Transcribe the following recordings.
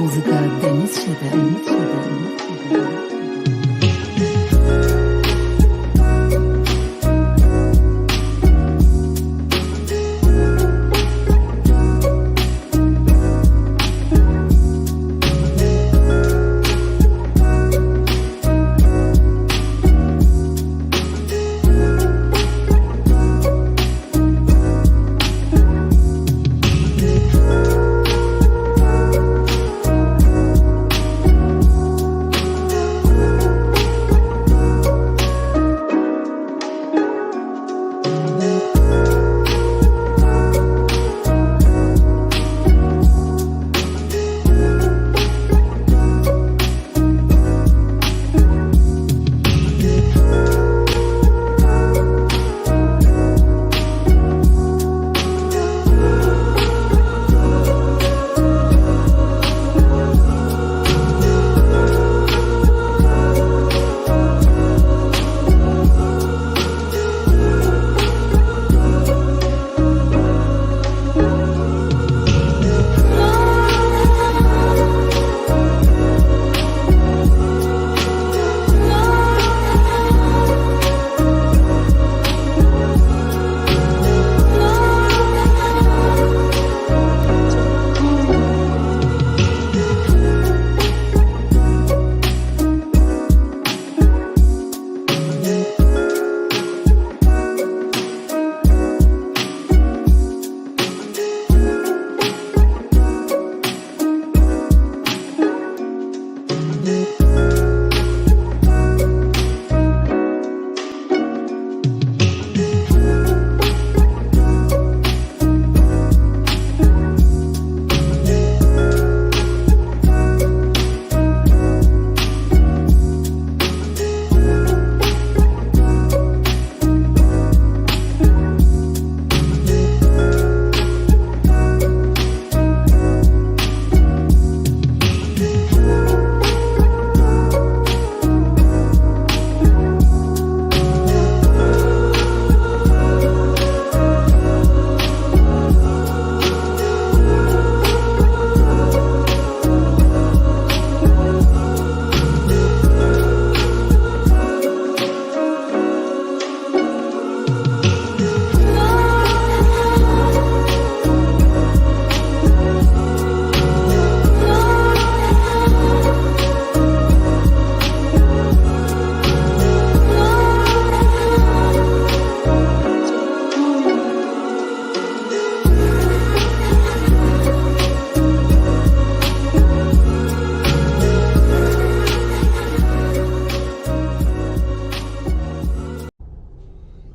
Музыка Денис Шедер.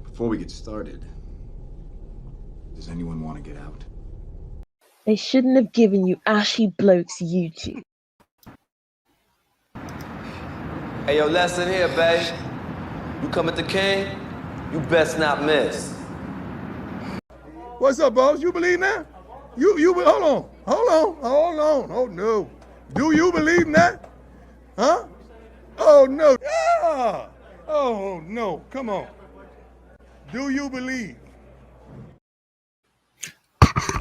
Before we get started, does anyone want to get out? They shouldn't have given you Ashy Blokes YouTube. Hey, yo, lesson here, babe. You come at the king, you best not miss. What's up, boss? You believe that? You hold on. Oh no. Do you believe that? Huh? Oh no. Yeah. Oh no. Come on. Do you believe?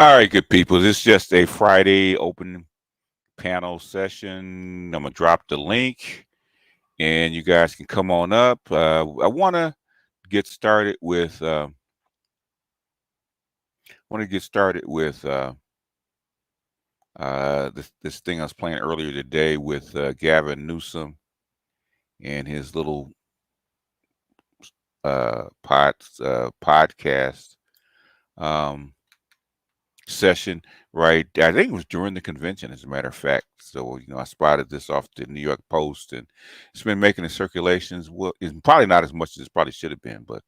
All right, good people. This is just a Friday open panel session. I'm gonna drop the link, and you guys can come on up. I want to get started with. This thing I was playing earlier today with Gavin Newsom and his little podcast session, right? I think it was during the convention, as a matter of fact. So, I spotted this off the New York Post, and it's been making the circulations. Well, it's probably not as much as it probably should have been, but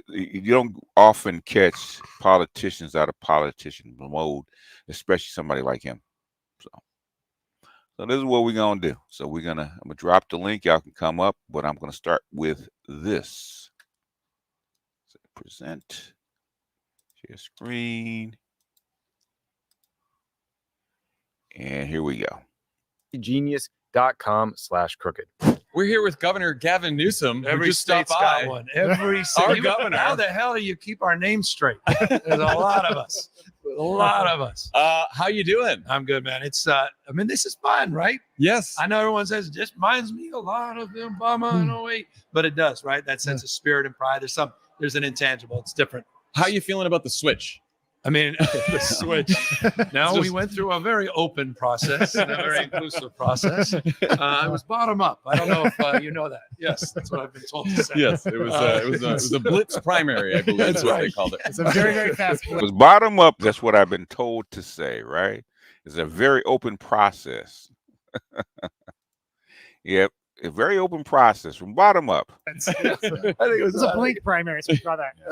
you don't often catch politicians out of politician mode, especially somebody like him. So this is what we're gonna do. So I'm gonna drop the link. Y'all can come up, but I'm gonna start with this. So present, share screen, and here we go. Genius.com/crooked. We're here with Governor Gavin Newsom. Every state's got one. Every state. Our governor. How the hell do you keep our names straight? There's a lot of us. A lot of us. How you doing? I'm good, man. It's I mean, this is fun, right? Yes. I know everyone says it just reminds me a lot of Obama and 08, but it does, right? That sense of spirit and pride. There's an intangible. It's different. How you feeling about the switch? I mean, the switch. No, we went through a very open process and a very inclusive process. It was bottom up. I don't know if you know that. Yes, that's what I've been told to say. Yes, it was a blitz primary, I believe That's is what they right. called it. It's a very, very fast. It was bottom up. That's what I've been told to say, right? It's a very open process. Yep. A very open process from bottom up. I think it was a blink primary. So we saw that. a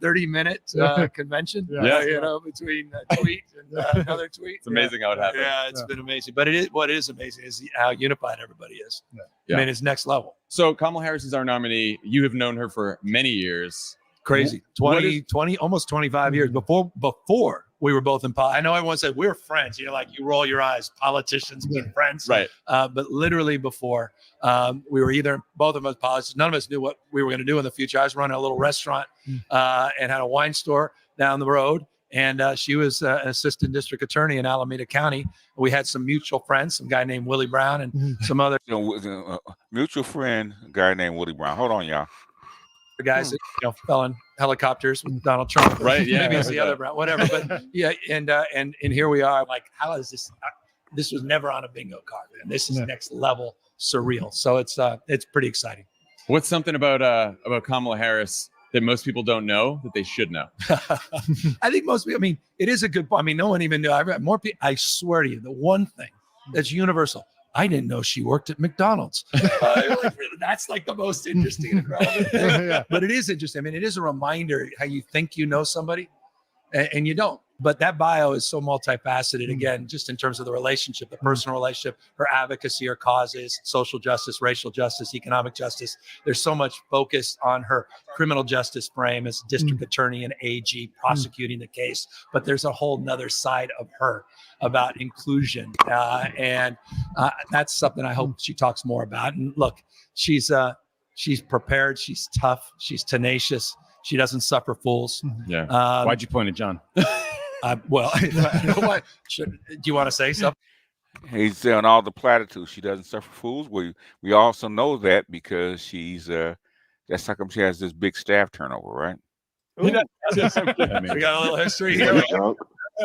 30-minute convention. Yeah. You know, between a tweet and another tweet. It's amazing how it happened. Yeah, it's been amazing. But what is amazing is how unified everybody is. Yeah. I mean, it's next level. So Kamala Harris is our nominee. You have known her for many years. Crazy. What 20, almost 25 years before we were both in politics. I know everyone said we're friends. You know, like you roll your eyes, politicians being friends. Right. But literally before, we were either both of us politicians. None of us knew what we were going to do in the future. I was running a little restaurant and had a wine store down the road. And she was an assistant district attorney in Alameda County. We had some mutual friends, some guy named Willie Brown and some other Mutual friend, a guy named Willie Brown. Hold on, y'all. guys that fell in helicopters with Donald Trump. Right, yeah, Maybe it's the yeah. other Brown, whatever. But yeah, and here we are. Like, how is this? This was never on a bingo card, man. This is next level surreal. So it's pretty exciting. What's something about Kamala Harris that most people don't know that they should know? I think most people. I mean, it is a good point. I mean, no one even knew. More people. I swear to you, the one thing that's universal. I didn't know she worked at McDonald's. That's like the most interesting and relevant thing. But it is interesting. I mean, it is a reminder how you think you know somebody and you don't. But that bio is so multifaceted, again, just in terms of the relationship, the personal relationship, her advocacy, her causes, social justice, racial justice, economic justice. There's so much focus on her criminal justice frame as district attorney and AG prosecuting the case. But there's a whole nother side of her about inclusion. And that's something I hope she talks more about. And look, she's prepared. She's tough. She's tenacious. She doesn't suffer fools. Yeah. Why'd you point at John? Well, you know what? Do you want to say something? He's saying all the platitudes. She doesn't suffer fools. We also know that because she's that's how come she has this big staff turnover, right? We got a little history here.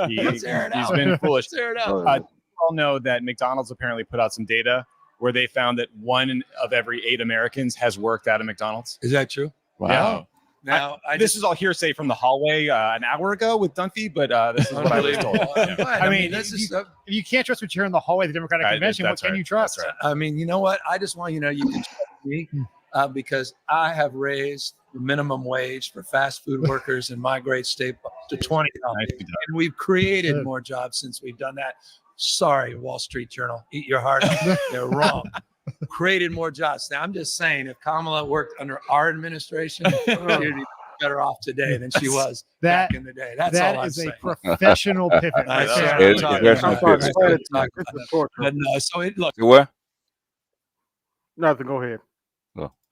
He's been foolish. Tear it out. We all know that McDonald's apparently put out some data where they found that 1 of every 8 Americans has worked at a McDonald's. Is that true? Wow. Now, This is all hearsay from the hallway an hour ago with Dunphy, but this is what I was told. Unbelievable. I mean, this is if you can't trust what you hear in the hallway of the Democratic Convention, what can you trust? I mean, you know what? I just want you to know you can trust me because I have raised the minimum wage for fast food workers in my great state to $20. And we've created more jobs since we've done that. Sorry, Wall Street Journal. Eat your heart out. They're wrong. Created more jobs. Now, I'm just saying, if Kamala worked under our administration, she'd be better off today than she was back in the day. That's all I'm saying. That is a professional pivot. But no, so it look. What? Nothing. Go ahead.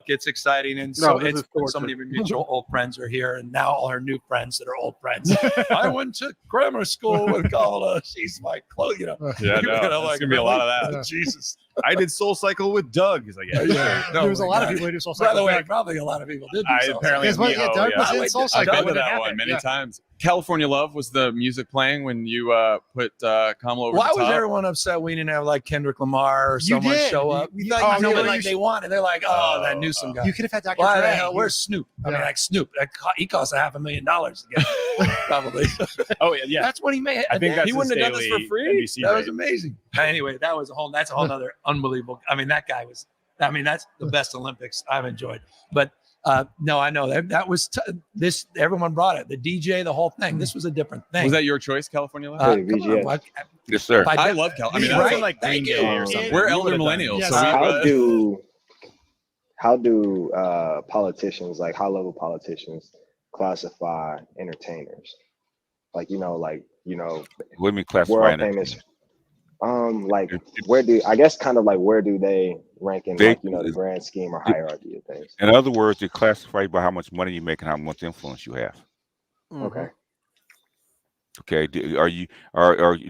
It's exciting, and No, so this it's is torture. some of your mutual old friends are here, and now all her new friends that are old friends. I went to grammar school with Kamala. She's my close, Yeah, You're no, gonna there's like, gonna be a lot of that. Jesus. I did Soul Cycle with Doug. He's like, Yeah. There was a lot of people who do Soul By Cycle. the way, probably a lot of people did. Do Soul apparently Cycle. Guess what? Yeah, Doug was in Soul I've Cycle. been to when it that one happened. many times. California Love was the music playing when you put Kamala over Why the was top. everyone upset we didn't have like Kendrick Lamar or You someone did. show up? You We thought thought you you know know, what like you they wanted. They're like, oh, that Newsom guy. You could have had Dr. Why the Dre. hell? Where's Snoop? I mean, Yeah. like Snoop. He cost $500,000 to get probably. Oh yeah. That's what he made. I think that's he wouldn't his have done this for daily free. NBC That was rate. amazing. Anyway, that's a whole nother unbelievable. I mean, that guy was. I mean, that's the best Olympics I've enjoyed. But no, I know that was this. Everyone brought it. The DJ, the whole thing. This was a different thing. Was that your choice, California Love? Come on, what? Yes, sir. I love Cal. I mean, Right. that was like Thank Green you. Day or something. Yeah. We're You elder would've done- millennials, Yes. so How do politicians, like high level politicians, classify entertainers? Like What do you mean world classifying it? famous. Like where do they rank in the grand scheme or hierarchy of things? In other words, they classify you by how much money you make and how much influence you have. Okay. Okay, do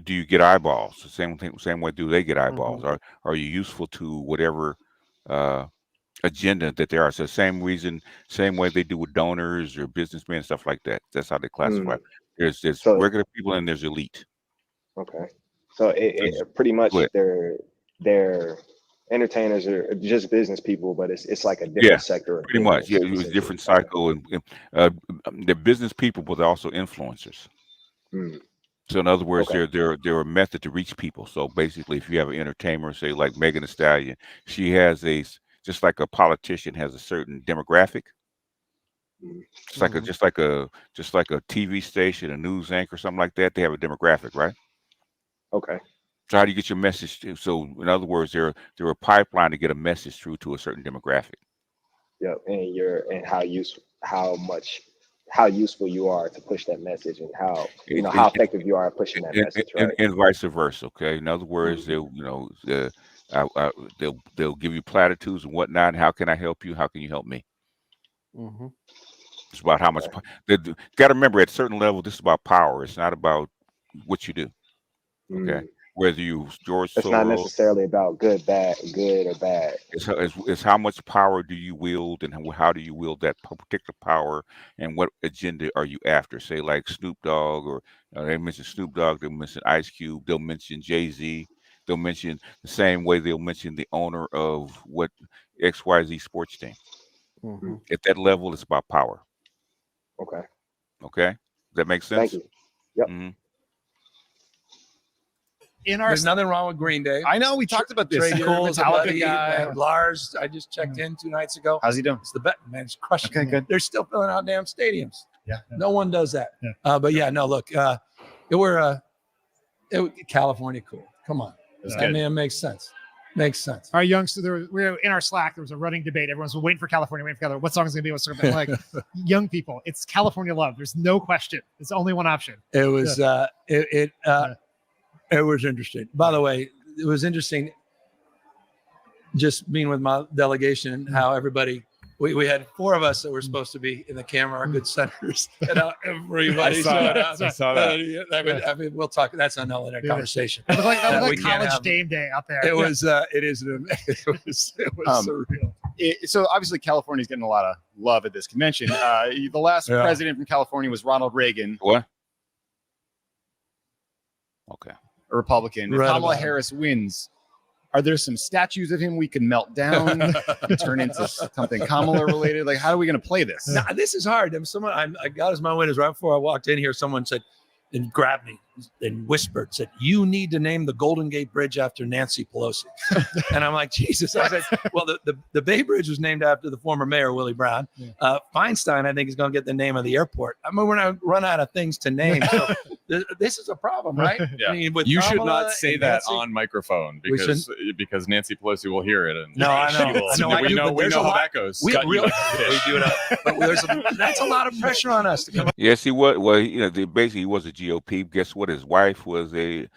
you get eyeballs? The same thing, same way do they get eyeballs? Are you useful to whatever agenda that there are? So same reason, same way they do with donors or businessmen and stuff like that. That's how they classify. There's So regular people and there's elite. okay, so it pretty much Go ahead. they're entertainers or just business people, but it's like a different sector. Of Pretty much. Yeah, business, it was a essentially. different cycle, and they're business people, but they're also influencers. So in other words, Okay. they're a method to reach people. So basically, if you have an entertainer, say like Megan Thee Stallion, she has just like a politician has a certain demographic. Just like a TV station, a news anchor, something like that. They have a demographic, right? Okay. So how do you get your message? So in other words, they're a pipeline to get a message through to a certain demographic. Yep. And how useful you are to push that message, and how how effective you are at pushing that message, right? And vice versa. Okay. In other words, they'll give you platitudes and whatnot. How can I help you? How can you help me? It's about how much. Got to remember, at a certain level, this is about power. It's not about what you do. Okay. Whether you George Soros, it's not necessarily about good or bad. It's how much power do you wield, and how do you wield that particular power, and what agenda are you after? Say like Snoop Dogg, or they mention Snoop Dogg, they'll mention Ice Cube, they'll mention Jay-Z, they'll mention the same way they'll mention the owner of what XYZ sports team. At that level, it's about power. Okay. Okay. Does that make sense? Thank you. Yep. There's nothing wrong with Green Day. I know we talked about this. Trey Cool is a Metallica buddy. guy. Lars, I just checked in 2 nights ago. How's he doing? It's the bet, man. It's crushing. Okay, good. They're still filling out damn stadiums. Yeah. No one does that. Yeah. But yeah, no, look, California cool. Come on. I mean, it makes sense. Makes sense. Our youngsters, we were in our Slack. There was a running debate. Everyone's waiting for California, What song is going to be? What's going to be? Like, young people, it's California Love. There's no question. It's only one option. It was it was interesting. By the way, it was interesting just being with my delegation and how everybody. We had 4 of us that were supposed to be in the camera, our good senators, and everybody showed up. I saw that. I mean, we'll talk. That's another conversation. It looked like We can't college have- game day out there. It was. It is. It was surreal. So obviously California's getting a lot of love at this convention. The last president from California was Ronald Reagan, What? Okay. a Republican. If Right Kamala about him. Harris wins, are there some statues of him we can melt down and turn into something Kamala related? Like, how are we going to play this? Now, this is hard. I got as my witness right before I walked in here. Someone said, and grabbed me and whispered, said, "You need to name the Golden Gate Bridge after Nancy Pelosi." And I'm like, Jesus. I said, well, the Bay Bridge was named after the former mayor, Willie Brown. Feinstein, I think, is going to get the name of the airport. I mean, we're going to run out of things to name. So this is a problem, right? Yeah. I mean, with You should Kamala not say and that Nancy. on microphone We because Nancy Pelosi will hear it. And No, I know. she will- I know, I we do, know, but we there's know a how lot- that goes. We Cut you really like a fish. do it up. But that's a lot of pressure on us to come up. Yes, he was. Well, basically, he was a GOP. Guess what? His wife was a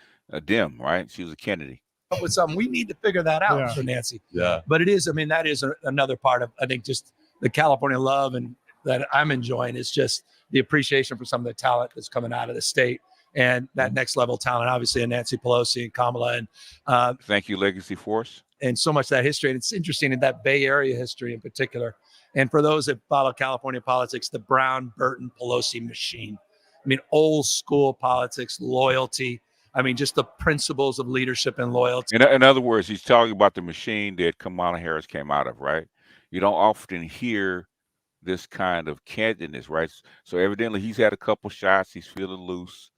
Dem, right? She was a Kennedy. With something. We need to figure that out Yeah. for Nancy. Yeah. But it is, I mean, that is another part of, I think, just the California love and that I'm enjoying is just the appreciation for some of the talent that's coming out of the state and that next level talent, obviously, and Nancy Pelosi and Kamala and Thank you, Legacy Force. and so much of that history. And it's interesting in that Bay Area history in particular. And for those that follow California politics, the Brown, Burton, Pelosi machine. I mean, old school politics, loyalty. I mean, just the principles of leadership and loyalty. In other words, he's talking about the machine that Kamala Harris came out of, right? You don't often hear this kind of candidness, right? So evidently he's had a couple shots. He's feeling loose.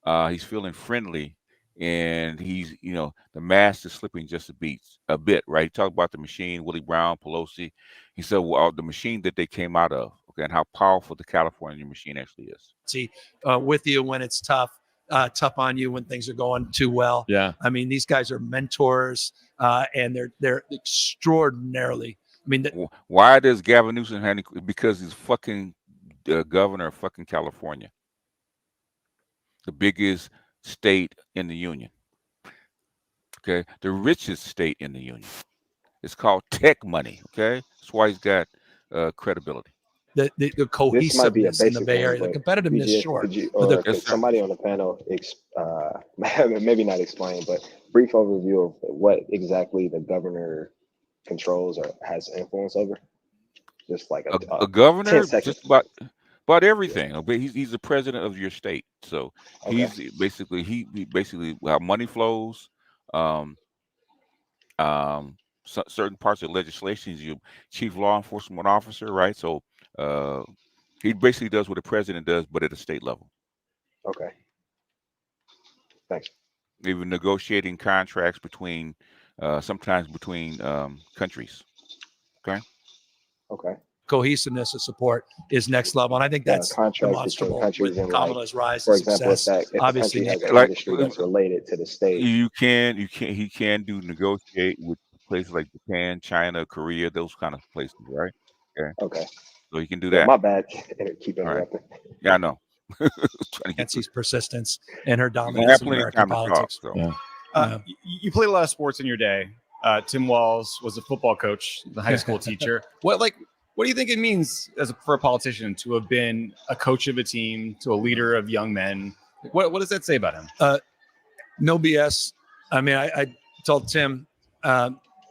He's feeling friendly. And he's, the mask is slipping just a bit, right? He talked about the machine, Willie Brown, Pelosi. He said, well, the machine that they came out of, okay, and how powerful the California machine actually is. See, with you when it's tough on you when things are going too well. Yeah. I mean, these guys are mentors, and they're extraordinarily. I mean, Why does Gavin Newsom have? Because he's fucking governor of fucking California, the biggest state in the union. Okay, the richest state in the union. It's called tech money. Okay, that's why he's got credibility. the This might be a cohesiveness in the basic Bay one, Area. The but competitiveness, sure. But could somebody on the panel, maybe not explain, but brief overview of what exactly the governor controls or has influence over? Just like a governor, 10 seconds. just about everything. Okay, he's the president of your state, so Okay. he's basically he basically how money flows. Certain parts of legislation. He's your chief law enforcement officer, right? So he basically does what the president does, but at a state level. Okay. Thanks. Even negotiating contracts between sometimes between countries. Okay. Okay. Cohesiveness of support is next level, and I think that's contracts between demonstrable countries with and, Kamala's rise for to example, success. if Obviously, a country has an Like industry that's related to the state. he can negotiate with places like Japan, China, Korea, those kind of places, right? Okay. Okay. So you can do Yeah, that. my bad. Keep All right. interrupting. Yeah, I know. Trying to get Nancy's persistence and her You're gonna dominance have in plenty of American time to politics. talk. So. Yeah. You played a lot of sports in your day. Tim Walz was a football coach, the high school teacher. What do you think it means for a politician to have been a coach of a team, to a leader of young men? What does that say about him? No BS. I mean, I told Tim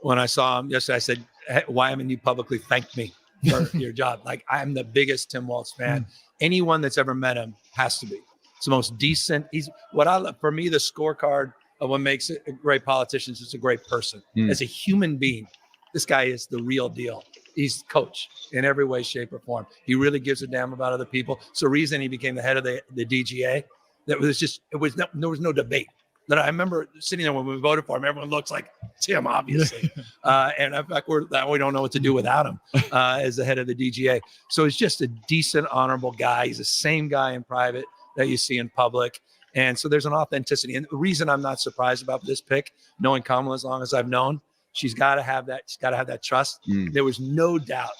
when I saw him yesterday, I said, hey, why haven't you publicly thanked me for your job? Like, I'm the biggest Tim Walz fan. Anyone that's ever met him has to be. It's the most decent. For me, the scorecard of what makes a great politician is a great person. As a human being, this guy is the real deal. He's coach in every way, shape, or form. He really gives a damn about other people. It's the reason he became the head of the DGA. There was no debate. That I remember sitting there when we voted for him. Everyone looks like Tim, obviously, and in fact, we don't know what to do without him as the head of the DGA. So he's just a decent, honorable guy. He's the same guy in private that you see in public, and so there's an authenticity. And the reason I'm not surprised about this pick, knowing Kamala as long as I've known, she's got to have that. She's got to have that trust. There was no doubt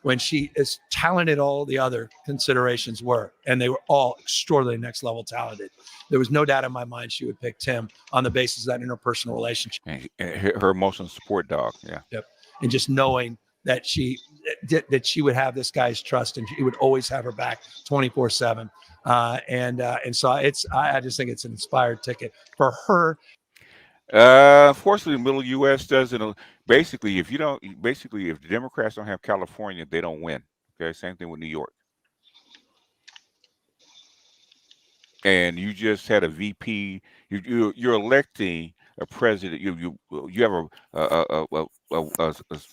when she, as talented all the other considerations were, and they were all extraordinarily next level talented. There was no doubt in my mind she would pick Tim on the basis of that interpersonal relationship. And her emotional support dog. Yeah. Yep. And just knowing that she would have this guy's trust and he would always have her back 24/7. And so I just think it's an inspired ticket for her. Unfortunately, the middle U.S. doesn't. Basically, if the Democrats don't have California, they don't win. Okay, same thing with New York. And you just had a VP. You're electing a president. You have a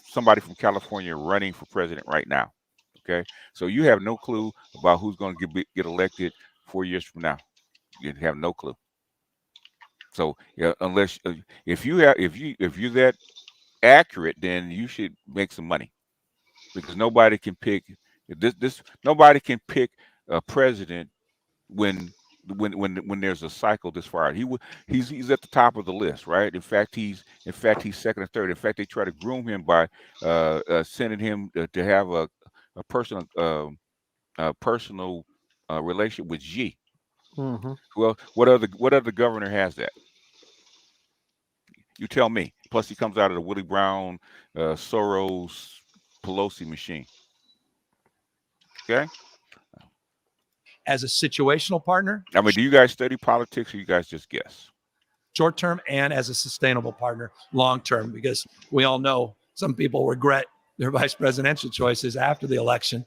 somebody from California running for president right now. Okay, so you have no clue about who's going to get elected 4 years from now. You have no clue. So yeah, unless if you're that accurate, then you should make some money, because nobody can pick nobody can pick a president when there's a cycle this far out. He's at the top of the list, right? In fact, he's second or third. In fact, they try to groom him by sending him to have a personal relationship with Xi. Well, what other governor has that? You tell me. Plus, he comes out of the Willie Brown, Soros, Pelosi machine. Okay. As a situational partner. I mean, do you guys study politics, or you guys just guess? Short term, and as a sustainable partner, long term, because we all know some people regret their vice presidential choices after the election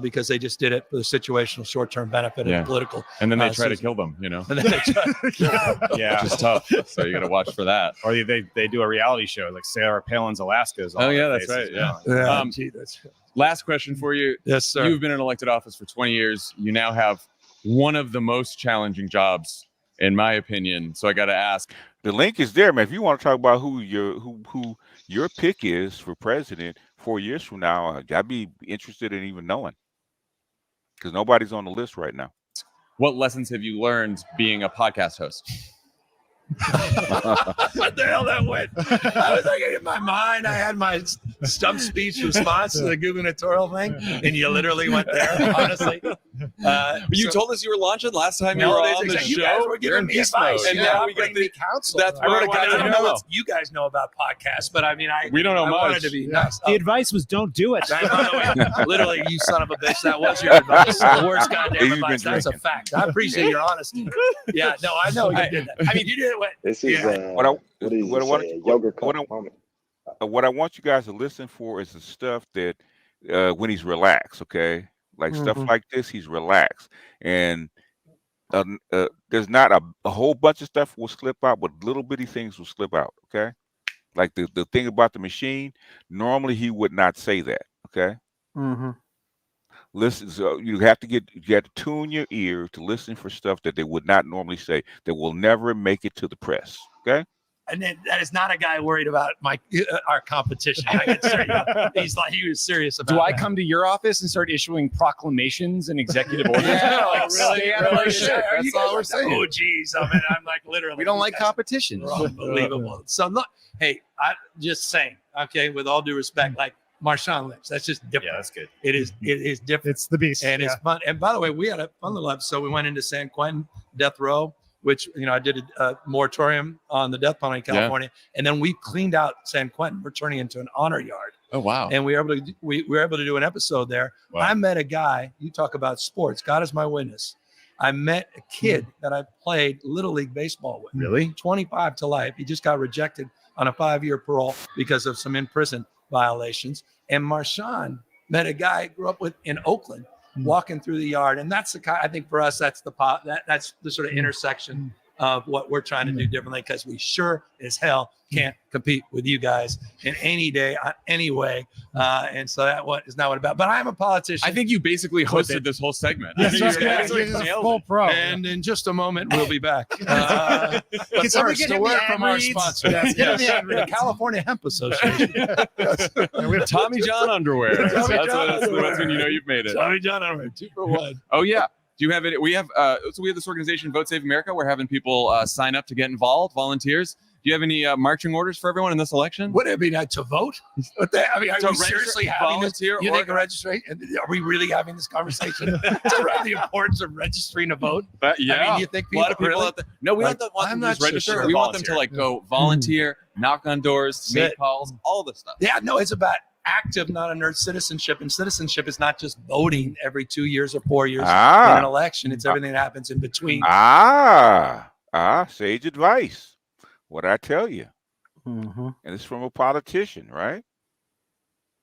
because they just did it for the situational short-term benefit of political. And then they try to kill them, you know. And then they try, yeah, which is tough. So you got to watch for that. Or they do a reality show like Sarah Palin's Alaska is all Oh yeah, their that's right. faces Yeah. now. gee, that's, Last question for you. yes, sir. You've been in elected office for 20 years. You now have one of the most challenging jobs, in my opinion. So I got to ask. The link is there, man. If you want to talk about who your pick is for president 4 years from now, I'd be interested in even knowing, because nobody's on the list right now. What lessons have you learned being a podcast host? What the hell that went? I was like, in my mind, I had my stump speech response to the gubernatorial thing, and you literally went there. Honestly, You told us you were launching last time you were on the you guys show. were You're in giving me beast advice, mode. and now we got the counsel. That's I what wrote I a guy. wanted I to don't know know. what you guys know about podcasts, but I mean, We don't know I much. wanted to be nice. The advice was don't do it. By the way, literally, you son of a bitch, that was your advice. The worst goddamn He's advice. been That's a fact. I appreciate your honesty. Yeah, no, I know you did that. I mean, you did what? This is What I- what is what I this, want- a yogurt cup what I- moment. What I want you guys to listen for is the stuff that when he's relaxed, okay? Like stuff like this, he's relaxed. And there's not a whole bunch of stuff will slip out, but little bitty things will slip out, okay? Like the thing about the machine, normally he would not say that, okay? Listen, so you have to tune your ear to listen for stuff that they would not normally say that will never make it to the press, okay? And then that is not a guy worried about our competition. I can tell you. He's like, he was serious about Do I that. come to your office and start issuing proclamations and executive orders? Yeah, like, Like, stay out of my shit. Are That's you all guys we're like, saying. oh, geez. I mean, I'm like, literally. We don't these like guys competition. are unbelievable. So, look, hey, I just saying, okay, with all due respect, like Marshawn Lynch, that's just different. Yeah, that's good. It is different. It's the beast. And it's fun. And by the way, we had a fun little episode. We went into San Quentin death row, which, I did a moratorium on the death penalty in California. And then we cleaned out San Quentin. We're turning it into an honor yard. Oh, wow. And we were able to do an episode there. Wow. I met a guy, you talk about sports, God is my witness. I met a kid that I played Little League baseball with. Really? 25 to life. He just got rejected on a 5-year parole because of some in-prison violations. And Marshawn met a guy I grew up with in Oakland, walking through the yard. And that's the kind, I think for us, that's that's the sort of intersection of what we're trying to do differently, because we sure as hell can't compete with you guys in any day, any way. And so that is not what it's about. But I'm a politician. I think you basically hosted this whole segment. Yes, I think right. you You're just a nailed full it. pro. And in just a moment, we'll be back. But Can someone first, get a him word the from ad our reads? sponsor. Yes, Yes, get him the ad the reads. California Hemp Association. Tommy John underwear. Tommy John That's underwear. when you know you've made it. Tommy John underwear, 2 for 1. Oh yeah. Do you have it? We have this organization, Vote Save America. We're having people sign up to get involved, volunteers. Do you have any marching orders for everyone in this election? Would it be to vote? What the, I mean, are To we register, seriously having this? volunteer, You think or- registration? Are we really having this conversation around the importance of registering to vote? Yeah. I mean, you think a lot of people really? out there. No, we Like, don't want I'm them to just not so register. sure. We want them to go volunteer, knock on doors, make it. calls, all this stuff. Yeah, no, it's about active, not inert citizenship. And citizenship is not just voting every 2 years or 4 years in an election. It's everything that happens in between. Sage advice. What I tell you. And it's from a politician, right?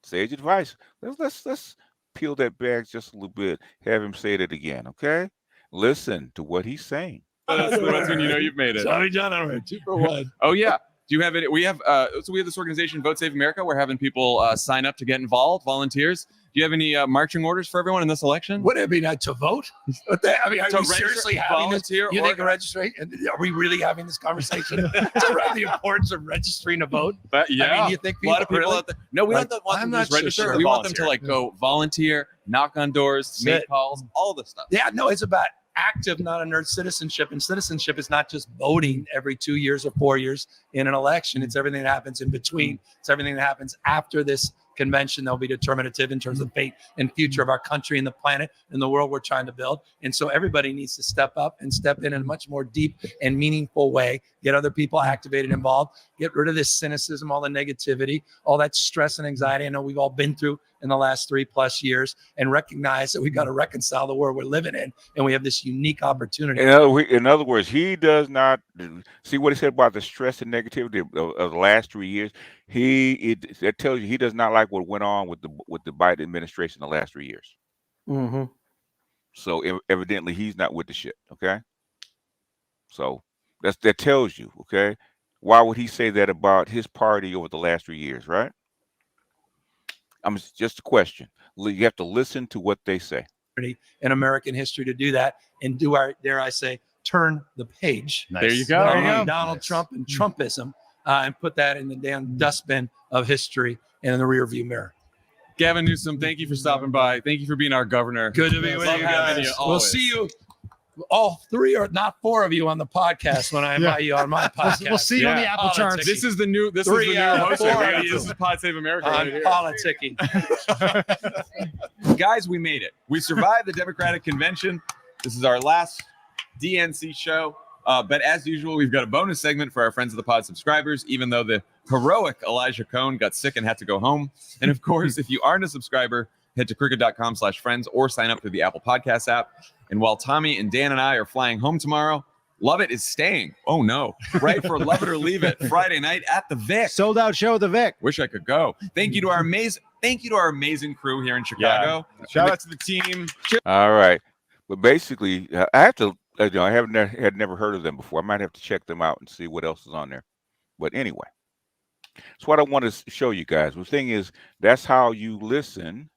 Sage advice. Let's peel that back just a little bit. Have him say that again, okay? Listen to what he's saying. That's when you know you've made it. Tommy John underwear, 2 for 1. Oh yeah. Do you have it? We have this organization, Vote Save America. We're having people sign up to get involved, volunteers. Do you have any marching orders for everyone in this election? Would it be to vote? What the, I mean, are To we register, seriously having this? volunteer, You think or- registration? Are we really having this conversation around the importance of registering to vote? Yeah. I mean, you think a lot of people really? out there. No, we Like, don't want I'm them to not just so register. sure. We want them to go volunteer, knock on doors, That's make it. calls, all this stuff. Yeah, no, it's about active, not inert citizenship. And citizenship is not just voting every 2 years or 4 years in an election. It's everything that happens in between. It's everything that happens after this convention. They'll be determinative in terms of the fate and future of our country and the planet and the world we're trying to build. And so everybody needs to step up and step in a much more deep and meaningful way, get other people activated, involved, get rid of this cynicism, all the negativity, all that stress and anxiety I know we've all been through in the last 3+ years, and recognize that we've got to reconcile the world we're living in. And we have this unique opportunity. In other words, he does not see what he said about the stress and negativity of the last 3 years. That tells you he does not like what went on with the Biden administration the last 3 years. So evidently he's not with the shit. Okay. So that tells you. Okay. Why would he say that about his party over the last 3 years? Right. It's just a question. You have to listen to what they say. In American history to do that and do our, dare I say, turn the page. Nice. There you go. On Donald Trump and Trumpism, and put that in the damn dustbin of history and in the rearview mirror. Gavin Newsom, thank you for stopping by. Thank you for being our governor. Good to be with Love you having guys. you We'll always. see you all 3 or not 4 of you on the podcast when I invite you on my podcast. We'll see you on the Apple charts. This is the new. This 3 is the new out of hosting. 4 of This you is Pod Save America. on Right here. politicking. Guys, we made it. We survived the Democratic Convention. This is our last DNC show. But as usual, we've got a bonus segment for our Friends of the Pod subscribers, even though the heroic Elijah Cohn got sick and had to go home. And of course, if you aren't a subscriber, head to crooked.com/friends or sign up through the Apple Podcast app. And while Tommy and Dan and I are flying home tomorrow, Love It is staying. Oh no. Right for Love It or Leave It Friday night at the Vic. Sold out show at the Vic. Wish I could go. Thank you to our amazing crew here in Chicago. Shout out to the team. All right. But basically, I have to, I had never heard of them before. I might have to check them out and see what else is on there. But anyway, that's what I want to show you guys. The thing is, that's how you listen.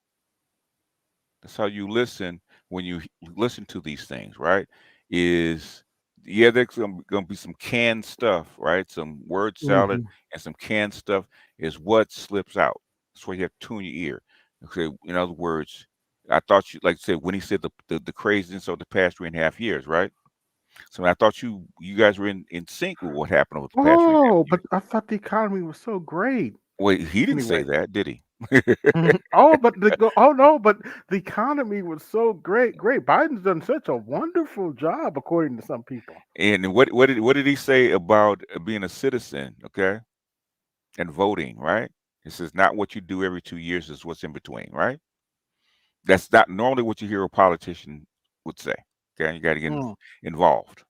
That's how you listen when you listen to these things, right? Is, yeah, there's going to be some canned stuff, right? Some word salad and some canned stuff is what slips out. That's why you have to tune your ear. Okay, in other words, I thought you, like I said, when he said the craziness of the past 3.5 years, right? So I thought you guys were in sync with what happened over the past 3.5 years. but I thought the economy was so great. Wait, he didn't say that, did he? But the economy was so great. Biden's done such a wonderful job, according to some people. And what did he say about being a citizen, okay? And voting, right? He says not what you do every 2 years is what's in between, right? That's not normally what you hear a politician would say. Okay, you got to get involved.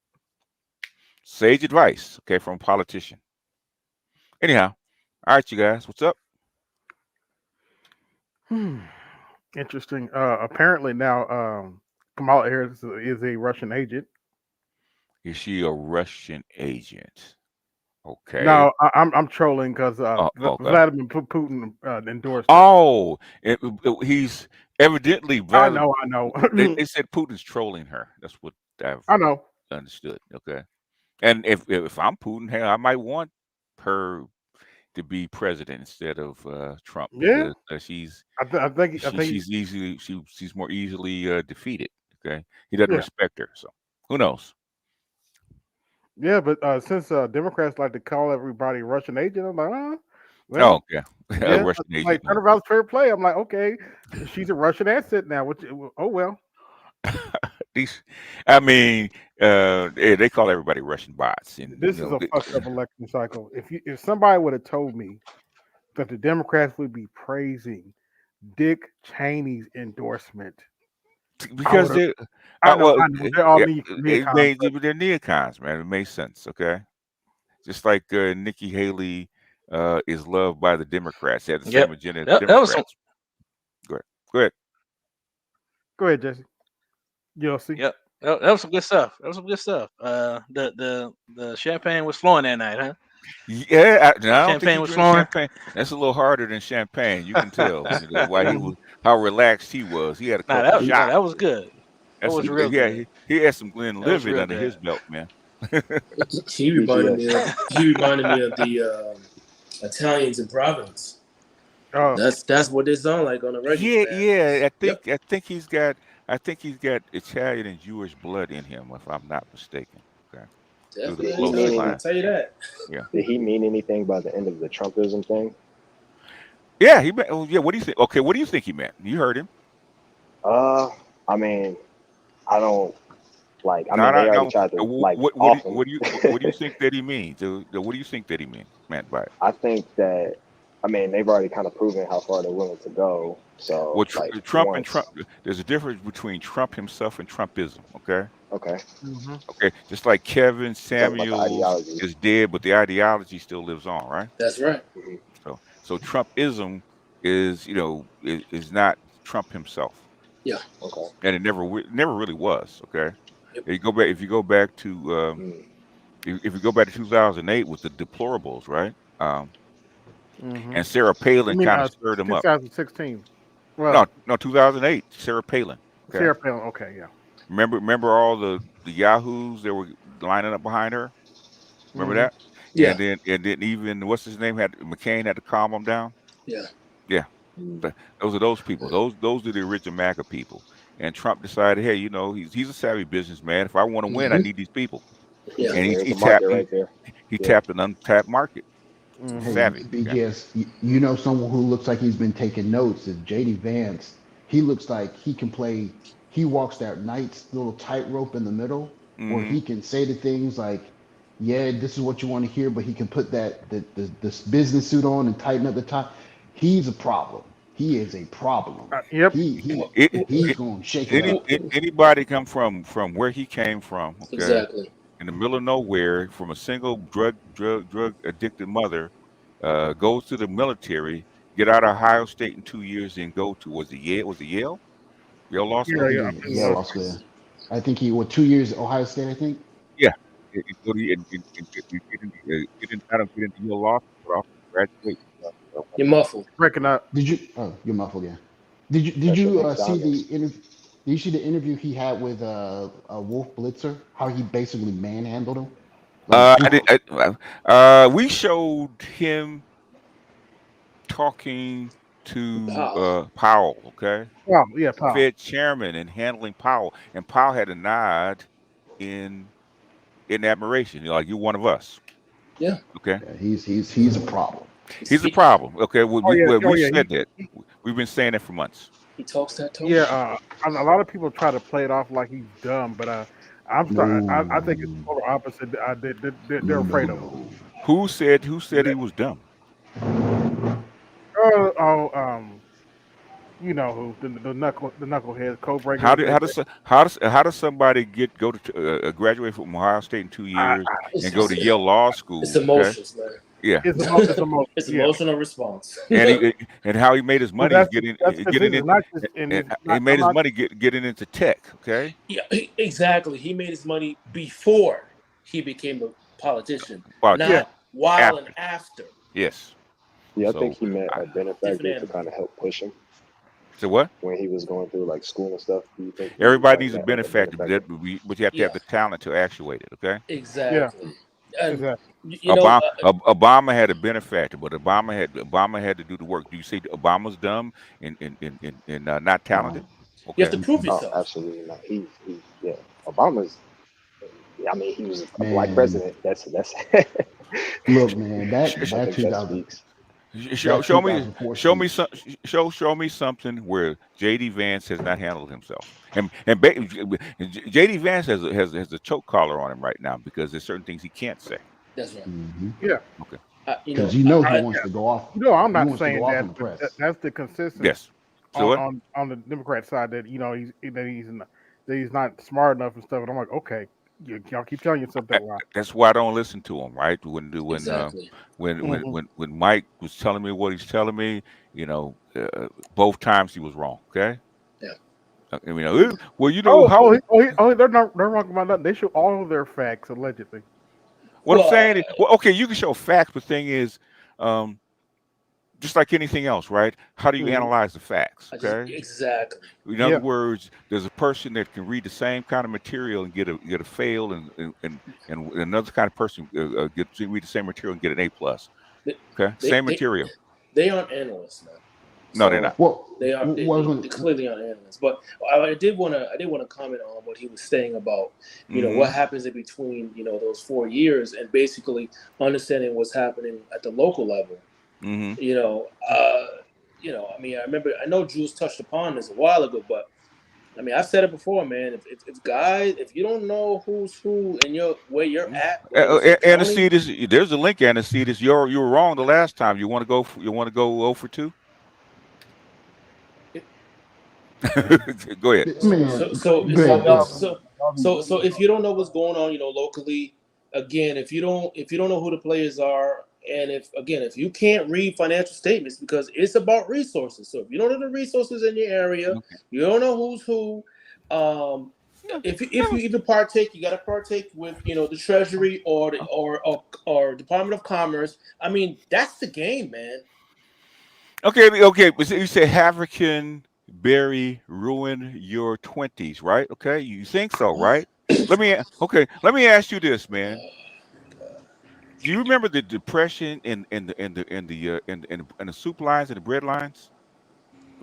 Sage advice, okay, from a politician. Anyhow, all right, you guys, what's up? Interesting. Apparently now, Kamala Harris is a Russian agent. Is she a Russian agent? Okay. No, I'm trolling because okay. Vladimir Putin endorsed. Oh, he's evidently. I know. They said Putin's trolling her. That's what I know. Understood. Okay. And if I'm Putin, hey, I might want her to be president instead of Trump. Yeah. She's. I think she's more easily defeated. Okay. He doesn't respect her. So who knows? Yeah, but since Democrats like to call everybody Russian agent, I'm like, well, yeah. Russian agent. Like turnabout's fair play. I'm like, okay, she's a Russian asset now. Oh well. They call everybody Russian bots. And, this is a fucked up election cycle. If somebody would have told me that the Democrats would be praising Dick Cheney's endorsement. Because they're all they're neocons, man. It makes sense, okay? Just like Nikki Haley is loved by the Democrats. They have the same agenda as Democrats. Go ahead, Jesse. You'll see. Yep. That was some good stuff. The champagne was flowing that night, huh? Yeah, I don't champagne think was flowing. Champagne. That's a little harder than champagne. You can tell how relaxed he was. He had a couple shots. That was good. That was real good. He had some Glenlivet under his belt, man. He reminded me of the Italians in Providence. Oh, that's what it's on like on a regular. Yeah. I think he's got Italian and Jewish blood in him, if I'm not mistaken. Okay. Definitely. I'll tell you that. Yeah. Did he mean anything by the end of the Trumpism thing? Yeah, he meant. Yeah, what do you think? Okay, what do you think he meant? You heard him. I mean, I don't like. I mean, they already tried to like. What do you think that he means? What do you think that he meant by it? I think that. I mean, they've already kind of proven how far they're willing to go. So, Trump and Trump. There's a difference between Trump himself and Trumpism. Okay. Okay. Okay. Just like Kevin Samuels is dead, but the ideology still lives on, right? That's right. So Trumpism is is not Trump himself. Yeah. Okay. And it never really was. Okay. Yep. If you go back to 2008 with the deplorables, right? And Sarah Palin kind of stirred him up. 2016. Well, no, 2008. Sarah Palin. Okay? Sarah Palin. Okay, yeah. Remember all the yahoos that were lining up behind her. Remember that? Yeah. And then even what's his name McCain had to calm him down. Yeah. Yeah. Those are those people. Those are the original MAGA people. and Trump decided, hey, you know, he's a savvy businessman. If I want to win, I need these people. Yeah, And there's he a market tapped right there. he Yeah. tapped an untapped market. Mhm. Savvy. Because you know someone who looks like he's been taking notes is JD Vance. He looks like he can play. He walks that nice little tightrope in the middle, where Mhm. he can say the things like, "Yeah, this is what you want to hear," but he can put this business suit on and tighten up the tie. He's a problem. He is a problem. Yep. He's gonna shake it up. Anybody come from where he came from, okay? Exactly. In the middle of nowhere, from a single drug addicted mother, goes to the military, get out of Ohio State in 2 years, and go to was it Yale? Was it Yale? Yale Law School? Yeah, law school. I think he 2 years at Ohio State. I think. Yeah. Get into Yale Law School, graduate. You're muffled. Breaking up. Did you? Oh, you're muffled. Yeah. Did you see the interview? Did you see the interview he had with Wolf Blitzer? How he basically manhandled him. We showed him talking to Powell, okay? Oh, yeah, Powell. Fed chairman and handling Powell, and Powell had a nod in admiration. You're like, you're one of us. Yeah. Okay. Yeah, he's a problem. He's a problem. Okay. We said he- that. We've been saying it for months. He talks that talk. Yeah, a lot of people try to play it off like he's dumb, but I'm sorry. I think it's total opposite. They're afraid of him. Who said he was dumb? You know who the knucklehead code breaker. How does somebody go to graduate from Ohio State in 2 years and go to Yale Law School? It's emotions, man. Yeah, it's emotional. It's emotional response. and how he made his money is getting getting into tech. Okay. Yeah, exactly. He made his money before he became a politician, Well, not while and after. Yes. Yeah, I think he met a benefactor to kind of help push him. So what? When he was going through like school and stuff. Do you think Everybody needs a benefactor, but you have to have the talent to actuate it. Okay. Exactly. And, Obama had a benefactor, but Obama had to do the work. Do you say Obama's dumb and not talented? Okay. You have to prove yourself. Oh, absolutely not. Yeah. Obama's. I mean, he was a black president. That's. Look, man, that 2000. Show me something where JD Vance has not handled himself, and JD Vance has a choke collar on him right now because there's certain things he can't say. That's right. Mm-hmm. Yeah. Okay. Because he wants to go off. No, I'm not he wants to saying go off that. on the press. But that's the consistency. Yes. So on the Democrat side that he's not smart enough and stuff. And I'm like, okay, y'all keep telling yourself that. That's why I don't listen to him. Right? Exactly. When Mike was telling me what he's telling me, you know, both times he was wrong. Okay. Yeah. Well, you know they're wrong about nothing. They show all of their facts allegedly. What I'm saying is, okay, you can show facts, but the thing is, just like anything else, right? How do you analyze the facts? Okay. Exactly. In other words, there's a person that can read the same kind of material and get a fail, and another kind of person get to read the same material and get an A+. Okay, same material. They aren't analysts, man. No, they're not. Well, they are. They're clearly aren't analysts. But I did want to comment on what he was saying about what happens in between those 4 years and basically understanding what's happening at the local level. Mm-hmm. I mean, I know Jules touched upon this a while ago, but I mean, I've said it before, man. If you don't know who's who and where you're at, Anicetus, there's a link, Anicetus. You were wrong the last time. You want to go 0 for 2? Go ahead. So if you don't know what's going on, locally, again, if you don't know who the players are, and if you can't read financial statements, because it's about resources. So if you don't know the resources in your area, you don't know who's who. If you even partake, you got to partake with the Treasury or Department of Commerce. I mean, that's the game, man. Okay. But you say African Berry ruin your 20s, right? Okay, you think so, right? Let me ask you this, man. Do you remember the depression in the soup lines and the bread lines?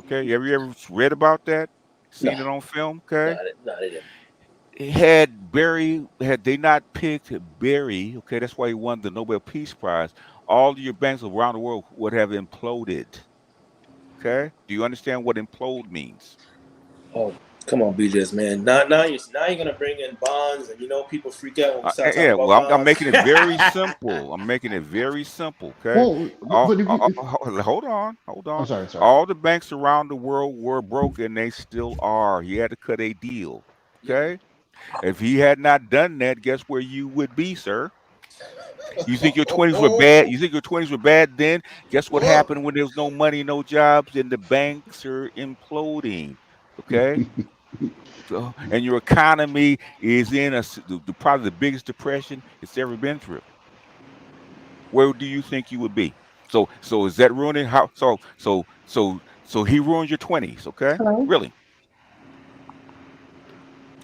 Okay, have you ever read about that? Seen it on film, okay? No, they didn't. Had they not picked Barry, okay, that's why he won the Nobel Peace Prize, all of your banks around the world would have imploded. Okay? Do you understand what implode means? Oh, come on, BJ's man. Now you're gonna bring in bonds, and people freak out when we start talking about bonds. I'm making it very simple. I'm making it very simple. Okay. Hold on. I'm sorry. All the banks around the world were broke, and they still are. He had to cut a deal. Okay. If he had not done that, guess where you would be, sir? You think your 20s were bad? You think your 20s were bad then? Guess what happened when there was no money, no jobs, and the banks are imploding? Okay. So, and your economy is in probably the biggest depression it's ever been through. Where do you think you would be? So is that ruining how? So he ruined your 20s. Okay. Hello? Really?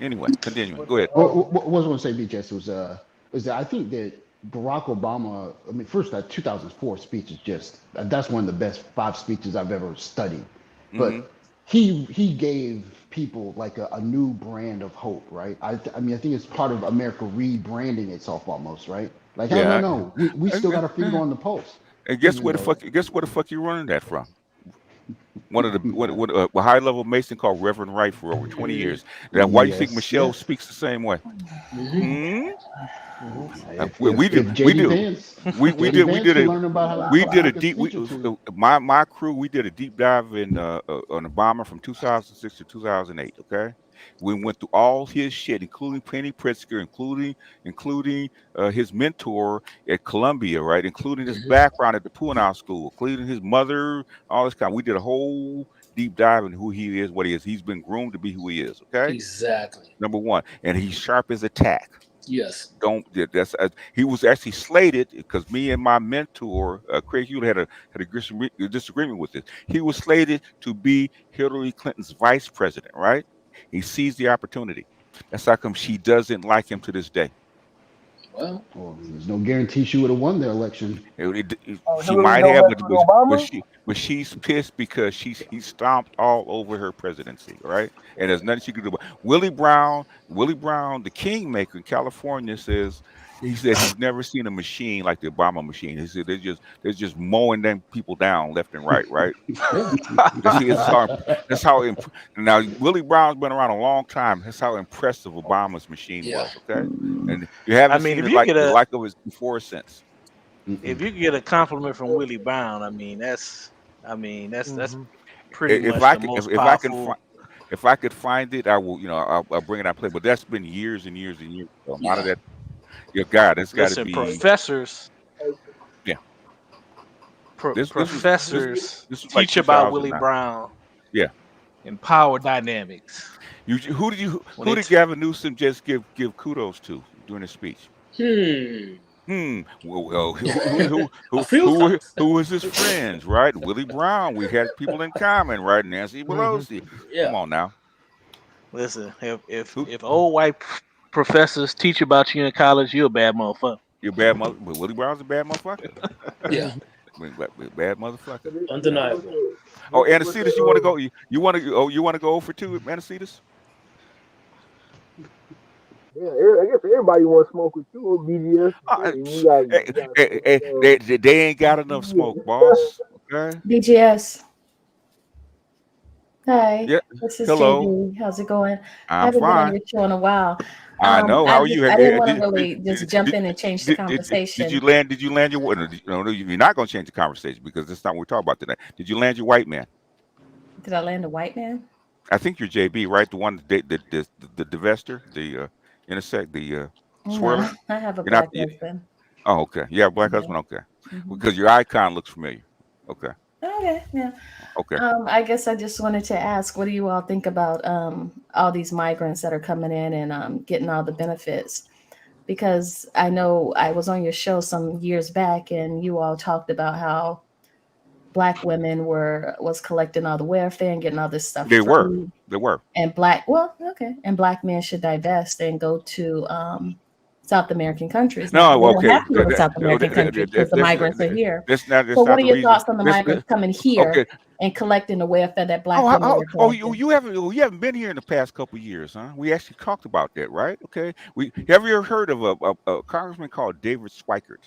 Anyway, continuing. Go ahead. What was I going to say, BJ? Was that I think that Barack Obama, I mean, first that 2004 speech is that's one of the best 5 speeches I've ever studied. But he gave people like a new brand of hope, right? I mean, I think it's part of America rebranding itself almost, right? Like, I don't know. We still got our finger on the pulse. And guess where the fuck you running that from? One of the a high level Mason called Reverend Wright for over 20 years. Now, why do you think Michelle speaks the same way? My crew, we did a deep dive in on Obama from 2006 to 2008. Okay, we went through all his shit, including Penny Pritzker, including his mentor at Columbia, right, including his background at the Punahou School, including his mother, all this kind. We did a whole deep dive in who he is, what he is. He's been groomed to be who he is. Okay, exactly. Number one, and he's sharp as a tack. Yes. He was actually slated because me and my mentor Craig Hewlett had a disagreement with this. He was slated to be Hillary Clinton's vice president, right? He seized the opportunity. That's how come she doesn't like him to this day. Well, there's no guarantee she would have won the election. She might have, but she's pissed because he stomped all over her presidency, right? And there's nothing she could do about it. Willie Brown, the kingmaker in California, he said he's never seen a machine like the Obama machine. He said they're just mowing them people down left and right, right? That's how. Now Willie Brown's been around a long time. That's how impressive Obama's machine was. Okay, and you haven't seen it like the like of it before or since. If you could get a compliment from Willie Brown, that's pretty much the most powerful. If I could find it, I will. I'll bring it out play. But that's been years and years and years. So a lot of that. Your God, it's got to be professors. Yeah, professors this teach about Willie Brown. Yeah, and power dynamics. Who did Gavin Newsom just give kudos to during his speech? Well, who was his friends, right? Willie Brown. We had people in common, right? Nancy Pelosi. Come on now. Listen, if old white professors teach about you in college, you're a bad motherfucker. You're a bad mother. But Willie Brown's a bad motherfucker. Yeah. Bad motherfucker. Undeniable. Oh, Anastasis, you want to go? You want to go over to Anastasis? Yeah, I guess everybody wants to smoke with you, BGS. They ain't got enough smoke, boss. Okay. BGS. Hi. Yeah. This is Hello. JB. How's it going? I I'm haven't been on fine. your show in a while. I know. How are you? I didn't want to really just jump in and change the conversation. Did you land your? No, you're not going to change the conversation because that's not what we're talking about today. Did you land your white man? Did I land a white man? I think you're JB, right? The one, the divester, the intersect, the swirler. No, I have a black husband. Oh, okay. Yeah, black husband. Okay, because your icon looks familiar. Okay. Okay. Yeah. Okay. I guess I just wanted to ask, what do you all think about all these migrants that are coming in and getting all the benefits? Because I know I was on your show some years back, and you all talked about how Black women was collecting all the welfare and getting all this stuff. They were. And Black men should divest and go to South American countries. No, We don't okay. have to go to South American countries because the migrants are here. That's not So what the are your reason. thoughts on the migrants coming here Okay. and collecting the welfare that Black Oh, women are collecting? you haven't been here in the past couple of years, huh? We actually talked about that, right? Okay. Have you ever heard of a congressman called David Schweikert?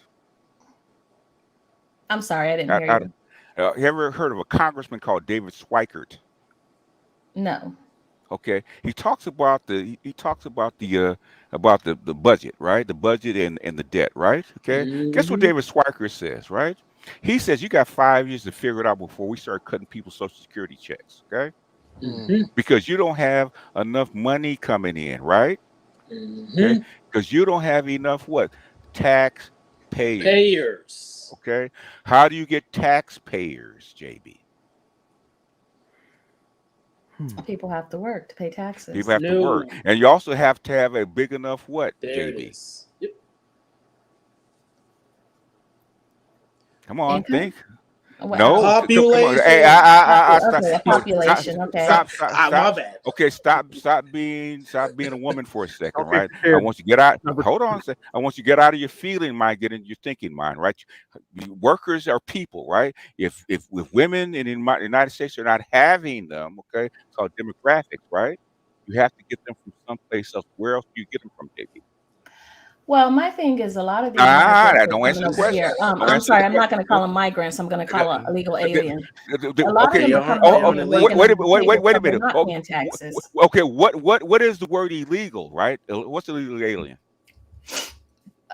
I'm sorry, I didn't hear you. Have you ever heard of a congressman called David Schweikert? No. Okay, he talks about the budget, right? The budget and the debt, right? Okay, guess what David Schweikert says, right? He says you got 5 years to figure it out before we start cutting people's Social Security checks, okay? Because you don't have enough money coming in, right? Okay, because you don't have enough what? Taxpayers. Okay, how do you get taxpayers, JB? People have to work to pay taxes. People have to work, and you also have to have a big enough what, JB? Yep. Come on, Income? think. What No, else? come on. Population. Hey, Okay, population. Okay. Stop. My bad. Okay, stop being a woman for a second, Okay, right? fair. I want you to get out. Number Hold on a second. I want you to get out of your feeling mind, get into your thinking mind, right? Workers are people, right? If women in the United States are not having them, okay, it's called demographics, right? You have to get them from someplace else. Where else do you get them from, JB? Well, my thing is a lot of these migrants are Don't coming answer the over question. here. Don't I'm answer sorry, the I'm not going to question. call them migrants. I'm going to call them illegal alien. A lot Okay. of them are coming over here working Wait a because they're minute. not paying taxes. Okay. What is the word illegal? Right? What's illegal alien?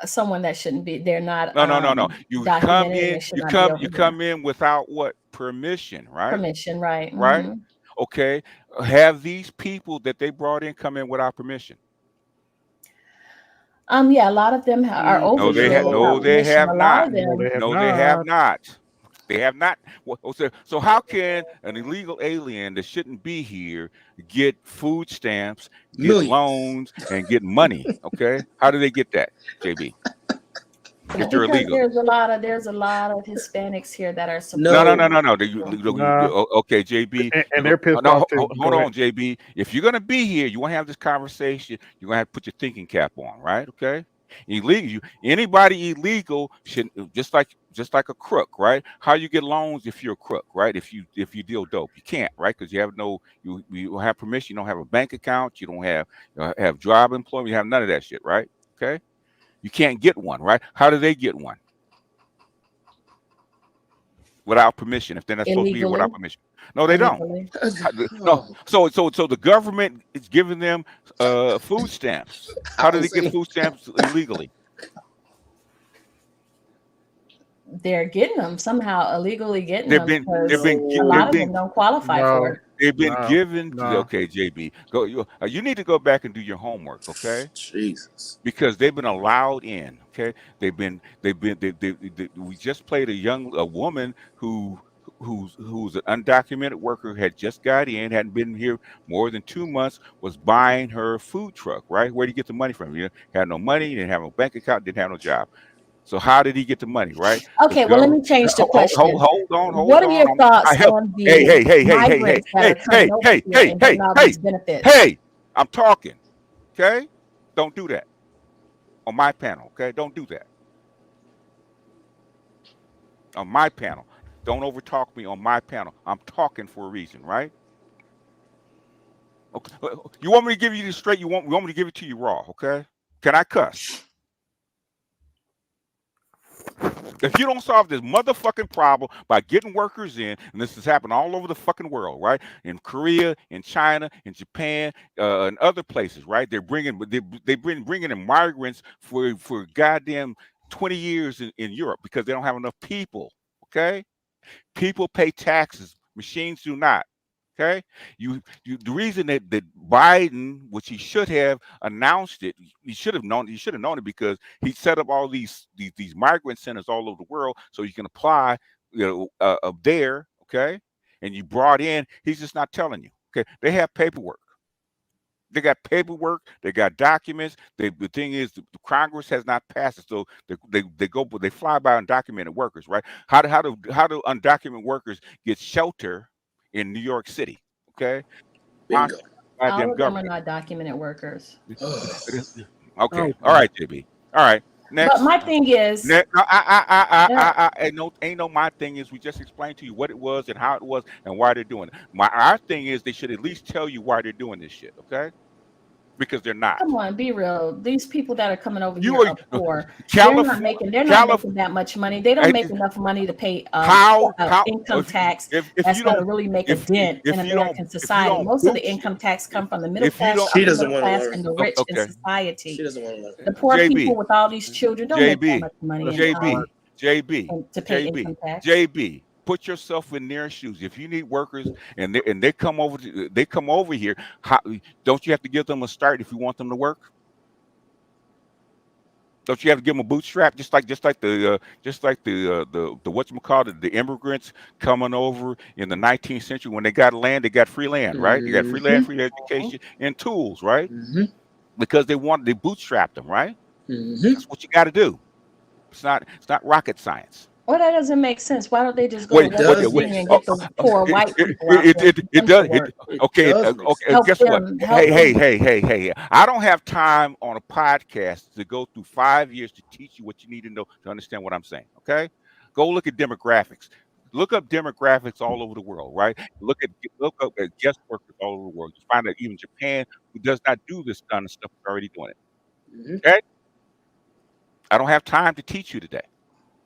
Someone that shouldn't be. They're not. No. You come documented and in. they should You not be come. over You here. come in without what? Permission, right? Permission, right? Right. Mhm. Okay. Have these people that they brought in come in without permission? Yeah, a lot of them are over No, they here have. without No, they permission. have A lot not. of them. No, they have not. They have not. So how can an illegal alien that shouldn't be here get food stamps, get Millions. loans, and get money? Okay, how do they get that, JB? If they're Because illegal. there's a lot of Hispanics here that are supposed. No. Nah. Okay, JB. And they're pissed No, off too. hold Go on, ahead. JB. If you're gonna be here, you want to have this conversation. You're gonna have to put your thinking cap on, right? Okay. Illegal. Anybody illegal should just like a crook, right? How you get loans if you're a crook, right? If you deal dope, you can't, right? Because you have you don't have permission. You don't have a bank account. You don't have job employment. You have none of that shit, right? Okay. You can't get one, right? How do they get one? Without permission, if they're not supposed to be here without permission. No, they don't. No. So the government is giving them food stamps. How do they get food stamps illegally? They're getting them somehow, illegally getting They've them been because they've been a lot of them don't qualify for it. They've been given. No. Okay, JB, go. You need to go back and do your homework, okay? Jesus. Because they've been allowed in. Okay, we just played a woman who's an undocumented worker, had just got in, hadn't been here more than 2 months, was buying her food truck, right? Where did he get the money from? You had no money, didn't have no bank account, didn't have no job. So how did he get the money, right? Okay, well, let me change the question. Hold on. What are your thoughts on the migrants that are coming over here and getting all these benefits? Hey, I'm talking, okay? Don't do that on my panel, okay? Don't do that on my panel. Don't overtalk me on my panel. I'm talking for a reason, right? Okay. You want me to give you this straight? You want me to give it to you raw, okay? Can I cuss? If you don't solve this motherfucking problem by getting workers in, and this has happened all over the fucking world, right? In Korea, in China, in Japan, and other places, right? They've been bringing in migrants for goddamn 20 years in Europe because they don't have enough people. Okay, people pay taxes, machines do not. Okay, the reason that Biden, which he should have announced it, he should have known it because he set up all these migrant centers all over the world so you can apply, up there. Okay, and you brought in. He's just not telling you. Okay, they have paperwork. They got paperwork. They got documents. The thing is, the Congress has not passed it, so they fly by undocumented workers, right? How do undocumented workers get shelter in New York City? Okay, Bingo. All of them are not documented workers. Okay. All right, JB. All right. Next. But my thing is, Ain't no my thing is we just explained to you what it was and how it was and why they're doing it. Our thing is they should at least tell you why they're doing this shit, okay? Because they're not. come on, be real. These people that are coming over You here are- are poor. California- They're not making that much money. They don't make enough money to pay income tax that's going to really make a dent in American society. Most of the income tax come from the middle class, She doesn't middle wanna class, learn. and the rich in Okay. society. She doesn't want to learn. The poor JB. people with all these children don't make that much money JB, to pay income tax. JB, put yourself in their shoes. If you need workers and they come over here, don't you have to give them a start if you want them to work? Don't you have to give them a bootstrap, just like the whatchamacallit, the immigrants coming over in the 19th century when they got land, they got free land, right? They got free land, free education, and tools, right? Because they bootstrapped them, right? That's what you got to do. It's not rocket science. Well, that doesn't make sense. Why don't they just go to West Virginia and get the poor white people out there? It does. Okay. Guess what? Hey. I don't have time on a podcast to go through 5 years to teach you what you need to know to understand what I'm saying. Okay. Go look at demographics. Look up demographics all over the world, right? Look up at guest workers all over the world. You find that even Japan, who does not do this kind of stuff, is already doing it. Okay. I don't have time to teach you today.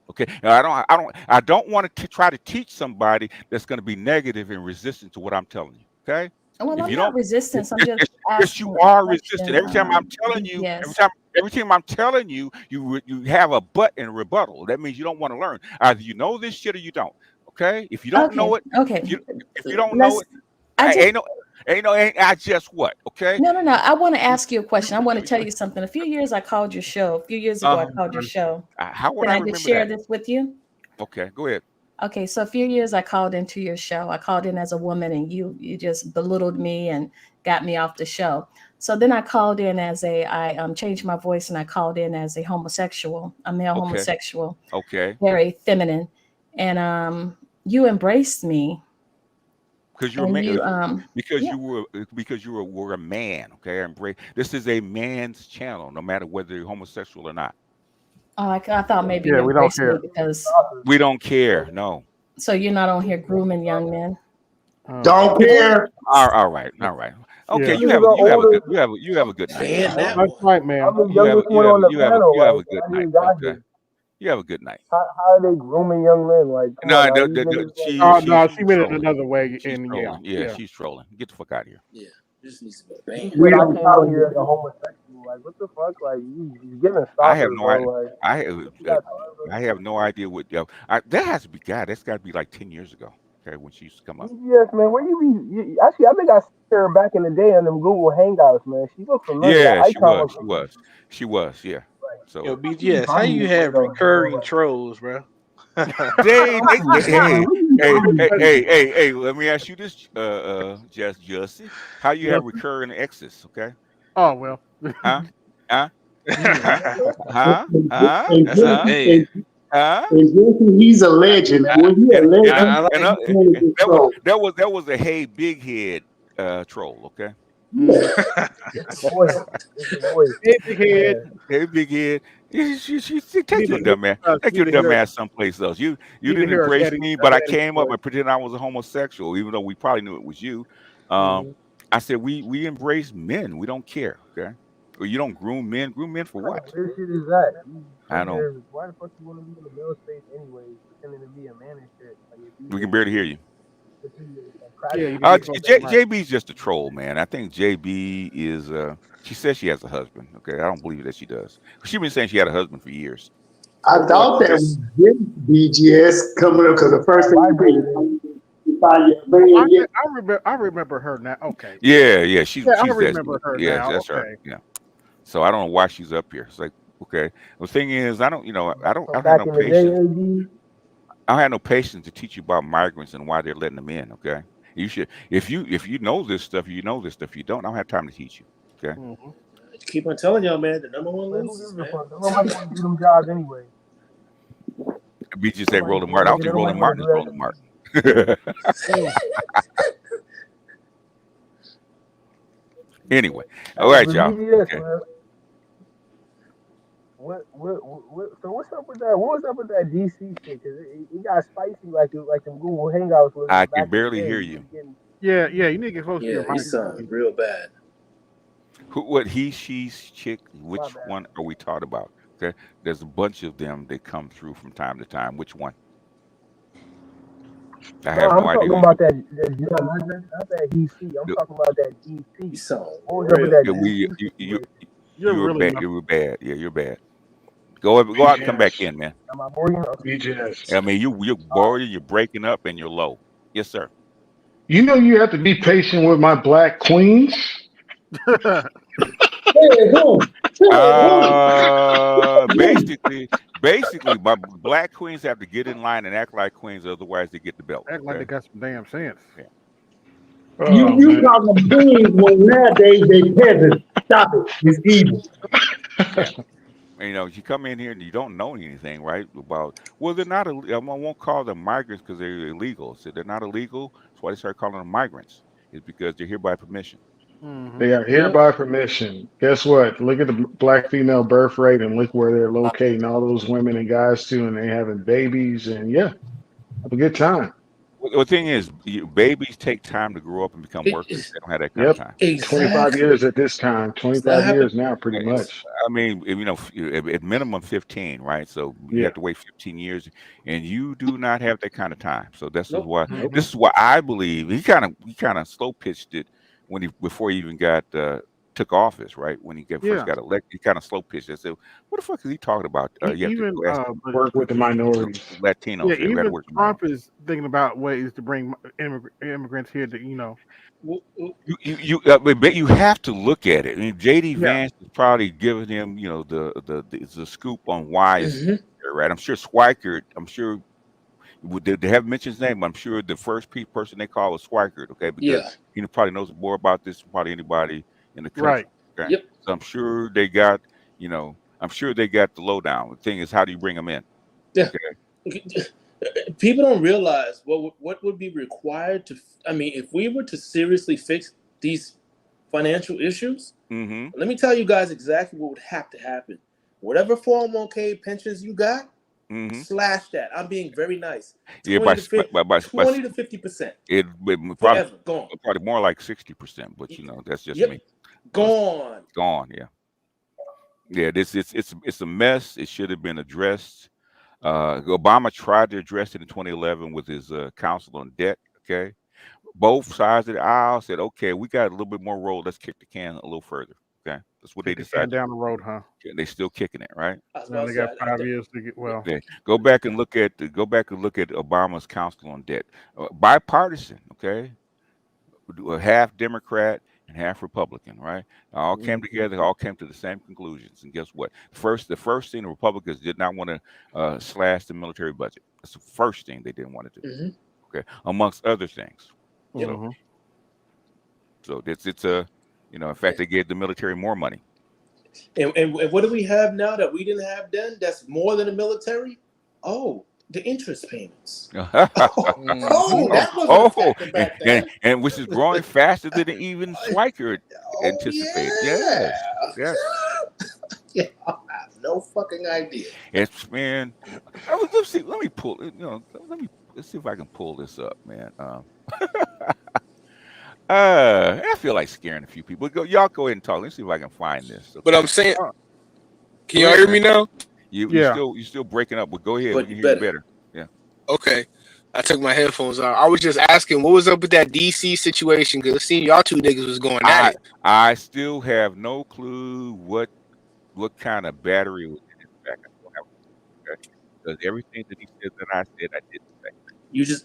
Okay, now, I don't want to try to teach somebody that's going to be negative and resistant to what I'm telling you. Okay. Well, If I'm you not don't- resistant. I'm just Yes, asking you a are question. resistant. Every time I'm telling you, Yes. every time I'm telling you, you have a but and rebuttal. That means you don't want to learn. Either you know this shit or you don't. Okay. If you don't know it, Okay. if you don't know it, I just what? Okay. No. I want to ask you a question. I want to tell you something. A few years I called your show. A few years ago I called your show. How would Can I I remember just share that? this with you? Okay, go ahead. Okay, so a few years I called into your show. I called in as a woman and you just belittled me and got me off the show. So then I called in I changed my voice and I called in as a homosexual, a male Okay. homosexual, Okay. very feminine. And you embraced me. Because you're a And man. you, Because you were a man. Okay. This is a man's channel, no matter whether you're homosexual or not. Oh, I thought maybe Yeah, you we don't embraced me care. because We don't care. No. so you're not on here grooming young men. Don't care. All right. Okay. Yeah. You have a good night. Man, that That's right, man. I'm the You have youngest one on the panel. you have a Like, good I night. ain't got Okay. this. You have a good night. How are they grooming young men? Like, come No, on, now, these niggas like- No, she meant it trolling. another way. She's And trolling. yeah. Yeah, she's trolling. Get the fuck out of here. Yeah, this needs to be banned. We don't out here as a homosexual. Like, what the fuck? Like, you getting a I have stalker, no bro. idea. Like, I have no idea what. That has to be God. That's got to be like 10 years ago. Okay, when she used to come up. yes, man. Where you be? Actually, I think I saw her back in the day on them Google Hangouts, man. She looked familiar. Yeah, That she icon was. She was. Yeah. So Yo, BGS, how you have recurring trolls, bro? hey, let me ask you this, Justin. How you have recurring exes, okay? Oh well. Huh? Hey, He's a legend. When he a legend, That was a hey big head troll, okay? Hey big head. Take your dumb ass. Take your dumb ass someplace else. You didn't embrace me, but I came up and pretended I was a homosexual, even though we probably knew it was you. I said we embrace men. We don't care, okay? Well, you don't groom men. Groom men for what? Where shit is that? I know. Why the fuck you want to be in the male space anyway? Pretending to be a man and shit. Like, if you We can barely hear you. Yeah, JB's just a troll, man. I think JB is. She says she has a husband. Okay, I don't believe that she does. She's been saying she had a husband for years. I thought that was BGS coming up because the first thing I remember her now. Okay. Yeah, she's. I she's remember her Yeah, now. that's Okay. her. Yeah. So I don't know why she's up here. It's like, okay. The thing is, I don't have back no in the day, patience. I don't have no patience to teach you about migrants and why they're letting them in. Okay. You should, if you know this stuff, you know this stuff. If you don't, I don't have time to teach you. Okay. Keep on telling y'all, man. The number one loses, man. Nobody want to do them jobs anyway. We just say Roland Martin. I don't think Roland Martin is Roland Martin. Anyway, all right, y'all. Okay. So what's up with that? What was up with that DC shit? Cause it got spicy like them Google Hangouts was I back can barely in the day. hear You you. was getting- Yeah, you need to get close to Yeah, your he mic. sounded real bad. What he, she's, chick, which My bad. one are we talking about? Okay, there's a bunch of them that come through from time to time. Which one? I have I'm no idea. talking about that not that DC. I'm No. talking about that He DC. sounded What was up with real. that Yeah, DC you You're were really bad. You were bad. Yeah, you're bad. Go out and come back in, man. Am I boring? BJS. I mean, you're bored, you're breaking up, and you're low. Yes, sir. You know you have to be patient with my black queens. Basically, my black queens have to get in line and act like queens, otherwise they get the belt. Act like they Okay? got some damn sense. Yeah. You call them beings when nowadays they peasants. Stop it. It's evil. Yeah. You know, you come in here and you don't know anything, right? About they're not. I won't call them migrants because they're illegal. So they're not illegal. That's why they start calling them migrants. It's because they're here by permission. They are here by permission. Guess what? Look at the black female birth rate and look where they're locating all those women and guys too, and they having babies and yeah, have a good time. Well, the thing is, babies take time to grow up and become workers. They don't have that kind of time. 25 years at this time. 25 years now, pretty much. I mean, you know, at minimum 15, right? So you have to wait 15 years, and you do not have that kind of time. So this is why this is why I believe he kind of slow pitched it before he even got took office, right? When he first got elected, he kind of slow pitched it. I said, "What the fuck is he talking about? You have to work with the minorities, Latinos. Yeah, we gotta even work with Trump is thinking about ways to bring immigrants here to, you know. But you have to look at it. I mean, JD Vance is probably giving him, you know, the scoop on why is there, right? I'm sure Schweikert. I'm sure they haven't mentioned his name. I'm sure the first person they called was Schweikert. Okay, because he probably knows more about this than probably anybody in the country. Right. Okay? Yep. So I'm sure they got, you know, I'm sure they got the lowdown. The thing is, how do you bring them in? Yeah. Okay. People don't realize what would be required to. I mean, if we were to seriously fix these financial issues, let me tell you guys exactly what would have to happen. Whatever 401k pensions you got, slash that. I'm being very nice. 20 to 50%. It probably more like 60%, but you know that's just me. Gone. Gone. Yeah. Yeah. It's a mess. It should have been addressed. Obama tried to address it in 2011 with his council on debt. Okay, both sides of the aisle said, "Okay, we got a little bit more road. Let's kick the can a little further." Okay, that's what they decided. Down the road, huh? They still kicking it, right? Now they got 5 years to get well. Okay. Go back and look at Obama's council on debt, bipartisan. Okay, half Democrat and half Republican, right? All came together, all came to the same conclusions. And guess what? The first thing the Republicans did not want to slash the military budget. That's the first thing they didn't want to do. Okay, amongst other things. So it's a, you know, in fact, they gave the military more money. And what do we have now that we didn't have then? That's more than the military. Oh, the interest payments. That wasn't back then. And which is growing faster than even Schweikert anticipated. Yes. Yeah, I have no fucking idea. It's, man. Let me pull. You know, let's see if I can pull this up, man. I feel like scaring a few people. Y'all go ahead and talk. Let's see if I can find this. Okay? But I'm saying, can y'all hear me now? You're still breaking up, but go ahead. But we can hear you better. Yeah. Okay. I took my headphones out. I was just asking, what was up with that DC situation? Because it seemed y'all two niggas was going at it. I still have no clue what kind of battery was in his back. I don't have because everything that he said that I said, I didn't say.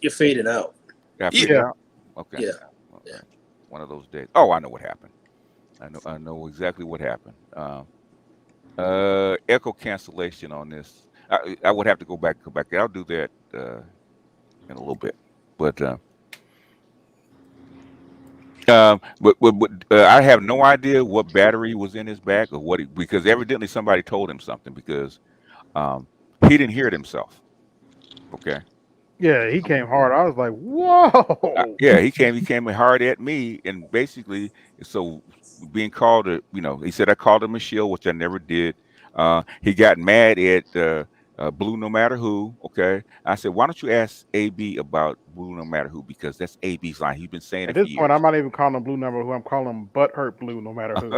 You're fading out. Yeah. Okay. Yeah. Okay. One of those days. Oh, I know what happened. I know exactly what happened. Echo cancellation on this. I would have to go back. I'll do that in a little bit. But I have no idea what battery was in his back or because evidently somebody told him something because he didn't hear it himself. Okay. Yeah, he came hard. I was like, whoa. Yeah, he came hard at me, and basically, so being called he said I called him a shill, which I never did. He got mad at Blue No Matter Who. Okay, I said, why don't you ask AB about Blue No Matter Who, because that's AB's line. He's been saying At it for this point, years. I'm not even calling him Blue Number Who. I'm calling him Butthurt Blue, no matter who.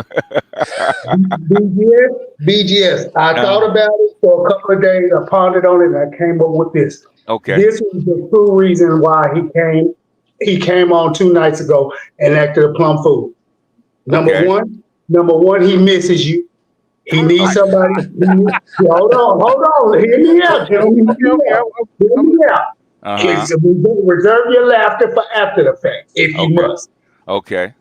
BGS. I thought about it for a couple of days. I pondered on it, and I came up with this. Okay. This was the true reason why he came on 2 nights ago and acted a plum fool. Number one, he misses you. He needs somebody. Hold on. Hear me out, gentlemen. Hear me out. Reserve your laughter for after the fact, if you must. Okay.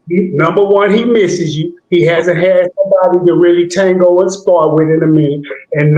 Number one, he misses you. He hasn't had somebody to really tango and spar with in a minute. And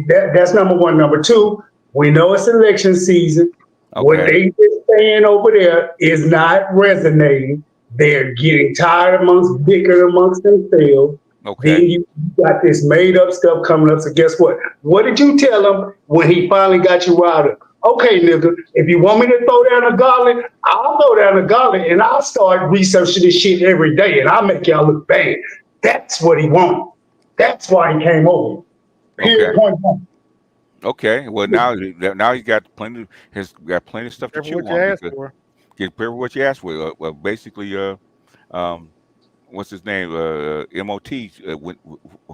that's number one. Number two, we know it's election season. What they've been saying over there is not resonating. They're getting tired bickering amongst themselves. Then you got this made up stuff coming up. So guess what? What did you tell him when he finally got you riled up? Okay, nigga, if you want me to throw down a gauntlet, I'll throw down a gauntlet and I'll start researching this shit every day and I'll make y'all look bad. That's what he wanted. That's why he came over. Period. Point blank. Okay. Well, now he's got plenty. Has got plenty of stuff to chew on. Get prepared for what you asked for. Well, basically, what's his name? MOT went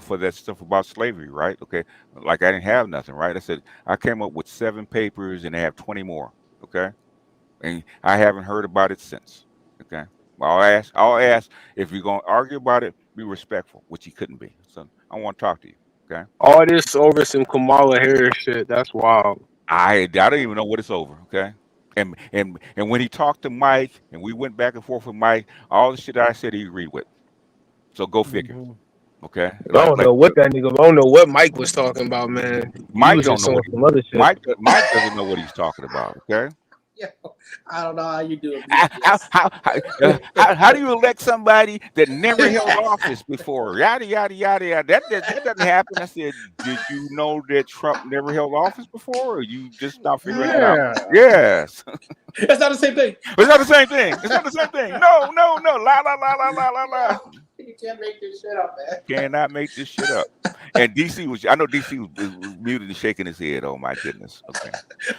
for that stuff about slavery, right? Okay. Like I didn't have nothing, right? I said I came up with 7 papers and they have 20 more. Okay. And I haven't heard about it since. Okay. I'll ask if you're gonna argue about it, be respectful, which he couldn't be. So I want to talk to you. Okay. All this over some Kamala Harris shit. That's wild. I don't even know what it's over. Okay. And when he talked to Mike and we went back and forth with Mike, all the shit that I said he agreed with. So go figure. Okay. I don't know what that nigga. I don't know what Mike was talking about, man. Mike don't know. Mike doesn't know what he's talking about. Okay. Yeah, I don't know how you do it. How do you elect somebody that never held office before? Yada yada yada yada. That doesn't happen. I said, did you know that Trump never held office before, or you just not figuring it out? Yes. That's not the same thing. It's not the same thing. It's not the same thing. No. La. You can't make this shit up, man. Cannot make this shit up. And DC was muted and shaking his head. Oh my goodness. Okay.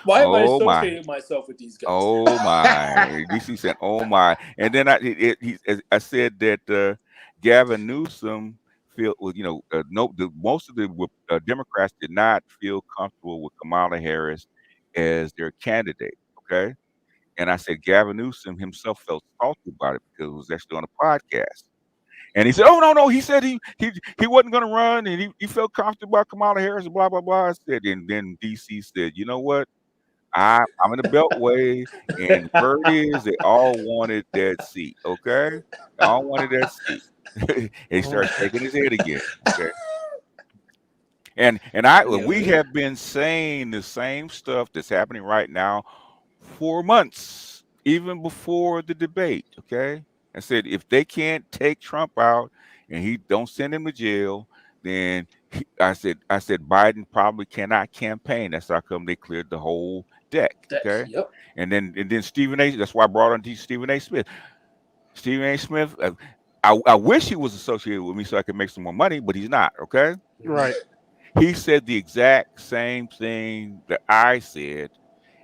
Why am I associating myself with these guys? Oh my. DC said, oh my. And then I said that Gavin Newsom most of the Democrats did not feel comfortable with Kamala Harris as their candidate. Okay. And I said Gavin Newsom himself felt salty about it because it was actually on a podcast. And he said, "Oh no!" He said he wasn't going to run, and he felt comfortable about Kamala Harris and blah blah blah. I said, and then DC said, "You know what? I'm in the Beltway, and word is they all wanted that seat. Okay, they all wanted that seat." And he started shaking his head again. Okay, and we have been saying the same stuff that's happening right now for months, even before the debate. Okay. I said, if they can't take Trump out and he don't send him to jail, then I said Biden probably cannot campaign. That's how come they cleared the whole deck. Okay. Yep. And then Stephen A. That's why I brought on Stephen A. Smith. Stephen A. Smith. I wish he was associated with me so I could make some more money, but he's not. Okay. Right. He said the exact same thing that I said,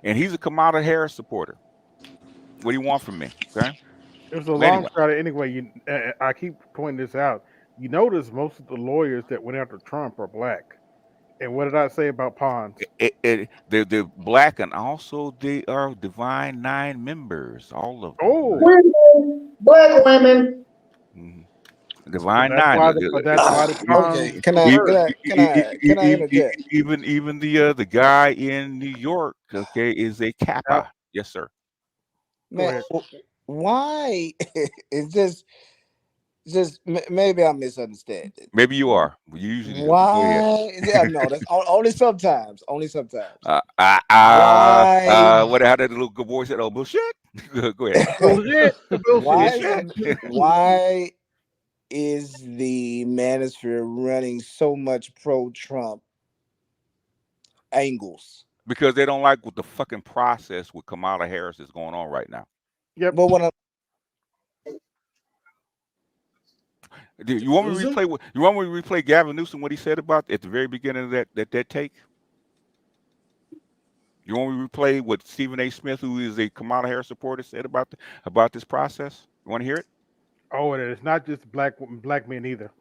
and he's a Kamala Harris supporter. What do you want from me? Okay. It was a long shot anyway. I keep pointing this out. You notice most of the lawyers that went after Trump are black. And what did I say about Pons? They're black, and also they are Divine Nine members. All of them. Oh, women, black women. Divine Nine. Okay. Can I interject? Even the guy in New York, okay, is a Kappa. Yes, sir. Man, why is just maybe I'm misunderstanding. Maybe you are. You usually why? Yeah, no, that's only sometimes. Only sometimes. How did the little good boy said? Oh, bullshit. Go ahead. Bullshit. Why is the manosphere running so much pro-Trump angles? Because they don't like what the fucking process with Kamala Harris is going on right now. Yep. But Do you want me to Newsom? replay? You want me to replay Gavin Newsom what he said about at the very beginning of that take? You want me to replay what Stephen A. Smith, who is a Kamala Harris supporter, said about this process? You want to hear it? Oh, and it's not just black men either.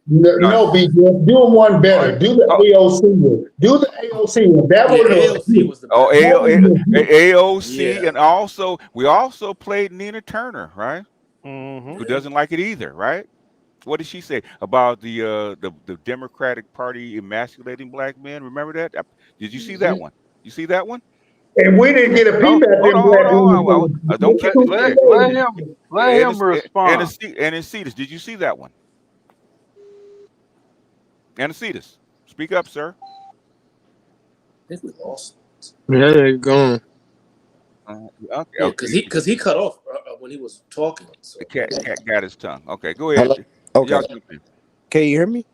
No, BJ. Do them one better. Do the AOC one. Do the AOC one. That one. AOC was the Oh, best. AOC, Yeah. and also we also played Nina Turner, right? Mm-hmm. Who doesn't like it either, right? What did she say about the Democratic Party emasculating black men? Remember that? Did you see that one? You see that one? And we didn't get a peep at them black men. Don't kill it. Let him respond. Anacetus, did you see that one? Anacetus, speak up, sir. I think we lost. Yeah, they're gone. Okay, Because he cut off when he was talking. So. The cat got his tongue. Okay, go ahead. Okay. Y'all jump in. Can you hear me?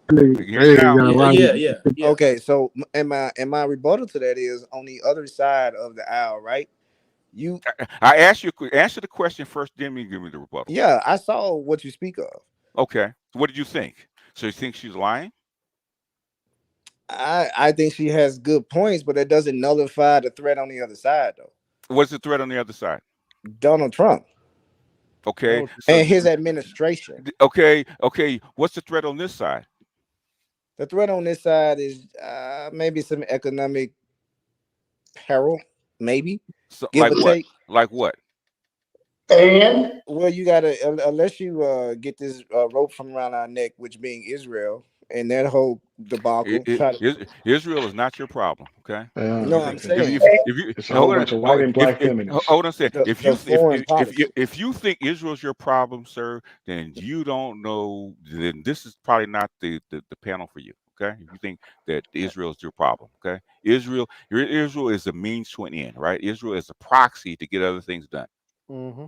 Yeah. Okay, so and my rebuttal to that is on the other side of the aisle, right? I asked you answer the question first, then you give me the rebuttal. Yeah, I saw what you speak of. Okay. So what did you think? So you think she's lying? I think she has good points, but it doesn't nullify the threat on the other side, though. What's the threat on the other side? Donald Trump. Okay. And his administration. Okay. What's the threat on this side? The threat on this side is maybe some economic peril, maybe. So, give like or what? take. Like what? And well, you gotta unless you get this rope from around our neck, which being Israel, and that whole debacle. Israel is not your problem, okay? No, I'm saying it's a whole bunch of white and black feminists. Hold on a second. The If you think Israel's your problem, sir, then you don't know. Then this is probably not the panel for you, okay? If you think that Israel is your problem, okay? Israel is a means to an end, right? Israel is a proxy to get other things done. Mm-hmm.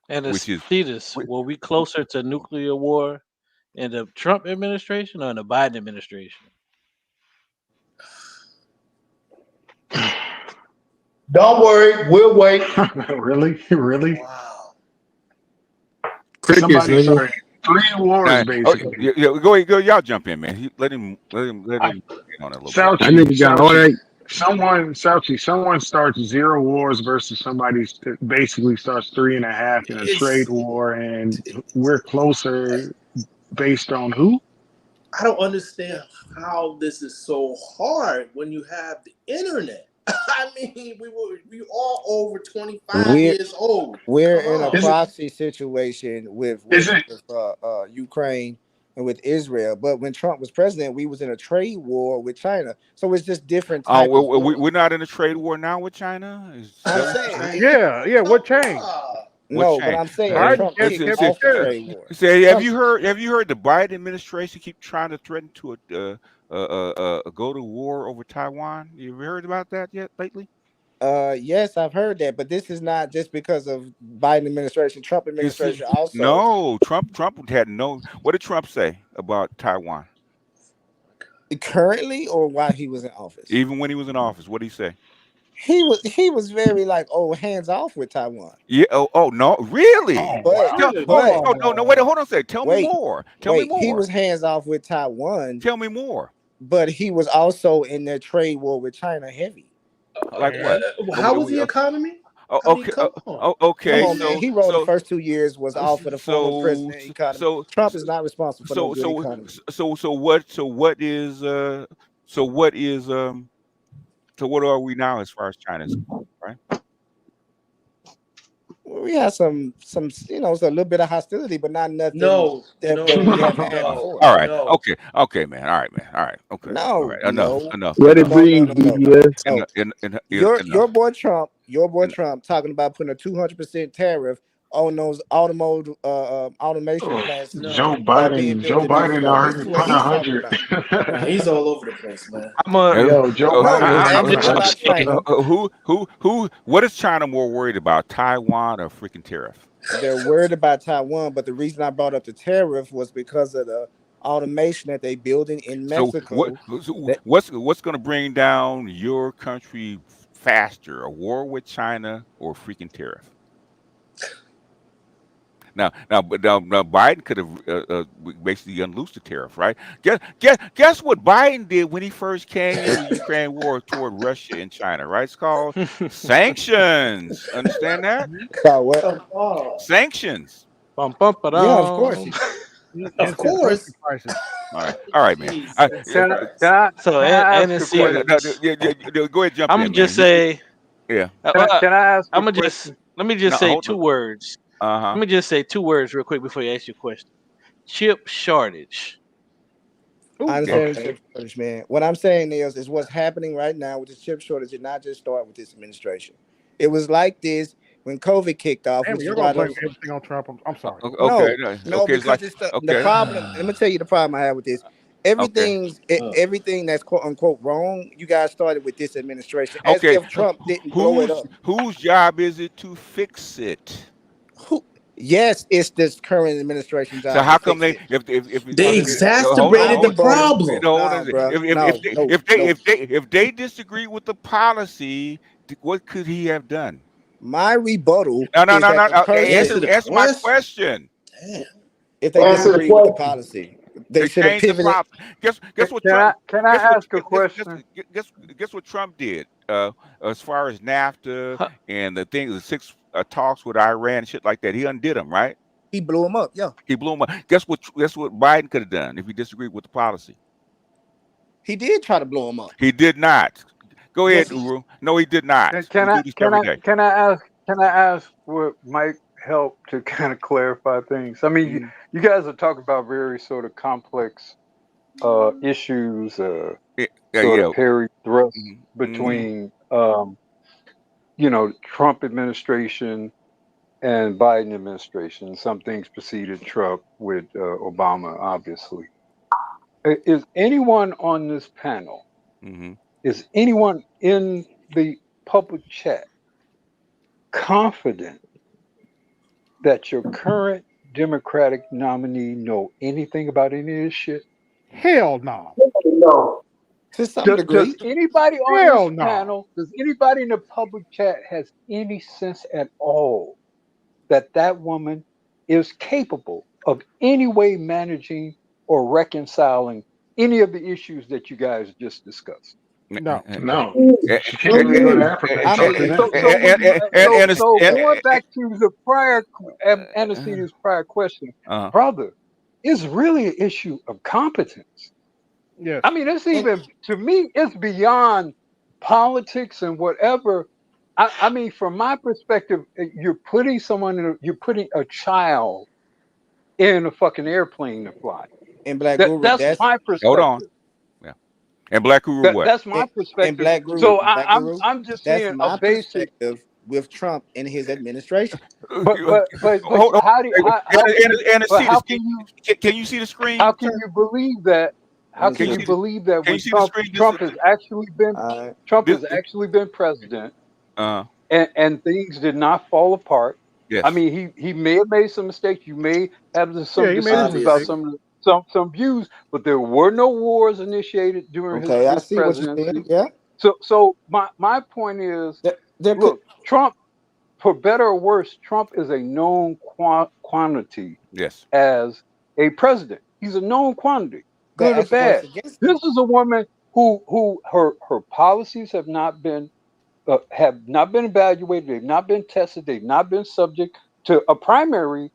And Which is- Cetus, were we closer to nuclear war in the Trump administration or in the Biden administration? don't worry, we'll wait. Really? Wow. Somebody nigga. started 3 wars, basically. Yeah, go, y'all jump in, man. Let him get on it a little bit. Sauchi, That nigga got all that. Someone starts 0 wars versus somebody basically starts 3.5 in a trade war, and we're closer based on who? I don't understand how this is so hard when you have the internet. I mean, we all over 25 years old. We're Come in a on. proxy situation with Ukraine and with Israel. But when Trump was president, we was in a trade war with China. So it's just different. Oh, we're not in a trade war now with China? I'm saying, Yeah. What changed? no, but I'm saying Trump kicked off the trade war. Say, have you heard the Biden administration keep trying to threaten to go to war over Taiwan? You ever heard about that yet lately? Yes, I've heard that, but this is not just because of Biden administration. Trump administration also. No, Trump had no. What did Trump say about Taiwan? Currently, or while he was in office? Even when he was in office, what did he say? He was very like, hands off with Taiwan. Yeah. Oh no, really? But No. Wait, hold on a second. Tell me more. Tell me more. He was hands off with Taiwan. Tell me more. But he was also in their trade war with China heavy. Like what? How was the economy? Okay. Okay. Come on, So man. He wrote the first 2 years was off for the former president economy. So Trump is not responsible for the economy. So what are we now as far as China is concerned, right? We had some it's a little bit of hostility, but not nothing. No. We haven't had before. All right. Okay, man. All right. Okay. No. All right. Enough. Let it breathe, BS. Your boy Trump talking about putting a 200% tariff on those automation plants. Joe Biden already put 100. He's all over the place, man. What is China more worried about, Taiwan or freaking tariff? They're worried about Taiwan, but the reason I brought up the tariff was because of the automation that they building in Mexico. What's going to bring down your country faster, a war with China or freaking tariff? Now, Biden could have basically unloosed the tariff, right? Guess what Biden did when he first came in the Ukraine war toward Russia and China, right? It's called sanctions. Understand that? What? Sanctions. Bum, bum, Yeah, of course. Of course. All right, man. So and it's Go ahead, jump I'm in, gonna just man. say, Yeah. Can I ask? I'm gonna let me just say two words. Uh-huh. Let me just say two words real quick before you ask your question. Chip shortage. I understand the chip shortage, man. What I'm saying is what's happening right now with the chip shortage did not just start with this administration. It was like this when COVID kicked off. Damn, Which you're is gonna why blame those, everything on Trump. I'm sorry. no, because it's the problem. Let me tell you the problem I have with this. Everything that's quote unquote wrong, you guys started with this administration. As if Trump didn't blow it up. Whose job is it to fix it? Yes, it's this current administration job. So how come they if They exacerbated the problem? If they disagree with the policy, what could he have done? My rebuttal. No. Answer my question. Damn. If they disagree with the policy, they should have pivoted. Guess what? Can I ask a question? Guess what Trump did as far as NAFTA and the six talks with Iran and shit like that. He undid them, right? He blew them up. Yeah. He blew them up. Guess what Biden could have done if he disagreed with the policy? He did try to blow them up. He did not. Go ahead, Uru. No, he did not. Can I ask what might help to kind of clarify things? I mean, you guys are talking about very sort of complex issues, sort of parry thrust between Trump administration and Biden administration. Some things preceded Trump with Obama, obviously. Is anyone on this panel? Is anyone in the public chat confident that your current Democratic nominee know anything about any of this shit? Hell no. No. To some degree. Does anybody on this panel, does anybody in the public chat has any sense at all that woman is capable of any way managing or reconciling any of the issues that you guys just discussed? No. So going back to the prior antecedent's prior question, brother, it's really an issue of competence. Yes. I mean, it's even to me, it's beyond politics and whatever. I mean, from my perspective, you're putting you're putting a child in a fucking airplane to fly. And Black that's my perspective. Hold on. And Black Guru, what? That's my perspective. And Black Guru, so I'm just saying my a basic perspective with Trump and his administration. But how can you see the screen? How can you believe that? How can you believe that when Trump has actually been president, and things did not fall apart? Yes. I mean, he may have made some mistakes. You may have some decisions about some views, but there were no wars initiated during his presidency. Yeah. So my point is, look, Trump, for better or worse, Trump is a known quantity. Yes. As a president, he's a known quantity, good or bad. This is a woman who her policies have not been evaluated. They've not been tested. They've not been subject to a primary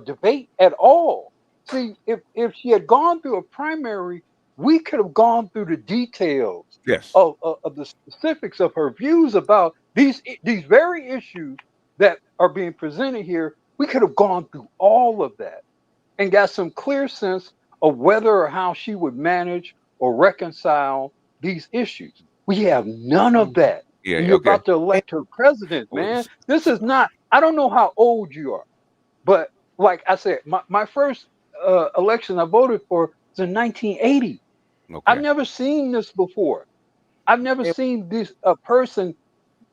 debate at all. See, if she had gone through a primary, we could have gone through the details of the specifics of her views about these very issues that are being presented here. We could have gone through all of that and got some clear sense of whether or how she would manage or reconcile these issues. We have none of that. Yeah, you're about to elect her president, man. This is not, I don't know how old you are, but like I said, my first election I voted for was in 1980. I've never seen this before. I've never seen a person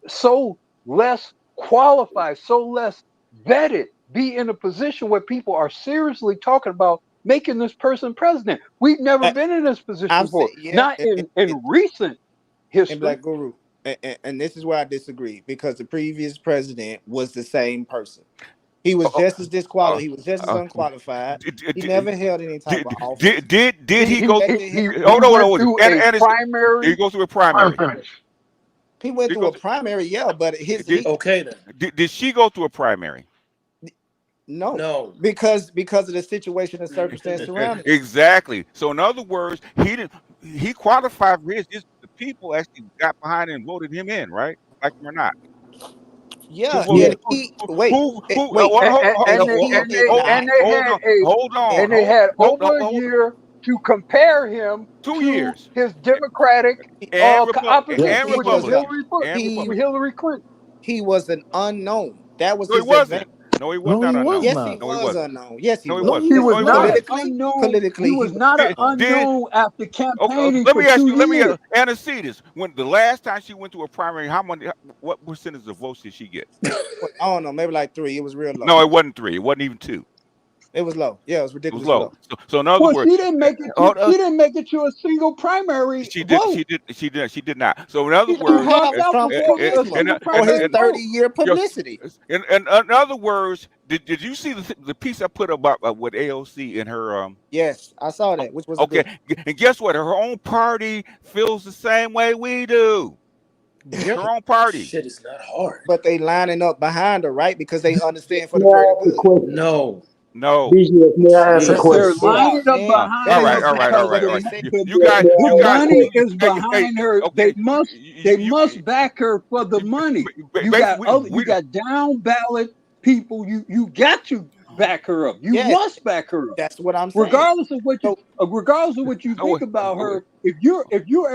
so less qualified, so less vetted, be in a position where people are seriously talking about making this person president. We've never been in this position before. Not in recent history. And Black Guru, and this is where I disagree, because the previous president was the same person. He was just as disqualified. He was just as unqualified. He never held any type of office. Did he go? Hold on. Primary. Did he go through a primary? He went through a primary, yeah, but okay then. Did she go through a primary? No, because of the situation and circumstance surrounding it. Exactly. So in other words, he qualified for his. The people actually got behind him and voted him in, right? Like him or not. Yeah. Hold on. And they had over a year to compare him 2 years. His Democratic opposition, which was Hillary Clinton. He was an unknown. That was his advantage. No, he was not unknown. Yes, he was unknown. Yes, he was. He was not unknown. Politically, he was not an unknown after campaigning let me for ask 2 you. Let me years. ask Antecedents. When the last time she went to a primary, what percentage of votes did she get? I don't know. Maybe like 3. It was real low. No, it wasn't 3. It wasn't even 2. It was low. Yeah, it was ridiculously low. So in other words, she didn't make it. She didn't make it to a single primary. She did not. So in other words, for his 30-year publicity. In other words, did you see the piece I put about with AOC in her? Yes, I saw that. Which was okay. And guess what? Her own party feels the same way we do. Her own party. Shit is not hard. But they lining up behind her, right? Because they understand for the greater good. No. BGS, may I ask a question? They're lining up behind her. All right. You got money is behind her. They must back her for the money. You got down ballot people. You got to back her up. You must back her up. That's what I'm saying. Regardless of what you think about her, if you're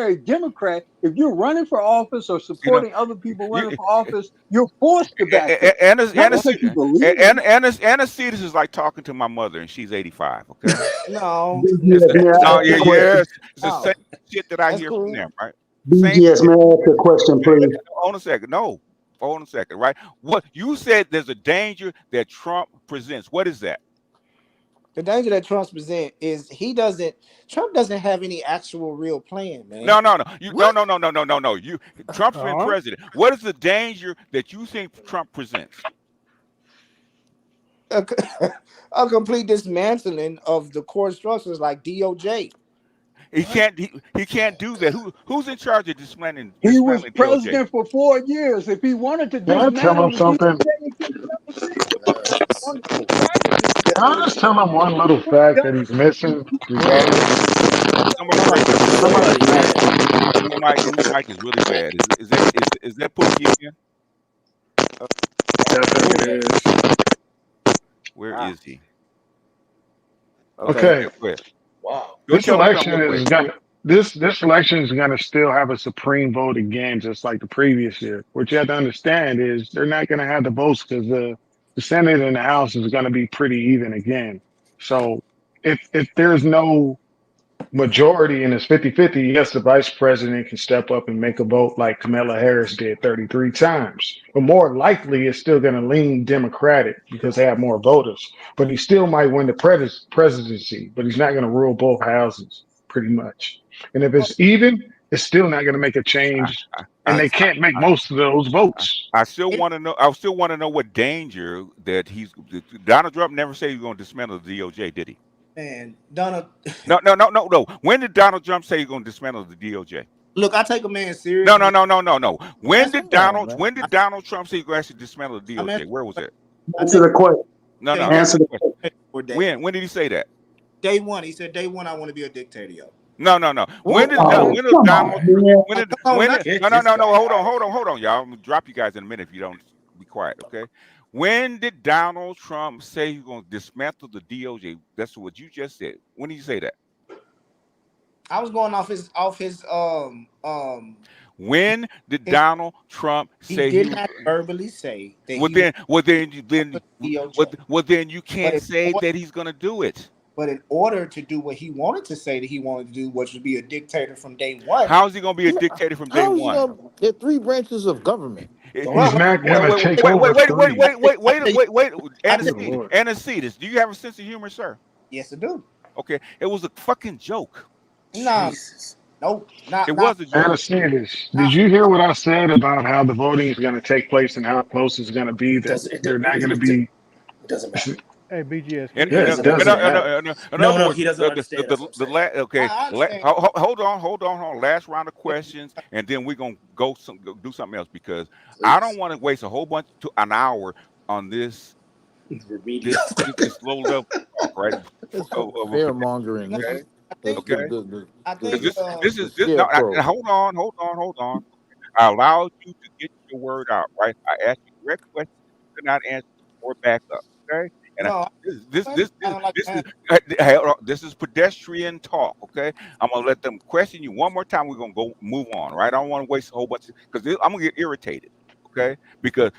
a Democrat, if you're running for office or supporting other people running for office, you're forced to back her. Antecedents is like talking to my mother, and she's 85. Okay. No. Yes. It's the same shit that I hear from them, right? BGS, may I ask a question, please? Hold on a second. No. Hold on a second, right? What you said, there's a danger that Trump presents. What is that? The danger that Trump presents is Trump doesn't have any actual real plan, man. No. Trump's been president. What is the danger that you think Trump presents? A complete dismantling of the core structures like DOJ. He can't do that. Who's in charge of dismantling? He was president for 4 years. If he wanted to Can I tell him something? Can I just tell him one little fact that he's missing? Somebody's mic is really bad. Is that Pookie again? Where is he? Okay. Wow. This election is gonna still have a supreme vote again, just like the previous year. What you have to understand is they're not gonna have the votes because the Senate and the House is gonna be pretty even again. So if there's no majority and it's 50-50, yes, the vice president can step up and make a vote like Kamala Harris did 33 times. But more likely, it's still going to lean Democratic because they have more voters. But he still might win the presidency, but he's not going to rule both houses, pretty much. And if it's even, it's still not going to make a change, and they can't make most of those votes. I still want to know. I still want to know what danger that Donald Trump never said he was going to dismantle the DOJ, did he? Man, Donald. No. When did Donald Trump say he's going to dismantle the DOJ? Look, I take a man serious. No. When did Donald Trump say he's going to actually dismantle the DOJ? Where was it? Answer the question. No. Answer the question. When did he say that? Day one. He said, "Day one, I want to be a dictator, yo." No. When did Donald? Hold on, y'all. I'm gonna drop you guys in a minute if you don't be quiet, okay? When did Donald Trump say he's going to dismantle the DOJ? That's what you just said. When did you say that? I was going off his When did Donald Trump say he did not verbally say that? Then you can't say that he's going to do it. But in order to do what he wanted to say that he wanted to do, which would be a dictator from day one. How is he going to be a dictator from day one? There are 3 branches of government. He's not going to take over. Wait. Antecedents. Do you have a sense of humor, sir? Yes, I do. Okay. It was a fucking joke. No. Nope. It was a joke. Antecedents. Did you hear what I said about how the voting is going to take place and how close it's going to be? That they're not going to be It doesn't matter. Hey, BGS. And, Yeah, it doesn't matter. No, he doesn't understand. Okay, I understand. hold on. Last round of questions, and then we're gonna go do something else because I don't want to waste a whole bunch to an hour on this low level talk, right? Fear mongering. Okay. I think This is no, hold on. I allowed you to get your word out, right? I asked you direct questions, you could not answer or back up, okay? And No, this is pedestrian talk, okay? I'm gonna let them question you one more time. We're gonna go move on, right? I don't want to waste a whole bunch because I'm gonna get irritated, okay? Because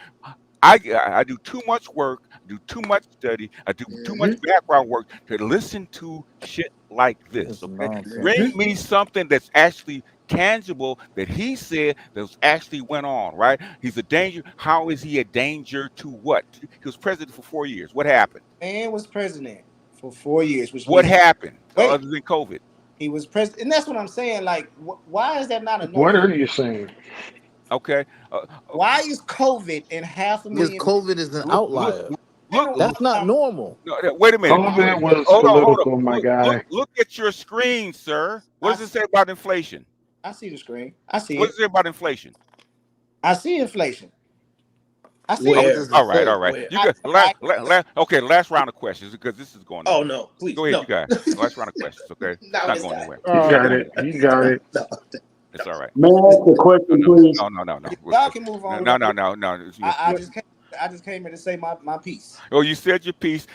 I do too much work, do too much study, I do too much background work to listen to shit like this. Okay, bring me something that's actually tangible that he said that was actually went on. Right? He's a danger. How is he a danger to what? He was president for 4 years. What happened? Man was president for 4 years. What happened other than COVID? He was president, and that's what I'm saying. Like, why is that not enough? What are you saying? Okay. Why is COVID and 500,000? Because COVID is an outlier. That's not normal. No, wait a minute. COVID was Hold political, on. my guy. Look at your screen, sir. What does it say about inflation? I see the screen. I see What it. does it say about inflation? I see inflation. I see Okay, it. all right. You got last round of questions because this is going. Oh no, please. Go ahead, no. you guys. Last round of questions. Okay, No, it's not it's going not. anywhere. You got it. It's all right. May I ask a question, please? No. Y'all can move on. No. I just came here to say my piece. Oh, you said your piece.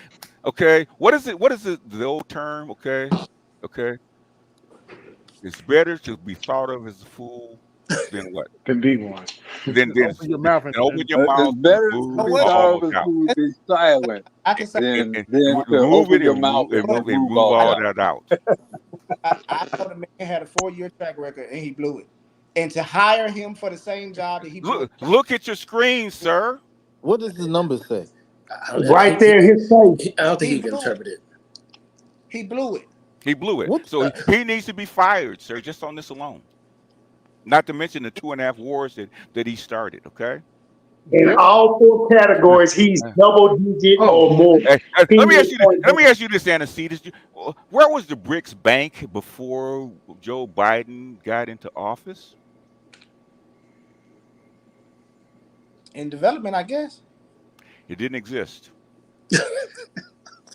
Okay. What is it? The old term? Okay. It's better to be thought of as a fool than what? Than be one. Then Open your mouth and open your mouth. It's better to move be all thought out. of as be silent I can say than And to move open it your and mouth move all that out. I know the man had a 4-year track record and he blew it. And to hire him for the same job that he blew Look at your screen, sir. What does the number say? Right there in his face. I don't think he can interpret it. He blew it. He blew it. So he needs to be fired, sir, just on this alone. Not to mention the 2.5 wars that he started, okay? In all 4 categories, he's double digit or more. Let me ask you this, Anastasia. Where was the BRICS Bank before Joe Biden got into office? In development, I guess. It didn't exist.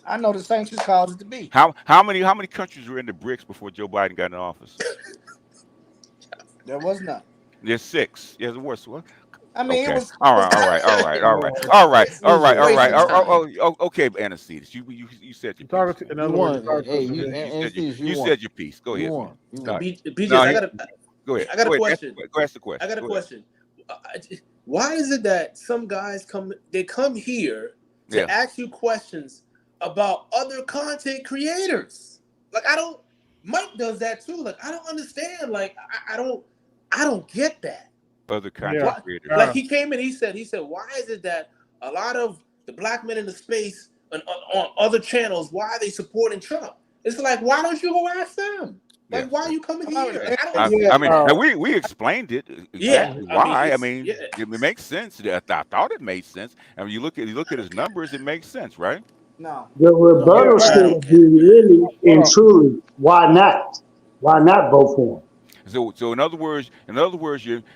I know the Saints just called it to be. How many countries were in the BRICS before Joe Biden got in office? There was none. There's 6. Yeah, there was. What? I mean, okay. it was all right. Okay, Anastasia, you said your piece. You said your piece. Go ahead. BJ, go ahead. I got a question. Go ask the question. I got a question. Why is it that some guys come here to ask you questions about other content creators? Like Mike does that too. Like I don't understand. Like I don't get that. Other content creators. Like he came in, he said, why is it that a lot of the black men in the space on other channels, why are they supporting Trump? It's like, why don't you go ask them? Like, why are you coming here? We explained it. Why? It makes sense. I thought it made sense. I mean, you look at his numbers, it makes sense, right? No. The rebuttal should be really and truly, why not? Why not vote for him? So in other words,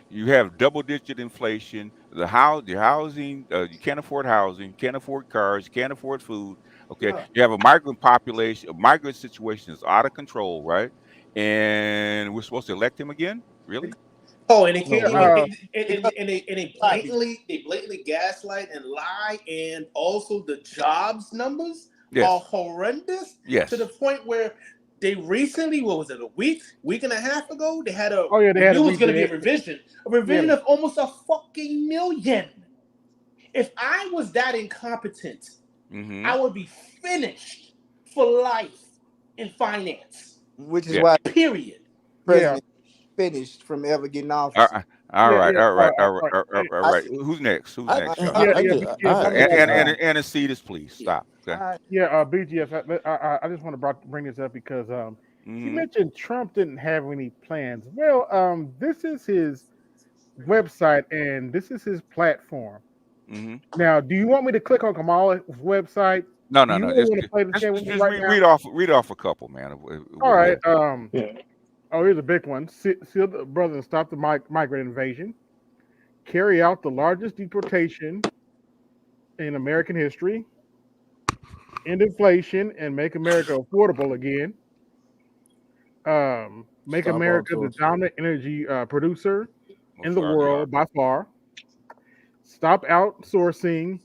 you have double-digit inflation. The housing, you can't afford housing, can't afford cars, can't afford food. Okay, you have a migrant population. A migrant situation is out of control, right? And we're supposed to elect him again? Really? Oh, and they can't they blatantly gaslight and lie, and also the jobs numbers are horrendous. Yes. To the point where they recently, what was it, a week and a half ago, they had it was going to be a revision of almost 1 million. If I was that incompetent, I would be finished for life in finance. Which is why period. President finished from ever getting off. All right. Who's next? Anastasia, please stop. Okay. BGS. I just want to bring this up because you mentioned Trump didn't have any plans. Well, this is his website and this is his platform. Now, do you want me to click on Kamala's website? No. Do you really Just, want to play the game with me just right now? read off a couple, man. All right. Oh, here's a big one. Seal the brothers and stop the migrant invasion. Carry out the largest deportation in American history. End inflation and make America affordable again. Make Stop America the outsourcing. dominant energy producer in the world by far. Stop outsourcing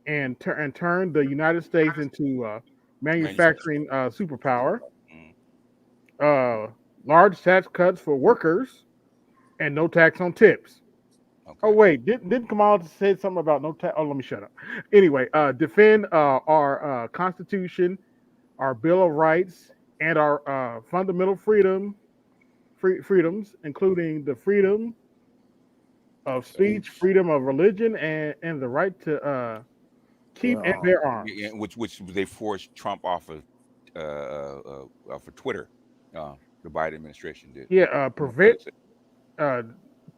and turn the United States into manufacturing superpower. Large tax cuts for workers and no tax on tips. Oh wait, didn't Kamala say something about no tax? Oh, let me shut up. Anyway, defend our Constitution, our Bill of Rights, and our fundamental freedoms, including the freedom of speech, freedom of religion, and the right to keep and bear arms. Yeah, which they forced Trump off of Twitter. The Biden administration did. Yeah,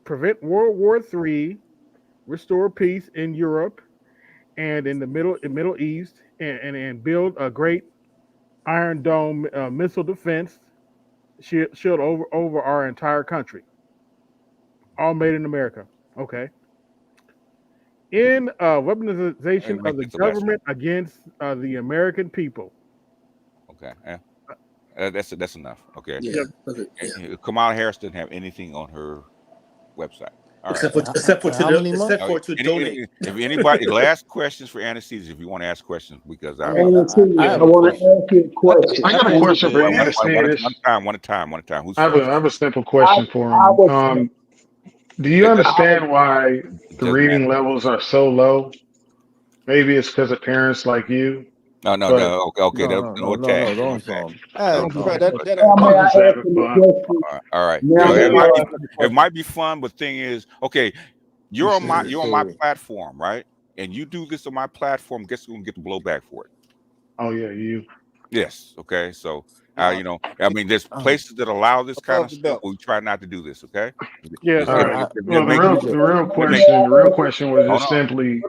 prevent World War III, restore peace in Europe and in the Middle East, and build a great Iron Dome missile defense shield over our entire country. All made in America. Okay. In weaponization of the government against the American people. Okay. That's enough. Okay. Yeah. Kamala Harris doesn't have anything on her website. All Except right. for to donate. If anybody, last questions for Anesthesia, if you want to ask questions, because I want to ask you a question. I got a question for Anesthesia. One at a time. Who's I have a simple question for him. Do you understand why the reading levels are so low? Maybe it's because of parents like you. No. Okay. Don't insult. All right. It might be fun, but thing is, okay, you're on my platform, right? And you do this on my platform. Guess who's gonna get the blowback for it? Oh yeah, you. Yes. Okay. So, there's places that allow this kind of stuff. We try not to do this. Okay. Yeah. The real question was just simply,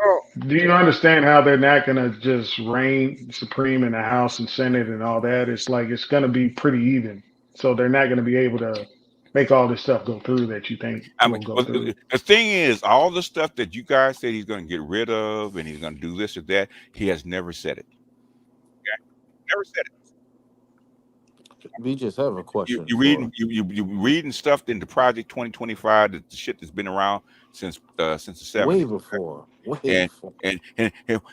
do you understand how they're not going to just reign supreme in the House and Senate and all that? It's like it's going to be pretty even. So they're not going to be able to make all this stuff go through that you think will go through. The thing is, all the stuff that you guys said he's going to get rid of and he's going to do this or that, he has never said it. Okay? Never said it. We just have a question. You reading stuff into Project 2025, the shit that's been around since the 70s. Way before. And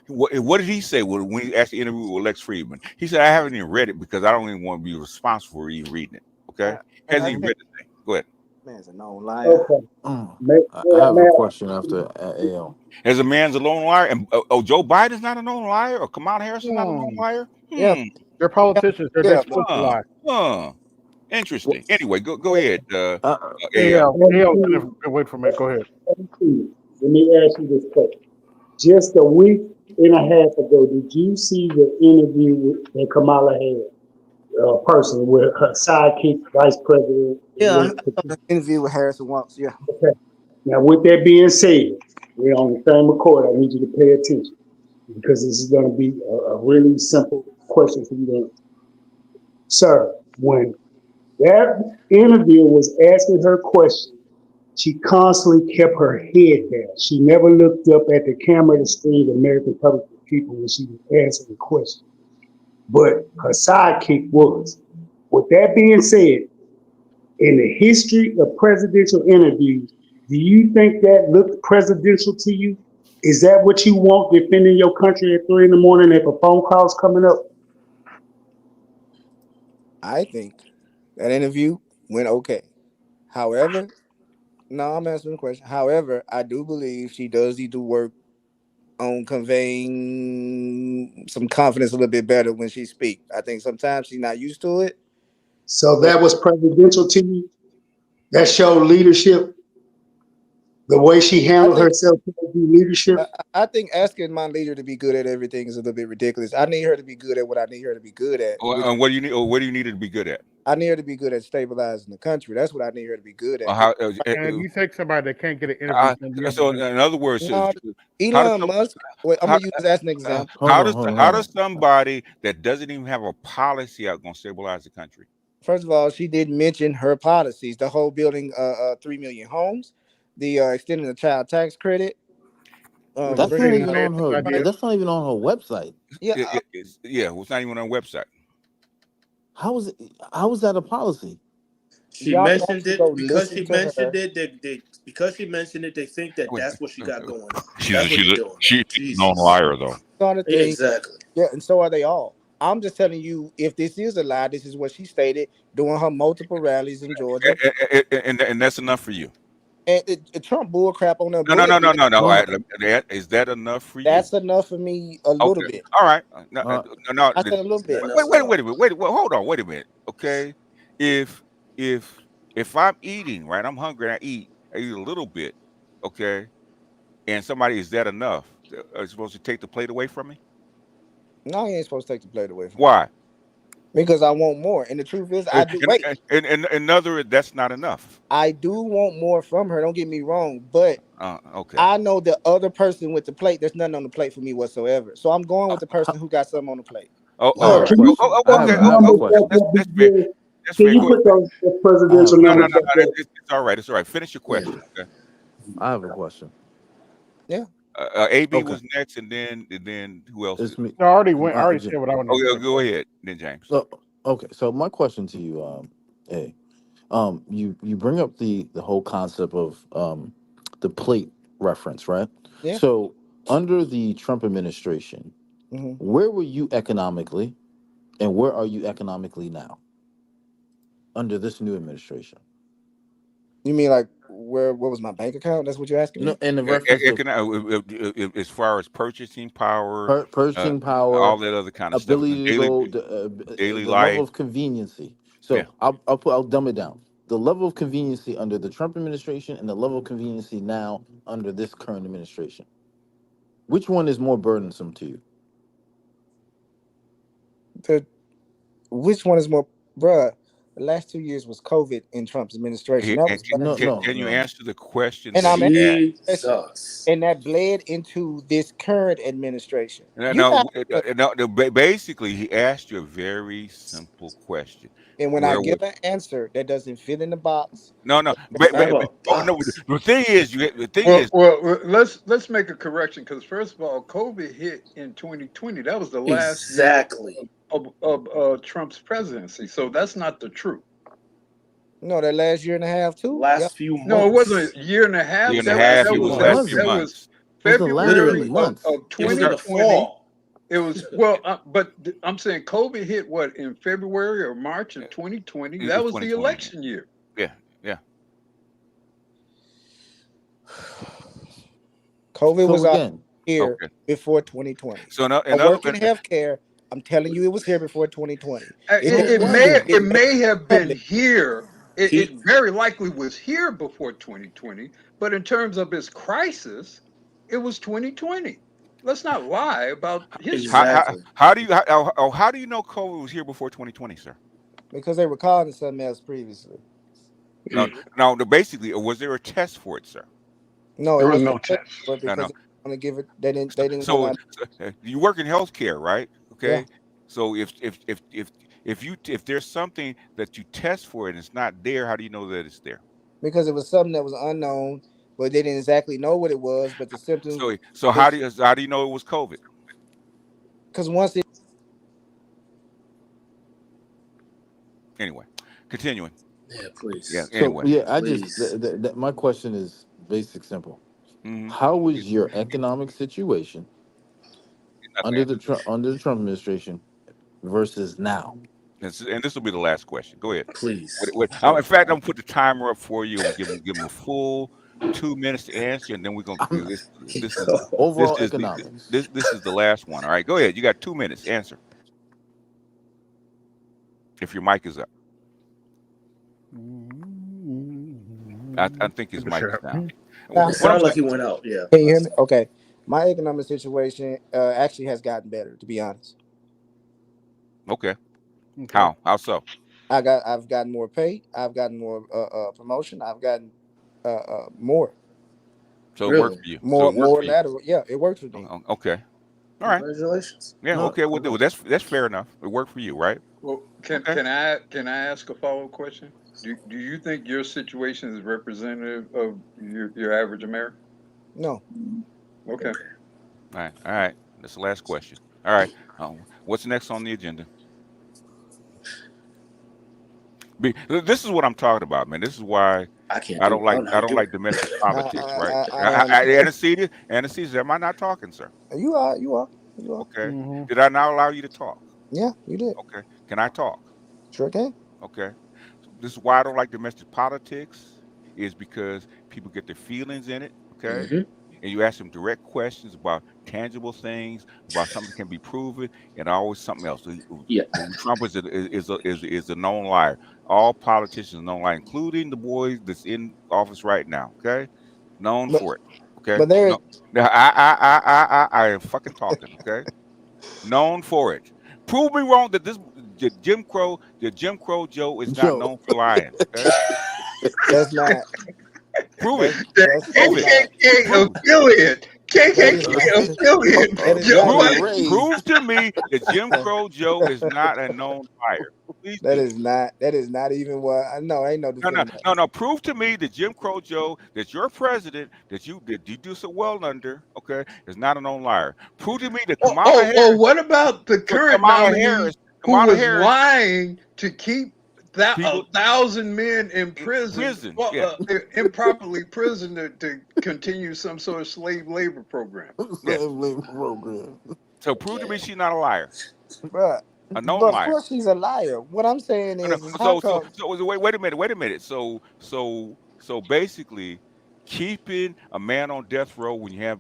what did he say when he asked the interview with Lex Friedman? He said, I haven't even read it because I don't even want to be responsible for even reading it. Okay? Hasn't even read the thing. Go ahead. Man's a known liar. I have a question after AL. As a man's a lone liar, and Joe Biden's not a known liar, or Kamala Harris is not a known liar. Yeah, they're politicians. They're supposed to lie. Interesting. Anyway, go ahead. Wait for me. Go ahead. Let me ask you this question. Just a week and a half ago, did you see the interview that Kamala had personally with her sidekick, vice president? Yeah, interview with Harrison once. Yeah. Okay. Now, with that being said, we're on the same record. I need you to pay attention because this is going to be a really simple question for you to answer. Sir, when that interviewer was asking her question, she constantly kept her head down. She never looked up at the camera to screen the American public people when she was answering the question. But her sidekick was. With that being said, in the history of presidential interviews, do you think that looked presidential to you? Is that what you want, defending your country at 3 a.m. if a phone call's coming up? I think that interview went okay. However, no, I'm answering the question. However, I do believe she does need to work on conveying some confidence a little bit better when she speaks. I think sometimes she's not used to it. So that was presidential to you? That showed leadership? The way she handled herself to do leadership. I think asking my leader to be good at everything is a little bit ridiculous. I need her to be good at what I need her to be good at. And what do you need? Or what do you need her to be good at? I need her to be good at stabilizing the country. That's what I need her to be good at. And if you take somebody that can't get an interview, So in other words, Elon Musk. Wait, I'm gonna use this as an example. How does somebody that doesn't even have a policy out going to stabilize the country? First of all, she did mention her policies: the whole building 3 million homes, the extending the child tax credit. That's not even on her. That's not even on her website. It's not even on her website. How is it? How is that a policy? She mentioned it because she mentioned it. Because she mentioned it, they think that that's what she got going on. She's a known liar, though. Exactly. Yeah, and so are they all. I'm just telling you, if this is a lie, this is what she stated during her multiple rallies in Georgia. And that's enough for you. And Trump bull crap on them. No. Is that enough for you? That's enough for me. A little bit. All right. No. I said a little bit. Wait a minute. Hold on. Wait a minute. Okay. If I'm eating, right, I'm hungry and I eat a little bit, okay, and somebody, is that enough? Are you supposed to take the plate away from me? No, you ain't supposed to take the plate away from me. Why? Because I want more. And the truth is, I do. Wait. And another, that's not enough. I do want more from her. Don't get me wrong. But okay. I know the other person with the plate, there's nothing on the plate for me whatsoever. So I'm going with the person who got something on the plate. Okay. That's Can fair. you put those presidential numbers? No. It's all right. It's all right. Finish your question. Okay. I have a question. Yeah. AB was next, and then who else? It's me. I already went. I already said what I want to say. Okay, go ahead, then James. So my question to you, you bring up the whole concept of the plate reference, right? Yeah. So under the Trump administration, where were you economically, and where are you economically now? Under this new administration. You mean like what was my bank account? That's what you're asking me? No, and the reference as far as purchasing power, purchasing power, all that other kind of ability stuff, to go, daily the life, level of conveniency. So I'll dumb it down. The level of conveniency under the Trump administration and the level of conveniency now under this current administration. Which one is more burdensome to you? Which one is more, bruh? The last 2 years was COVID in Trump's administration. Can you answer the question? And and that bled into this current administration. Basically, he asked you a very simple question. And when I give an answer that doesn't fit in the box, the thing is, let's make a correction, because first of all, COVID hit in 2020. That was the last of Trump's presidency. So that's not the truth. No, that last year and a half too. Few months. No, it wasn't a year and a half. That was February of 2020. It was but I'm saying COVID hit what in February or March of 2020. That was the election year. Yeah. COVID was out here before 2020. So I work in healthcare. I'm telling you, it was here before 2020. It may have been here. It very likely was here before 2020. But in terms of its crisis, it was 2020. Let's not lie about history. How do you know COVID was here before 2020, sir? Because they were calling it something else previously. No. Basically, was there a test for it, sir? No, there was no test. Because they want to give it. They didn't. So you work in healthcare, right? Okay. Yeah. So if there's something that you test for and it's not there, how do you know that it's there? Because it was something that was unknown, but they didn't exactly know what it was. But the symptoms. So how do you know it was COVID? Because once it. Anyway, continuing. Yeah, please. Yeah. Anyway. So, my question is basic, simple. How was your economic situation under the Trump administration versus now? And this will be the last question. Go ahead, please. In fact, I'm gonna put the timer up for you and give them a full 2 minutes to answer, and then we're gonna do this. This is overall economics. This is the last one. All right, go ahead. You got 2 minutes. Answer. If your mic is up. I think his mic is down. Now, It sounded like he went out. Yeah. Can you hear me? Okay. My economic situation actually has gotten better, to be honest. Okay. How so? I've gotten more pay. I've gotten more promotion. I've gotten more. So it worked for you. More lateral. Yeah, it works for me. Okay. All right. Congratulations. Yeah. No, Okay. Well, that's fair enough. It worked for you, right? Well, can I ask a follow-up question? Do you think your situation is representative of your average American? No. Okay. All right. That's the last question. All right. What's next on the agenda? This is what I'm talking about, man. This is why I don't like domestic politics, right? Anesthesia, am I not talking, sir? You are. Okay. Did I not allow you to talk? Yeah, you did. Okay. Can I talk? Sure can. Okay. This is why I don't like domestic politics, is because people get their feelings in it, okay? And you ask them direct questions about tangible things, about something that can be proven, and always something else. Yeah. Trump is a known liar. All politicians are known liar, including the boys that's in office right now. Okay, known for it. Okay, but there. I am fucking talking. Okay, known for it. Prove me wrong that the Jim Crow Joe is not known for lying. Okay? That's not. Prove it. KKK affiliate. KKK affiliate. Prove to me that Jim Crow Joe is not a known liar. Please that is not even what I know. Ain't no. No. Prove to me that Jim Crow Joe, that your president, that you do so well under, okay, is not a known liar. Prove to me that Kamala Harris. What about the current nominee who was lying to keep 1,000 men in prison improperly prisoned to continue some sort of slave labor program? So prove to me she's not a liar. Bruh. A known liar. Of course she's a liar. What I'm saying is, wait a minute. So basically, keeping a man on death row when you have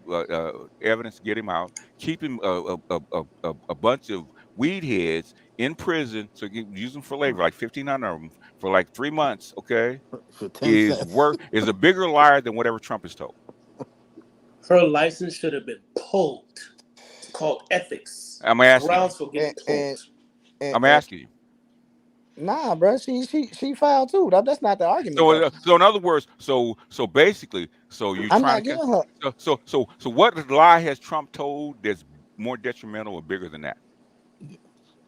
evidence to get him out, keeping a bunch of weed heads in prison, so you use them for labor, like 1,500 of them for like 3 months, okay, is a bigger liar than whatever Trump is told. Her license should have been pulled. It's called ethics. I'm asking. Grounds for getting pulled. I'm asking you. Nah, bro, she filed too. That's not the argument. So in other words, so basically, so you trying to giving her. So what lie has Trump told that's more detrimental or bigger than that?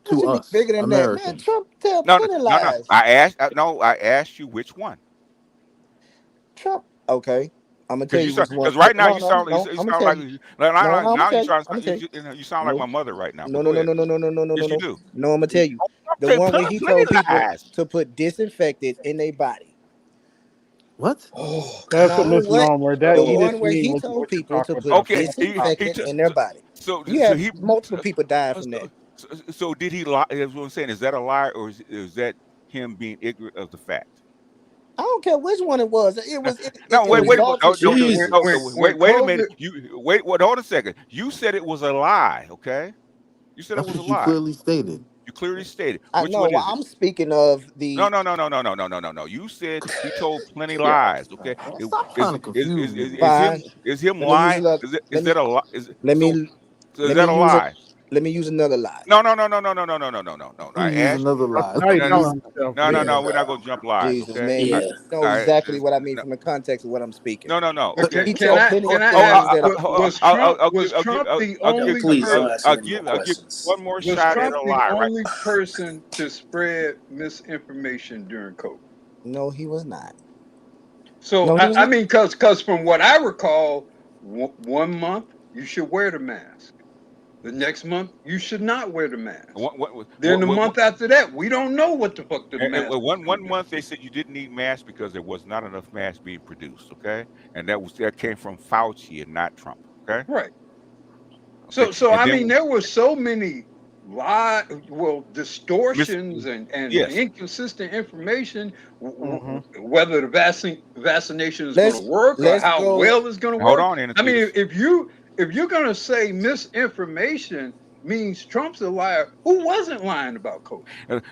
To us, bigger than Americans. That, man. Trump tell plenty lies. I asked you which one. Trump. Okay. I'm gonna tell you because right now you sound like my mother right now. No. Yes, you do. No, I'm gonna tell you the one where he told people to put disinfectant in their body. What? Oh, that's what Mr. Norman. The one where he told people to put disinfectant in their body. So multiple people died from that. So did he lie? That's what I'm saying. Is that a lie or is that him being ignorant of the fact? I don't care which one it was. It was. Wait a minute. Hold a second. You said it was a lie. Okay. You said it was a lie. You clearly stated. Which one is it? I'm speaking of the. No. You said he told plenty lies. Okay. Is him lying? Is that a lie? Is that a lie? Let me use another lie. No. I asked another lie. No. We're not gonna jump lies. Jesus, man. You know exactly what I mean from the context of what I'm speaking. No. Okay. Was Trump the only person to spread misinformation during COVID? No, he was not. So I mean, because from what I recall, 1 month you should wear the mask. The next month, you should not wear the mask. Then the month after that, we don't know what the fuck the mask. One month they said you didn't need masks because there was not enough masks being produced. Okay, and that came from Fauci and not Trump. Okay, right. So I mean, there were so many distortions and inconsistent information. Whether the vaccination is going to work or how well it's going to work. Hold on, I mean, if you're going to say misinformation means Trump's a liar who wasn't lying about COVID.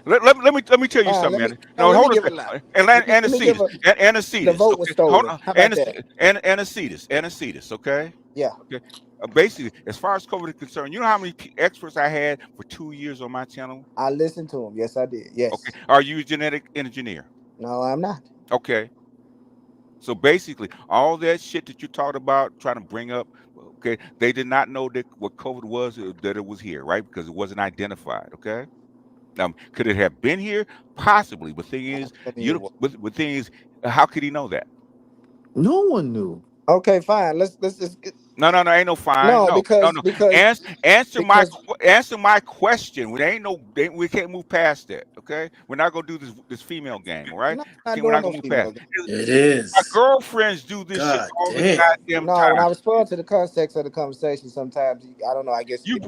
Let me tell you something, man. No, hold on. Antecedents. The vote was stolen. How about that? Antecedents. Okay. Yeah. Okay. Basically, as far as COVID is concerned, you know how many experts I had for 2 years on my channel? I listened to him. Yes, I did. Yes. Okay. Are you a genetic engineer? No, I'm not. Okay. So basically, all that shit that you talked about, trying to bring up, okay, they did not know that what COVID was, that it was here, right? Because it wasn't identified. Okay. Could it have been here? Possibly. But thing is, how could he know that? No one knew. Okay, fine. Let's just get... No, ain't no fine. No, because answer my question. We can't move past that. Okay, we're not gonna do this female game, all right? We're not gonna move past it. Is my girlfriends do this shit all the goddamn time. When I respond to the context of the conversation, sometimes I don't know. I guess you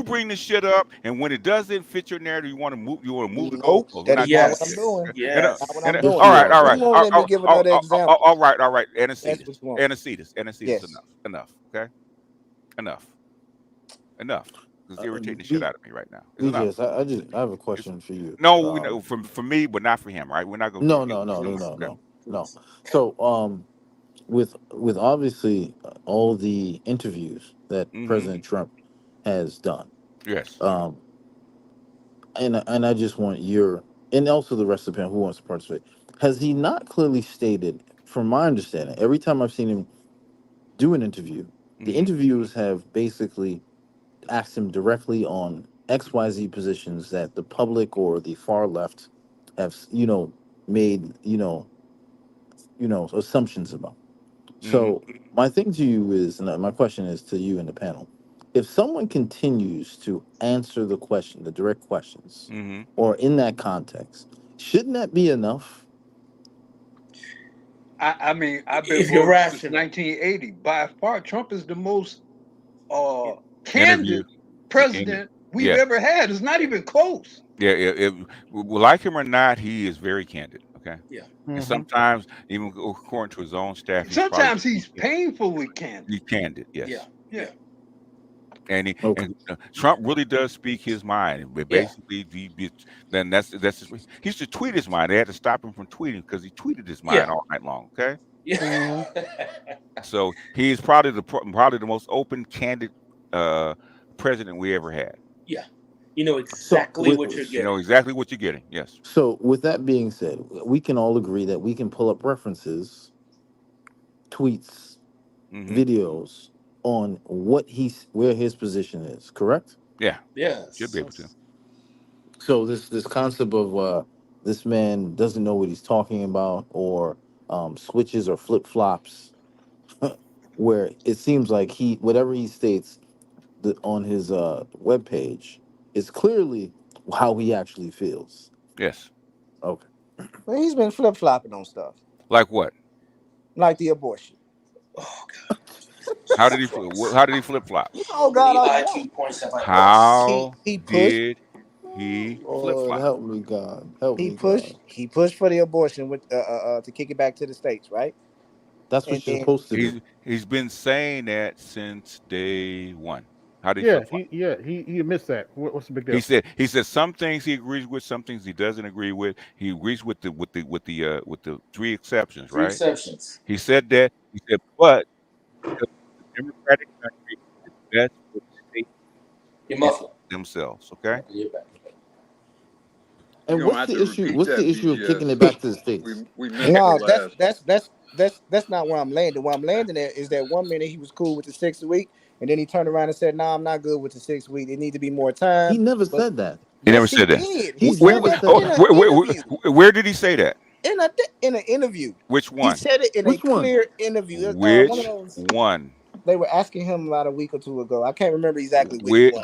bring this shit up, and when it doesn't fit your narrative, you want to move the goalpost. That is not what I'm doing. Yes. That's not what I'm doing. All right. Let me give another example. All right. Antecedents. Enough. Okay. Enough. It's irritating the shit out of me right now. Yes, I have a question for you. No, for me, but not for him, right? We're not going. No. So, with obviously all the interviews that President Trump has done, yes. And I just want and also the rest of the panel who wants to participate. Has he not clearly stated, from my understanding, every time I've seen him do an interview, the interviewers have basically asked him directly on XYZ positions that the public or the far left have, made, assumptions about. So my thing to you is, and my question is to you and the panel, if someone continues to answer the direct questions, or in that context, shouldn't that be enough? I mean, I've been since 1980. By far, Trump is the most candid president we've ever had. It's not even close. Yeah, like him or not, he is very candid. Okay. Yeah. And sometimes, even according to his own staff, he's painfully candid. He's candid. Yes. Yeah. And Trump really does speak his mind. But basically, then that's he used to tweet his mind. They had to stop him from tweeting because he tweeted his mind all night long. Okay. Yeah. So he's probably the most open, candid president we ever had. Yeah. You know exactly what you're getting. You know exactly what you're getting. Yes. So with that being said, we can all agree that we can pull up references, tweets, videos on where his position is, correct? Yeah. Yes. Should be able to. So this concept of this man doesn't know what he's talking about, or switches or flip-flops, where it seems like whatever he states on his webpage is clearly how he actually feels. Yes. Okay. Well, he's been flip-flopping on stuff. Like what? Like the abortion. Oh God. How did he flip-flop? Oh God! How did he flip-flop? Help me, God. He pushed for the abortion to kick it back to the states, right? That's what you're supposed to do. He's been saying that since day one. How did he flip-flop? He missed that. What's the big deal? He said some things he agrees with, some things he doesn't agree with. He agrees with the three exceptions, right? 3 exceptions. He said that. He said, but the Democratic country is best for the state themselves. Okay. And what's the issue? What's the issue of kicking it back to the states? No, that's not where I'm landing. Where I'm landing at is that 1 minute he was cool with the 6 week, and then he turned around and said, "No, I'm not good with the 6 week. It need to be more time." He never said that. He never said that. Where did he say that? In an interview. Which one? He said it in a clear interview. Which one? They were asking him about a week or two ago. I can't remember exactly which one.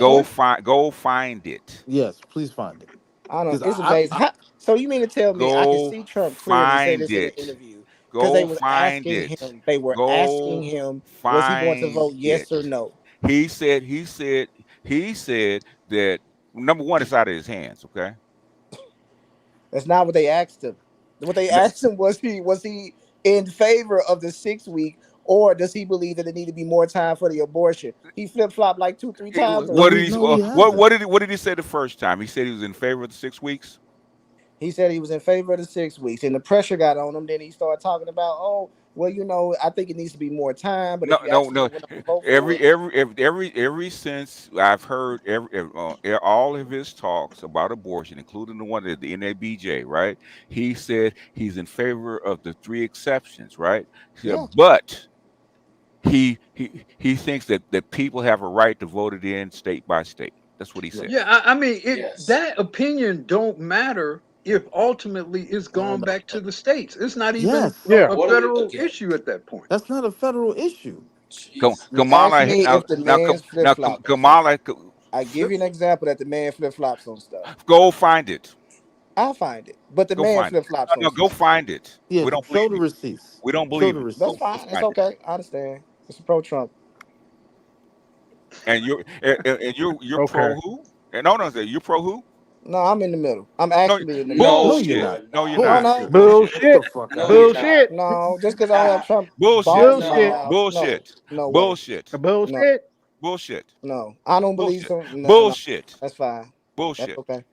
Go find it. Yes, please find it. I don't know. It's amazing. So you mean to tell me I can see Trump clearly say this in an interview? Because they were asking him. They were asking him, was he going to vote yes or no? He said that number one, it's out of his hands. Okay. That's not what they asked him. What they asked him was he in favor of the 6 week or does he believe that there need to be more time for the abortion? He flip flopped like 2-3 times. What did he? What did he say the first time? He said he was in favor of the 6 weeks. He said he was in favor of the 6 weeks, and the pressure got on him. Then he started talking about, oh, well, you know, I think it needs to be more time. But No. Every since I've heard all of his talks about abortion, including the one at the NABJ, right? He said he's in favor of the 3 exceptions, right? Yeah. But he thinks that people have a right to vote it in state by state. That's what he said. Yeah, I mean, that opinion don't matter if ultimately it's gone back to the states. It's not even a federal issue at that point. That's not a federal issue. Kamala, I give you an example that the man flip flops on stuff. Go find it. I'll find it, but the man flip flops. No, go find it. Yeah, we don't show the receipts. We don't believe it. That's fine. It's okay. I understand. It's pro-Trump. And you're pro who? And no, you're pro who? No, I'm in the middle. I'm actually in the middle. Bullshit. No, you're not. Bullshit. Bullshit. No, just because I have Trump. Bullshit. No. Bullshit. Bullshit. Bullshit. No, I don't believe so. Bullshit. That's fine. Bullshit. That's okay.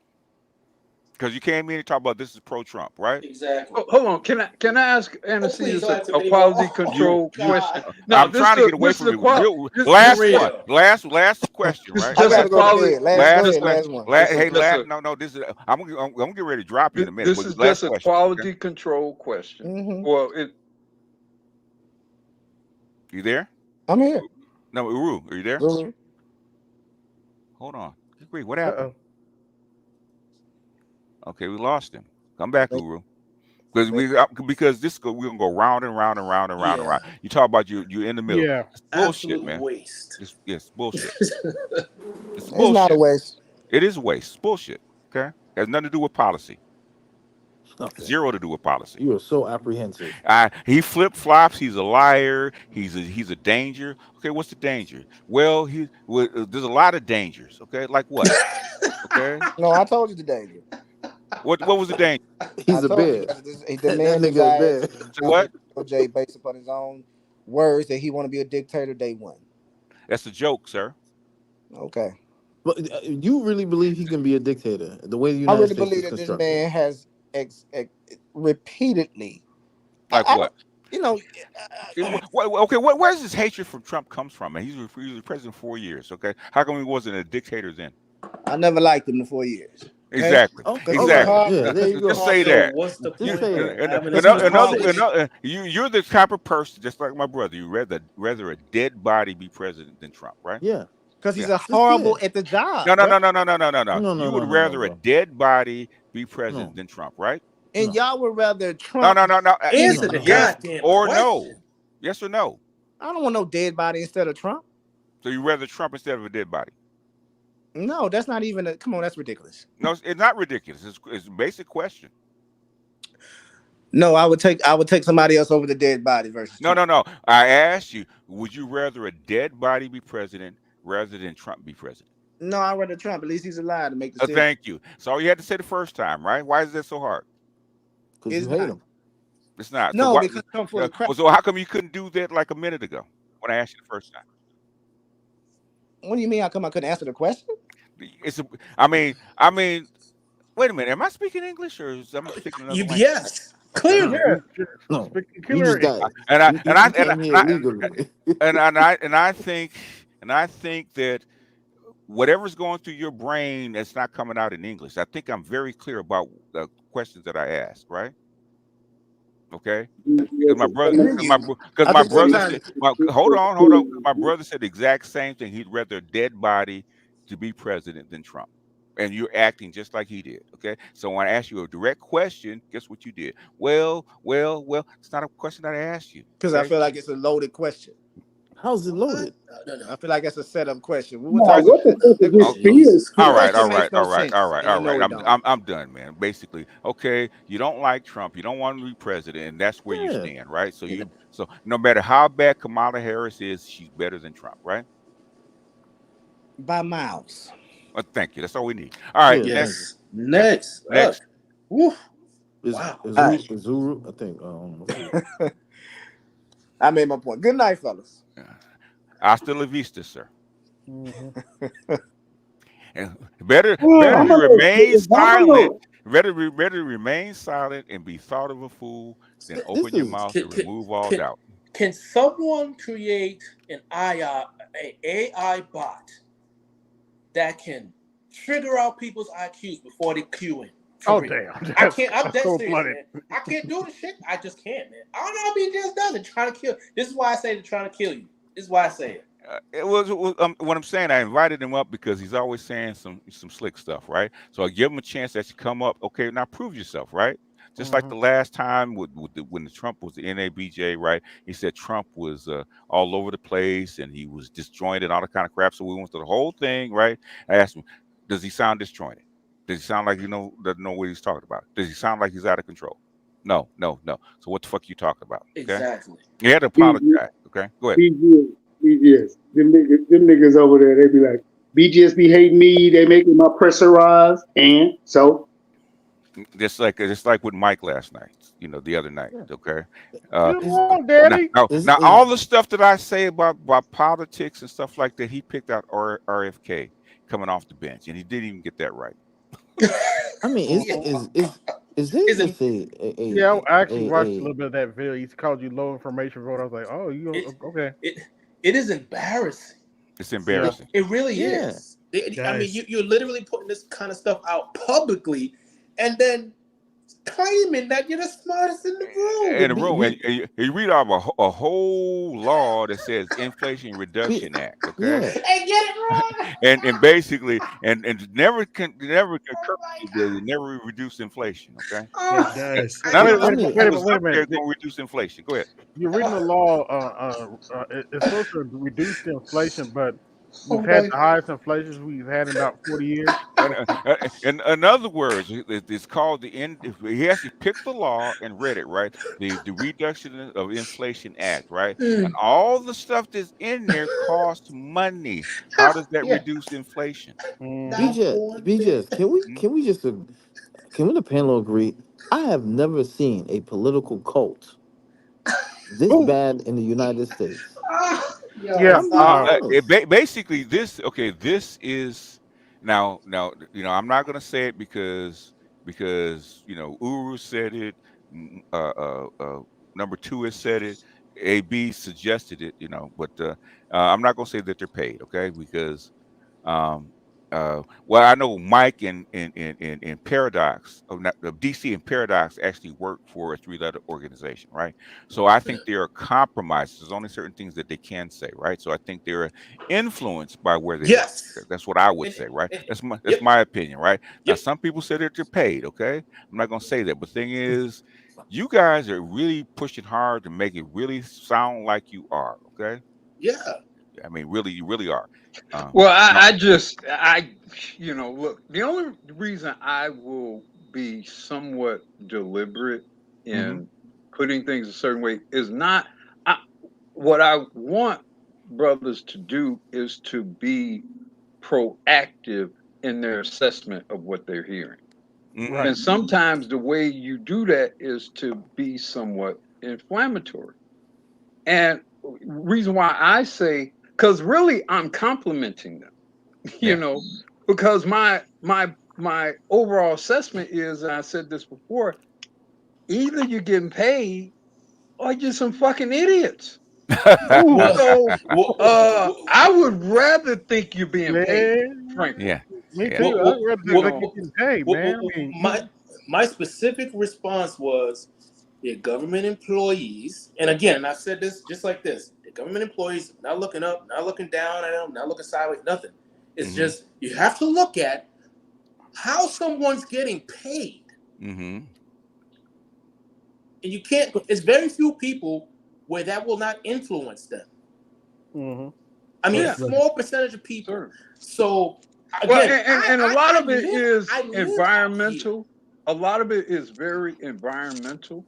Because you came in and talk about this is pro-Trump, right? Exactly. Hold on. Can I ask Anastasia a quality control question? No, I'm trying to get away from you. Last question, right? Last one. No. This is. I'm gonna get ready to drop you in a minute. This is just a quality control question. Well, you there? I'm here. No, Uru, are you there? Hold on. Agree. What happened? Okay, we lost him. Come back, Uru. Because we're gonna go round and round and round and round and round. You talk about you're in the middle. Yeah, it's bullshit, absolute man. Waste. It's bullshit. It's not a waste. It is a waste. It's bullshit. Okay, has nothing to do with policy. Okay. Zero to do with policy. You are so apprehensive. He flip flops. He's a liar. He's a danger. Okay, what's the danger? Well, there's a lot of dangers. Okay, like what? Okay. No, I told you the danger. What was the danger? He's a bear. The man bear. What? OJ, based upon his own words, that he want to be a dictator day one. That's a joke, sir. Okay. But you really believe he can be a dictator? The way you. I really believe that this man has repeatedly. Like what? You know. Okay. Where does this hatred from Trump comes from? Man, he was president 4 years. Okay. How come he wasn't a dictator then? I never liked him in 4 years. Okay? Exactly. Exactly. Yeah, there you go. Just say that. What's the point? You're the type of person, just like my brother. You rather a dead body be president than Trump, right? Yeah. Because he's a horrible at the job. No. You would rather a dead body be president than Trump, right? And y'all would rather Trump. No. Answer the goddamn or question. no. Yes or no? I don't want no dead body instead of Trump. So you rather Trump instead of a dead body? No, that's not even come on, that's ridiculous. No, it's not ridiculous. It's a basic question. No, I would take somebody else over the dead body versus Trump. No. I asked you, would you rather a dead body be president rather than Trump be president? No, I'd rather Trump. At least he's alive to make the decision. Thank you. So all you had to say the first time, right? Why is that so hard? Because you hate him. It's not. No, because Trump full of crap. So how come you couldn't do that like a minute ago when I asked you the first time? What do you mean? How come I couldn't answer the question? I mean, wait a minute. Am I speaking English or is I'm speaking another language? Yes, clearly. No, and I think that whatever's going through your brain that's not coming out in English. I think I'm very clear about the questions that I asked, right? Okay, because my brother said the exact same thing. He'd rather a dead body to be president than Trump, and you're acting just like he did. Okay, so when I asked you a direct question, guess what you did? Well, it's not a question that I asked you because I feel like it's a loaded question. How's it loaded? No. I feel like it's a setup question. All right. I'm done, man. Basically, okay, you don't like Trump, you don't want to be president, and that's where you stand, right? So so no matter how bad Kamala Harris is, she's better than Trump, right? By miles. Well, thank you. That's all we need. All right. Next. Wow. Is Zuru? I think. I made my point. Good night, fellas. Hasta la vista, sir. Mm-hmm. And better I'm gonna remain silent. know. Better remain silent and be thought of a fool than open your mouth to remove all doubt. Can someone create an AI bot that can figure out people's IQs before they queue in? Oh real? damn! I can't. I'm dead so serious, man. I can't do the shit. I just can't, man. I don't know if he just does it. Trying to kill. This is why I say they're trying to kill you. This is why I say it. It was what I'm saying. I invited him up because he's always saying some slick stuff, right? So I give him a chance that you come up. Okay, now prove yourself, right? Just like the last time when the Trump was the NABJ, right? He said Trump was all over the place and he was disjointed, all that kind of crap. So we went through the whole thing, right? I asked him, does he sound disjointed? Does he sound like doesn't know what he's talking about? Does he sound like he's out of control? No. So what the fuck are you talking about? Okay? Exactly. You had to apologize. Okay, go ahead. BGS. Them niggas over there, they be like, BGS be hating me, they making my pressure rise, and so Just like with Mike last night, the other night. Okay. Daddy. Now all the stuff that I say about politics and stuff like that, he picked out RFK coming off the bench, and he didn't even get that right. I mean, is there just yeah, I actually watched a little bit of that video. He called you low information vote. I was like, oh, okay. It is embarrassing. It's embarrassing. It really is. I mean, you're literally putting this kind of stuff out publicly, and then claiming that you're the smartest in the room. And you read off a whole law that says Inflation Reduction Act, okay? And get it wrong. and basically, and never reduce inflation, okay? It does. Wait a minute. Going to reduce inflation. Go ahead. You're reading the law. It's supposed to reduce the inflation, but we've had the highest inflation we've had in about 40 years. In other words, it's called the end. He actually picked the law and read it, right? The Reduction of Inflation Act, right? And all the stuff that's in there costs money. How does that reduce inflation? BJ, can we the panel agree? I have never seen a political cult this bad in the United States. Basically, this is now. I'm not gonna say it because Uru said it. Number 2 has said it. AB suggested it. But I'm not gonna say that they're paid. Okay, because I know Mike and Paradox of DC and Paradox actually work for a 3-letter organization, right? So I think there are compromises. There's only certain things that they can say, right? So I think they're influenced by where they work. That's what I would say, right? That's my opinion, right? Now some people say that they're paid, okay? I'm not gonna say that, but the thing is, you guys are really pushing hard to make it really sound like you are, okay? Yeah. I mean, really, you really are. Well, look, the only reason I will be somewhat deliberate in putting things a certain way is not what I want brothers to do is to be proactive in their assessment of what they're hearing. Right. And sometimes the way you do that is to be somewhat inflammatory. And reason why I say, because really I'm complimenting them, because my overall assessment is, and I said this before, either you're getting paid or you're some fucking idiots. I would rather think you're being paid, frankly. Yeah. Me too. I'd rather think you're getting paid, man. My specific response was, they're government employees, and again, I've said this just like this: the government employees, not looking up, not looking down at them, not looking sideways, nothing. It's just you have to look at how someone's getting paid, and you can't. It's very few people where that will not influence them. I mean, a small percentage of people. So again, and a lot of it is environmental. A lot of it is very environmental.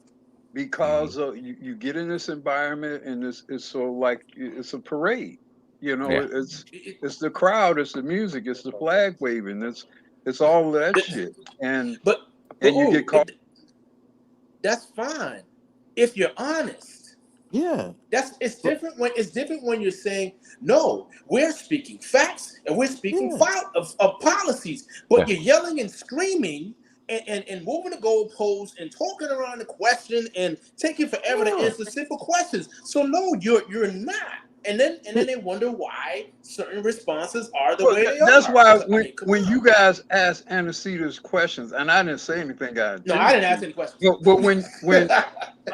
Because you get in this environment and it's so like it's a parade, it's the crowd, it's the music, it's the flag waving, it's all that shit, and you get caught. That's fine if you're honest. Yeah. It's different when you're saying, no, we're speaking facts and we're speaking of policies, but you're yelling and screaming and moving the goalposts and talking around the question and taking forever to answer simple questions. So no, you're not. And then they wonder why certain responses are the way they are. That's why when you guys ask Antecedent's questions, and I didn't say anything, guys. No, I didn't ask any questions. But when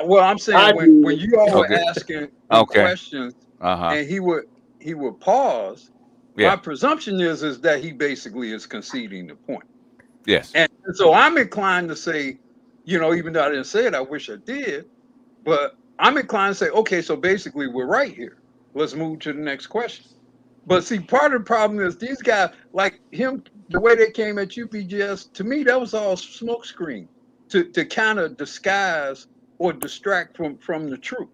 well, I'm saying when you all were asking questions, and he would pause. My presumption is that he basically is conceding the point. Yes. And so I'm inclined to say, even though I didn't say it, I wish I did, but I'm inclined to say, okay, so basically we're right here. Let's move to the next question. But see, part of the problem is these guys, like him, the way they came at you, BGS, to me, that was all smokescreen to kind of disguise or distract from the truth.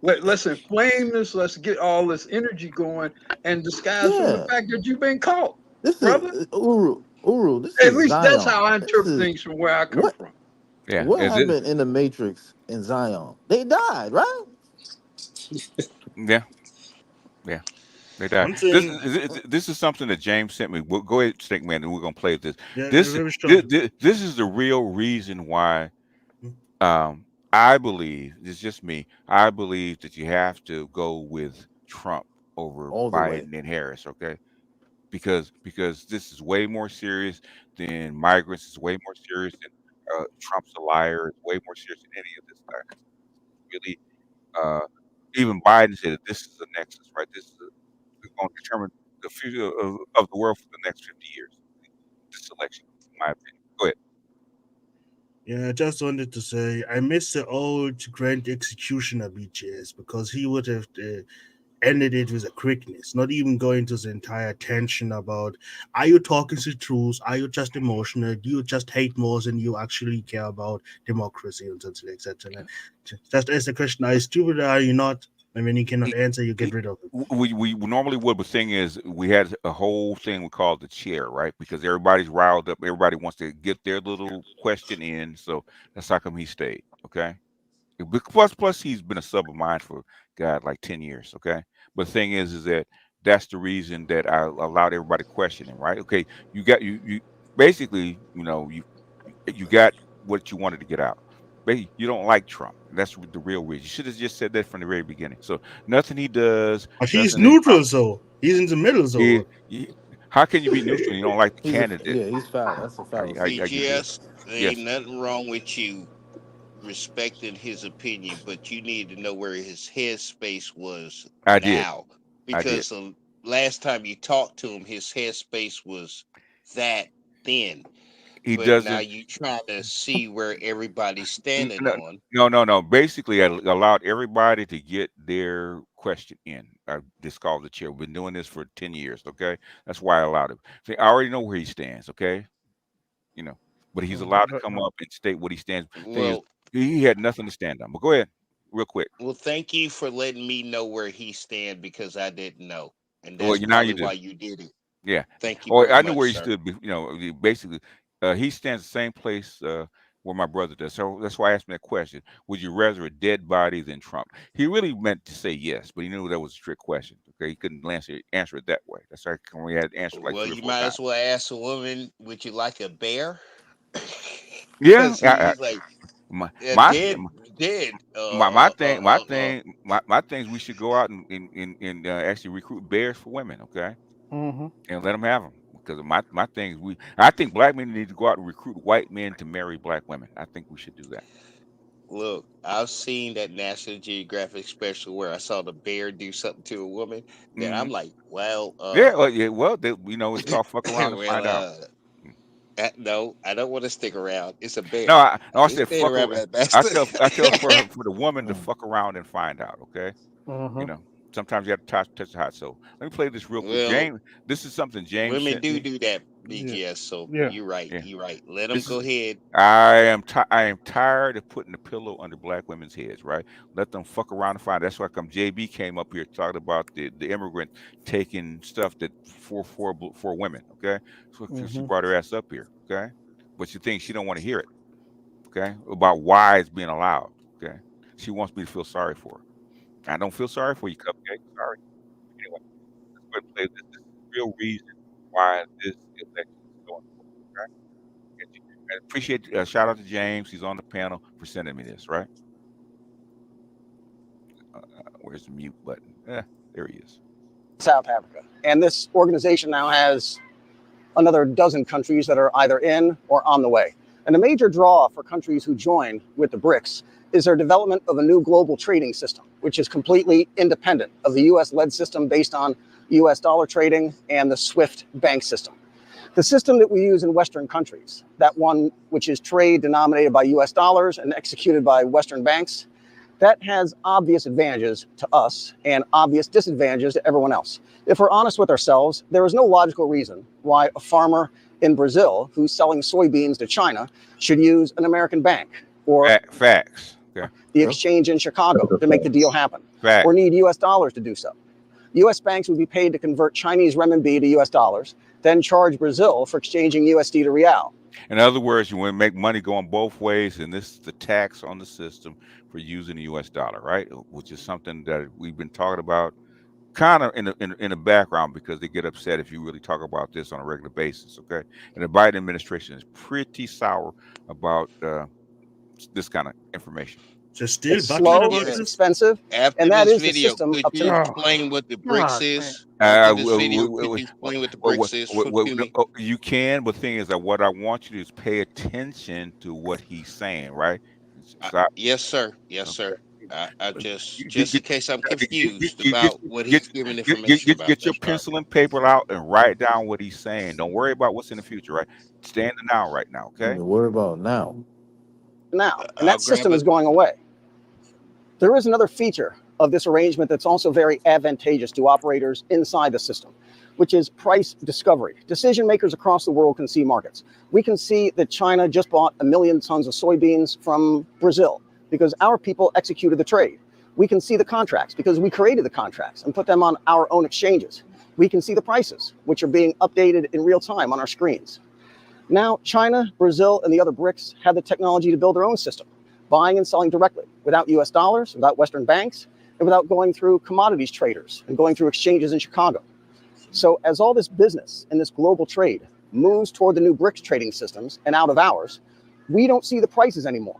Let's inflame this. Let's get all this energy going and disguise from the fact that you've been caught, brother. Uru, this at is least Zion. that's how I interpret things from where I come from. Yeah. What happened in the Matrix in Zion? They died, right? Yeah. They died. This is something that James sent me. We'll go ahead, Snake Man, and we're gonna play this. Yeah, This is the real reason why I believe, it's just me, I believe that you have to go with Trump over Biden and Harris, okay? Because this is way more serious than migrants, it's way more serious than Trump's a liar, it's way more serious than any of this stuff. Really, even Biden said that this is the nexus, right? This is going to determine the future of the world for the next 50 years. This election, in my opinion. Go ahead. Yeah, I just wanted to say I miss the old Grand Executioner BGS because he would have ended it with a quickness, not even going to the entire tension about are you talking the truth? Are you just emotional? Do you just hate more than you actually care about democracy and something like that? Just ask the question, are you stupid or are you not? And when you cannot answer, you get rid of it. We normally would, but the thing is, we had a whole thing we called the chair, right? Because everybody's riled up. Everybody wants to get their little question in. So that's how come he stayed, okay? Plus he's been a sub of mine for, God, like 10 years, okay? But the thing is that that's the reason that I allowed everybody questioning, right? Okay, you got you basically, you got what you wanted to get out. You don't like Trump. That's the real reason. You should have just said that from the very beginning. So nothing he does. But he's neutral, so he's in the middle, so. How can you be neutral? You don't like the candidate. He's foul. That's a foul. BGS, there ain't nothing wrong with you respecting his opinion, but you need to know where his headspace was now. Because the last time you talked to him, his headspace was that thin. Now you trying to see where everybody's standing on. No. Basically, I allowed everybody to get their question in. I just called the chair. We've been doing this for 10 years, okay? That's why I allowed him. See, I already know where he stands, okay? But he's allowed to come up and state what he stands. Well, he had nothing to stand on. But go ahead, real quick. Well, thank you for letting me know where he stands because I didn't know. And that's why you did it. Yeah. Thank you. I knew where he stood. Basically, he stands the same place where my brother does. So that's why I asked him that question. Would you rather a dead body than Trump? He really meant to say yes, but he knew that was a trick question. Okay, he couldn't answer it that way. That's why we had to answer like. Well, you might as well ask a woman, "Would you like a bear?" Yeah. My thing is we should go out and actually recruit bears for women, okay? And let them have them. Because my thing is I think black men need to go out and recruit white men to marry black women. I think we should do that. Look, I've seen that National Geographic special where I saw the bear do something to a woman, and I'm like, well, it's called fuck around and find out. No, I don't want to stick around. It's a bear. No, I said fuck around. I tell for the woman to fuck around and find out. Okay, sometimes you have to touch the hot soul. Let me play this real quick. Well, James, this is something James. Women do that, BGS. So you're right. Yeah. You're right. Let them go ahead. I am tired of putting the pillow under black women's heads. Right? Let them fuck around and find. That's why come JB came up here talking about the immigrant taking stuff that for women. Okay, so she brought her ass up here. Okay, but she thinks she don't want to hear it. Okay, about why it's being allowed. Okay, she wants me to feel sorry for her. I don't feel sorry for you, Cupcake. Sorry. Anyway, let's go ahead and play this. This is the real reason why this election is going forward. Okay? I appreciate shout out to James. He's on the panel for sending me this. Right? Where's the mute button? There he is. South Africa, and this organization now has another dozen countries that are either in or on the way. And a major draw for countries who join with the BRICS is their development of a new global trading system, which is completely independent of the US-led system based on US dollar trading and the SWIFT bank system. The system that we use in Western countries, that one which is trade denominated by US dollars and executed by Western banks, that has obvious advantages to us and obvious disadvantages to everyone else. If we're honest with ourselves, there is no logical reason why a farmer in Brazil who's selling soybeans to China should use an American bank or facts. Okay. The exchange in Chicago to make the deal happen, Facts. or need US dollars to do so. US banks would be paid to convert Chinese renminbi to US dollars, then charge Brazil for exchanging USD to real. In other words, you want to make money going both ways, and this is the tax on the system for using the U.S. dollar, right? Which is something that we've been talking about kind of in the background because they get upset if you really talk about this on a regular basis, okay? And the Biden administration is pretty sour about this kind of information. It's slow, it's expensive, After and that this is the video, system could up you to now. explain what the BRICS is? After this video, could you explain what the BRICS is to me? You can, but the thing is that what I want you to do is pay attention to what he's saying, right? Yes, sir. Yes, sir. I just in case I'm confused about what he's giving information about. Get your pencil and paper out and write down what he's saying. Don't worry about what's in the future, right? Stay in the now right now, okay? Don't worry about now. Now, and that system is going away. There is another feature of this arrangement that's also very advantageous to operators inside the system, which is price discovery. Decision makers across the world can see markets. We can see that China just bought 1 million tons of soybeans from Brazil because our people executed the trade. We can see the contracts because we created the contracts and put them on our own exchanges. We can see the prices, which are being updated in real time on our screens. Now, China, Brazil, and the other BRICS have the technology to build their own system, buying and selling directly without US dollars, without Western banks, and without going through commodities traders and going through exchanges in Chicago. So as all this business and this global trade moves toward the new BRICS trading systems and out of ours, we don't see the prices anymore.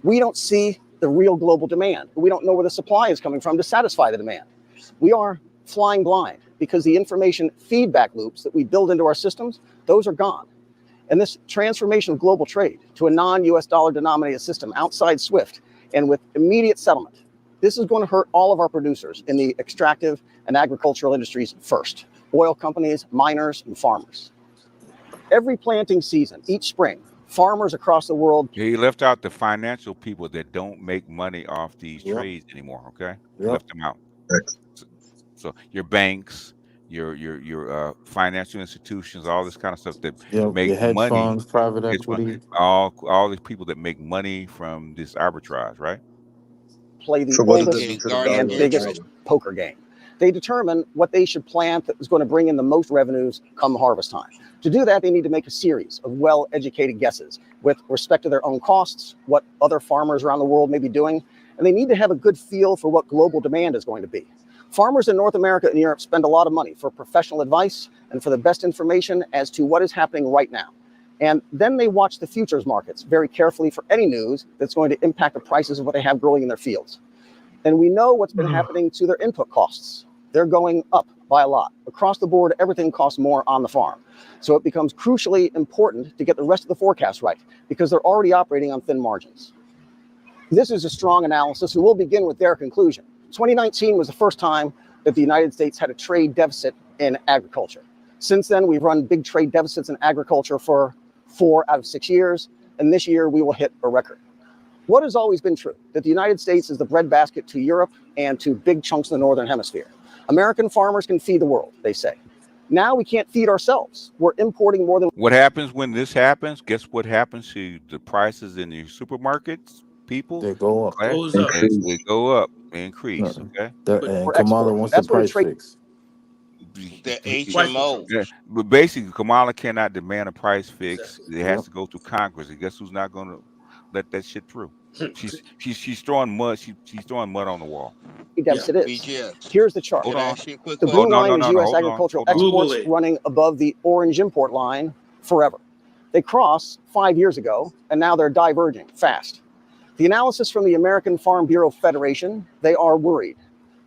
We don't see the real global demand. We don't know where the supply is coming from to satisfy the demand. We are flying blind because the information feedback loops that we build into our systems, those are gone. And this transformation of global trade to a non-US dollar denominated system outside SWIFT and with immediate settlement, this is going to hurt all of our producers in the extractive and agricultural industries first. Oil companies, miners, and farmers. Every planting season, each spring, farmers across the world. He left out the financial people that don't make money off these trades anymore, okay? Left them out. So your banks, your financial institutions, all this kind of stuff that make your hedge money, funds, private equity, all these people that make money from this arbitrage, right? Play the oldest and biggest poker game. They determine what they should plant that is going to bring in the most revenues come harvest time. To do that, they need to make a series of well-educated guesses with respect to their own costs, what other farmers around the world may be doing, and they need to have a good feel for what global demand is going to be. Farmers in North America and Europe spend a lot of money for professional advice and for the best information as to what is happening right now. And then they watch the futures markets very carefully for any news that's going to impact the prices of what they have growing in their fields. And we know what's been happening to their input costs. They're going up by a lot. Across the board, everything costs more on the farm. So it becomes crucially important to get the rest of the forecast right because they're already operating on thin margins. This is a strong analysis, and we'll begin with their conclusion. 2019 was the first time that the United States had a trade deficit in agriculture. Since then, we've run big trade deficits in agriculture for 4 out of 6 years, and this year we will hit a record. What has always been true? That the United States is the breadbasket to Europe and to big chunks of the Northern Hemisphere. American farmers can feed the world, they say. Now we can't feed ourselves. We're importing more than... What happens when this happens? Guess what happens to the prices in the supermarkets, people? They go up. They go up. They increase, okay? And Kamala wants the price fix. The HMO. Yeah, but basically, Kamala cannot demand a price fix. It has to go through Congress. And guess who's not going to let that shit through? She's throwing mud. She's throwing mud on the wall. Deficit is. BGS. Here's the chart. Hold on. The blue line is U.S. Hold on, agricultural hold on. exports Google it. running above the orange import line forever. They crossed 5 years ago, and now they're diverging fast. The analysis from the American Farm Bureau Federation, they are worried.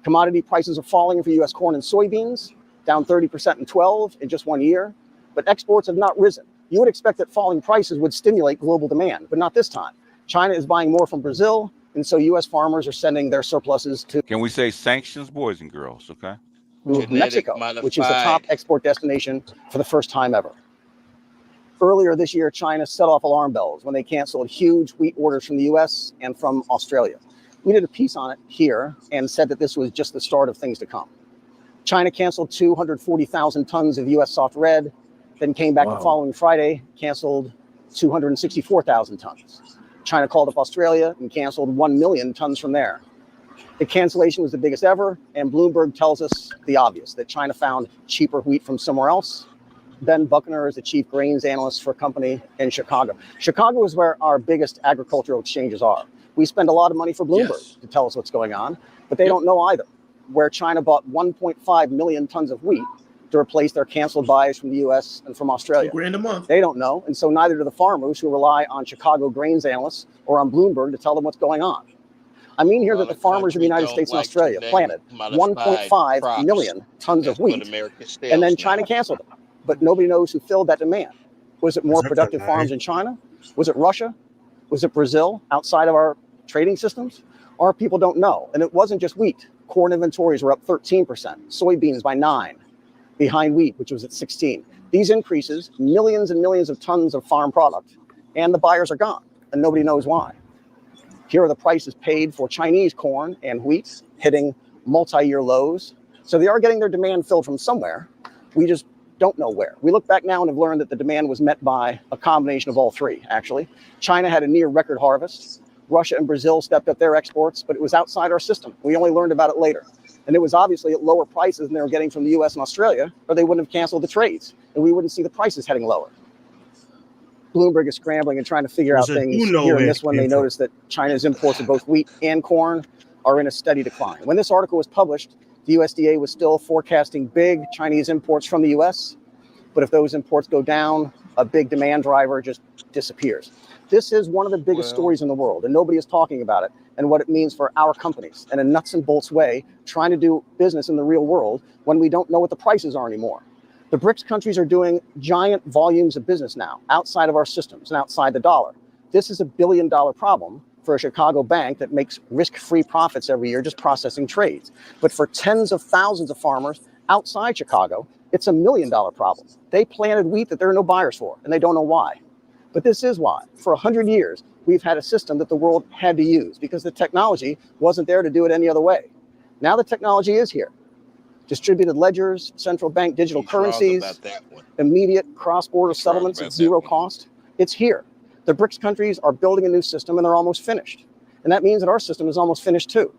Commodity prices are falling for U.S. corn and soybeans, down 30% in 12 in just 1 year, but exports have not risen. You would expect that falling prices would stimulate global demand, but not this time. China is buying more from Brazil, and so U.S. farmers are sending their surpluses to Can we say sanctions, boys and girls? Okay. Mexico, which is the top export destination for the first time ever. Earlier this year, China set off alarm bells when they canceled huge wheat orders from the U.S. and from Australia. We did a piece on it here and said that this was just the start of things to come. China canceled 240,000 tons of U.S. soft red, then came back the following Friday, canceled 264,000 tons. China called up Australia and canceled 1 million tons from there. The cancellation was the biggest ever, and Bloomberg tells us the obvious, that China found cheaper wheat from somewhere else. Ben Buckner is the chief grains analyst for a company in Chicago. Chicago is where our biggest agricultural exchanges are. We spend a lot of money for Bloomberg to tell us what's going on, but they don't know either. Where China bought 1.5 million tons of wheat to replace their canceled buys from the U.S. and from Australia. $2,000 a month. They don't know, and so neither do the farmers who rely on Chicago grains analysts or on Bloomberg to tell them what's going on. I mean here that the farmers of the United States and Australia planted 1.5 million tons of wheat, and then China canceled them. But nobody knows who filled that demand. Was it more productive farms in China? Was it Russia? Was it Brazil outside of our trading systems? Our people don't know. And it wasn't just wheat. Corn inventories were up 13%, soybeans by 9%, behind wheat, which was at 16%. These increases, millions and millions of tons of farm product, and the buyers are gone, and nobody knows why. Here are the prices paid for Chinese corn and wheat, hitting multi-year lows. So they are getting their demand filled from somewhere. We just don't know where. We look back now and have learned that the demand was met by a combination of all three, actually. China had a near record harvest. Russia and Brazil stepped up their exports, but it was outside our system. We only learned about it later. And it was obviously at lower prices than they were getting from the US and Australia, or they wouldn't have canceled the trades, and we wouldn't see the prices heading lower. Bloomberg is scrambling and trying to figure out things here in this one. They noticed that China's imports of both wheat and corn are in a steady decline. When this article was published, the USDA was still forecasting big Chinese imports from the US, but if those imports go down, a big demand driver just disappears. This is one of the biggest stories in the world, and nobody is talking about it and what it means for our companies in a nuts and bolts way, trying to do business in the real world when we don't know what the prices are anymore. The BRICS countries are doing giant volumes of business now outside of our systems and outside the dollar. This is $1 billion problem for a Chicago bank that makes risk-free profits every year just processing trades. But for tens of thousands of farmers outside Chicago, it's $1 million problem. They planted wheat that there are no buyers for, and they don't know why. But this is why. For 100 years, we've had a system that the world had to use because the technology wasn't there to do it any other way. Now the technology is here. Distributed ledgers, central bank digital currencies, immediate cross-border settlements at zero cost. It's here. The BRICS countries are building a new system, and they're almost finished. And that means that our system is almost finished too.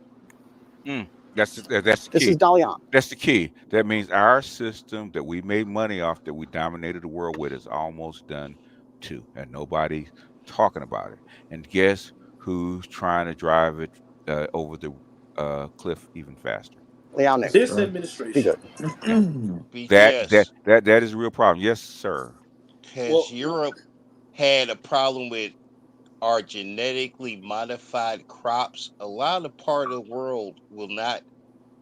That's the key. This is Dalian. That's the key. That means our system that we made money off, that we dominated the world with, is almost done too, and nobody's talking about it. And guess who's trying to drive it over the cliff even faster? This administration. That is a real problem. Yes, sir. Has Europe had a problem with our genetically modified crops? A lot of part of the world will not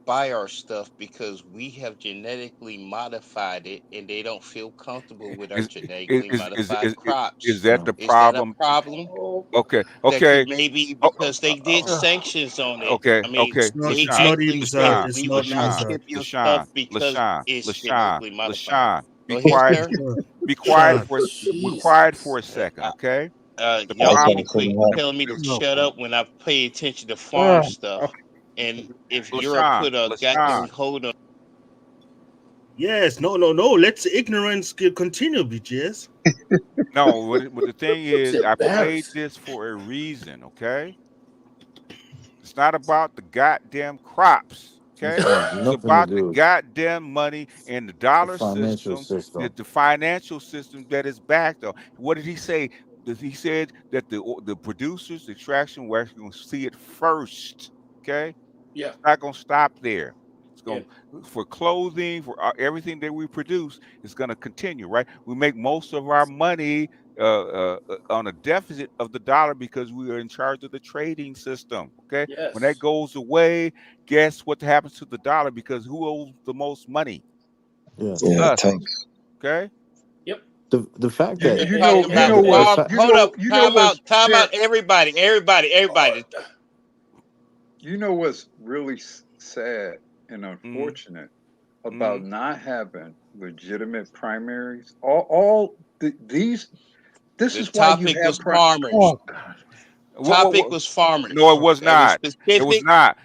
buy our stuff because we have genetically modified it, and they don't feel comfortable with our genetically modified crops. Is that the problem? Is that a problem? Okay. Maybe because they did sanctions on it. Okay. I mean, okay. they technically said we would not ship your stuff because it's genetically modified. Be quiet for a second, okay? Y'all telling me to shut up when I pay attention to farm stuff. And if Europe put a goddamn hold on. Yes, no. Let's ignorance continue, BGS. No, but the thing is, I played this for a reason, okay? It's not about the goddamn crops, okay? It's about the goddamn money and the dollar system, the financial system that is backed up. What did he say? he said that the producers, the extraction, were actually going to see it first. Okay. Yeah. It's not going to stop there. It's going for clothing, for everything that we produce. It's going to continue, right? We make most of our money on a deficit of the dollar because we are in charge of the trading system. Okay. Yes. When that goes away, guess what happens to the dollar? Because who owes the most money? Yes. Yeah, Us. tanks. Okay. The fact that You know what? Time out, everybody. You know what's really sad and unfortunate about not having legitimate primaries? This is why you have farmers. Oh God. Topic was farmers. No, it was not. It was not.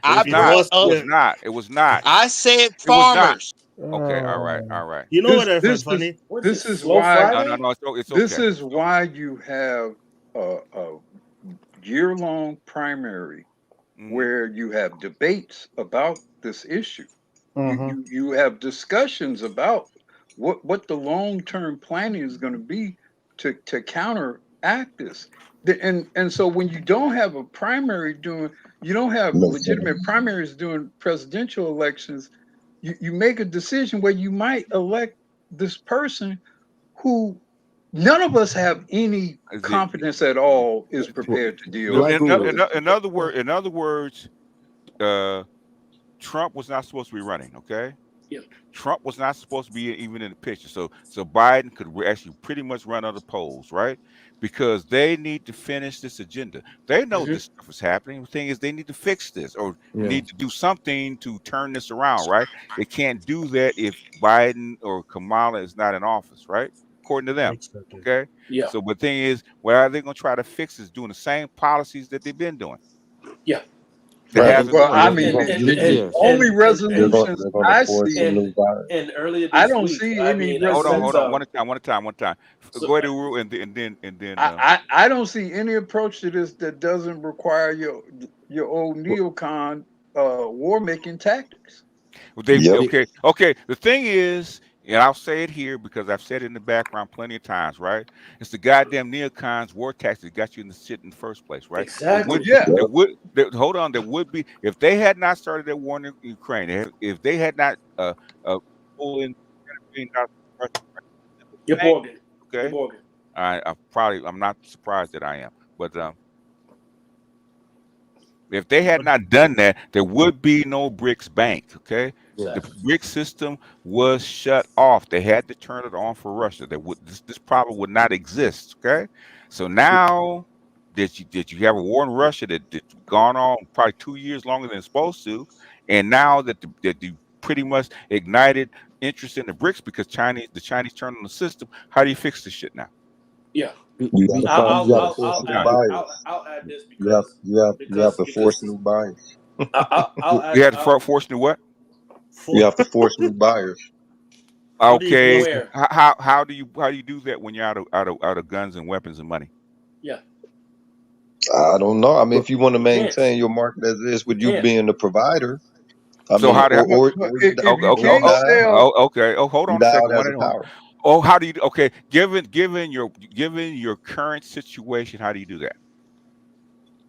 It was not. I said farmers. Okay. All right. You know what I find funny? This is why. No. It's okay. This is why you have a year-long primary where you have debates about this issue. You have discussions about what the long-term planning is going to be to counteract this. And so when you don't have a primary you don't have legitimate primaries doing presidential elections, you make a decision where you might elect this person who none of us have any confidence at all is prepared to deal with. In other words, Trump was not supposed to be running. Okay. Yeah. Trump was not supposed to be even in the picture. So Biden could actually pretty much run other polls, right? Because they need to finish this agenda. They know this stuff is happening. The thing is, they need to fix this or need to do something to turn this around, right? They can't do that if Biden or Kamala is not in office, right? According to them. Okay. Yeah. So the thing is, what are they going to try to fix is doing the same policies that they've been doing. Yeah. Well, I mean, the only resolutions I see, and earlier this I don't week, see I any. mean, Hold on. One at a time. Go ahead, Uru, and then. I don't see any approach to this that doesn't require your old neocon war making tactics. Okay. The thing is, and I'll say it here because I've said it in the background plenty of times, right? It's the goddamn neocons war tactics that got you in the shit in the first place, right? Exactly. Hold on. There would be, if they had not started that war in Ukraine, if they had not pulled in You're Borgen. Okay. You're Borgen. I'm not surprised that I am, but if they had not done that, there would be no BRICS bank. Okay. The BRICS system was shut off. They had to turn it on for Russia. This problem would not exist. Okay, so now that you have a war in Russia that's gone on probably 2 years longer than it's supposed to, and now that you pretty much ignited interest in the BRICS because the Chinese turned on the system. How do you fix this shit now? Yeah. I'll add this because you have to force new buyers. You have to force new what? You have to force new buyers. Okay. How do you do that when you're out of guns and weapons and money? Yeah. I don't know. I mean, if you want to maintain your market as is with you being the provider. Okay. Oh, hold on a second. Oh, how do you? Okay, given your current situation, how do you do that?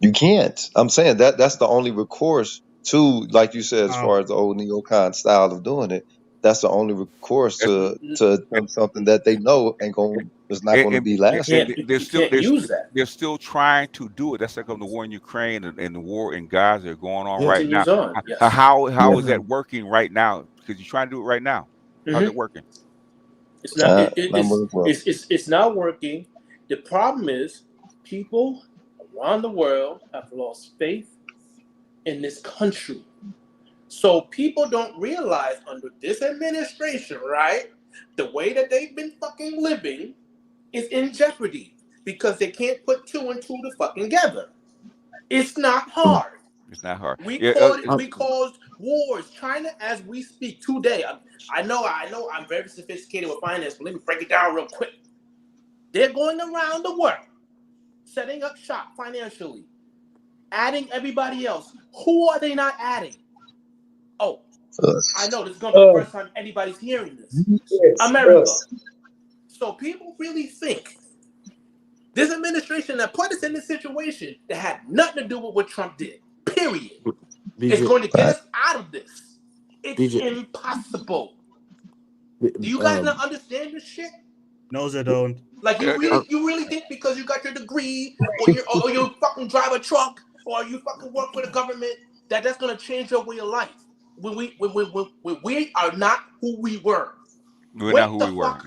You can't. I'm saying that's the only recourse to, like you said, as far as the old neocon style of doing it. That's the only recourse to something that they know is not going to be lasting. They're still trying to do it. That's like on the war in Ukraine and the war in Gaza are going on right now. How is that working right now? Because you're trying to do it right now. How's it working? It's not. It's not working. The problem is people around the world have lost faith in this country. So people don't realize under this administration, right, the way that they've been fucking living is in jeopardy because they can't put two and two together. It's not hard. It's not hard. We caused wars. China, as we speak today. I know. I'm very sophisticated with finance, but let me break it down real quick. They're going around the world, setting up shop financially, adding everybody else. Who are they not adding? Oh, I know this is going to be the first time anybody's hearing this. America. So people really think This administration that put us in this situation that had nothing to do with what Trump did. Period. It's going to get us out of this. It's impossible. Do you guys not understand this shit? No, they don't. Like you really think because you got your degree or you fucking drive a truck or you fucking work for the government that's gonna change your way of life? When we are not who we were. We're not who we were.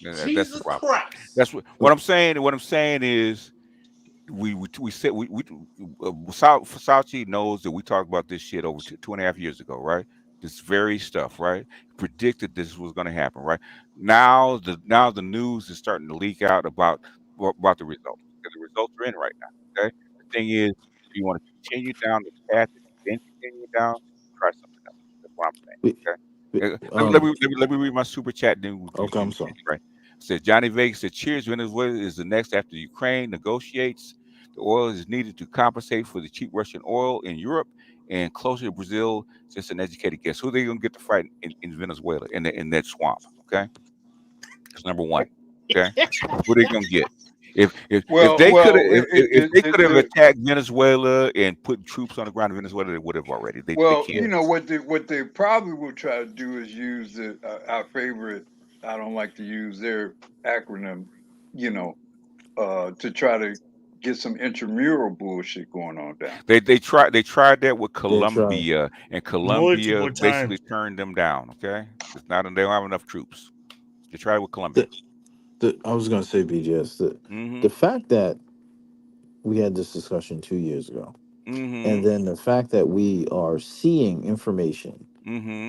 That's the problem. Christ. That's what I'm saying. What I'm saying is, we said Fauci knows that we talked about this shit over 2.5 years ago, right? This very stuff, right? Predicted this was going to happen, right? Now the news is starting to leak out about the results. Because the results are in right now. Okay. The thing is, if you want to continue down the path that you've been continuing down, try something else. That's what I'm saying. Okay. Let me read my super chat. Then okay, I'm sorry. Right. It says Johnny Vegas said, "Cheers, Venezuela is the next after Ukraine negotiates. The oil is needed to compensate for the cheap Russian oil in Europe and closer to Brazil." Just an educated guess. Who are they going to get to fight in Venezuela in that swamp? Okay, that's number one. Okay, who are they going to get? If they could have attacked Venezuela and put troops on the ground in Venezuela, they would have already. They can't. You know what they probably will try to do is use our favorite. I don't like to use their acronym. You know, to try to get some intramural bullshit going on down. They tried that with Colombia, and Colombia basically turned them down. Okay, it's not. They don't have enough troops. They tried it with Colombia. I was gonna say, BGS, the fact that we had this discussion 2 years ago, and then the fact that we are seeing information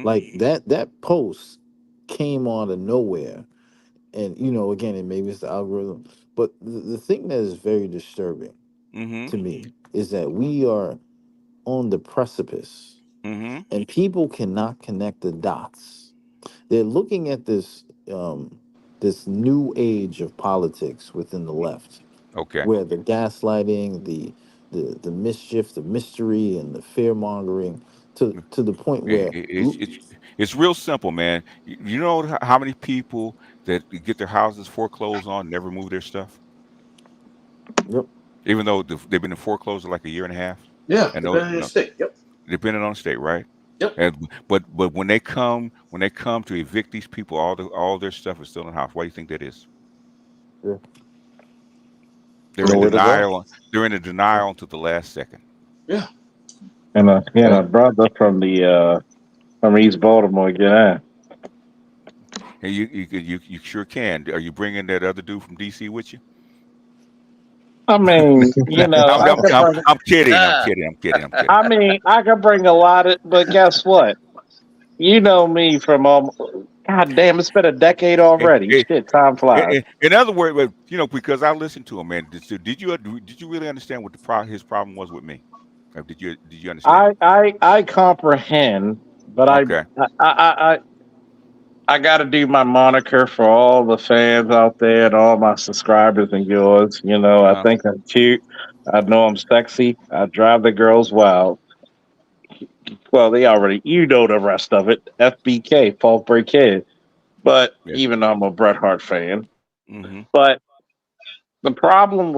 like that post came out of nowhere, and again, and maybe it's the algorithm, but the thing that is very disturbing to me is that we are on the precipice, and people cannot connect the dots. They're looking at this this new age of politics within the left, where the gaslighting, the mischief, the mystery, and the fear mongering to the point where it's real simple, man. You know how many people that get their houses foreclosed on never move their stuff? Yep. Even though they've been in foreclosure like a year and a half. Yeah, depending on the state. Yep. Depending on the state, right? Yep. But when they come to evict these people, all their stuff is still in the house. Why do you think that is? Yeah. They're in denial. They're in a denial until the last second. Yeah. And a brother from East Baltimore, get out. Hey, you sure can. Are you bringing that other dude from DC with you? I mean, I'm kidding. I mean, I can bring a lot of, but guess what? You know me from God damn, it's been a decade already. Shit, time flies. In other words, because I listened to him, man. Did you really understand what his problem was with me? Did you understand? I comprehend, but okay. I got to do my moniker for all the fans out there and all my subscribers and yours. I think I'm cute. I know I'm sexy. I drive the girls wild. Well, they already, the rest of it. FBK, Paul Breakhead. But even though I'm a Bret Hart fan. But the problem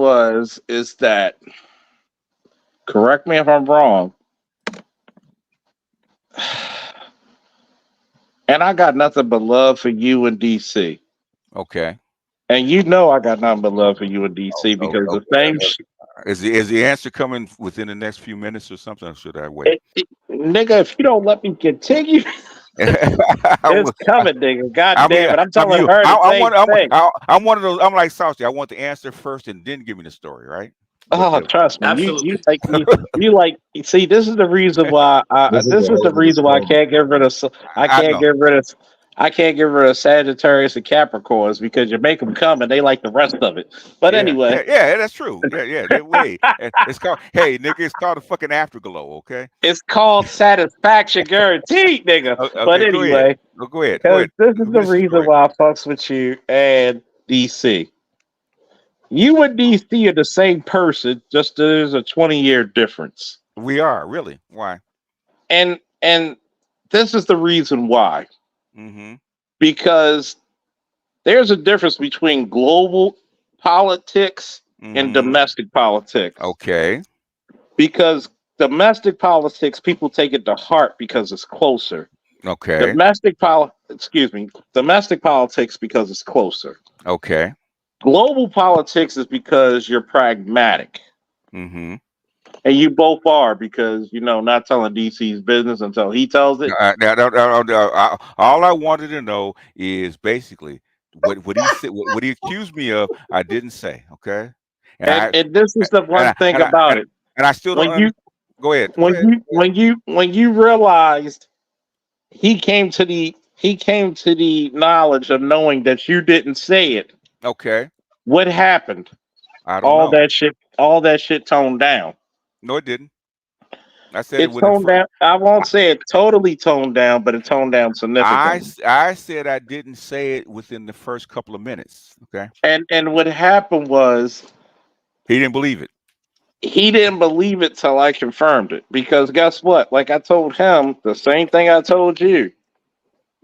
is that, correct me if I'm wrong, and I got nothing but love for you and DC. Okay. And I got nothing but love for you and DC because the same. Is the answer coming within the next few minutes or something? Or should I wait? Nigga, if you don't let me continue, it's coming, nigga. God damn it! I'm telling her I'm one of those. I'm like Saucy. I want the answer first and then give me the story, right? Oh, trust me. You like. See, this is the reason why. This is the reason why I can't get rid of. I can't get rid of Sagittarius and Capricorns because you make them come and they like the rest of it. But anyway, that's true. Wait, it's called. Hey, nigga, it's called a fucking afterglow. Okay. It's called satisfaction guaranteed, nigga. Okay, but anyway, go ahead. This is the reason why I fucks with you and DC. You and DC are the same person, just there's a 20-year difference. We are, really. Why? And this is the reason why. Because there's a difference between global politics in domestic politics. Okay. Because domestic politics, people take it to heart because it's closer. Okay. Domestic politics because it's closer. Okay. Global politics is because you're pragmatic. Mm-hmm. And you both are, because, you know, not telling DC's business until he tells it. All I wanted to know is basically what he said, what he accused me of, I didn't say. Okay. And this is the one thing about it. And I still don't. Go ahead. When you realized he came to the knowledge of knowing that you didn't say it. Okay. What happened? I don't know. All that shit toned down. No, it didn't. I said it toned down. I won't say it totally toned down, but it toned down significantly. I said I didn't say it within the first couple of minutes. Okay. And what happened was he didn't believe it. He didn't believe it till I confirmed it. Because guess what? Like I told him the same thing I told you.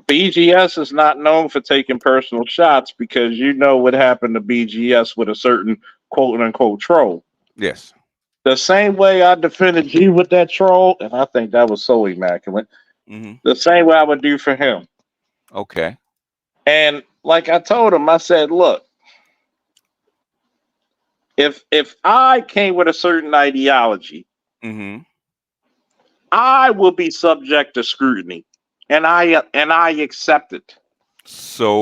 BGS is not known for taking personal shots, because you know what happened to BGS with a certain quote unquote troll. Yes. The same way I defended you with that troll, and I think that was so immaculate. The same way I would do for him. Okay. And like I told him, I said, look, if I came with a certain ideology, I will be subject to scrutiny, and I accept it. So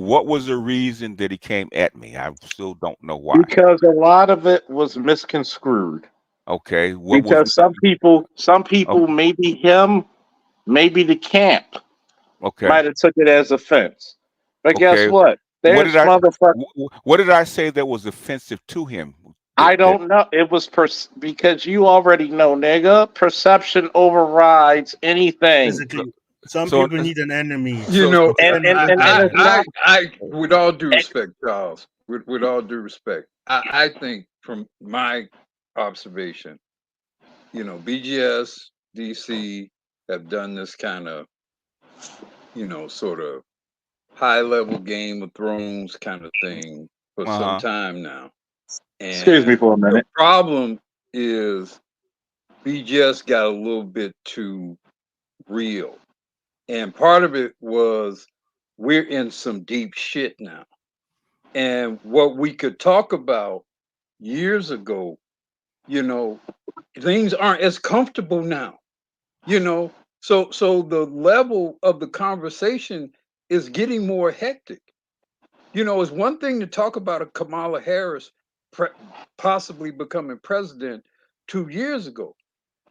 what was the reason that he came at me? I still don't know why. Because a lot of it was misconstrued. Okay. Some people, maybe him, maybe the camp, might have took it as offense. But guess what? What did I say that was offensive to him? I don't know. It was because you already know, nigga. Perception overrides anything. Basically, some people need an enemy. You know, I with all due respect, Charles, with all due respect, I think from my observation, you know, BGS, DC have done this kind of, you know, sort of high-level Game of Thrones kind of thing for some time now. And excuse me for a minute. The problem is BGS got a little bit too real. And part of it was we're in some deep shit now. And what we could talk about years ago, you know, things aren't as comfortable now, you know. So the level of the conversation is getting more hectic. You know, it's one thing to talk about a Kamala Harris possibly becoming president 2 years ago.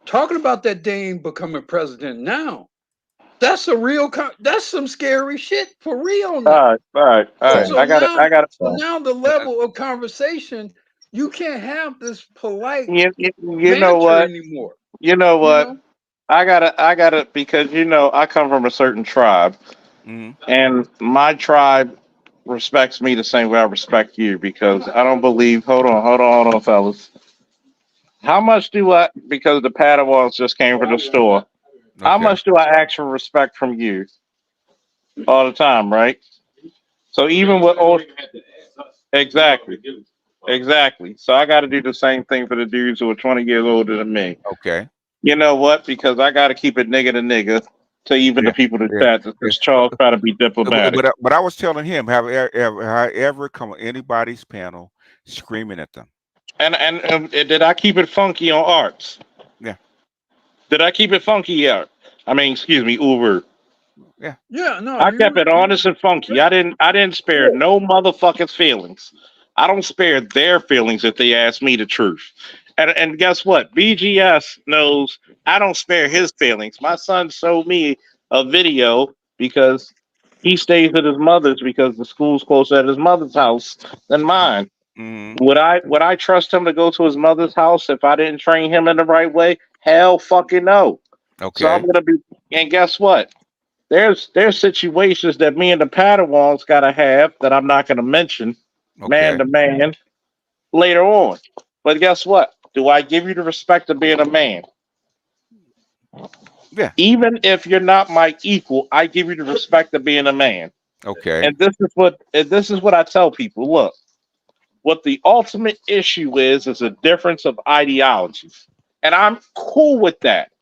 Talking about that dame becoming president now, that's some scary shit for real now. All right. So I got it. So now the level of conversation, you can't have this polite you know what anymore. You know what? You know? I got it because, you know, I come from a certain tribe, and my tribe respects me the same way I respect you, because I don't believe. Hold on, fellas. How much do I? Because the Padawans just came from the store. Okay. How much do I ask for respect from you? All the time, right? So even with old, exactly. So I got to do the same thing for the dudes who are 20 years older than me. Okay. You know what? Because I got to keep it nigga to nigga to even the people that chat. Because Charles try to be diplomatic. But I was telling him, have I ever come on anybody's panel screaming at them? And did I keep it funky on arts? Yeah. Did I keep it funky out? I mean, excuse me, Uber. Yeah. Yeah, no. I kept it honest and funky. I didn't spare no motherfucker's feelings. I don't spare their feelings if they ask me the truth. And guess what? BGS knows I don't spare his feelings. My son showed me a video because he stays at his mother's because the school's closer at his mother's house than mine. Would I trust him to go to his mother's house if I didn't train him in the right way? Hell fucking no. Okay. So I'm gonna be, and guess what? There's situations that me and the Padawans gotta have that I'm not gonna mention man to man later on. But guess what? Do I give you the respect of being a man? Yeah. Even if you're not my equal, I give you the respect of being a man. Okay. And this is what I tell people. Look, what the ultimate issue is a difference of ideologies. And I'm cool with that.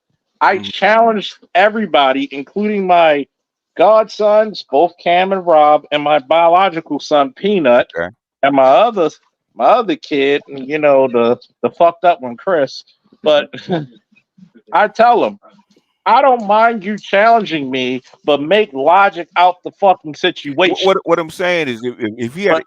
I challenged everybody, including my godsons, both Cam and Rob, and my biological son, Peanut, and my other kid, you know, the fucked up one, Chris. But I tell them, I don't mind you challenging me, but make logic out the fucking situation. What I'm saying is, if you had,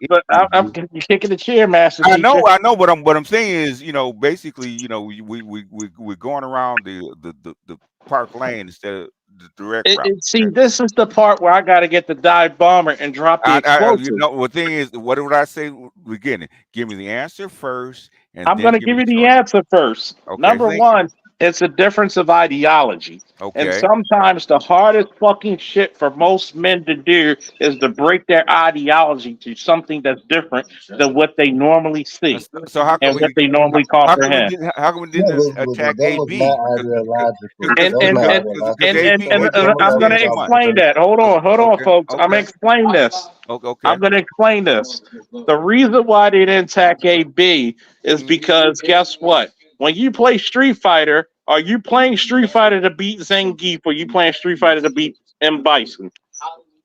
I'm kicking the chair, Master. I know. What I'm saying is, you know, basically, you know, we're going around the park lane instead of the direct route. See, this is the part where I got to get the dive bomber and drop the explosive. You know, the thing is, what would I say? Beginning, give me the answer first, and I'm going to give you the answer first. Okay, Number one, it's a difference of ideology. Okay. And sometimes the hardest fucking shit for most men to do is to break their ideology to something that's different than what they normally see. So how come what they normally comprehend. How come we didn't attack AB? And I'm going to explain that. Hold on, folks. I'm going to explain this. Okay. I'm going to explain this. The reason why they didn't attack AB is because guess what? When you play Street Fighter, are you playing Street Fighter to beat Zangief, or you playing Street Fighter to beat M. Bison?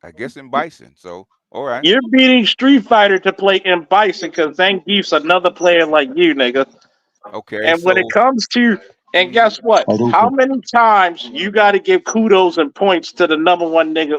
I guess M. Bison. So, all right. You're beating Street Fighter to play M. Bison because Zangief's another player like you, nigga. Okay. And when it comes to, and guess what? How many times you got to give kudos and points to the number one nigga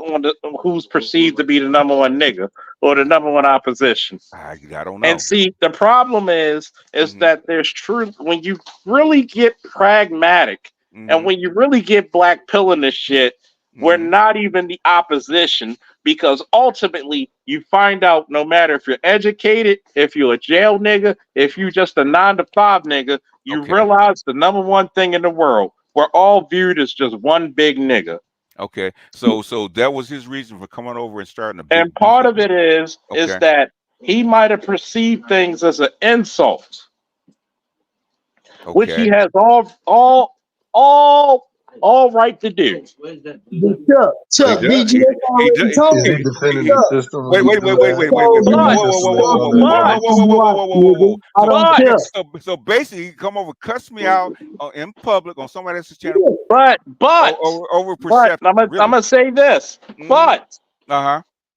who's perceived to be the number one nigga or the number one opposition? I don't know. And see, the problem is that there's truth when you really get pragmatic and when you really get black pilling this shit. We're not even the opposition because ultimately you find out no matter if you're educated, if you're a jail nigga, if you just a 9-to-5 nigga, you realize the number one thing in the world, we're all viewed as just one big nigga. Okay. So that was his reason for coming over and starting a big And part of it is that he might have perceived things as an insult, which he has all right to do. Chuck, BG Wait. So basically, he come over, cuss me out in public on somebody else's channel. But over perception. I'm gonna say this. But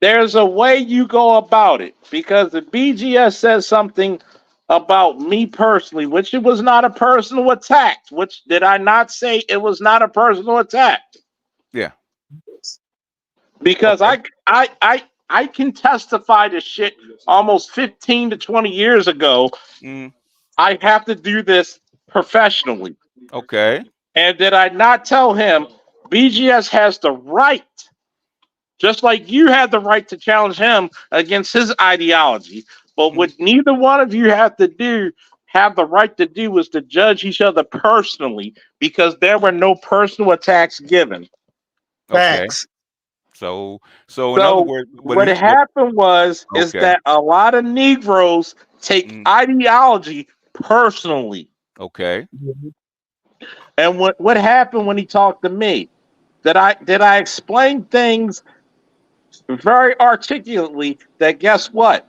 there's a way you go about it because the BGS says something about me personally, which it was not a personal attack. Which did I not say it was not a personal attack? Yeah. Because I can testify to shit almost 15 to 20 years ago. I have to do this professionally. Okay. And did I not tell him BGS has the right, just like you had the right to challenge him against his ideology. But what neither one of you have the right to do is to judge each other personally because there were no personal attacks given. Facts. So in other words, what happened is that a lot of Negroes take ideology personally. Okay. And what happened when he talked to me? Did I explain things very articulately that guess what?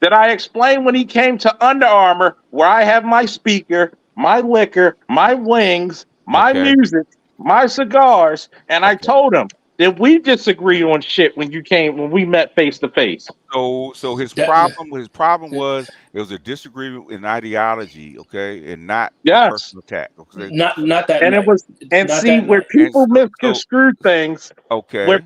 Did I explain when he came to Under Armour where I have my speaker, my liquor, my wings, my music, my cigars, and I told him that we disagreed on shit when we met face to face. So his problem was it was a disagreement in ideology, okay, and not personal attack. Okay? Not that. And it was where people misconstrue things. Okay. Where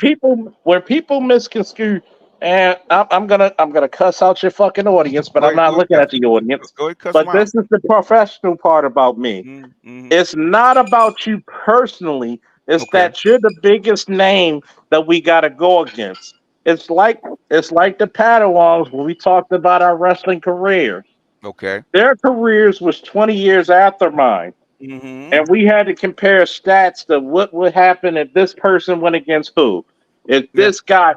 people misconstrue. And I'm gonna cuss out your fucking audience, but I'm not looking at the audience. But this is the professional part about me. It's not about you personally. It's that you're the biggest name that we gotta go against. It's like the Padawans when we talked about our wrestling career. Okay. Their careers was 20 years after mine. And we had to compare stats to what would happen if this person went against who. If this guy.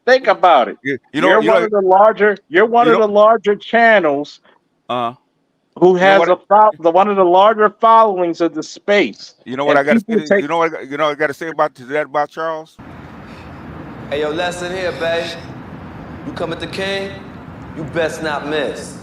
Think about it. You're one of the larger channels who has one of the larger followings of the space. You know what I got to say? You know what I got to say about Charles? Hey, yo, lesson here, babe. You come at the king, You best not miss.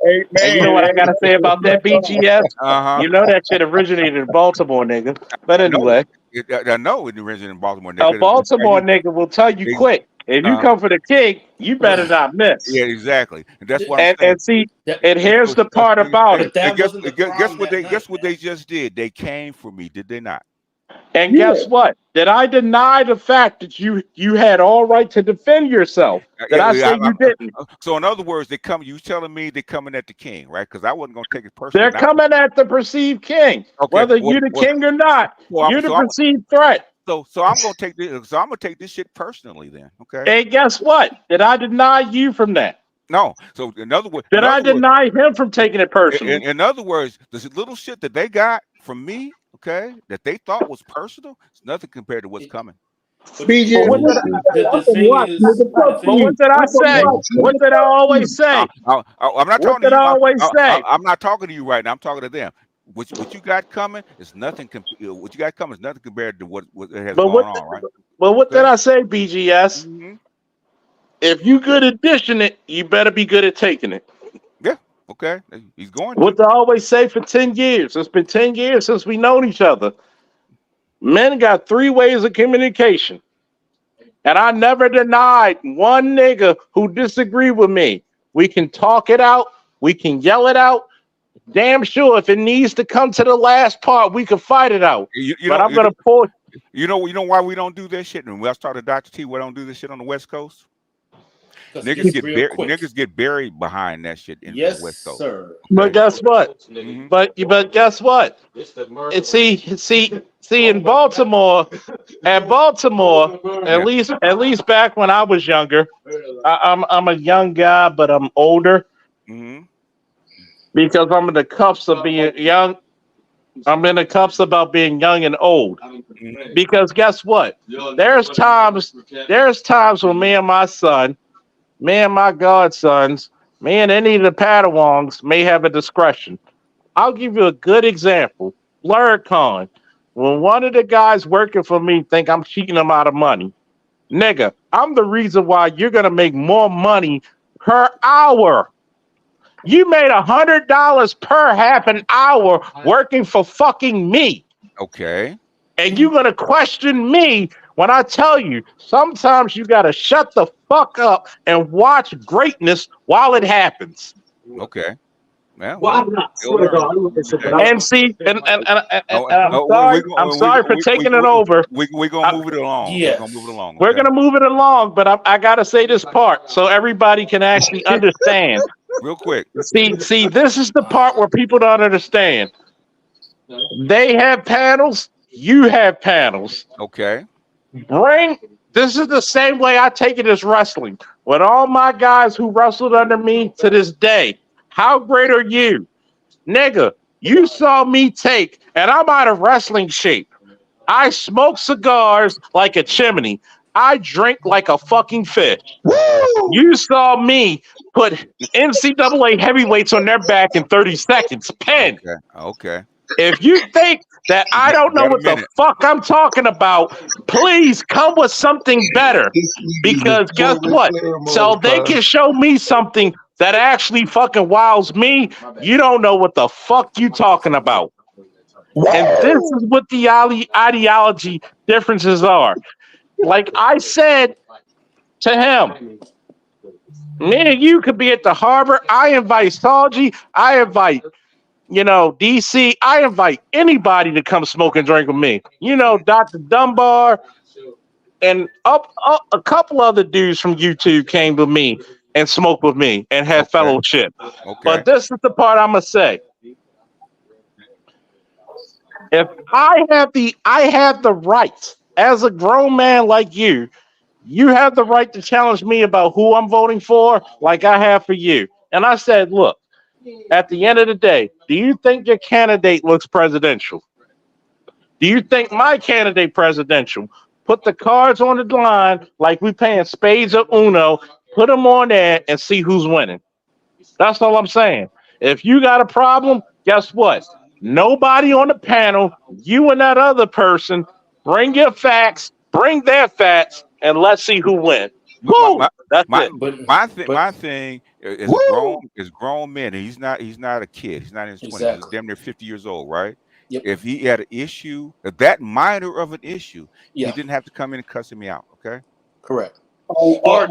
Hey, man, you know what I gotta say about that BGS? You know that shit originated in Baltimore, nigga. But anyway, I know it originated in Baltimore. a Baltimore nigga will tell you quick. If you come for the king, you better not miss. Yeah, exactly. And that's what I'm saying. And see, and here's the part about it. Guess what they just did? They came for me, did they not? And guess what? Did I deny the fact that you had all right to defend yourself? Did I say you didn't? So in other words, you telling me they're coming at the king, right? Because I wasn't gonna take it personally. They're coming at the perceived king, whether you're the king or not. You're the perceived threat. So I'm gonna take this. So I'm gonna take this shit personally then. Okay. And guess what? Did I deny you from that? No. So in other words, did I deny him from taking it personally? In other words, this little shit that they got from me, okay, that they thought was personal, it's nothing compared to what's coming. What did I say? What did I always say? I'm not talking to you. I'm not talking to you right now. I'm talking to them. What you got coming is nothing. What you got coming is nothing compared to what has gone on, right? But what did I say, BGS? Mm-hmm. If you good at dishing it, you better be good at taking it. Yeah. Okay. He's going. What did I always say for 10 years? It's been 10 years since we known each other. Men got 3 ways of communication. And I never denied one nigga who disagreed with me. We can talk it out. We can yell it out. Damn sure if it needs to come to the last part, we can fight it out. But I'm going to pull. You know why we don't do this shit? And we'll start at Dr. T. We don't do this shit on the West Coast. Niggas get buried behind that shit in the West Coast. Sir. Okay. But guess what? Mm-hmm. But guess what? See in Baltimore, at least back when I was younger, I'm a young guy, but I'm older. Mm-hmm. Because I'm in the cuffs of being young. I'm in the cuffs about being young and old. Mm-hmm. Because guess what? There's times when me and my godsons, me and any of the Padawans may have a discretion. I'll give you a good example. Blurcon. When one of the guys working for me think I'm cheating them out of money, nigga, I'm the reason why you're gonna make more money per hour. You made $100 per half an hour working for fucking me. Okay. And you're gonna question me when I tell you sometimes you gotta shut the fuck up and watch greatness while it happens. Okay. Yeah, and see, and I'm sorry for taking it over. We're gonna move it along. Yes. We're gonna move it along. We're gonna move it along, but I gotta say this part so everybody can actually understand. Real quick. See, this is the part where people don't understand. They have panels, you have panels. Okay. This is the same way I take it as wrestling. With all my guys who wrestled under me to this day, how great are you? Nigga, you saw me take, and I'm out of wrestling shape. I smoke cigars like a chimney. I drink like a fucking fish. Woo! You saw me put NCAA heavyweights on their back in 30 seconds. Pen. Okay. If you think that I don't know what the fuck I'm talking about, please come with something better. Because guess what? So they can show me something that actually fucking wows me. You don't know what the fuck you talking about. And this is what the ideology differences are. Like I said to him, me and you could be at the harbor. I invite Salji. I invite, DC. I invite anybody to come smoke and drink with me. Dr. Dunbar and a couple other dudes from YouTube came with me and smoked with me and had fellowship. Okay. But this is the part I'm gonna say. If I have the right as a grown man like you have the right to challenge me about who I'm voting for, like I have for you. And I said, look, at the end of the day, do you think your candidate looks presidential? Do you think my candidate presidential? Put the cards on the line like we paying spades or Uno, put them on there and see who's winning. That's all I'm saying. If you got a problem, guess what? Nobody on the panel, you and that other person, bring your facts, bring their facts, and let's see who wins. My thing is grown men. And he's not a kid. He's not in his 20s. He's damn near 50 years old, right? Yep. If he had an issue, that minor of an issue, Yeah. he didn't have to come in and cussing me out. Okay. Correct. Okay,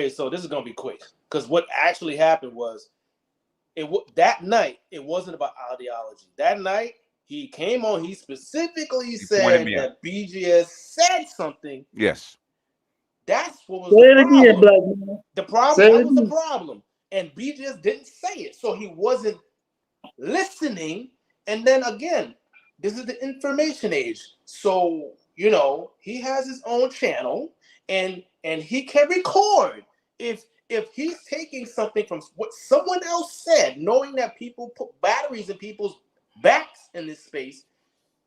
so this is gonna be quick because what actually happened was, that night it wasn't about ideology. That night he came on. He specifically said that BGS said something. Yes. That's what was Say the it again, problem. black man. The problem that was the problem, and BGS didn't say it, so he wasn't listening. And then again, this is the information age, so he has his own channel, and he can record if he's taking something from what someone else said, knowing that people put batteries in people's backs in this space.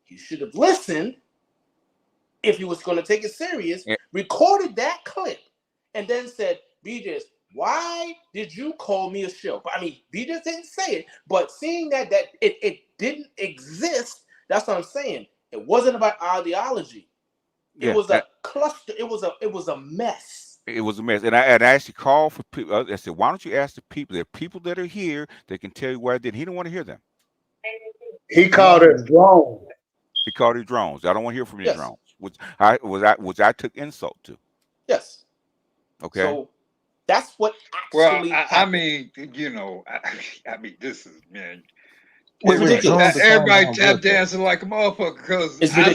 He should have listened if he was going to take it serious, recorded that clip, and then said, BJS, why did you call me a shill? I mean, BJS didn't say it, but seeing that it didn't exist, that's what I'm saying. It wasn't about ideology. It was a cluster. It was a mess. It was a mess. And I actually called for people. I said, why don't you ask the people? There are people that are here that can tell you what I did. He didn't want to hear them. He called it drones. He called it drones. I don't want to hear from your drones. Which I took insult to. Yes. Okay. So that's what actually happened. I mean, this is, man. It's ridiculous. Everybody tap dancing like a motherfucker because I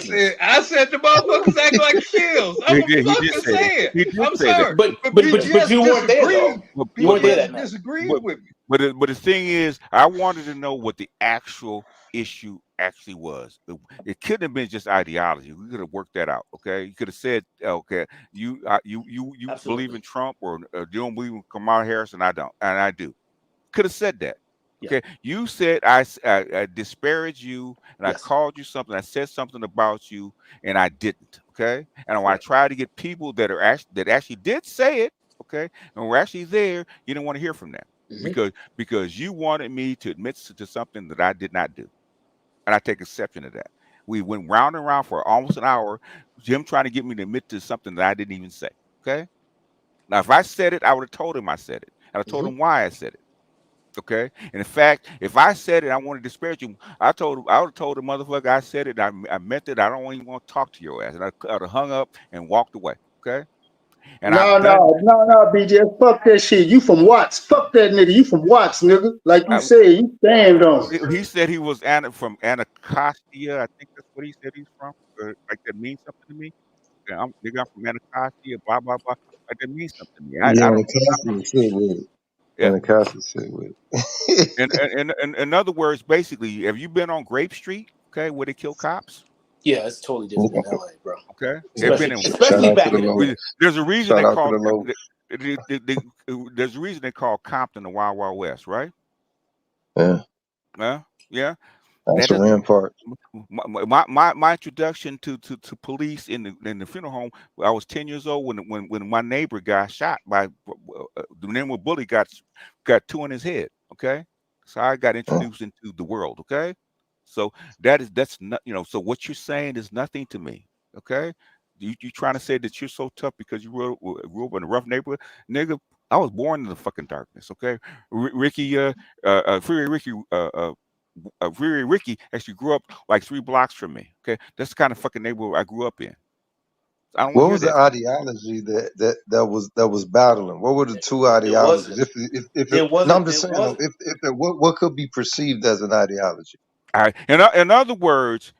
said the motherfuckers act like shills. I'm fucking saying. I'm sorry, but you weren't there though. You weren't there that night. Disagreed with me. But the thing is, I wanted to know what the actual issue actually was. It couldn't have been just ideology. We could have worked that out. Okay, you could have said, okay, you believe in Trump or you don't believe in Kamala Harris, and I don't, and I do. Could have said that. Okay, you said I disparaged you, and I called you something. I said something about you, and I didn't. Okay, and when I tried to get people that actually did say it, okay, and were actually there, you didn't want to hear from them because you wanted me to admit to something that I did not do, and I take exception to that. We went round and round for almost an hour, Jim trying to get me to admit to something that I didn't even say. Okay, now if I said it, I would have told him I said it, and I told him why I said it. Okay, and in fact, if I said it, I wanted to disparage you. I would have told the motherfucker I said it. I meant it. I don't even want to talk to your ass, and I would have hung up and walked away. Okay. And no, BJ, fuck that shit. You from Watts? Fuck that nigga. You from Watts, nigga? Like you said, you stand on. He said he was from Anacostia. I think that's what he said he's from. Like that means something to me. I'm from Anacostia. Blah blah blah. Like that means something to me. Anacostia shit with and in other words, basically, have you been on Grape Street? Okay, where they kill cops? Yeah, it's totally different in LA, bro. Okay, especially back in there's a reason they call there's a reason they call Compton the Wild Wild West, right? Yeah. Yeah. That's the rampart. My introduction to police in the funeral home. I was 10 years old when my neighbor got shot by the name of bully got 2 in his head. Okay, so I got introduced into the world. Okay, so that's not So what you're saying is nothing to me. Okay, you trying to say that you're so tough because you grew up in a rough neighborhood, nigga? I was born in the fucking darkness. Okay, Ricky, Ricky actually grew up like 3 blocks from me. Okay, that's the kind of fucking neighborhood I grew up in. What was the ideology that was battling? What were the two ideologies? I'm just saying, what could be perceived as an ideology? In other words,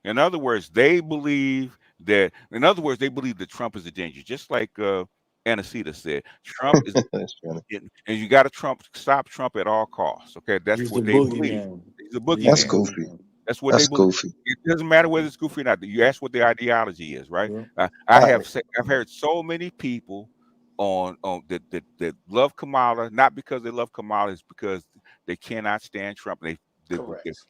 they believe that. In other words, they believe that Trump is a danger, just like Anacita said. Trump is, and you got to stop Trump at all costs. Okay, that's what they believe. He's a boogeyman. That's goofy. That's what they believe. Goofy. It doesn't matter whether it's goofy or not. You ask what the ideology is, right? I've heard so many people on that love Kamala, not because they love Kamala, it's because they cannot stand Trump. They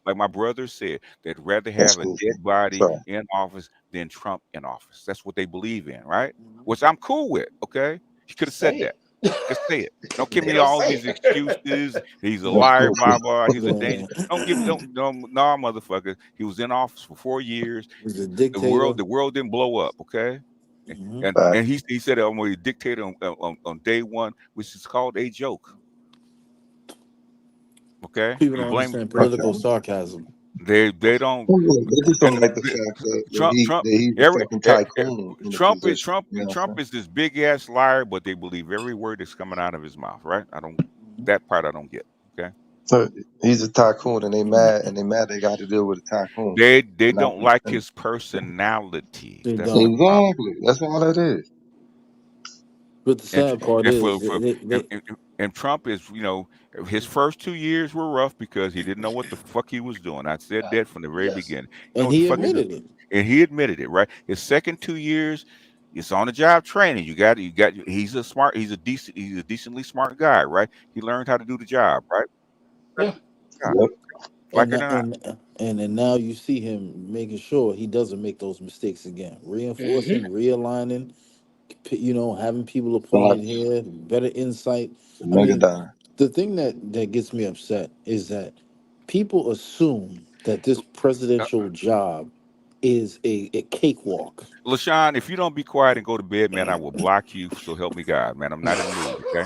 like my brother said, they'd rather have a dead body in office than Trump in office. That's what they believe in, right? Which I'm cool with. Okay, you could have said that. Just say it. Don't give me all these excuses. He's a liar, blah blah. He's a danger. No, motherfucker. He was in office for 4 years. He's a dictator. The world didn't blow up. Okay. And he said I'm a dictator on day one, which is called a joke. Okay, people don't understand political sarcasm. They don't. They just don't like the fact that he's a fucking tycoon. Trump is this big ass liar, but they believe every word that's coming out of his mouth. Right? That part I don't get. Okay. So he's a tycoon, and they mad they got to deal with a tycoon. They don't like his personality. That's exactly. That's all that is. But the sad part is, and Trump is, his first 2 years were rough because he didn't know what the fuck he was doing. I said that from the very beginning. And he admitted it. And he admitted it, right? His second 2 years, it's on the job training. He's a decently smart guy, right? He learned how to do the job, right? Yeah. And now you see him making sure he doesn't make those mistakes again. Reinforcing, realigning, having people appointed here, better insight. The thing that gets me upset is that people assume that this presidential job is a cakewalk. LaShawn, if you don't be quiet and go to bed, man, I will block you. So help me God, man. I'm not in the mood, okay?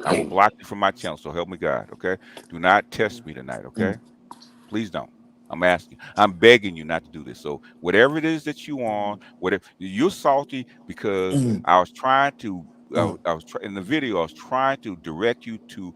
I will block you from my channel. So help me God, okay? Do not test me tonight, okay? Please don't. I'm asking. I'm begging you not to do this. So whatever it is that you want, whatever you're salty because I was trying to. In the video, I was trying to direct you to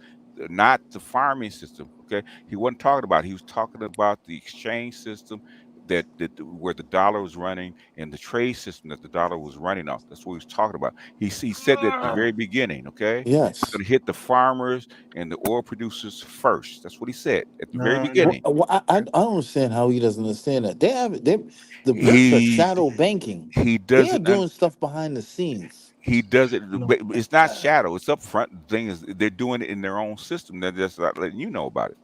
not the farming system. Okay, he wasn't talking about it. He was talking about the exchange system that where the dollar was running and the trade system that the dollar was running off. That's what he was talking about. He said that at the very beginning. Okay, yes, it's going to hit the farmers and the oil producers first. That's what he said at the very beginning. I don't understand how he doesn't understand that. The BRICS are shadow banking. They are doing stuff behind the scenes. He does it. It's not shadow. It's upfront. The thing is, they're doing it in their own system. They're just not letting you know about it.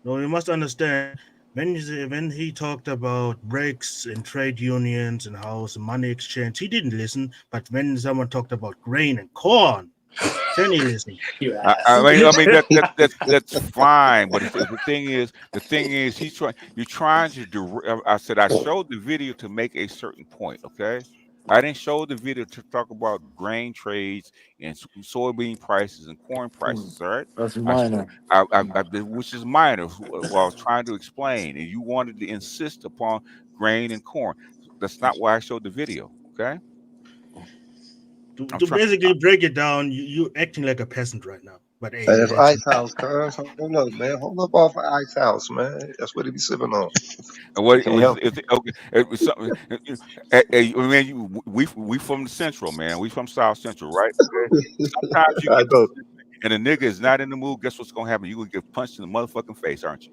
No, you must understand. When he talked about BRICS and trade unions and how it's a money exchange, he didn't listen. But when someone talked about grain and corn, then he listened. I mean that's fine. But the thing is, you're trying to. I said I showed the video to make a certain point. Okay. I didn't show the video to talk about grain trades and soybean prices and corn prices. All right, that's minor. Which is minor. What I was trying to explain, and you wanted to insist upon grain and corn. That's not why I showed the video. Okay. To basically break it down, you're acting like a peasant right now. But hey, that's Ice House, cuz. Hold up, man. Hold up off of Ice House, man. That's what he be sipping on. What we from the Central, man. We from South Central, right? Sometimes you and a nigga is not in the mood. Guess what's gonna happen? You gonna get punched in the motherfucking face, aren't you?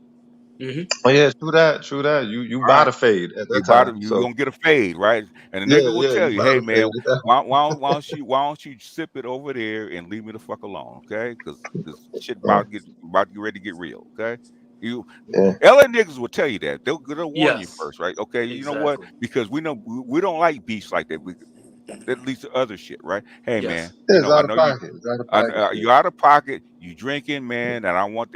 Oh yeah, true that. You buy the fade at that time. You're gonna get a fade, right? And the nigga will tell you, hey man, why don't you sip it over there and leave me the fuck alone, okay? Because this shit about to get ready to get real, okay? LA niggas will tell you that. They'll warn you first, right? Okay, you know what? Because we know we don't like beefs like that. That leads to other shit, right? Hey man, you're out of pocket. You drinking, man, and I don't want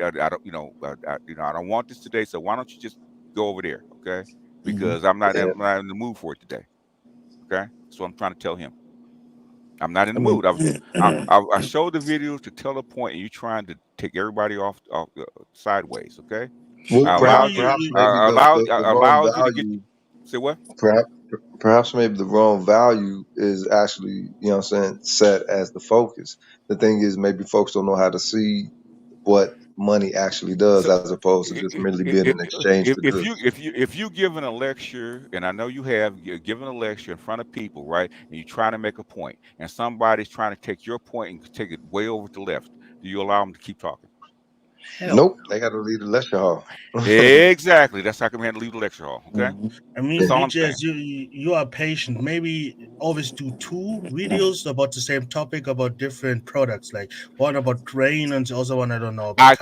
this today. So why don't you just go over there, okay? Because I'm not in the mood for it today. Okay, so I'm trying to tell him I'm not in the mood. I showed the video to tell a point, and you're trying to take everybody off sideways. Okay, allow you to get. Say what? Perhaps maybe the wrong value is actually, set as the focus. The thing is, maybe folks don't know how to see what money actually does, as opposed to just merely being an exchange. If you giving a lecture, and I know you're giving a lecture in front of people, right? And you're trying to make a point, and somebody's trying to take your point and take it way over to the left. Do you allow them to keep talking? Nope, they got to leave the lecture hall. Exactly. That's how come we had to leave the lecture hall. Okay. I mean, you are patient. Maybe always do 2 videos about the same topic about different products, like one about grain and also one I don't know. I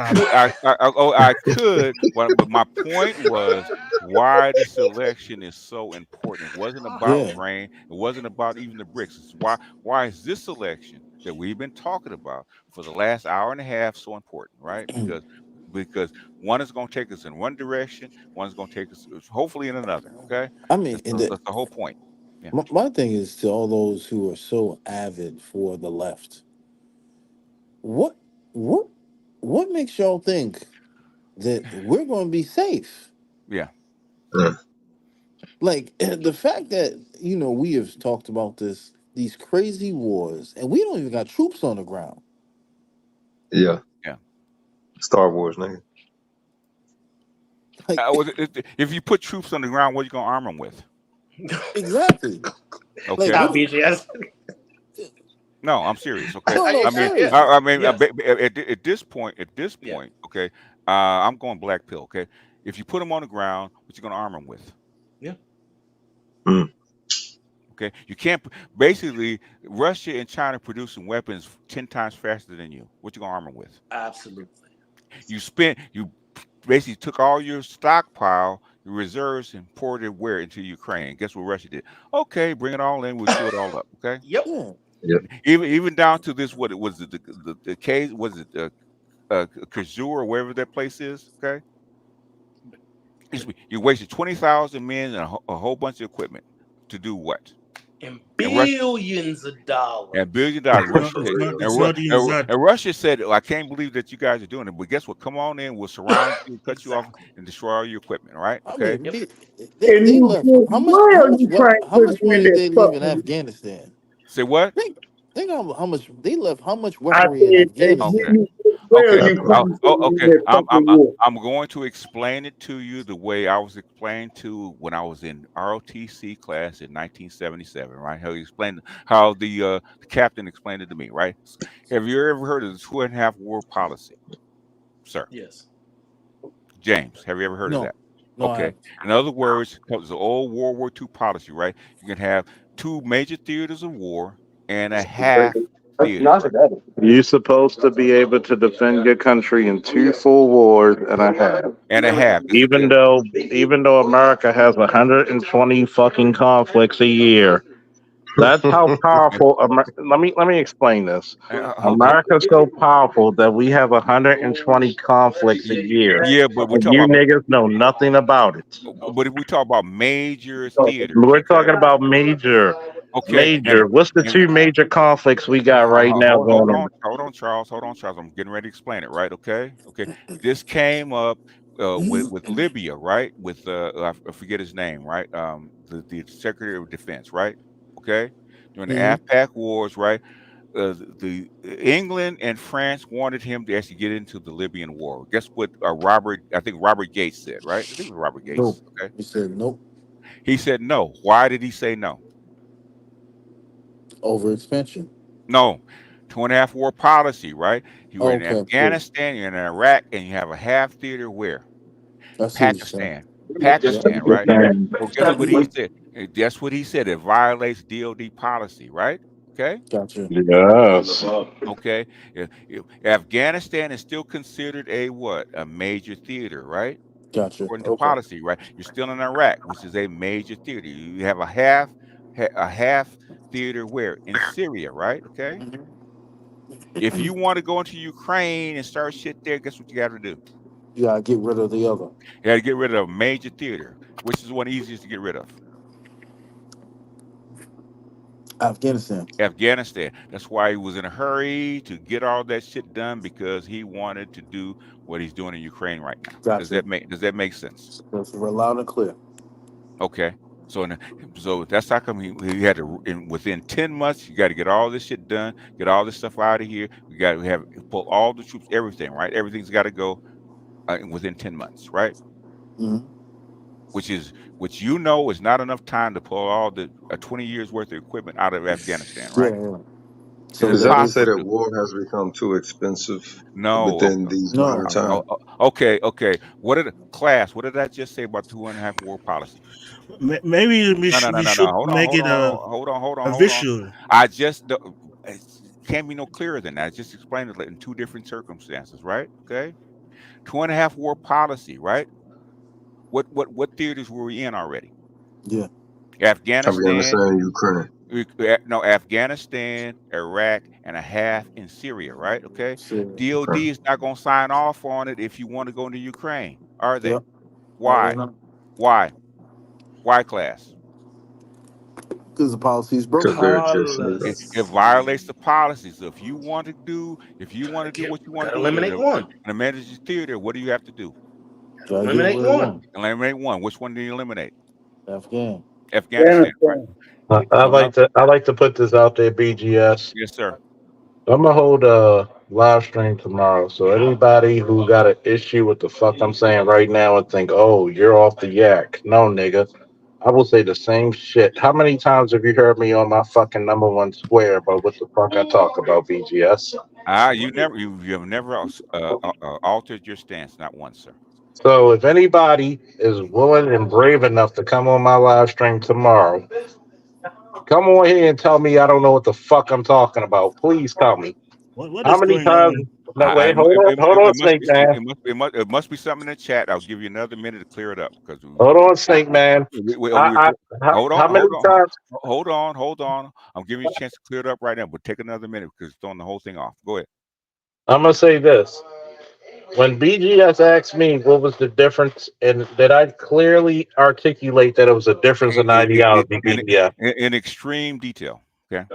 could. But my point was why this election is so important. It wasn't about grain. It wasn't about even the BRICS. It's why is this election that we've been talking about for the last hour and a half so important, right? Because one is going to take us in one direction, one is going to take us hopefully in another. Okay, I mean, that's the whole point. Yeah. My thing is to all those who are so avid for the left. What makes y'all think that we're going to be safe? Yeah. Like the fact that we have talked about these crazy wars, and we don't even got troops on the ground. Yeah. Yeah. Star Wars, nigga. Like, if you put troops on the ground, what are you gonna arm them with? Exactly. Okay. Stop, BJ. No, I'm serious. Okay. No, I mean, serious. I mean, Yes. at this point, okay, I'm going black pill. Okay, if you put them on the ground, what you gonna arm them with? Yeah. Okay, you can't. Basically, Russia and China producing weapons 10 times faster than you. What you gonna arm them with? Absolutely. You basically took all your stockpile, your reserves, and poured it where into Ukraine. Guess what Russia did? Okay, bring it all in. We'll chew it all up. Okay. Yep. Yep. Even down to this, what it was the case was it Kazoo or wherever that place is. Okay. You wasted 20,000 men and a whole bunch of equipment to do what? And billions of dollars. And $1 billion. And Russia said, I can't believe that you guys are doing it. But guess what? Come on in. We'll surround you, cut you off, and destroy all your equipment. All right? Okay. I mean, they left. How much money did they leave in Afghanistan? Say what? Think how much they left. How much weaponry in Afghanistan? Okay. I'm going to explain it to you the way I was explained to when I was in ROTC class in 1977. Right? How the captain explained it to me. Right? Have you ever heard of the 2.5 war policy, sir? Yes. James, have you ever heard of that? No, okay. In other words, it's the old World War II policy. Right? You can have 2 major theaters of war and a half theater. You're supposed to be able to defend your country in 2 full wars and a half. And a half. Even though America has 120 fucking conflicts a year. That's how powerful. Let me explain this. America's so powerful that we have 120 conflicts a year. Yeah, but you niggas know nothing about it. But if we talk about major theaters, we're talking about major. Okay. Major. What's the 2 major conflicts we got right now going on? Hold on, Charles. I'm getting ready to explain it. Right? Okay. This came up with Libya, right? With I forget his name, right? The Secretary of Defense, right? Okay. During the AFPAC wars, right? The England and France wanted him to actually get into the Libyan war. Guess what? Robert Gates said, right? I think it was Robert Gates. Nope. Okay. He said nope. He said no. Why did he say no? Overexpansion. No. 2.5 war policy, right? You were in Afghanistan, you're in Iraq, and you have a half theater where? Pakistan, right? Well, guess what he said? That's what he said. It violates DOD policy, right? Okay. Gotcha. Yes. Okay. Afghanistan is still considered a what? A major theater, right? Gotcha. According to policy, right? You're still in Iraq, which is a major theater. You have a half theater where? In Syria, right? Okay. If you want to go into Ukraine and start shit there, guess what you got to do? You gotta get rid of the other. You got to get rid of a major theater, which is one easiest to get rid of. Afghanistan. That's why he was in a hurry to get all that shit done, because he wanted to do what he's doing in Ukraine right now. Gotcha. Does that make sense? That's loud and clear. Okay. So that's how come he had to, within 10 months, you got to get all this shit done, get all this stuff out of here. We pull all the troops, everything, right? Everything's got to go within 10 months, right? Mm-hmm. Which is not enough time to pull all the 20 years worth of equipment out of Afghanistan, right? Yeah. So does that to say that war has become too expensive? No. Within these modern times. Okay. What did I just say about 2.5 war policy? Maybe we should make it a visual. I just it can't be no clearer than that. I just explained it in 2 different circumstances, right? Okay. 2.5 war policy, right? What theaters were we in already? Yeah. Afghanistan, Ukraine. No, Afghanistan, Iraq, and a half in Syria, right? Okay. DOD is not going to sign off on it if you want to go into Ukraine, are they? Yep. Why? Why, class? Because the policy is broken. It violates the policy. So if you want to do what you want to do, eliminate one. In a manager's theater, what do you have to do? Eliminate one. Eliminate one. Which one do you eliminate? Afghanistan. Right? I like to put this out there, BGS. Yes, sir. I'm gonna hold a live stream tomorrow. So anybody who got an issue with the fuck I'm saying right now and think, oh, you're off the yak. No, nigga. I will say the same shit. How many times have you heard me on my fucking number one square about what the fuck I talk about, BGS? You have never altered your stance, not once, sir. So if anybody is willing and brave enough to come on my live stream tomorrow, come on here and tell me I don't know what the fuck I'm talking about. Please tell me. How many times? No, wait, hold on, Snake Man. It must be something in the chat. I'll give you another minute to clear it up. Hold on, Snake Man. Hold on. Hold on. I'm giving you a chance to clear it up right now, but take another minute because it's throwing the whole thing off. Go ahead. I'm gonna say this. When BGS asked me what was the difference, and did I clearly articulate that it was a difference in ideology, BGS? In extreme detail. Okay.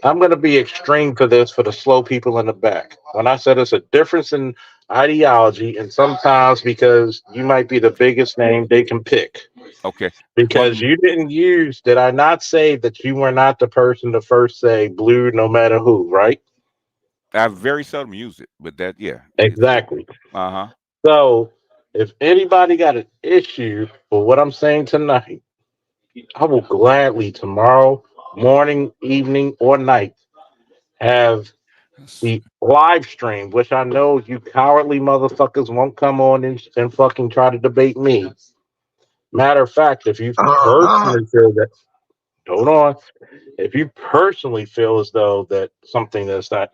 I'm going to be extreme for this for the slow people in the back. When I said it's a difference in ideology, and sometimes because you might be the biggest name they can pick. Okay. Because you didn't use, did I not say that you were not the person to first say blue no matter who, right? I very seldom use it, but that, yeah. Exactly. Uh-huh. So if anybody got an issue for what I'm saying tonight, I will gladly tomorrow morning, evening, or night have the live stream, which I know you cowardly motherfuckers won't come on and fucking try to debate me. Matter of fact, if you personally feel that, hold on, if you personally feel as though that something that's not,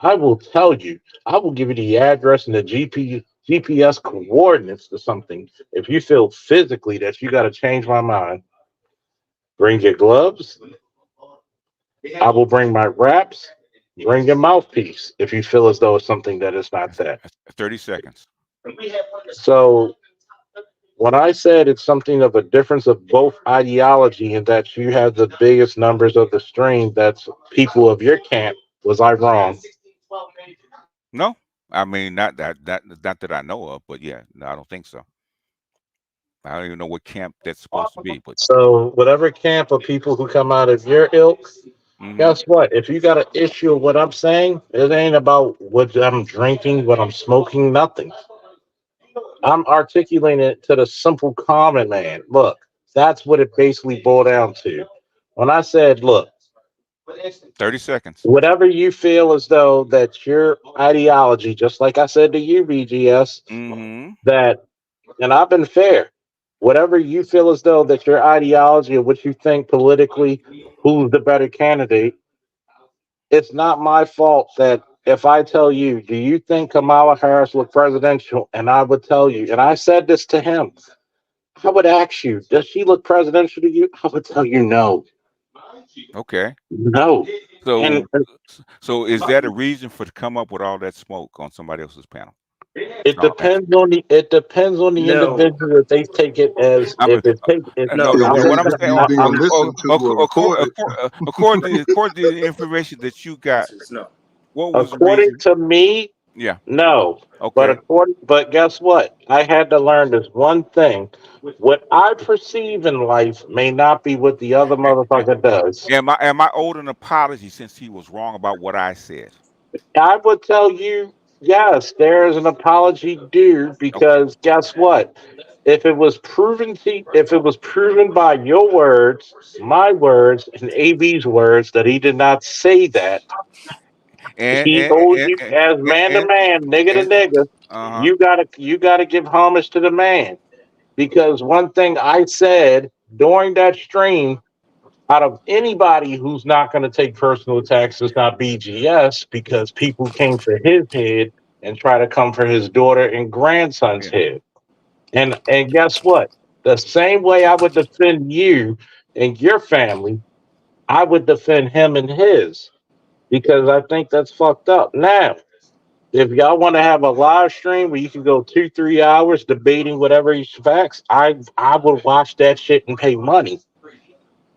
I will tell you, I will give you the address and the GPS coordinates to something. If you feel physically that you got to change my mind, bring your gloves. I will bring my wraps. Bring your mouthpiece if you feel as though it's something that is not that. 30 seconds. So when I said it's something of a difference of both ideology and that you have the biggest numbers of the stream, that's people of your camp, was I wrong? No, I mean not that I know of, but yeah, no, I don't think so. I don't even know what camp that's supposed to be. But so whatever camp of people who come out of your ilk, guess what? If you got an issue with what I'm saying, it ain't about what I'm drinking, what I'm smoking, nothing. I'm articulating it to the simple common man. Look, that's what it basically boiled down to. When I said, look, 30 seconds. Whatever you feel as though that your ideology, just like I said to you, BGS, that, and I've been fair, whatever you feel as though that your ideology or what you think politically, who's the better candidate, it's not my fault that if I tell you, do you think Kamala Harris look presidential? And I would tell you, and I said this to him, I would ask you, does she look presidential to you? I would tell you no. Okay. No. So is that a reason for to come up with all that smoke on somebody else's panel? It depends on the individual if they take it as according to the information that you got. What was according to me? Yeah. No. Okay. But guess what? I had to learn this one thing. What I perceive in life may not be what the other motherfucker does. Am I owed an apology since he was wrong about what I said? I would tell you, yes, there is an apology due because guess what? If it was proven by your words, my words, and AB's words that he did not say that, he owes you as man to man, nigga to nigga. You gotta give homage to the man. Because one thing I said during that stream, out of anybody who's not going to take personal attacks, is not BGS, because people came for his head and try to come for his daughter and grandson's head. And guess what? The same way I would defend you and your family, I would defend him and his, because I think that's fucked up. Now, if y'all want to have a live stream where you can go 2-3 hours debating whatever facts, I would watch that shit and pay money.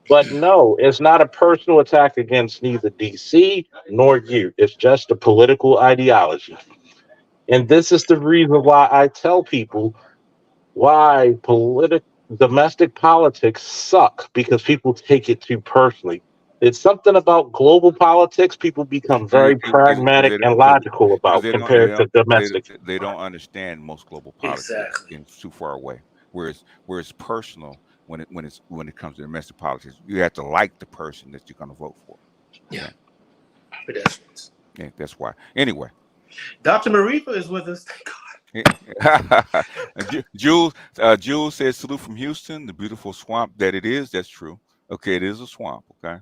But no, it's not a personal attack against neither DC nor you. It's just a political ideology. And this is the reason why I tell people why domestic politics suck, because people take it too personally. It's something about global politics people become very pragmatic and logical about compared to domestic. They don't understand most global politics. It's too far away. Whereas personal, when it comes to domestic politics, you have to like the person that you're going to vote for. Yeah. Yeah, that's why. Anyway, Dr. Marifa is with us. Thank God. Jules says salute from Houston, the beautiful swamp that it is. That's true. Okay, it is a swamp. Okay.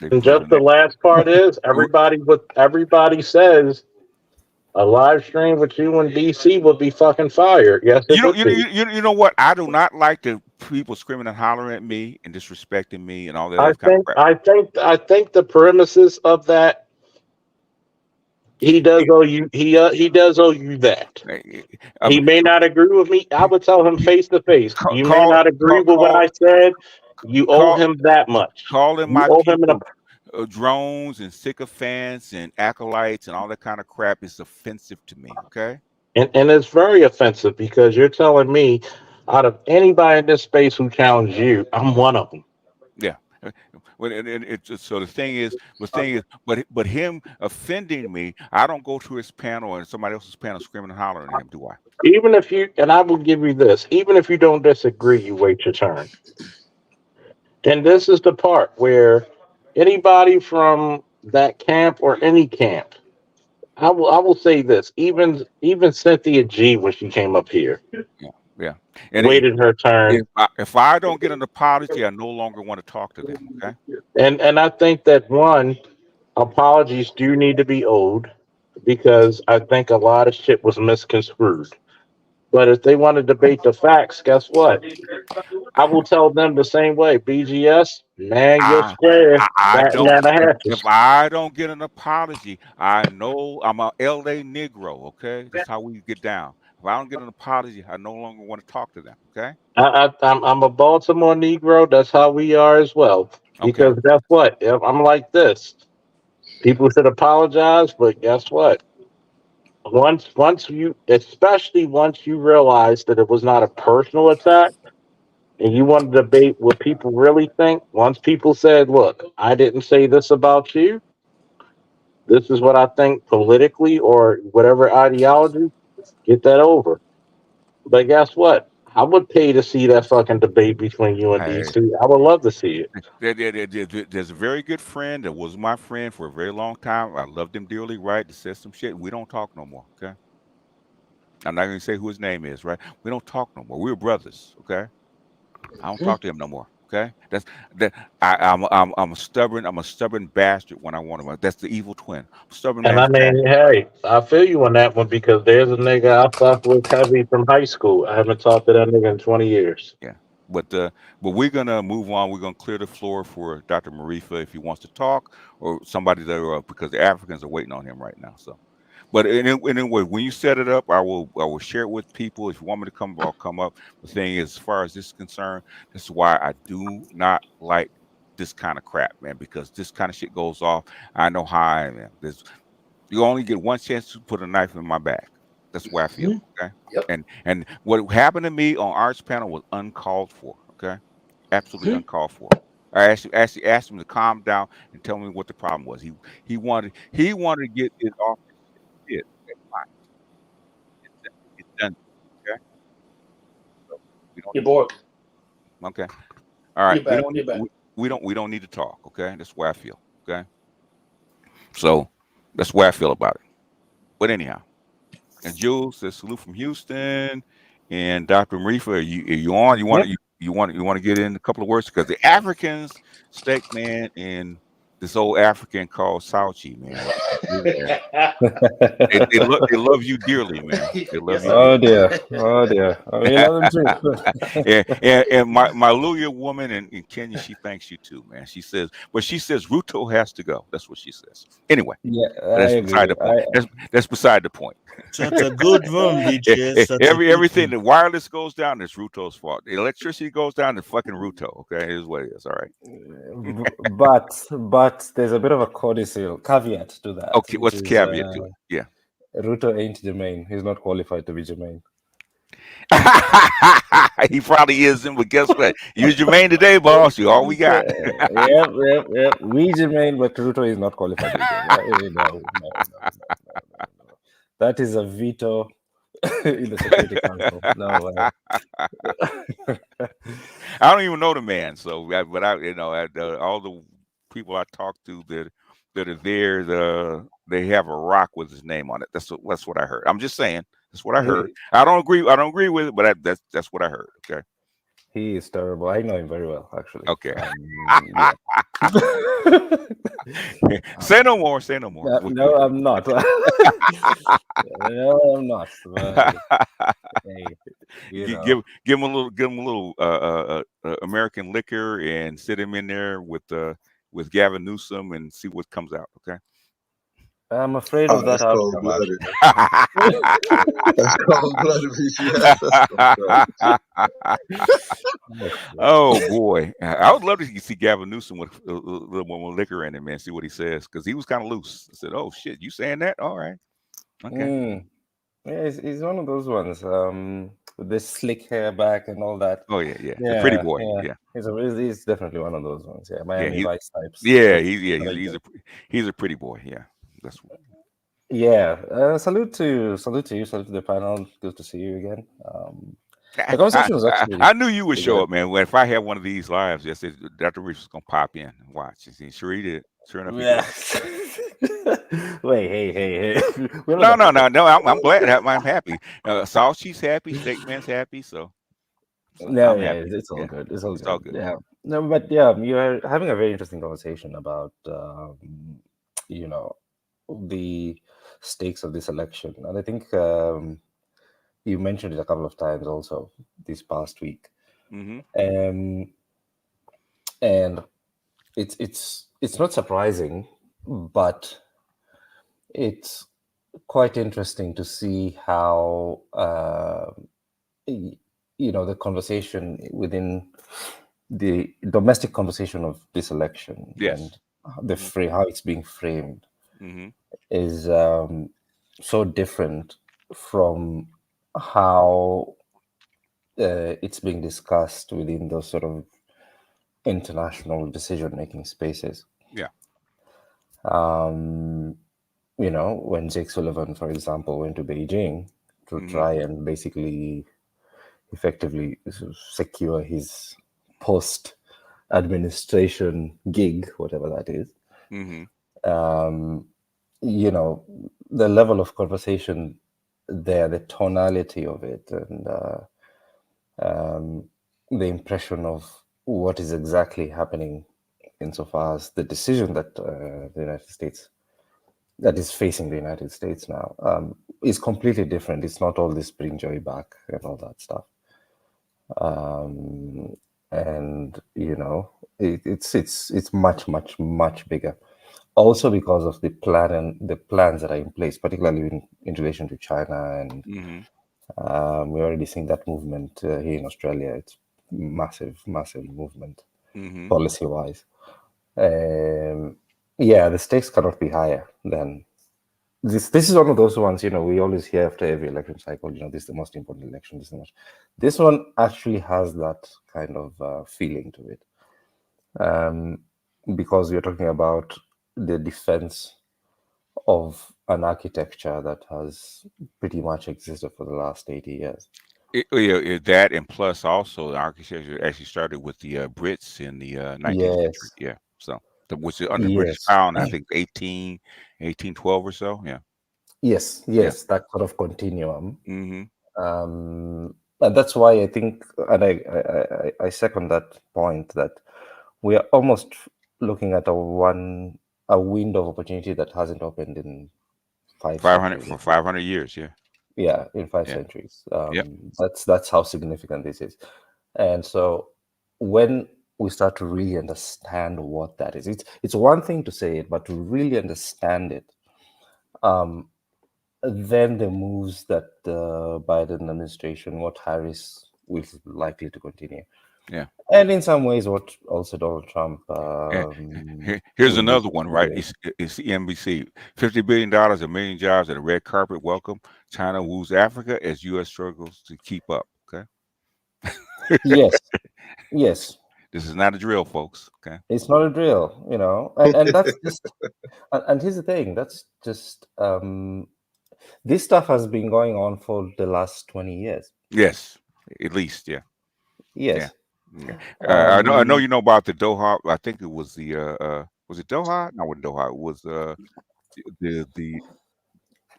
And just the last part is everybody says a live stream with you in DC would be fucking fire. Yes, you know what? I do not like the people screaming and hollering at me and disrespecting me and all that other kind of crap. I think the premises of that. He does owe you. He does owe you that. He may not agree with me. I would tell him face to face. You may not agree with what I said. You owe him that much. Calling my people drones and sycophants and acolytes and all that kind of crap is offensive to me. Okay. And it's very offensive because you're telling me, out of anybody in this space who challenged you, I'm one of them. Yeah. So the thing is, but him offending me, I don't go to his panel and somebody else's panel screaming and hollering at him, do I? Even if you, and I will give you this, even if you don't disagree, you wait your turn. And this is the part where anybody from that camp or any camp, I will say this, even Cynthia G when she came up here. Yeah. And waited her turn. If I don't get an apology, I no longer want to talk to them. Okay. And I think that apologies do need to be owed, because I think a lot of shit was misconstrued. But if they want to debate the facts, guess what? I will tell them the same way. BGS, man, you're square. If I don't get an apology, I know I'm a LA Negro. Okay, that's how we get down. If I don't get an apology, I no longer want to talk to them. Okay. I'm a Baltimore Negro. That's how we are as well. Because guess what? If I'm like this, people should apologize. But guess what? Especially once you realize that it was not a personal attack, and you want to debate what people really think. Once people said, "Look, I didn't say this about you. This is what I think politically or whatever ideology." Get that over. But guess what? I would pay to see that fucking debate between you and DC. I would love to see it. There's a very good friend that was my friend for a very long time. I loved him dearly, right? He said some shit. We don't talk no more, okay? I'm not going to say who his name is, right? We don't talk no more. We're brothers, okay? I don't talk to him no more. Okay, I'm a stubborn bastard when I want to. That's the evil twin. Stubborn. And I mean, hey, I feel you on that one, because there's a nigga I fucked with heavy from high school. I haven't talked to that nigga in 20 years. Yeah, but we're gonna move on. We're gonna clear the floor for Dr. Marifa if he wants to talk, or somebody that because the Africans are waiting on him right now. So. But anyway, when you set it up, I will share it with people. If you want me to come, I'll come up. The thing is, as far as this is concerned, this is why I do not like this kind of crap, man, because this kind of shit goes off. I know how I am. You only get one chance to put a knife in my back. That's the way I feel. Okay. Yep. And what happened to me on Art's panel was uncalled for. Okay. Absolutely uncalled for. I actually asked him to calm down and tell me what the problem was. He wanted to get it off. It's done. Okay. So you're bored. Okay. All right. You're back. We don't need to talk. Okay. That's where I feel. Okay. So that's where I feel about it. But anyhow, and Jules says salute from Houston, and Dr. Marifa, are you on? You want to get in a couple of words, because the Africans, Steak Man, and this old African called Sauchi, man. They love you dearly, man. They love you. Oh dear, oh dear. I mean, love them too. and my Luya woman in Kenya, she thanks you too, man. She says Ruto has to go. That's what she says. Anyway, yeah, that's beside the point. That's beside the point. That's a good one, BGS. Everything, the wireless goes down, it's Ruto's fault. The electricity goes down, it's fucking Ruto. Okay, here's what it is. All right. But there's a bit of a codicil caveat to that. Okay, what's the caveat to it? Yeah. Ruto ain't Jermaine. He's not qualified to be Jermaine. He probably isn't, but guess what? You're Jermaine today, boss. You all we got. Yep. We Jermaine, but Ruto is not qualified to be Jermaine. No. That is a veto in the Security Council. No. I don't even know the man, so but all the people I talk to that are there, they have a rock with his name on it. That's what I heard. I'm just saying. That's what I heard. I don't agree with it, but that's what I heard. Okay. He is terrible. I know him very well, actually. Okay. Say no more. Say no more. No, I'm not. No, I'm not. But, hey, give him a little American liquor and sit him in there with Gavin Newsom and see what comes out. Okay. I'm afraid of that outcome. That's cold-blooded. Oh boy, I would love to see Gavin Newsom with a little more liquor in him, man. See what he says, because he was kind of loose. I said, "Oh shit, you saying that? All right, okay." Yeah, he's one of those ones. With this slick hair back and all that. Oh yeah. The pretty boy. Yeah. He's definitely one of those ones. Yeah, Miami Vice types. Yeah, he's a pretty boy. Yeah. That's what. Yeah. Salute to you. Salute to the panel. Good to see you again. The conversation was actually. I knew you would show up, man. If I had one of these lives, yesterday, Dr. Rich was gonna pop in and watch. Sure he did. Sure enough, yeah. Wait, hey. No. I'm glad. I'm happy. Sauchi's happy. Steakman's happy. So. No, yeah, it's all good. It's all good. Yeah. No, but yeah, you're having a very interesting conversation about the stakes of this election, and I think you mentioned it a couple of times also this past week. Mm-hmm. And it's not surprising, but it's quite interesting to see how the conversation within the domestic conversation of this election, yes, and how it's being framed. Mm-hmm. Is so different from how it's being discussed within those sort of international decision-making spaces. Yeah. When Jake Sullivan, for example, went to Beijing to try and basically effectively secure his post-administration gig, whatever that is. Mm-hmm. The level of conversation there, the tonality of it, and the impression of what is exactly happening insofar as the decision that the United States, that is facing the United States now, is completely different. It's not all this bring joy back and all that stuff. It's much bigger. Also because of the plans that are in place, particularly in relation to China, and we're already seeing that movement here in Australia. It's massive movement, policy-wise. The stakes cannot be higher than this. This is one of those ones, we always hear after every election cycle, this is the most important election. This one actually has that kind of feeling to it, because we're talking about the defense of an architecture that has pretty much existed for the last 80 years. That, and plus also the architecture actually started with the Brits in the 19th century. Yeah, so which is under British Crown, I think 1812 or so. Yeah. Yes, that sort of continuum. And that's why I think, and I second that point, that we are almost looking at a window of opportunity that hasn't opened in 500 years. Yeah, in 5 centuries. That's how significant this is. And so when we start to really understand what that is, it's one thing to say it, but to really understand it, then the moves that the Biden administration, what Harris will likely to continue. Yeah. And in some ways, what also Donald Trump. Here's another one, right? It's NBC. $50 billion, a million jobs, and a red carpet welcome. China woos Africa as U.S. struggles to keep up. Okay. Yes. Yes. This is not a drill, folks. Okay. It's not a drill, and that's just. And here's the thing. That's just. This stuff has been going on for the last 20 years. Yes, at least, yeah. Yes. Yeah. I know you know about the Doha. I think it was the was it Doha? No, it wasn't Doha. It was the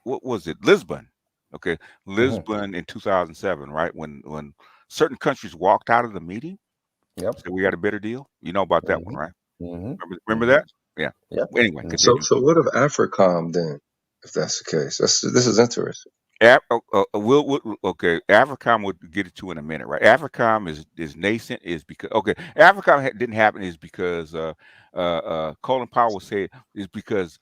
what was it? Lisbon. Okay, Lisbon in 2007, right? When certain countries walked out of the meeting. Yep. So we got a better deal. You know about that one, right? Mm-hmm. Remember that? Yeah. Yep. Anyway, So continue. what of AFRICOM then, if that's the case? This is interesting. Okay. AFRICOM we'll get it to in a minute, right? AFRICOM is nascent, is because AFRICOM didn't happen is because Colin Powell said is because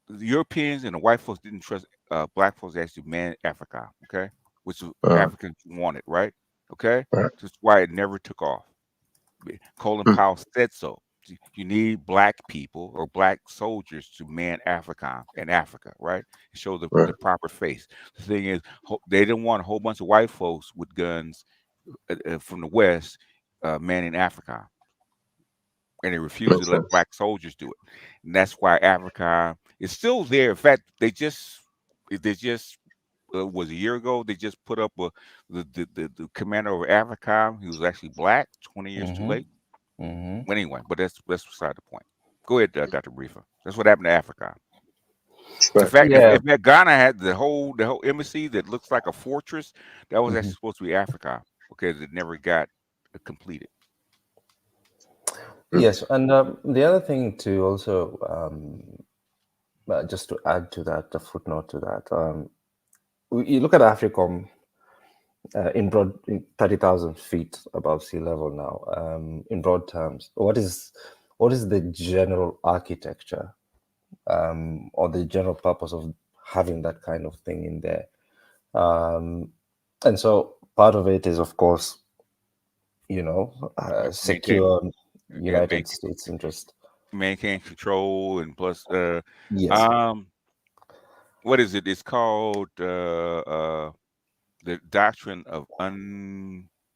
the Europeans and the white folks didn't trust black folks to actually man AFRICOM, okay, which Africans wanted, right? Okay, that's why it never took off. Colin Powell said so. You need black people or black soldiers to man AFRICOM in Africa, right? Show the proper face. The thing is, they didn't want a whole bunch of white folks with guns from the West manning AFRICOM, and they refused to let black soldiers do it. And that's why AFRICOM is still there. In fact, they just was a year ago. They just put up the commander of AFRICOM. He was actually black. 20 years too late. But anyway, but that's beside the point. Go ahead, Dr. Briefer. That's what happened to Africa. In fact, if Ghana had the whole embassy that looks like a fortress, that was actually supposed to be Africa, because it never got completed. Yes, and the other thing to also just to add to that, a footnote to that, you look at AFRICOM. In 30,000 feet above sea level now. In broad terms, what is the general architecture or the general purpose of having that kind of thing in there? And so part of it is, of course, secure United States interest, maintain control, and plus, yes. What is it? It's called the doctrine of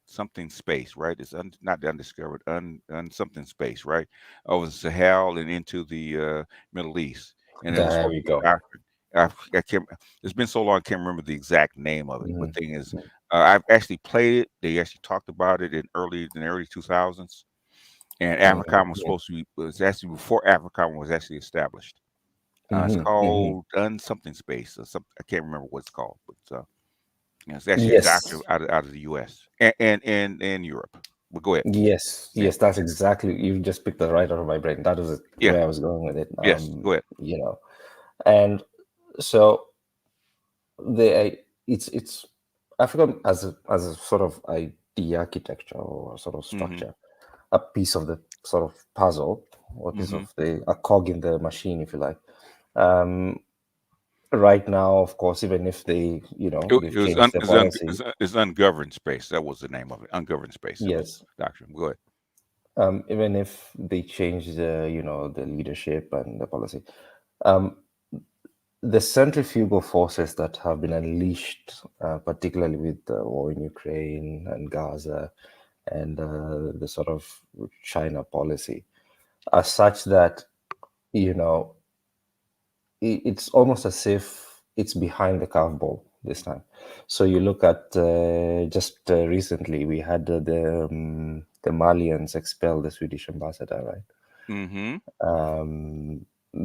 something space, right? It's not the undiscovered, something space, right? Over the Sahel and into the Middle East. And there we go. I can't. It's been so long, I can't remember the exact name of it. But the thing is, I've actually played it. They actually talked about it in the early 2000s, and AFRICOM was supposed to be. It was actually before AFRICOM was actually established. It's called something space or something. I can't remember what it's called, but. It's actually a doctor out of the U.S. and Europe. Well, go ahead. Yes, that's exactly. You just picked that right out of my brain. That was where I was going with it. Yes, go ahead. And so it's Africa as a sort of the architecture or sort of structure, a piece of the sort of puzzle, or a piece of a cog in the machine, if you like. Right now, of course, even if they, it's ungoverned space. That was the name of it, ungoverned space. Yes, doctrine. Go ahead. Even if they change the leadership and the policy, the centrifugal forces that have been unleashed, particularly with the war in Ukraine and Gaza, and the sort of China policy, are such that it's almost as if it's behind the curveball this time. So you look at just recently, we had the Malians expel the Swedish ambassador, right?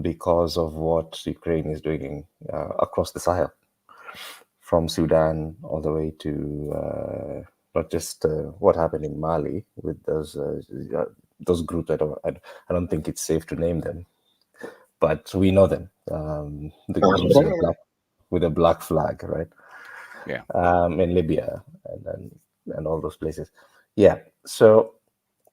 Because of what Ukraine is doing across the Sahel, from Sudan all the way to not just what happened in Mali with those those groups. I don't think it's safe to name them, but we know them. The groups with a black flag, right? Yeah. In Libya and all those places. Yeah. So,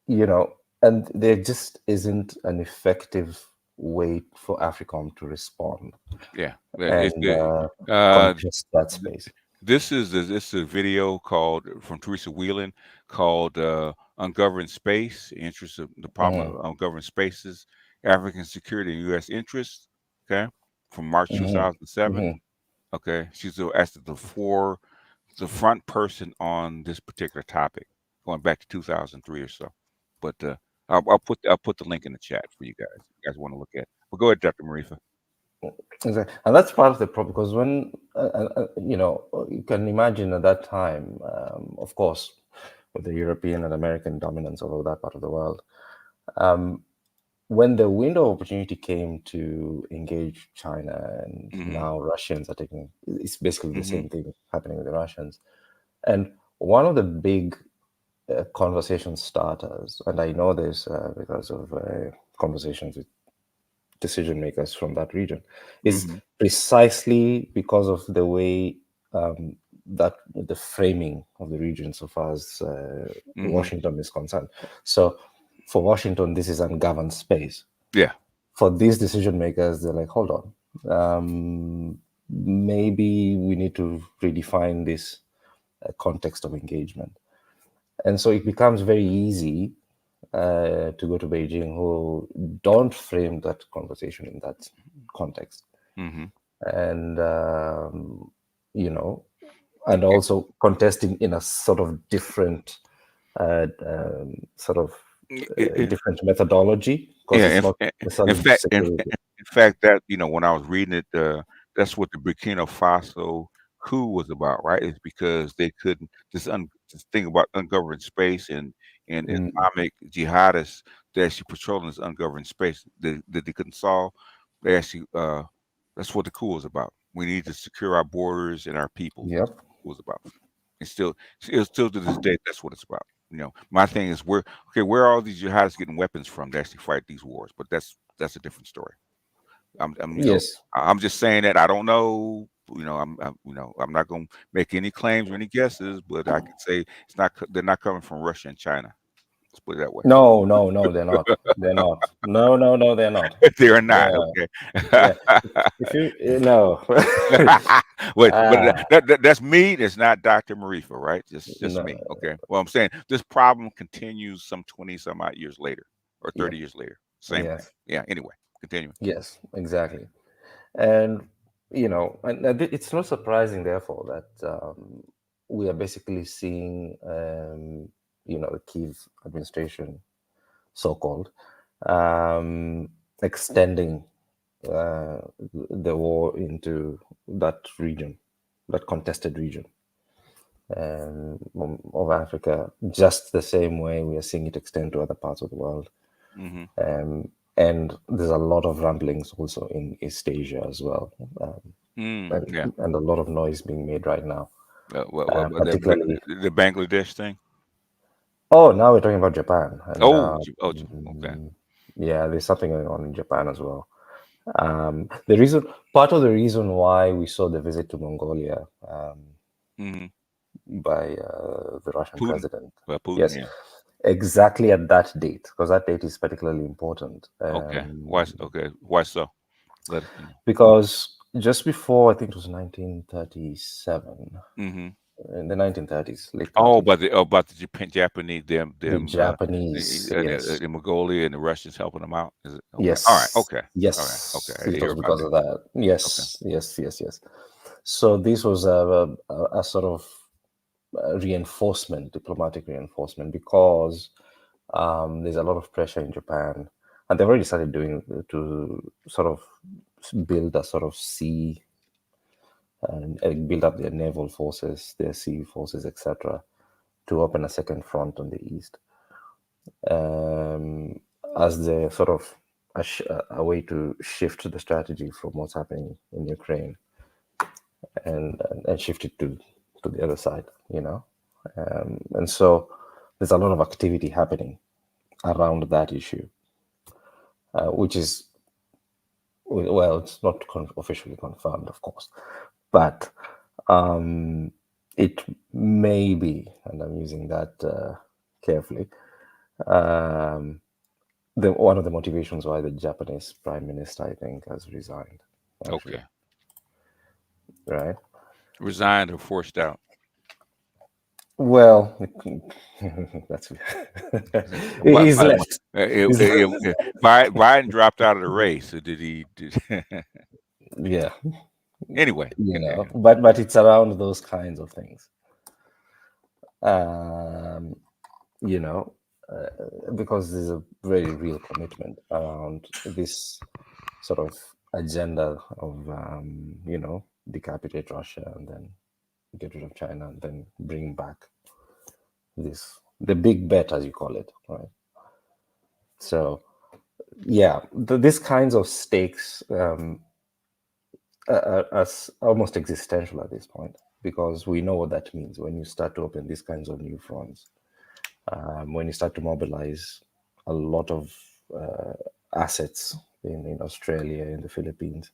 and there just isn't an effective way for AFRICOM to respond. Yeah. And contest that space. This is a video from Teresa Whelan called Ungoverned Space, Interests of the Problem of Ungoverned Spaces, African Security and U.S. Interests, okay, from March 2007. Okay, she's asked the front person on this particular topic, going back to 2003 or so. But I'll put the link in the chat for you guys. If you guys want to look at it. But go ahead, Dr. Marifa. Exactly. And that's part of the problem, because when you can imagine at that time, of course, with the European and American dominance over that part of the world, when the window of opportunity came to engage China, and now Russians are taking, it's basically the same thing happening with the Russians. And one of the big conversation starters, and I know this because of conversations with decision makers from that region, is precisely because of the way that the framing of the region so far as Washington is concerned. So for Washington, this is ungoverned space. Yeah. For these decision makers, they're like, hold on, maybe we need to redefine this context of engagement. And so it becomes very easy to go to Beijing who don't frame that conversation in that context. And, and also contesting in a sort of different, different methodology. Yeah, in fact, that, when I was reading it, that's what the Burkina Faso coup was about, right? It's because they couldn't this thing about ungoverned space and Islamic jihadists that actually patrolling this ungoverned space that they couldn't solve. They actually that's what the coup was about. We need to secure our borders and our people. Yep, it was about. It's still to this day that's what it's about. My thing is where are all these jihadists getting weapons from to actually fight these wars? But that's a different story. I'm just saying that I don't know. I'm not going to make any claims or any guesses, but I can say they're not coming from Russia and China. Let's put it that way. No, they're not. They're not. No, they're not. They're not. Okay. Yeah. If you no. But that's me. It's not Dr. Marifa, right? Just me. Okay. Well, I'm saying this problem continues some 20 some odd years later, or 30 years later. Same thing. Yeah. Anyway, continuing. Yes, exactly. And and it's not surprising, therefore, that we are basically seeing, the Kyiv administration, so-called, extending the war into that region, that contested region of Africa, just the same way we are seeing it extend to other parts of the world. And there's a lot of rumblings also in East Asia as well, and a lot of noise being made right now. Particularly the Bangladesh thing. Oh, now we're talking about Japan. And, okay. Yeah, there's something going on in Japan as well. Part of the reason why we saw the visit to Mongolia by the Russian president, Putin, exactly at that date, because that date is particularly important. Why so? Because just before, I think it was 1937, in the 1930s. About the Japanese, the Japanese, the Mongolia and the Russians helping them out. Is it? Okay. Yes. All right. Okay. Yes. All right. Okay. It was because of that. Yes. Okay. Yes. So this was a sort of diplomatic reinforcement, because there's a lot of pressure in Japan, and they've already started doing to sort of build a sort of sea and build up their naval forces, their sea forces, etc., to open a second front on the east, as the sort of a way to shift the strategy from what's happening in Ukraine and shift it to the other side, and so there's a lot of activity happening around that issue, which is, well, it's not officially confirmed, of course, but it may be, and I'm using that carefully, one of the motivations why the Japanese Prime Minister, I think, has resigned. Actually. Okay. Right. Resigned or forced out? Well, that's he's left. Biden dropped out of the race. So did he? Yeah. Anyway, you know, but it's around those kinds of things. You know, because there's a very real commitment around this sort of agenda of you know, decapitate Russia and then get rid of China and then bring back the big bet, as you call it, right? So yeah, these kinds of stakes are almost existential at this point, because we know what that means when you start to open these kinds of new fronts, when you start to mobilize a lot of assets in Australia, in the Philippines.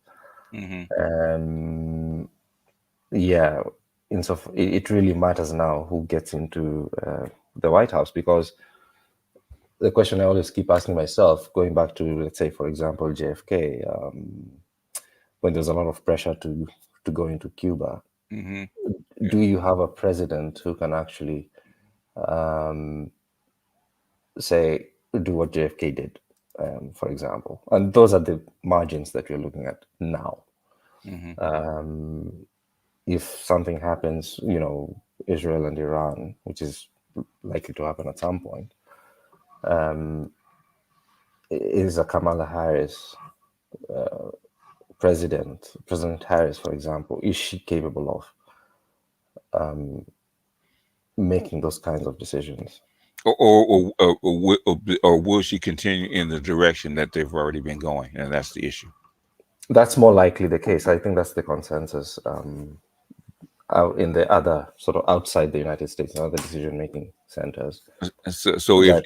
Yeah, it really matters now who gets into the White House, because the question I always keep asking myself, going back to, let's say, for example, JFK, when there's a lot of pressure to go into Cuba, do you have a president who can actually say, do what JFK did, for example? And those are the margins that we're looking at now. If something happens, you know, Israel and Iran, which is likely to happen at some point, is a Kamala Harris President Harris, for example, is she capable of making those kinds of decisions? Or will she continue in the direction that they've already been going? And that's the issue. That's more likely the case. I think that's the consensus in the other sort of outside the United States, other decision-making centers. So if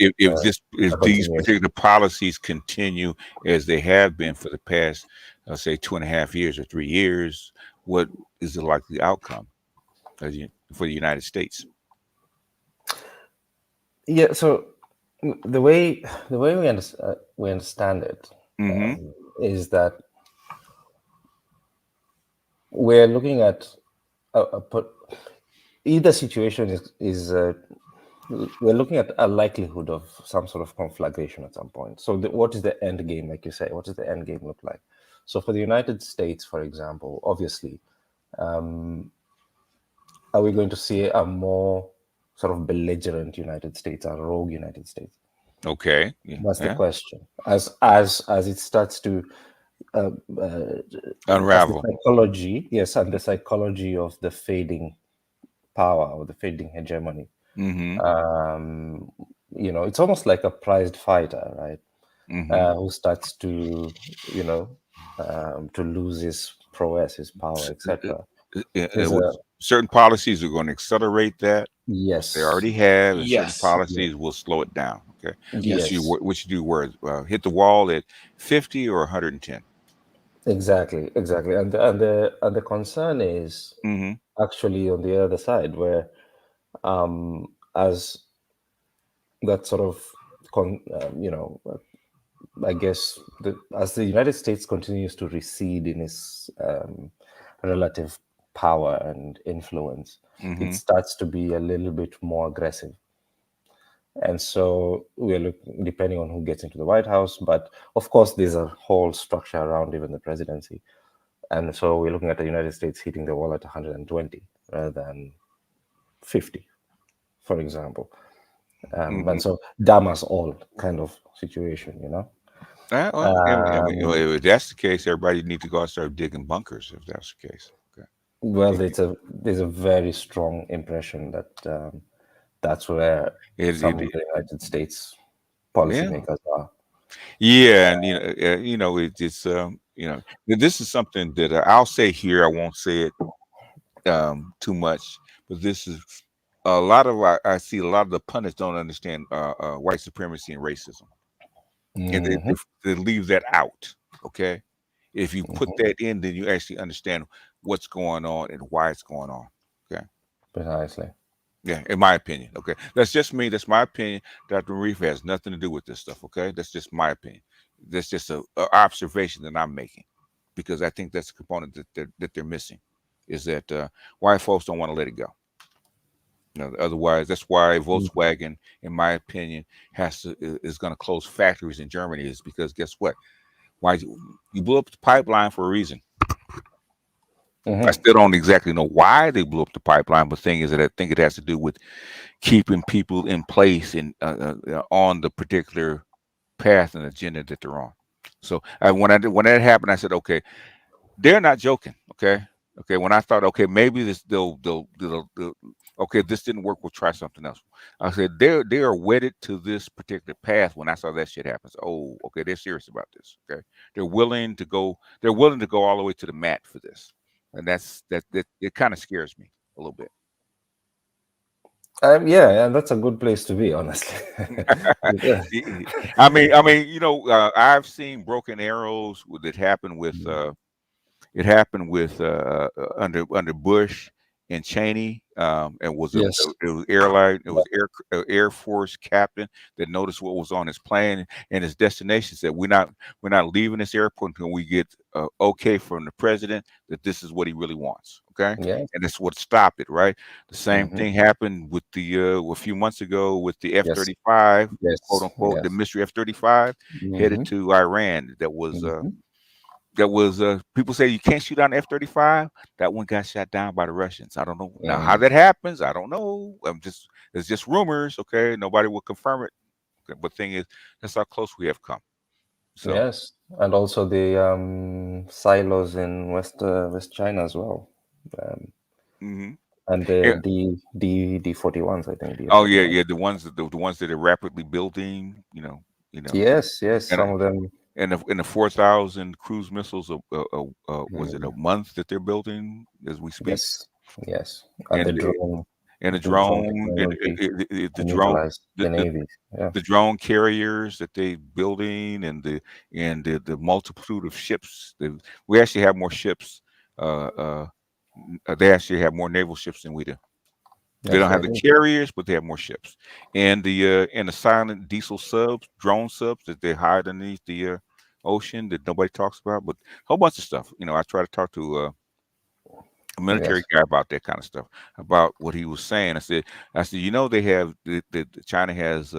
these particular policies continue as they have been for the past, let's say, 2.5 years or 3 years, what is the likely outcome for the United States? Yeah. So the way we understand it is that we're looking at either situation is we're looking at a likelihood of some sort of conflagration at some point. So what is the end game, like you say? What does the end game look like? So for the United States, for example, obviously, are we going to see a more sort of belligerent United States, a rogue United States? Okay. That's the question. As it starts to unravel. The psychology, yes, and the psychology of the fading power or the fading hegemony. You know, it's almost like a prized fighter, right? Who starts to, you know, to lose his prowess, his power, etc. Certain policies are going to accelerate that. Yes, they already have. And certain policies will slow it down. Okay. Yes. Which do words? Hit the wall at 50 or 110. Exactly. And the concern is actually on the other side, where as that sort of you know, I guess as the United States continues to recede in its relative power and influence, it starts to be a little bit more aggressive. And so we're looking, depending on who gets into the White House, but of course there's a whole structure around even the presidency. And so we're looking at the United States hitting the wall at 120 rather than 50, for example. And so damn us all kind of situation, you know? If that's the case, everybody needs to go out and start digging bunkers, if that's the case. Okay. Well, there's a very strong impression that that's where some of the United States policymakers are. Yeah, and you know, it's you know, this is something that I'll say here. I won't say it too much, but this is a lot of I see a lot of the pundits don't understand white supremacy and racism, and they leave that out. Okay, if you put that in, then you actually understand what's going on and why it's going on. Okay, precisely. Yeah, in my opinion. Okay, that's just me. That's my opinion. Dr. Reef has nothing to do with this stuff. Okay, that's just my opinion. That's just a observation that I'm making, because I think that's a component that they're missing, is that white folks don't want to let it go. Otherwise, that's why Volkswagen, in my opinion, is going to close factories in Germany. Is because guess what? Why you blew up the pipeline for a reason. I still don't exactly know why they blew up the pipeline, but the thing is that I think it has to do with keeping people in place and on the particular path and agenda that they're on. So when that happened, I said, okay, they're not joking. Okay. When I thought, okay, maybe they'll okay, this didn't work, we'll try something else. I said they are wedded to this particular path. When I saw that shit happen, oh, okay, they're serious about this. Okay, they're willing to go all the way to the mat for this. And that it kind of scares me a little bit. Yeah, that's a good place to be, honestly. I mean, I've seen broken arrows that happen with under Bush and Cheney. It was Air Force captain that noticed what was on his plane and his destination. Said, we're not leaving this airport until we get okay from the president that this is what he really wants. Okay, and that's what stopped it. Right. The same thing happened with a few months ago with the F-35, quote unquote, the mystery F-35 headed to Iran. That was people say you can't shoot down F-35. That one got shot down by the Russians. I don't know now how that happens. I don't know. It's just rumors. Okay, nobody will confirm it. Okay, but the thing is, that's how close we have come. So. Yes, and also the silos in West China as well. And the D41s, I think. The ones that are rapidly building. Yes, some of them. And the 4,000 cruise missiles, was it a month that they're building as we speak? Yes. And the drone. And the drone carriers that they building, and the multitude of ships. We actually have more ships. They actually have more naval ships than we do. They don't have the carriers, but they have more ships. And the silent diesel subs, drone subs that they hide underneath the ocean that nobody talks about, but a whole bunch of stuff. I try to talk to a military guy about that kind of stuff, about what he was saying. I said, they have China has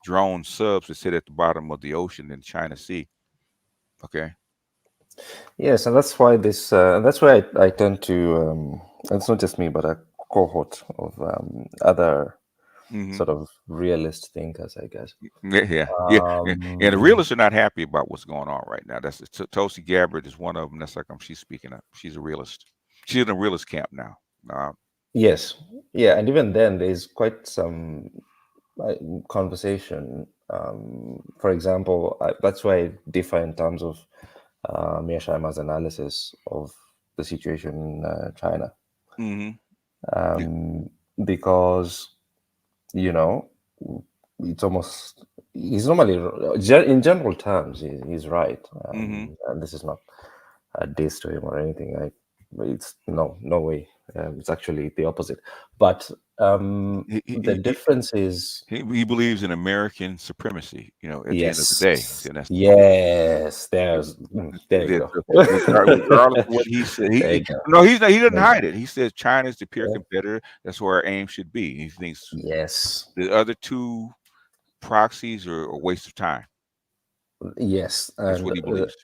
drone subs that sit at the bottom of the ocean in China Sea. Okay. Yes, and that's why that's why I tend to. It's not just me, but a cohort of other sort of realist thinkers, I guess. And the realists are not happy about what's going on right now. That's Tulsi Gabbard is one of them. That's like she's speaking up. She's a realist. She's in the realist camp now. Yes, and even then, there's quite some conversation. For example, that's why I differ in terms of Mearsheimer's analysis of the situation in China, because it's almost, he's normally, in general terms, he's right, and this is not a diss to him or anything. It's no way. It's actually the opposite. But the difference is he believes in American supremacy. At the end of the day. Yes, there you go. Regardless of what he said, he doesn't hide it. He says China is the peer competitor. That's where our aim should be. He thinks the other two proxies are a waste of time. Yes, that's what he believes.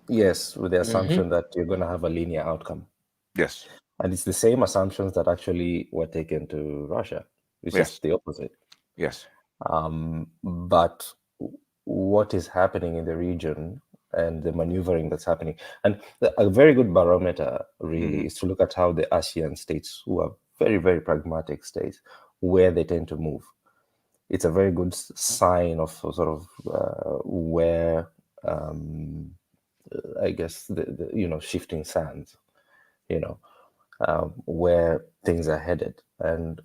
Yes, with the assumption that you're going to have a linear outcome. Yes. And it's the same assumptions that actually were taken to Russia. It's just the opposite. Yes. But what is happening in the region and the maneuvering that's happening, and a very good barometer really is to look at how the ASEAN states, who are very, very pragmatic states, where they tend to move. It's a very good sign of sort of where, I guess, the shifting sands, where things are headed. And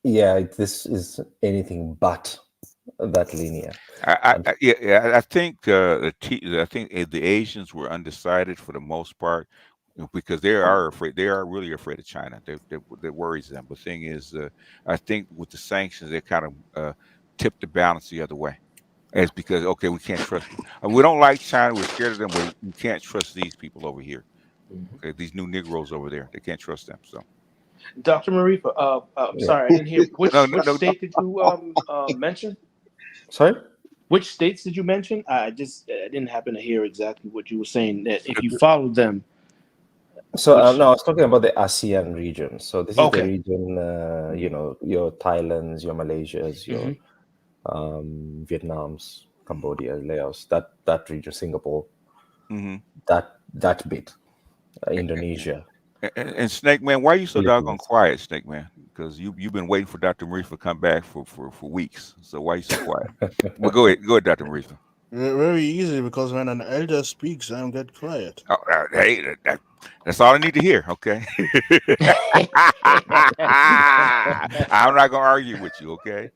Yeah, this is anything but that linear. I think I think the Asians were undecided for the most part because they are afraid. They are really afraid of China. That worries them. The thing is, I think with the sanctions, they kind of tipped the balance the other way. It's because okay, we can't trust. We don't like China. We're scared of them, but we can't trust these people over here. Okay, these new Negroes over there. They can't trust them. So. Dr. Marifa, I'm sorry, I didn't hear which state did you mention? Sorry, which states did you mention? I didn't happen to hear exactly what you were saying. That if you followed them. So no, I was talking about the ASEAN region. So this is the region, you know, your Thailands, your Malaysias, your Vietnams, Cambodia, Laos, that region, Singapore, that bit, Indonesia. And Snake Man, why are you so doggone quiet, Snake Man? Because you've been waiting for Dr. Marifa to come back for weeks. So why are you so quiet? Well, go ahead, Dr. Marifa. Very easy, because when an elder speaks, I get quiet. Oh, hey, that's all I need to hear. Okay. I'm not gonna argue with you. Okay.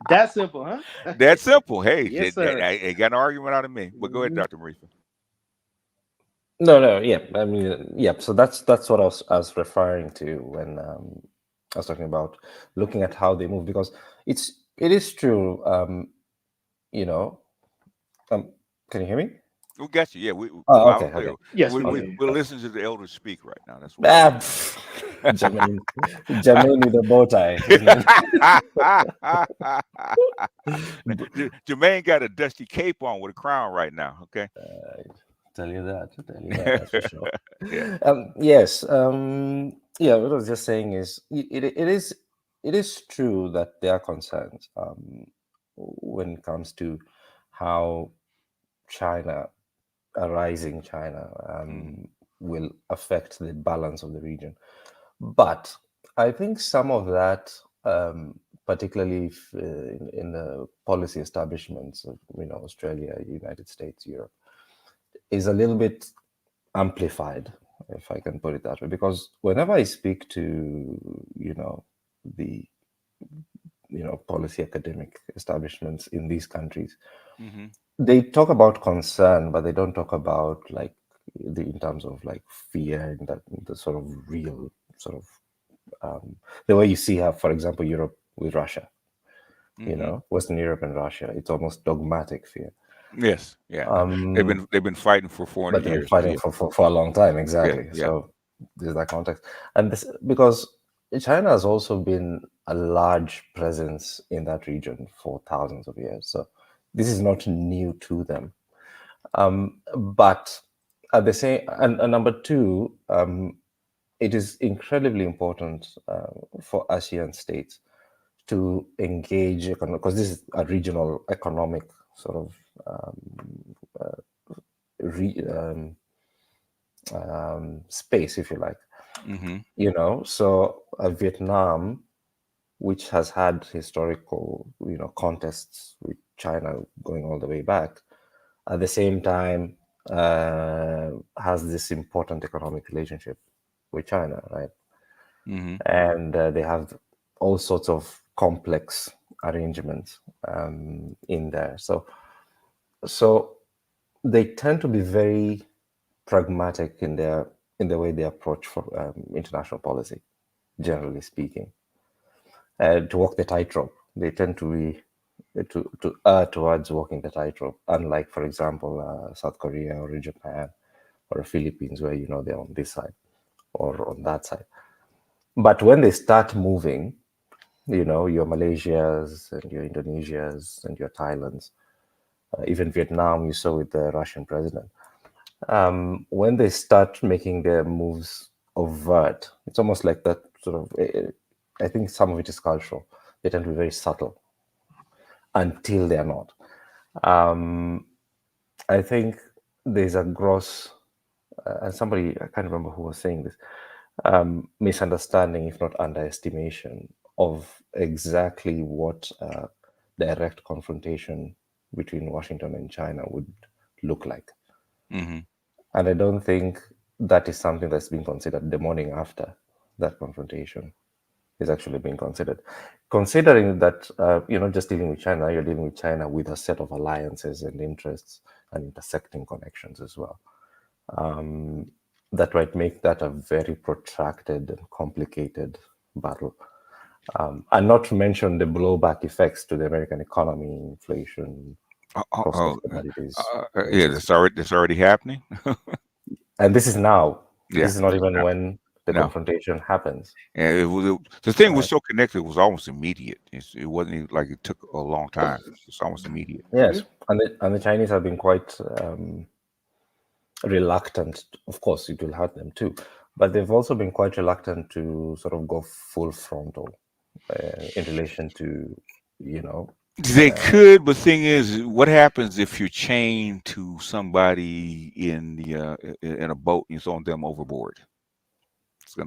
That's simple, huh? That's simple. Hey, yes, sir. I got an argument out of me. But go ahead, Dr. Marifa. No, yeah. I mean, yeah. So that's what I was referring to when I was talking about looking at how they move, because it is true. You know, can you hear me? We got you. Yeah. Okay. Yes, we'll listen to the elders speak right now. That's what. Jermaine with a bow tie. Jermaine got a dusty cape on with a crown right now. Okay. Tell you that for sure. Yes. Yeah. What I was just saying is, it is true that there are concerns when it comes to how a rising China will affect the balance of the region. But I think some of that, particularly in the policy establishments of Australia, United States, Europe, is a little bit amplified, if I can put it that way. Because whenever I speak to the policy academic establishments in these countries, they talk about concern, but they don't talk about in terms of fear, and that the sort of real the way you see how, for example, Europe with Russia, Western Europe and Russia, it's almost dogmatic fear. Yes, yeah. They've been fighting for 400 years. Fighting for a long time, exactly. Yeah. So there's that context, and this because China has also been a large presence in that region for thousands of years. So this is not new to them. But at the same, and number two, it is incredibly important for ASEAN states to engage, because this is a regional economic sort of space, if you like. So Vietnam, which has had historical contests with China going all the way back, at the same time has this important economic relationship with China, right? And they have all sorts of complex arrangements in there. So they tend to be very pragmatic in the way they approach for international policy, generally speaking. To walk the tightrope, they tend to be to err towards walking the tightrope, unlike, for example, South Korea or Japan or the Philippines, where they're on this side or on that side. But when they start moving, your Malaysias and your Indonesias and your Thailands, even Vietnam, you saw with the Russian president, when they start making their moves overt, it's almost like that sort of, I think some of it is cultural. They tend to be very subtle until they're not. I think there's a gross, and somebody, I can't remember who was saying this, misunderstanding, if not underestimation, of exactly what direct confrontation between Washington and China would look like. And I don't think that is something that's been considered the morning after that confrontation. is actually being considered. Considering that you're not just dealing with China, you're dealing with China with a set of alliances and interests and intersecting connections as well. That might make that a very protracted and complicated battle. And not to mention the blowback effects to the American economy, inflation, cost of commodities. Yeah, that's already happening. And this is now. Yeah. This is not even when the confrontation happens. And the thing was so connected, it was almost immediate. It wasn't even like it took a long time. It's almost immediate. Yes, and the Chinese have been quite reluctant. Of course, it will hurt them too, but they've also been quite reluctant to sort of go full frontal in relation to, They could, but thing is, what happens if you're chained to somebody in a boat and you throw them overboard?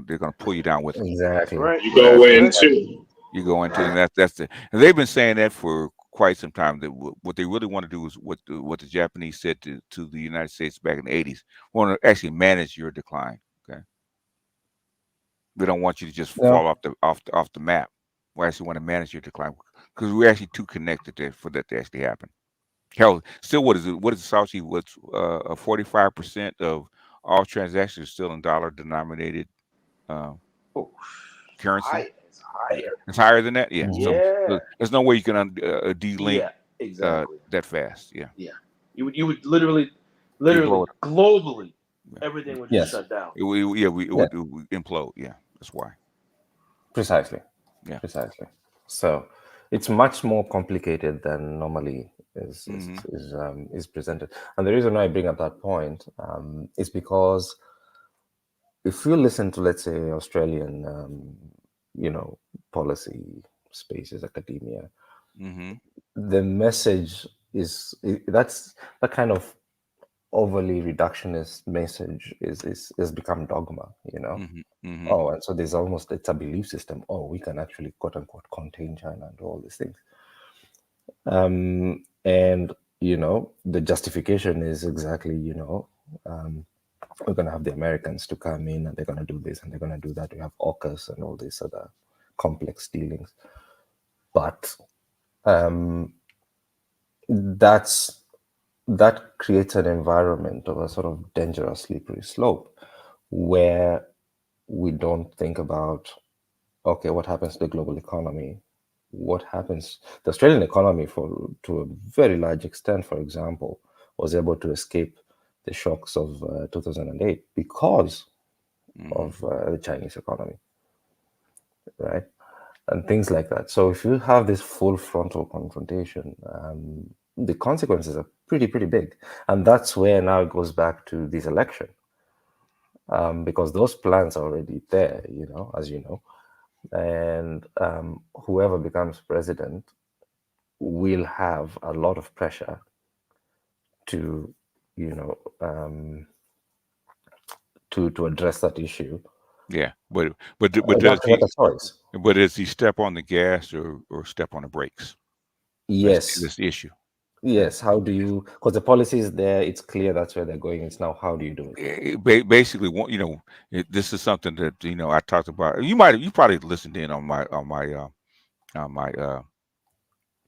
They're gonna pull you down with them. Exactly. Right. You go into. You go into, and that's it. And they've been saying that for quite some time. That what they really want to do is what the Japanese said to the United States back in the 80s. Want to actually manage your decline. Okay. They don't want you to just fall off the map. We actually want to manage your decline because we're actually too connected there for that to actually happen. Hell, still, what is it? What is the Sauchi? What's 45% of all transactions are still in dollar denominated currency? It's higher. It's higher than that. Yeah. Yeah. So there's no way you can de-link exactly. that fast. Yeah. Yeah. You would literally globally, everything would just shut down. It would implode. Yeah. That's why. Precisely. Yeah. Precisely. So it's much more complicated than normally is presented. And the reason why I bring up that point is because if you listen to, let's say, Australian, policy spaces, academia, the message is that's the kind of overly reductionist message is become dogma, Oh, and so there's it's a belief system. Oh, we can actually quote unquote contain China and do all these things. And the justification is exactly, we're going to have the Americans to come in and they're going to do this and they're going to do that. We have AUKUS and all these other complex dealings. But that creates an environment of a sort of dangerous slippery slope where we don't think about, okay, what happens to the global economy? What happens? The Australian economy, to a very large extent, for example, was able to escape the shocks of 2008 because of the Chinese economy, right? And things like that. So if you have this full frontal confrontation, the consequences are pretty big. And that's where now it goes back to this election. Because those plans are already there, as you know. And whoever becomes president will have a lot of pressure to, to address that issue. Yeah, but does he step on the gas or step on the brakes? Yes, that's the issue. Yes, how do you? Because the policy is there; it's clear that's where they're going. It's now how do you do it? Basically, this is something that I talked about. You probably listened in on my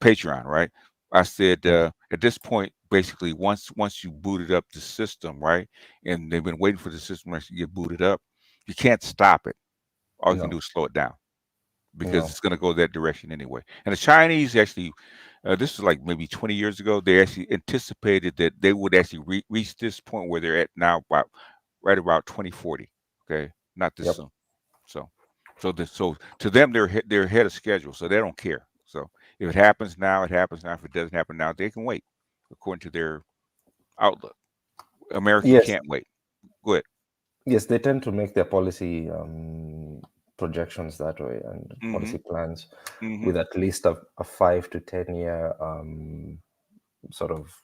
Patreon, right? I said at this point, basically, once you booted up the system, right, and they've been waiting for the system to actually get booted up, you can't stop it. All you can do is slow it down because it's going to go that direction anyway. And the Chinese actually. This is like maybe 20 years ago. They actually anticipated that they would actually reach this point where they're at now, right about 2040. Okay, not this soon. So to them, they're ahead of schedule, so they don't care. So if it happens now, it happens now. If it doesn't happen now, they can wait, according to their outlook. America can't wait. Go ahead. Yes, they tend to make their policy projections that way and policy plans with at least a 5 to 10 year sort of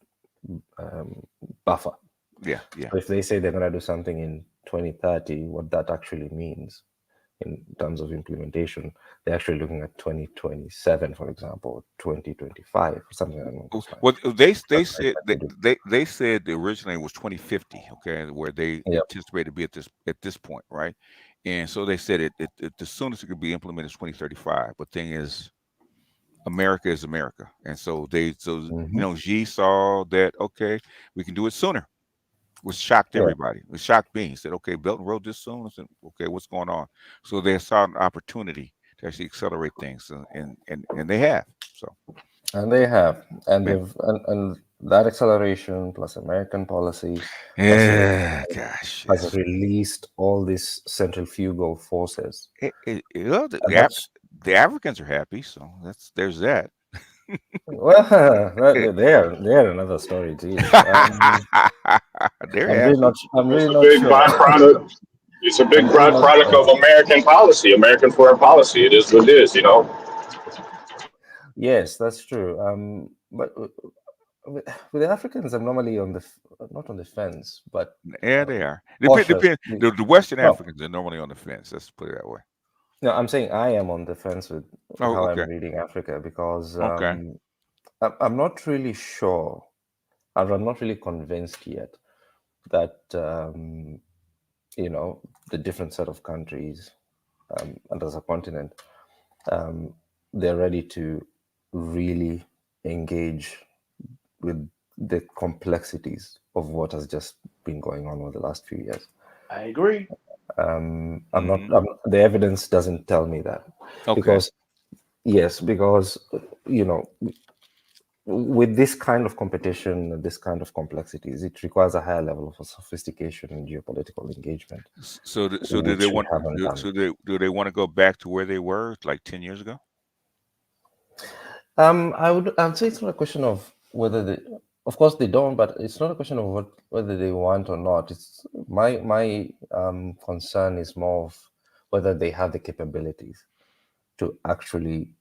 buffer. Yeah. So if they say they're going to do something in 2030, what that actually means in terms of implementation, they're actually looking at 2027, for example, 2025, or something like that. Well, they said originally it was 2050, okay, where they anticipated to be at this point, right? And so they said it the soonest it could be implemented is 2035. But thing is, America is America, and so Xi saw that okay, we can do it sooner. Which shocked everybody. It shocked me. He said, "Okay, Belt and Road this soon." I said, "Okay, what's going on?" So they saw an opportunity to actually accelerate things, and they have. So, and they've and that acceleration plus American policy, has released all these centrifugal forces. The Africans are happy, so there's that. Well, they're another story too. I'm really not sure. It's a big byproduct of American policy, American foreign policy. It is what it is, Yes, that's true. But with the Africans, I'm normally not on the fence, but yeah, they are. The Western Africans are normally on the fence. Let's put it that way. No, I'm saying I am on the fence with how I'm reading Africa because I'm not really sure, and I'm not really convinced yet that the different set of countries and as a continent, they're ready to really engage with the complexities of what has just been going on over the last few years. I agree. The evidence doesn't tell me that because with this kind of competition and this kind of complexities, it requires a higher level of sophistication in geopolitical engagement. So do they want to go back to where they were like 10 years ago? I would say it's not a question of whether they, of course they don't, but it's not a question of whether they want or not. It's my concern is more of whether they have the capabilities to actually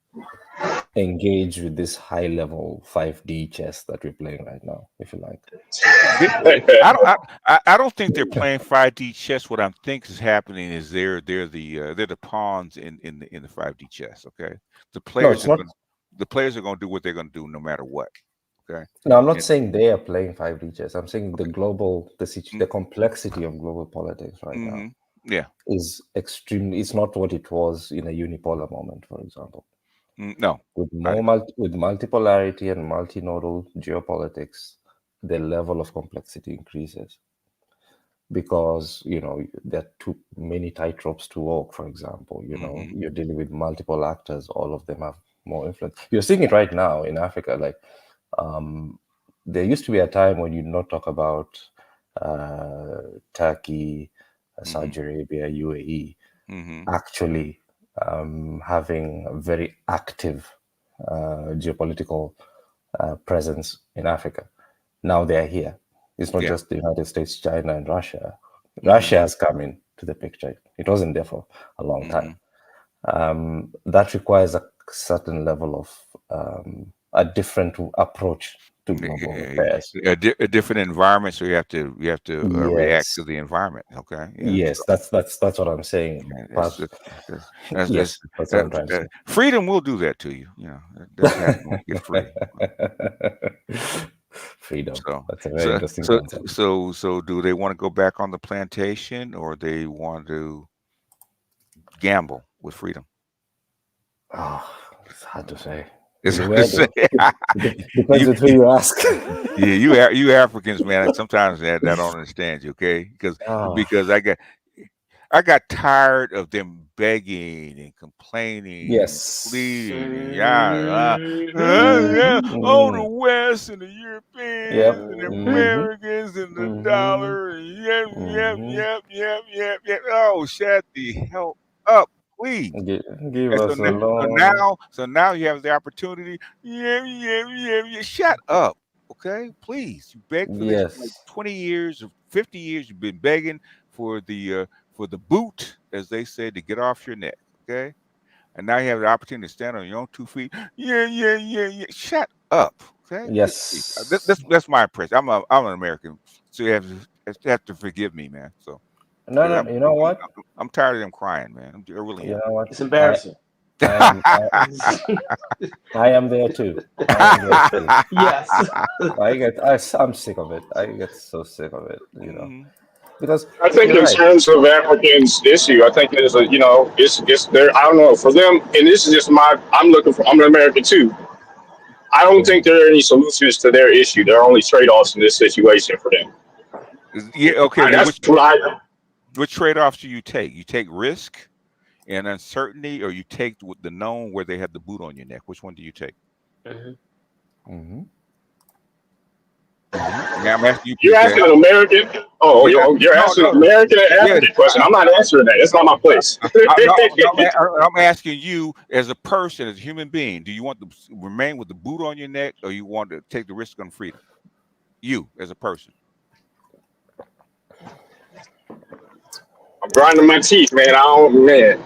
engage with this high level 5D chess that we're playing right now, if you like. I don't think they're playing 5D chess. What I think is happening is they're the pawns in the 5D chess. Okay, the players are going to do what they're going to do no matter what. Okay. No, I'm not saying they are playing 5D chess. I'm saying the complexity of global politics right now. Yeah, is extremely. It's not what it was in a unipolar moment, for example. No, with multipolarity and multinodal geopolitics, the level of complexity increases because there are too many tightropes to walk. For example, you're dealing with multiple actors; all of them have more influence. You're seeing it right now in Africa. Like there used to be a time when you'd not talk about Turkey, Saudi Arabia, UAE, actually having a very active geopolitical presence in Africa. Now they are here. It's not just the United States, China, and Russia. Russia has come into the picture. It wasn't there for a long time. That requires a certain level of a different approach to global affairs. A different environment, so you have to react to the environment. Okay. Yes, that's what I'm saying. That's what I'm trying to say. Freedom will do that to you. It doesn't have to get free. Freedom. That's a very interesting concept. So do they want to go back on the plantation, or they want to gamble with freedom? Oh, it's hard to say. Depends on who you ask. Yeah, you Africans, man. Sometimes I don't understand you, okay? Because I got tired of them begging and complaining, and pleading, the West and the Europeans and the Americans and the dollar, and yep. Oh, shut the hell up. Please. Give us alone. So now you have the opportunity. Yeah. Shut up. Okay, please. You beg for this for like 20 years or 50 years. You've been begging for the boot, as they said, to get off your neck. Okay, and now you have the opportunity to stand on your own 2 feet. Yeah. Shut up. Okay. Yes. That's my impression. I'm an American, so you have to forgive me, man. So. No, you know what? I'm tired of them crying, man. I really am. You know what? It's embarrassing. I am there too. Yes. I'm sick of it. I get so sick of it. Because I think you're in right. terms of Africans' issue, I think there's it's there. I don't know for them, and this is just I'm an American too. I don't think there are any solutions to their issue. There are only trade-offs in this situation for them. Yeah. Okay. Well, That's what which trade-offs do you take? You take risk and uncertainty, or you take the known where they have the boot on your neck? Which one do you take? Mm-hmm. Now I'm asking you. You're asking an American. Oh, Yeah. you're asking an American and African question. I'm not answering that. That's not my place. I'm asking you as a person, as a human being. Do you want to remain with the boot on your neck, or you want to take the risk on freedom? You as a person. I'm grinding my teeth, man. Man.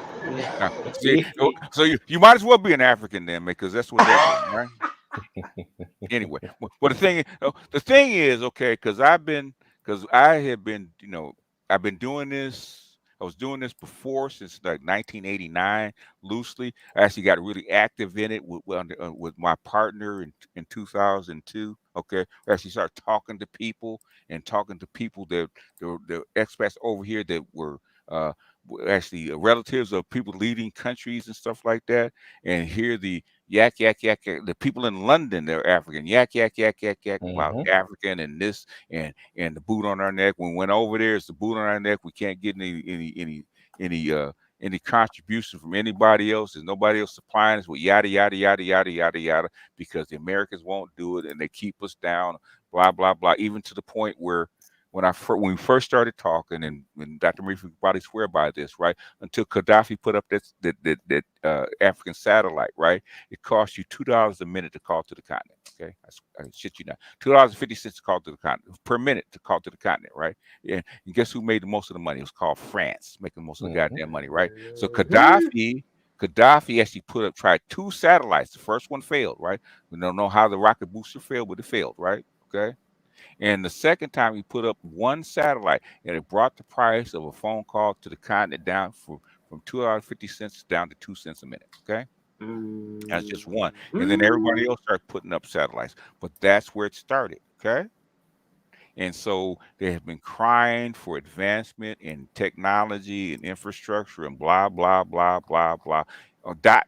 See, so you might as well be an African then, because that's what they're doing, right? Anyway, but the thing is, okay, because I have been, I've been doing this. I was doing this before since like 1989, loosely. I actually got really active in it with my partner in 2002. Okay, I actually started talking to people that the expats over here that were actually relatives of people leading countries and stuff like that, and hear the yak. The people in London, they're African. Yak about African and this and the boot on our neck. When we went over there, it's the boot on our neck. We can't get any contribution from anybody else. There's nobody else supplying us with yada because the Americans won't do it and they keep us down. Blah blah blah. Even to the point where when we first started talking, and Dr. Murphy could probably swear by this, right? Until Gaddafi put up that African satellite, right? It cost you $2 a minute to call to the continent. Okay, I shit you not. $2.50 to call to the continent per minute to call to the continent, right? And guess who made the most of the money? It was called France, making most of the goddamn money, right? So Gaddafi actually tried 2 satellites. The first one failed, right? We don't know how the rocket booster failed, but it failed, right? Okay. And the second time he put up 1 satellite, and it brought the price of a phone call to the continent down from $2.50 down to 2 cents a minute. Okay. That's just one. And then everybody else started putting up satellites. But that's where it started. Okay. And so they have been crying for advancement in technology and infrastructure and blah, blah, blah, blah, blah. Dot.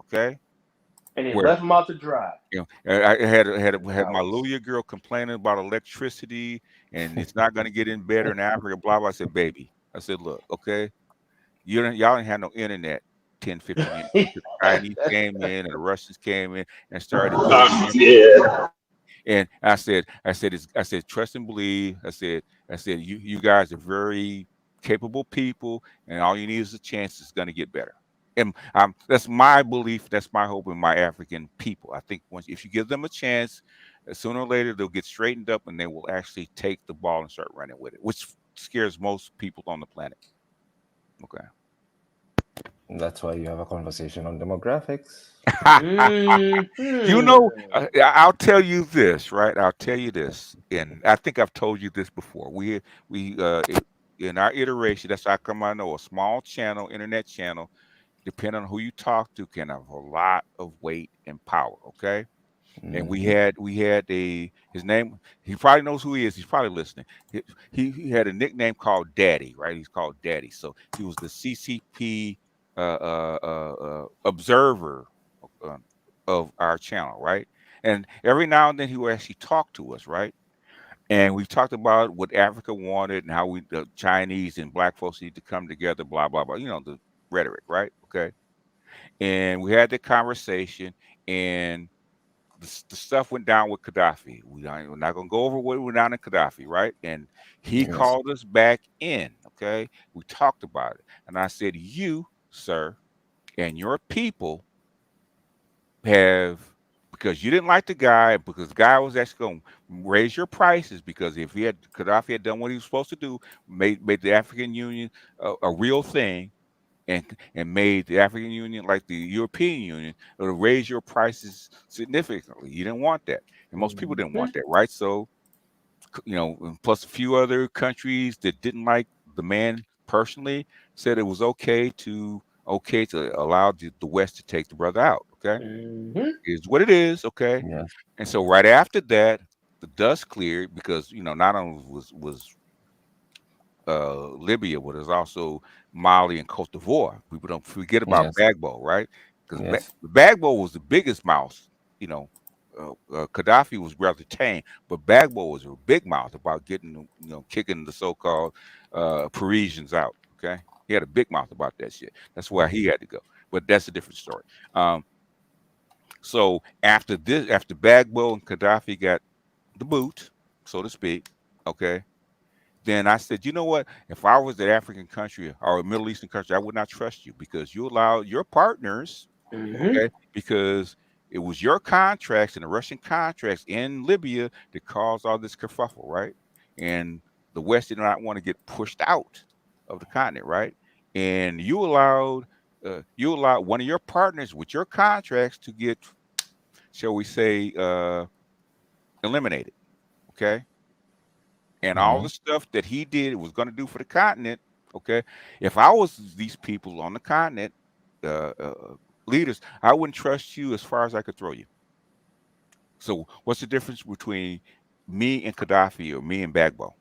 Okay. And they left them out to dry. You know, I had my Luya girl complaining about electricity and it's not going to get in better in Africa. Blah blah. I said, baby. I said, look, okay, y'all didn't have no internet 10, 15 years. The Chinese came in and the Russians came in and started. And I said, trust and believe. I said, you guys are very capable people, and all you need is a chance. It's going to get better. And that's my belief. That's my hope in my African people. I think if you give them a chance, sooner or later they'll get straightened up and they will actually take the ball and start running with it, which scares most people on the planet. Okay. That's why you have a conversation on demographics. You know, I'll tell you this, right? I'll tell you this, and I think I've told you this before. We in our iteration, that's how come I know a small channel, internet channel, depending on who you talk to, can have a lot of weight and power. Okay. And we had his name, he probably knows who he is. He's probably listening. He had a nickname called Daddy, right? He's called Daddy. So he was the CCP observer of our channel, right? And every now and then he will actually talk to us, right? And we've talked about what Africa wanted and how the Chinese and black folks need to come together, blah, blah, blah. You know, the rhetoric, right? Okay. And we had the conversation, and the stuff went down with Gaddafi. We're not going to go over what went down in Gaddafi, right? And he called us back in, okay? We talked about it. And I said, you, sir, and your people have, because you didn't like the guy, because the guy was actually going to raise your prices, because if Gaddafi had done what he was supposed to do, made the African Union a real thing, and made the African Union like the European Union, it would raise your prices significantly. You didn't want that. And most people didn't want that, right? So, you know, plus a few other countries that didn't like the man personally said it was okay to allow the West to take the brother out, okay? Is what it is, okay? Yeah. And so right after that, the dust cleared because, you know, not only was Libya, but there's also Mali and Cote d'Ivoire. People don't forget about Gbagbo, right? Because Gbagbo was the biggest mouse. You know, Gaddafi was rather tame, but Gbagbo was a big mouth about getting, kicking the so-called Parisians out. Okay, he had a big mouth about that shit. That's why he had to go. But that's a different story. So after Gbagbo and Gaddafi got the boot, so to speak, okay, then I said, you know what? If I was an African country or a Middle Eastern country, I would not trust you because you allowed your partners, okay, because it was your contracts and the Russian contracts in Libya that caused all this kerfuffle, right? And the West did not want to get pushed out of the continent, right? And you allowed one of your partners with your contracts to get, shall we say, eliminated, okay? And all the stuff that he did was going to do for the continent, okay? If I was these people on the continent, leaders, I wouldn't trust you as far as I could throw you. So what's the difference between me and Gaddafi or me and Gbagbo?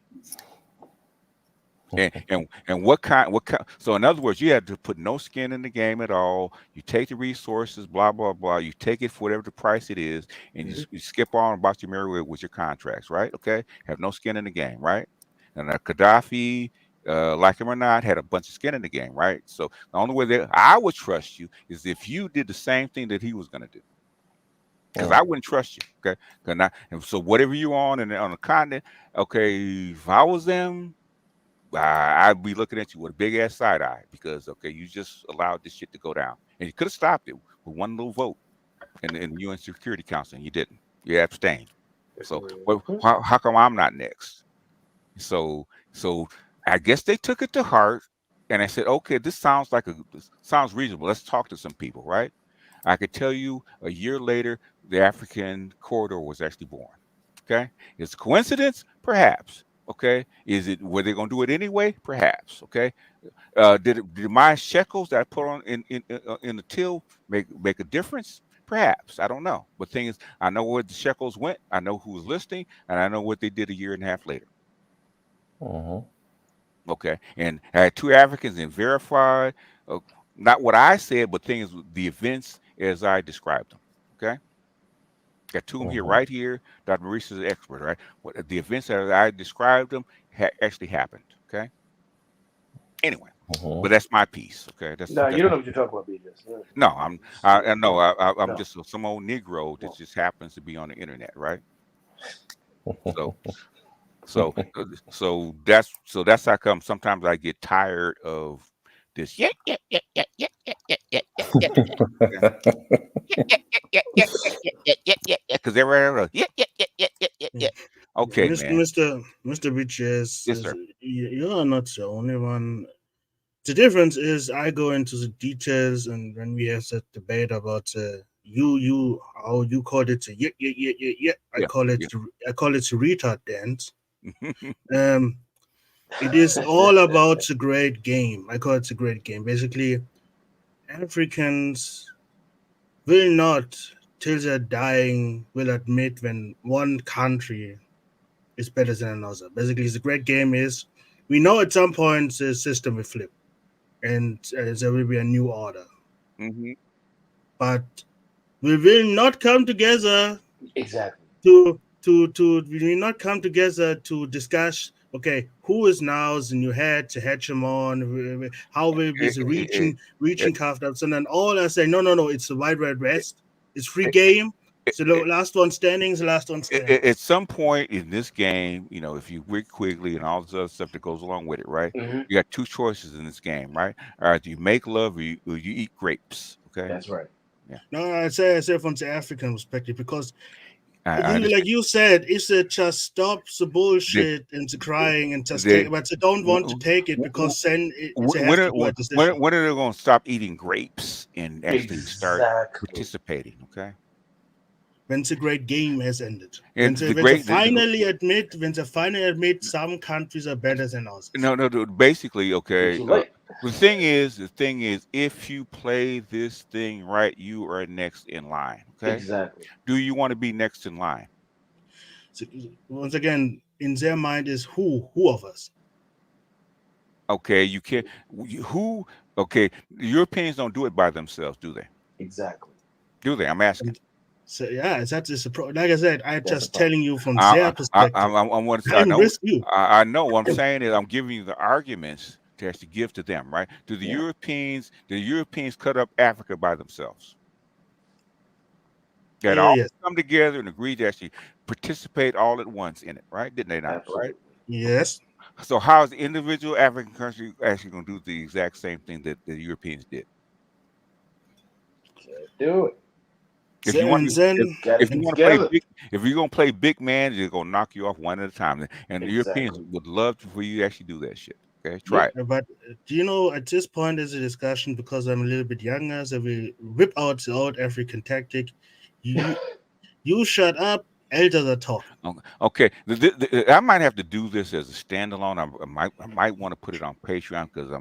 And what kind? So in other words, you had to put no skin in the game at all. You take the resources, blah blah blah. You take it for whatever the price it is, and you skip on about your merry way with your contracts, right? Okay, have no skin in the game, right? And Gaddafi, like him or not, had a bunch of skin in the game, right? So the only way that I would trust you is if you did the same thing that he was going to do, because I wouldn't trust you, okay? And so whatever you on the continent, okay, if I was them, I'd be looking at you with a big ass side eye because, okay, you just allowed this shit to go down. And you could have stopped it with one little vote in the UN Security Council, and you didn't. You abstained. So how come I'm not next? So I guess they took it to heart, and I said, okay, this sounds reasonable. Let's talk to some people, right? I could tell you a year later, the African corridor was actually born. Okay, it's a coincidence, perhaps. Okay, were they going to do it anyway? Perhaps. Okay, did my shekels that I put on in the till make a difference? Perhaps. I don't know. But thing is, I know where the shekels went. I know who was listening, and I know what they did a year and a half later. Okay, and I had two Africans and verified not what I said, but things, the events as I described them. Okay. Got two of them here, right here. Dr. Maurice is an expert, right? What the events that I described them actually happened. Okay. Anyway, but that's my piece. Okay. That's you don't know what you're talking about, BJ. No, I know. I'm just some old Negro that just happens to be on the internet, right? So that's how come sometimes I get tired of this. Because everyone, okay, Mr. Bitches, yes, sir. You are not the only one. The difference is I go into the details, and when we have that debate about you how you call it I call it retard dance. It is all about a great game. I call it a great game. Basically, Africans will not, till they're dying, will admit when one country is better than another. Basically, the great game is, we know at some point the system will flip and there will be a new order. But we will not come together we will not come together to discuss, okay, who is now the new head, the hegemon, how will be the region carved up, and then all I say, no, it's the Wild Wild West, it's free game, the last one standing, the last one standing. At some point in this game, if you read quickly and all this other stuff that goes along with it, right? You got two choices in this game, right? All right, do you make love or you eat grapes? Okay, that's right. Yeah. No, I say from the African perspective, because like you said, if they just stop the bullshit and the crying and just take it, but they don't want to take it because then when are they going to stop eating grapes and actually start participating? Okay. When the great game has ended, when they finally admit some countries are better than others. No, basically, okay. The thing is, if you play this thing right, you are next in line. Okay. Exactly. Do you want to be next in line? So, once again, in their mind is who of us? Okay, you can't. Who? Okay, the Europeans don't do it by themselves, do they? Exactly. Do they? I'm asking. So yeah, that is like I said. I'm That's just telling you from their perspective. I know. I know. What I'm saying is, I'm giving you the arguments to actually give to them, right? Do the Europeans cut up Africa by themselves? That all come together and agree to actually participate all at once in it, right? Didn't they not? Absolutely. Right? Yes. So how is the individual African country actually going to do the exact same thing that the Europeans did? Can't do it. If you want to if you're gonna play big man, they're gonna knock you off one at a time. And the Europeans would love for you to actually do that shit. Okay, try it. But do you know, at this point, there's a discussion because I'm a little bit younger, so we whip out the old African tactic. You shut up, elders are talking. Okay, I might have to do this as a standalone. I might want to put it on Patreon because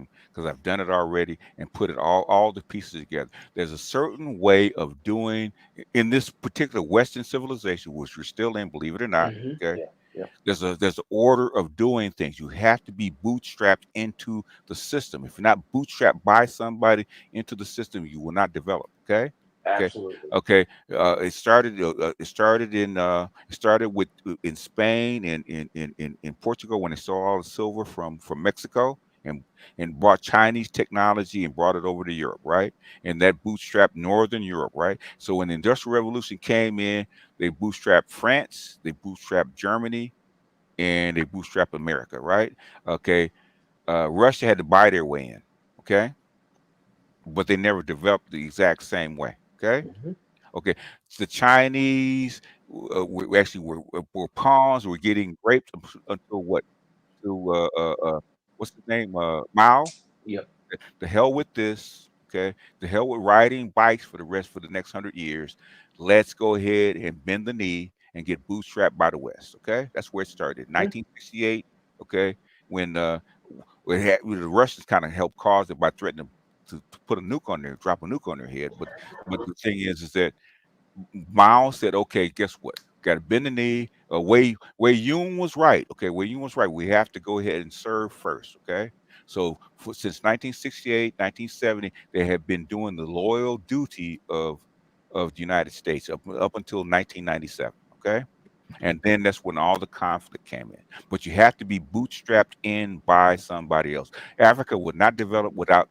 I've done it already and put it all the pieces together. There's a certain way of doing in this particular Western civilization, which we're still in, believe it or not. Okay. Yeah. There's an order of doing things. You have to be bootstrapped into the system. If you're not bootstrapped by somebody into the system, you will not develop. Okay. Absolutely. Okay. It started in Spain and in Portugal when they saw all the silver from Mexico and brought Chinese technology and brought it over to Europe, right? And that bootstrapped Northern Europe, right? So when the Industrial Revolution came in, they bootstrapped France, they bootstrapped Germany, and they bootstrapped America, right? Okay. Russia had to buy their way in, okay? But they never developed the exact same way. Okay. Okay. The Chinese were pawns. Were getting raped until what? To what's the name? Mao. Yep. The hell with this. Okay. The hell with riding bikes for the next 100 years. Let's go ahead and bend the knee and get bootstrapped by the West. Okay. That's where it started. 1968. Okay. When the Russians kind of helped cause it by threatening to put a nuke on there, drop a nuke on their head. But the thing is that Mao said, okay, guess what? Got to bend the knee. Wei Yun was right. Okay, Wei Yun was right. We have to go ahead and serve first. Okay. So since 1968, 1970, they have been doing the loyal duty of the United States up until 1997. Okay. And then that's when all the conflict came in. But you have to be bootstrapped in by somebody else. Africa would not develop without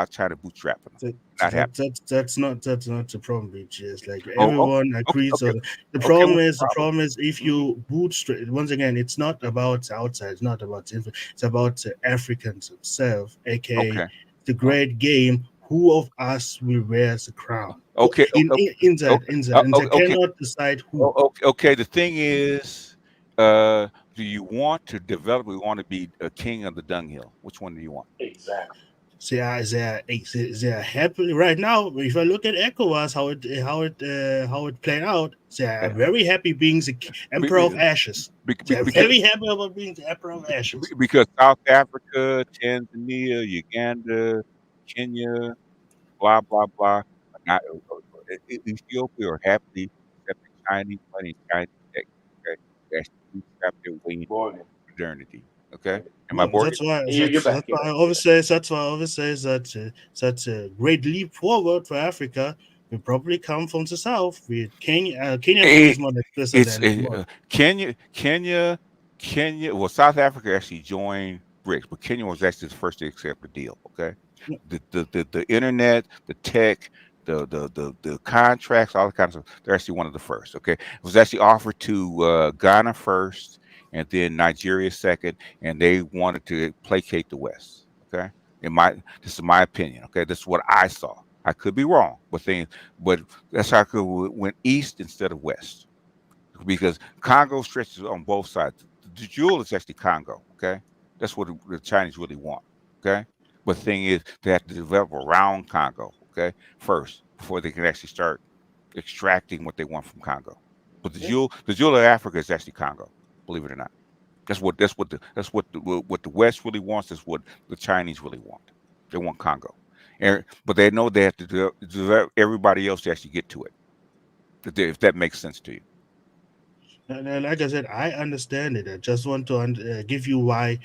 China bootstrapping them. That's not the problem, BGS. Like everyone agrees. Okay. The problem is if you bootstrap. Once again, it's not about the outside. It's not about it's about the Africans themselves, aka the great game. Who of us will wear the crown? Okay. Inside. Cannot decide who. Okay. The thing is, do you want to develop? Or you want to be a king of the dunghill? Which one do you want? Exactly. They're happy right now. If I look at ECOWAS, how it played out, they're very happy being the emperor of ashes. They're very happy about being the emperor of ashes. Because South Africa, Tanzania, Uganda, Kenya, blah blah blah, not Ethiopia are happily accepting Chinese money, Chinese tech. Okay, that's their way into modernity. Okay. That's why I always say that's a great leap forward for Africa. We probably come from the south. Kenya is more like Kenya. Well, South Africa actually joined BRICS, but Kenya was actually the first to accept the deal. Okay, the internet, the tech, the contracts, all the kinds of stuff. They're actually one of the first. Okay, it was actually offered to Ghana first, and then Nigeria second, and they wanted to placate the West. Okay, this is my opinion. Okay, this is what I saw. I could be wrong, but that's how it went east instead of west, because Congo stretches on both sides. The jewel is actually Congo. Okay, that's what the Chinese really want. Okay, but the thing is, they have to develop around Congo. Okay, first before they can actually start extracting what they want from Congo. But the jewel of Africa is actually Congo. Believe it or not, that's what the West really wants. Is what the Chinese really want. They want Congo, but they know they have to develop everybody else to actually get to it. If that makes sense to you. And like I said, I understand it. I just want to give you why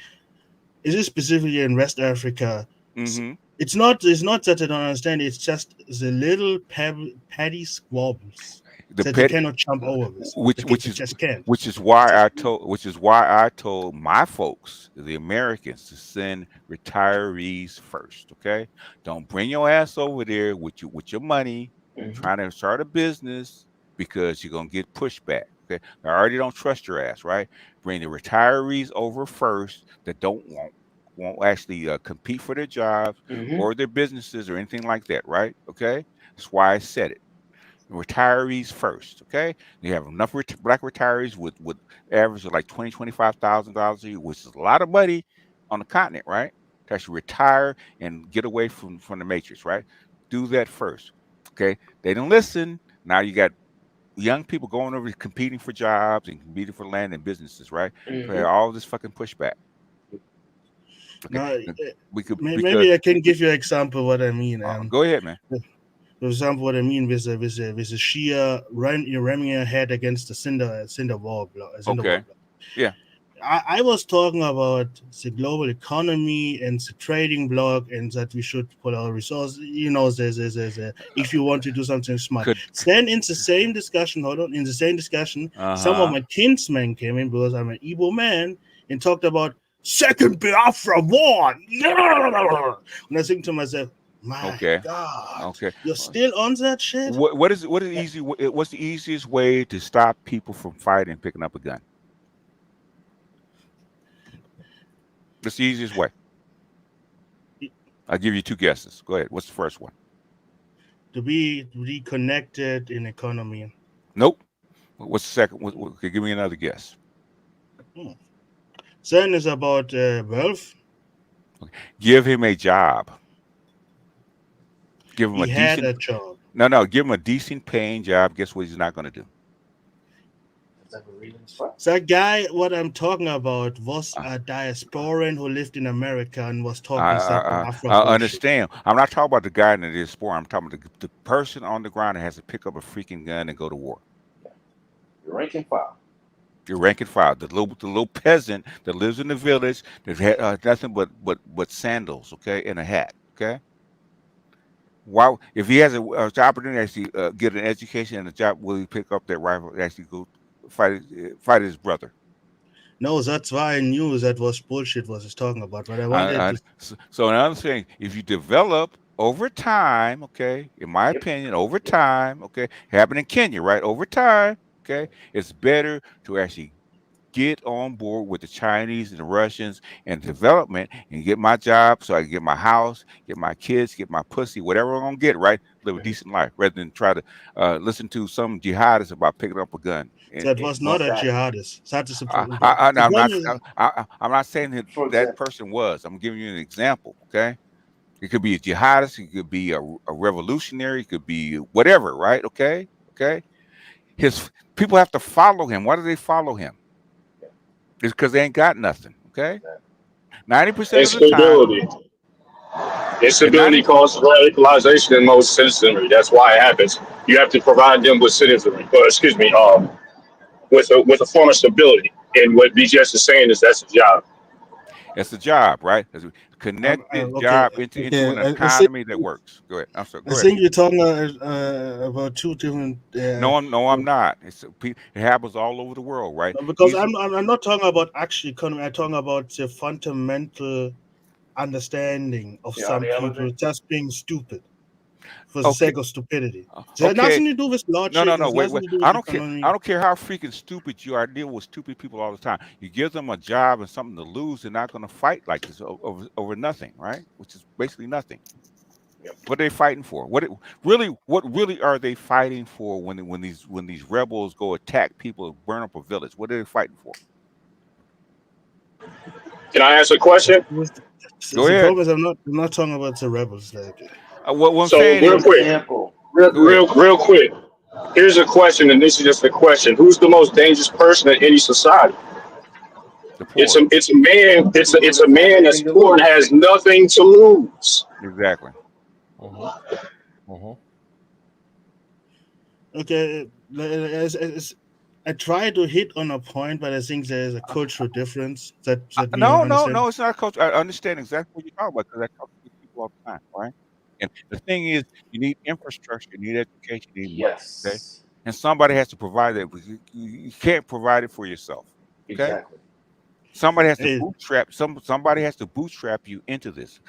Is it specifically in West Africa? Mm-hmm. It's not that I don't understand. It's just the little petty squabbles that you cannot jump over this. Which is why I told my folks, the Americans, to send retirees first. Okay, don't bring your ass over there with your money, trying to start a business, because you're gonna get pushback. Okay, I already don't trust your ass, right? Bring the retirees over first that won't actually compete for their jobs or their businesses or anything like that, right? Okay, that's why I said it. Retirees first, okay? You have enough black retirees with average of like $20,000-$25,000 a year, which is a lot of money on the continent, right? To actually retire and get away from the matrix, right? Do that first, okay? They don't listen. Now you got young people going over competing for jobs and competing for land and businesses, right? So all this fucking pushback. Okay. Maybe I can give you an example what I mean. Go ahead, man. For example, what I mean with a Shia ramming your head against the cinder wall block. Okay. Yeah. I was talking about the global economy and the trading block, and that we should put our resources. You know, there's if you want to do something smart. Then in the same discussion, some of my kinsmen came in because I'm an Igbo man and talked about Second Biafra War. And I think to myself, my God, you're still on that shit. What's the easiest way to stop people from fighting and picking up a gun? That's the easiest way. I'll give you two guesses. Go ahead. What's the first one? To be reconnected in economy. Nope. What's the second? Give me another guess. Then is about wealth. Okay. Give him a job. Give him a job. No. Give him a decent paying job. Guess what he's not going to do? That guy, what I'm talking about, was a diasporan who lived in America and was talking I understand. I'm not talking about the guy in the diaspora. I'm talking about the person on the ground that has to pick up a freaking gun and go to war. Your rank and file. Your rank and file. The little peasant that lives in the village that had nothing but sandals, okay, and a hat, okay. Why, if he has an opportunity to actually get an education and a job, will he pick up that rifle and actually go fight his brother? No, that's why I knew that was bullshit what he's talking about. But I wanted So another thing, if you develop over time, okay, in my opinion, over time, okay, happened in Kenya, right? Over time, okay, it's better to actually get on board with the Chinese and the Russians and development and get my job so I can get my house, get my kids, get my pussy, whatever I'm gonna get, right? Live a decent life rather than try to listen to some jihadists about picking up a gun. That was not a jihadist. I'm not saying that person was. I'm giving you an example, okay? It could be a jihadist, it could be a revolutionary, it could be whatever, right? Okay? His people have to follow him. Why do they follow him? It's because they ain't got nothing, okay? 90% of the time. Instability causes radicalization in most citizenry. That's why it happens. You have to provide them with citizenry, with a form of stability. And what BGS is saying is that's a job. It's a job, right? It's a connected job into an economy that works. Go ahead. I'm sorry. I think you're talking about two different. No, I'm not. It happens all over the world, right? Because I'm not talking about actual economy. I'm talking about the fundamental understanding of some people just being stupid for the sake of stupidity. It has nothing to do with logic. No. Wait. I don't care. I don't care how freaking stupid you are. I deal with stupid people all the time. You give them a job and something to lose, they're not going to fight like this over nothing, right? Which is basically nothing. What are they fighting for? What really are they fighting for when these rebels go attack people, burn up a village? What are they fighting for? Can I ask a question? Go ahead. I'm not talking about the rebels. Real quick. Here's a question, and this is just a question: who's the most dangerous person in any society? It's a man that's poor and has nothing to lose. Exactly. Okay, I try to hit on a point, but I think there's a cultural difference that we No, understand. it's not a culture. I understand exactly what you're talking about because I talk to people all the time, right? And the thing is, you need infrastructure, you need education, you need money, okay? Yes. And somebody has to provide that. You can't provide it for yourself, okay? Exactly. Somebody has to bootstrap. Somebody has to bootstrap you into this.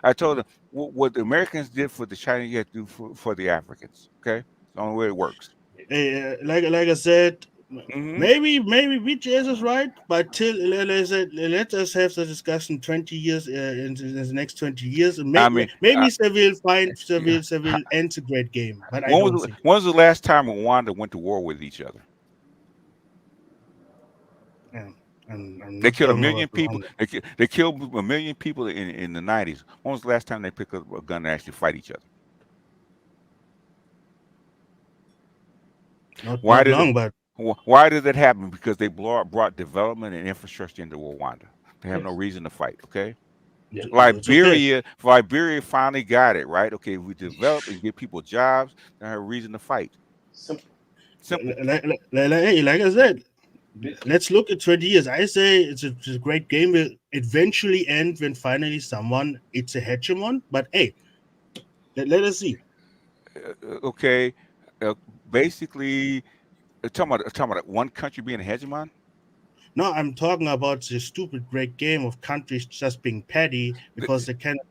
I told them what the Americans did for the Chinese, you have to do for the Africans. Okay, it's the only way it works. Like I said, maybe BJS is right, but till let us have the discussion 20 years in the next 20 years, and maybe they will find they will integrate game. But I don't think. When was the last time Rwanda went to war with each other? Yeah. They killed 1 million people. They killed 1 million people in the 90s. When was the last time they picked up a gun and actually fight each other? Why did that happen? Because they brought development and infrastructure into Rwanda. They have no reason to fight. Okay. Yeah, Liberia finally got it right. Okay, we develop and give people jobs. They have a reason to fight. Simple. Like I said, let's look at 20 years. I say it's a great game. Will eventually end when finally it's a hegemon. But hey, let us see. Okay, basically, talking about one country being a hegemon. No, I'm talking about the stupid great game of countries just being petty because they cannot.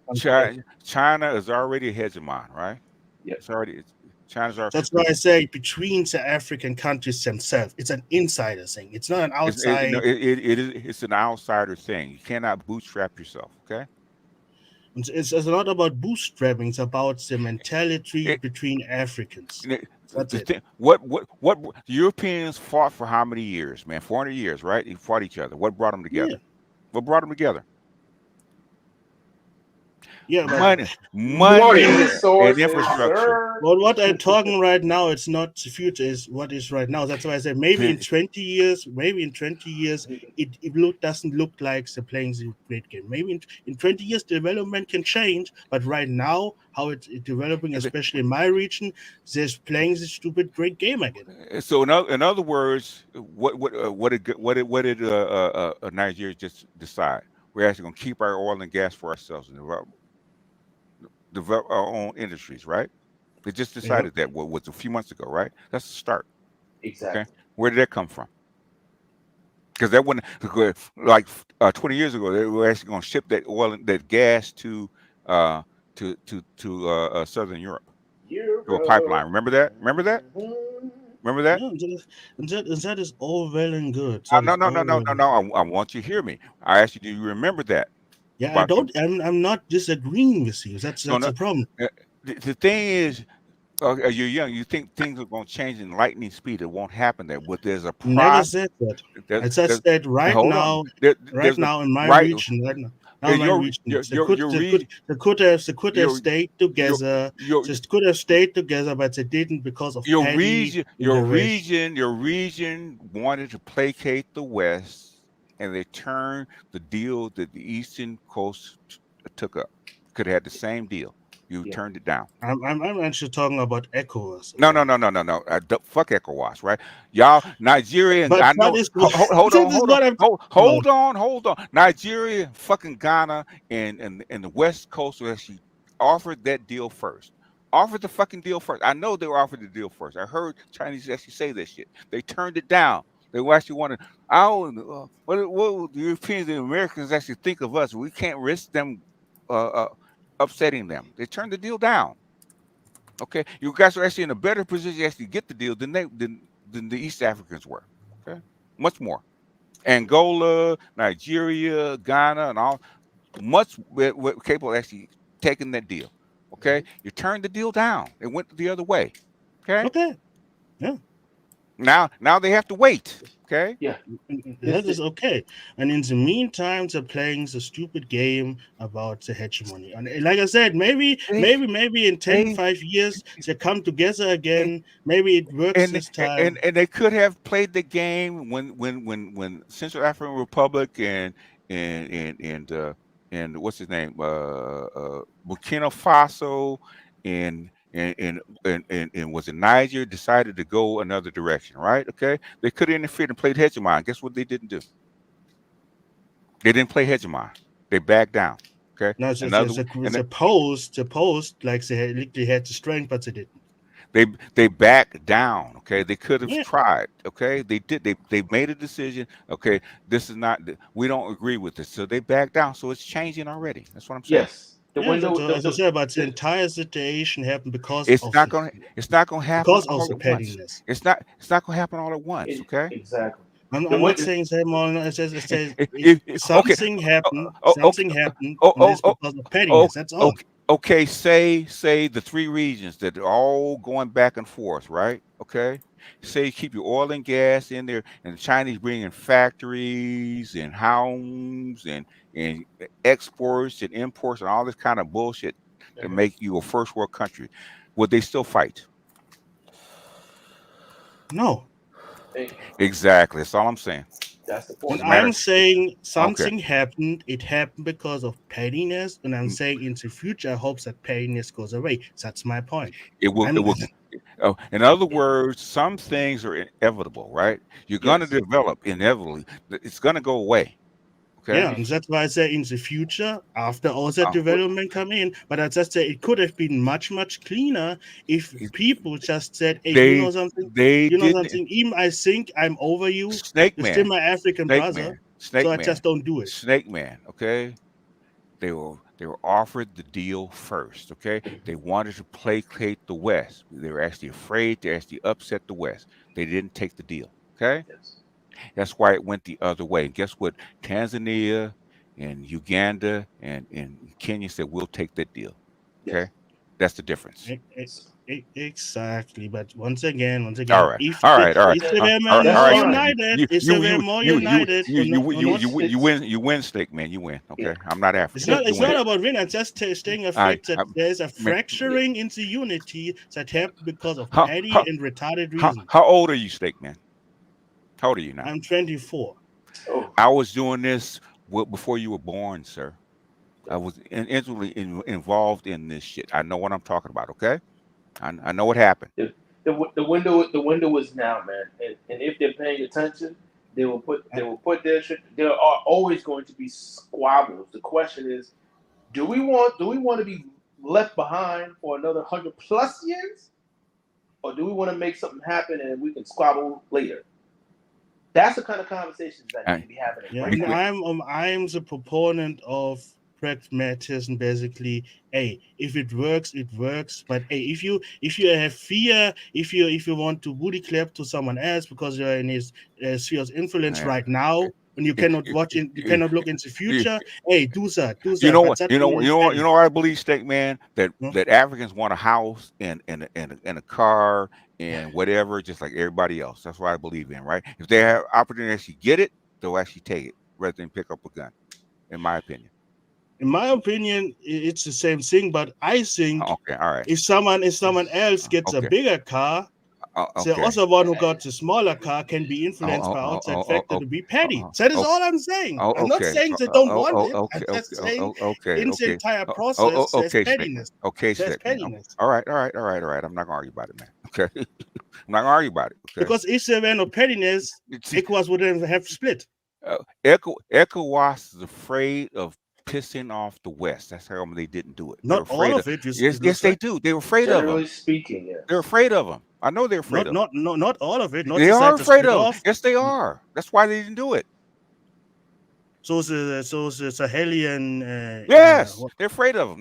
China is already a hegemon, right? Yeah, it's already. China's already. That's why I say between the African countries themselves, it's an insider thing. It's not an outside. It's an outsider thing. You cannot bootstrap yourself. Okay. It's not about bootstrapping. It's about the mentality between Africans. That's it. What the Europeans fought for how many years, man? 400 years, right? They fought each other. What brought them together? Yeah. What brought them together? Yeah, money and infrastructure. Well, what I'm talking right now, it's not the future, is what is right now. That's why I said maybe in 20 years, it doesn't look like they're playing the great game. Maybe in 20 years, development can change, but right now, how it's developing, especially in my region, they're playing the stupid great game again. So in other words, what did Nigeria just decide? We're actually going to keep our oil and gas for ourselves and develop our own industries, right? They just decided that was a few months ago, right? That's the start. Exactly. Okay? Where did that come from? Because that wouldn't, like 20 years ago, they were actually going to ship that oil and that gas to Southern Europe through a pipeline. Remember that? Remember that? Yeah, that is all well and good. No. I want you to hear me. I asked you, do you remember that? Yeah, I'm not disagreeing with you. That's the problem. The thing is, you're young. You think things are going to change in lightning speed. It won't happen there. But there's a process. Never said that. I just said right now in my region, right now. They could have stayed together. Just could have stayed together, but they didn't because of your region. Your region wanted to placate the West, and they turned the deal that the Eastern Coast took up. Could have had the same deal. You turned it down. I'm actually talking about ECOWAS. No. Fuck ECOWAS, right? Y'all, Nigeria. I know. Hold on. Nigeria, fucking Ghana, and the West Coast actually offered that deal first. Offered the fucking deal first. I know they were offered the deal first. I heard Chinese actually say that shit. They turned it down. They actually wanted. What the Europeans and Americans actually think of us? We can't risk them. Upsetting them. They turned the deal down. Okay, you guys are actually in a better position to actually get the deal than the East Africans were. Okay, much more. Angola, Nigeria, Ghana, and all much capable of actually taking that deal. Okay, you turned the deal down. It went the other way. Okay. Yeah. Now they have to wait. Okay. Yeah. That is okay. And in the meantime, they're playing the stupid game about the hegemony. And like I said, maybe in 5 years they come together again. Maybe it works this time. And they could have played the game when Central African Republic and what's his name? Burkina Faso and and was in Niger, decided to go another direction, right? Okay, they could have interfered and played hegemon. Guess what they didn't do? They didn't play hegemon. They backed down. Okay. No, it's supposed like they had the strength, but they didn't. They backed down. Okay, they could have tried. Okay, they did. They made a decision. Okay, this is not. We don't agree with this, so they backed down. So it's changing already. That's what I'm saying. Yes. The window. As I said, but the entire situation happened because it's not going to happen because all of the at pettiness. once. It's not going to happen all at once. Okay. Exactly. I'm not saying something happened. Something happened. And it's because of pettiness. That's all. Okay. Say the three regions that are all going back and forth, right? Okay. Say keep your oil and gas in there, and the Chinese bring in factories and homes and exports and imports and all this kind of bullshit to make you a first world country. Would they still fight? No. Exactly. That's all I'm saying. That's the point. When I'm saying something happened, it happened because of pettiness, and I'm saying in the future I hope that pettiness goes away. That's my point. It will. In other words, some things are inevitable, right? You're going to develop inevitably. It's going to go away. Okay. Yeah, and that's why I say in the future, after all that development come in, but I just say it could have been much, much cleaner if people just said, hey, you know something? Even I think I'm over you. Snake Man. Man. Still my African brother. I just don't do it. Snake Man, okay? They were offered the deal first, okay? They wanted to placate the West. They were actually afraid to actually upset the West. They didn't take the deal, okay? Yes. That's why it went the other way. And guess what? Tanzania and Uganda and Kenya said, we'll take that deal. Okay? Yes. That's the difference. Exactly. But once again, all right. If they were more united, you win, Snake Man. You win. Okay. I'm not African. It's not about winning. I'm just stating a fact that there's a fracturing into unity that happened because of petty and retarded reasons. How old are you, Snake Man? How old are you now? I'm 24. I was doing this before you were born, sir. I was intimately involved in this shit. I know what I'm talking about. Okay, I know what happened. The window is now, man. And if they're paying attention, they will put their shit. There are always going to be squabbles. The question is, do we want to be left behind for another 100+ years, or do we want to make something happen and we can squabble later? That's the kind of conversations that need to be happening. Yeah, I'm the proponent of pragmatism. Basically, hey, if it works, it works. But hey, if you have fear, if you want to booty clap to someone else because you're in his sphere of influence right now, and you cannot look into the future, hey, do that. You know what? You know what I believe, Snake Man, that Africans want a house and a car and whatever, just like everybody else. That's what I believe in, right? If they have opportunity to actually get it, they'll actually take it rather than pick up a gun, in my opinion. In my opinion, it's the same thing, but I think if someone else gets a bigger car, the other one who got the smaller car can be influenced by outside factor to be petty. That is all I'm saying. I'm not saying they don't want it. I'm just saying in the entire process, there's pettiness. There's pettiness. All right. I'm not gonna argue about it, man. Okay, I'm not gonna argue about it. Okay? Because if there were no pettiness, ECOWAS wouldn't have split. ECOWAS is afraid of pissing off the West. That's how they didn't do it. Not all of it. Yes, they do. They were afraid of them. Generally speaking, yes. They're afraid of them. I know they're afraid of them. Not all of it. They are afraid of them. Yes, they are. That's why they didn't do it. So the Sahelian. Yes, they're afraid of them.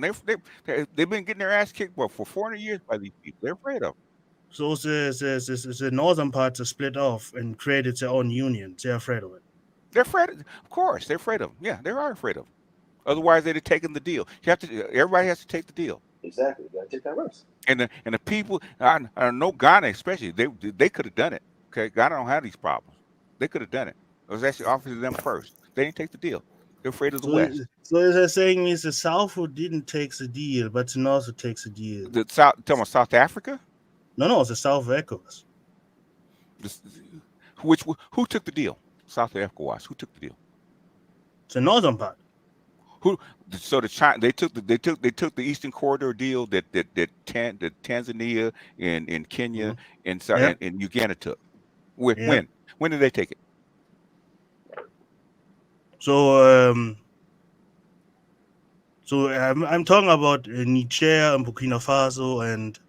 They've been getting their ass kicked for 400 years by these people. They're afraid of them. So the northern parts are split off and created their own union. They're afraid of it. They're afraid of course, they're afraid of them. Yeah, they are afraid of them. Otherwise, they'd have taken the deal. Everybody has to take the deal. Exactly. You gotta take that risk. And the people, I know Ghana especially, they could have done it. Okay, Ghana don't have these problems. They could have done it. It was actually offered to them first. They didn't take the deal. They're afraid of the West. So as I'm saying, it's the South who didn't take the deal, but the North who takes the deal. The South, talking about South Africa? No, it's the South of ECOWAS. Who took the deal? South of ECOWAS. Who took the deal? It's the northern part. Who? So the China they took the Eastern Corridor deal that Tanzania and Kenya and Uganda took. When did they take it? So I'm talking about Niger and Burkina Faso and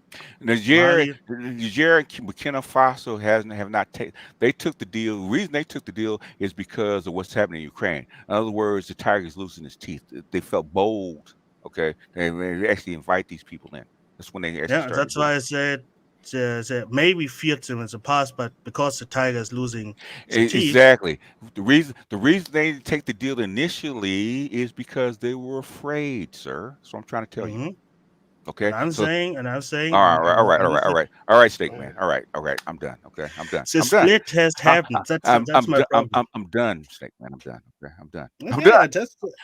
Niger and Burkina Faso have not taken. They took the deal. The reason they took the deal is because of what's happening in Ukraine. In other words, the tiger's losing his teeth. They felt bold. Okay, they actually invite these people in. That's when they actually started. That's why I said maybe feared them in the past, but because the tiger is losing exactly the reason they didn't take the deal initially is because they were afraid, sir. So I'm trying to tell you. Okay. And I'm saying. All right, Steak Man. All right. I'm done. Okay, I'm done. The split has happened. That's my problem. I'm done, Steak Man. I'm done. Okay, I'm done.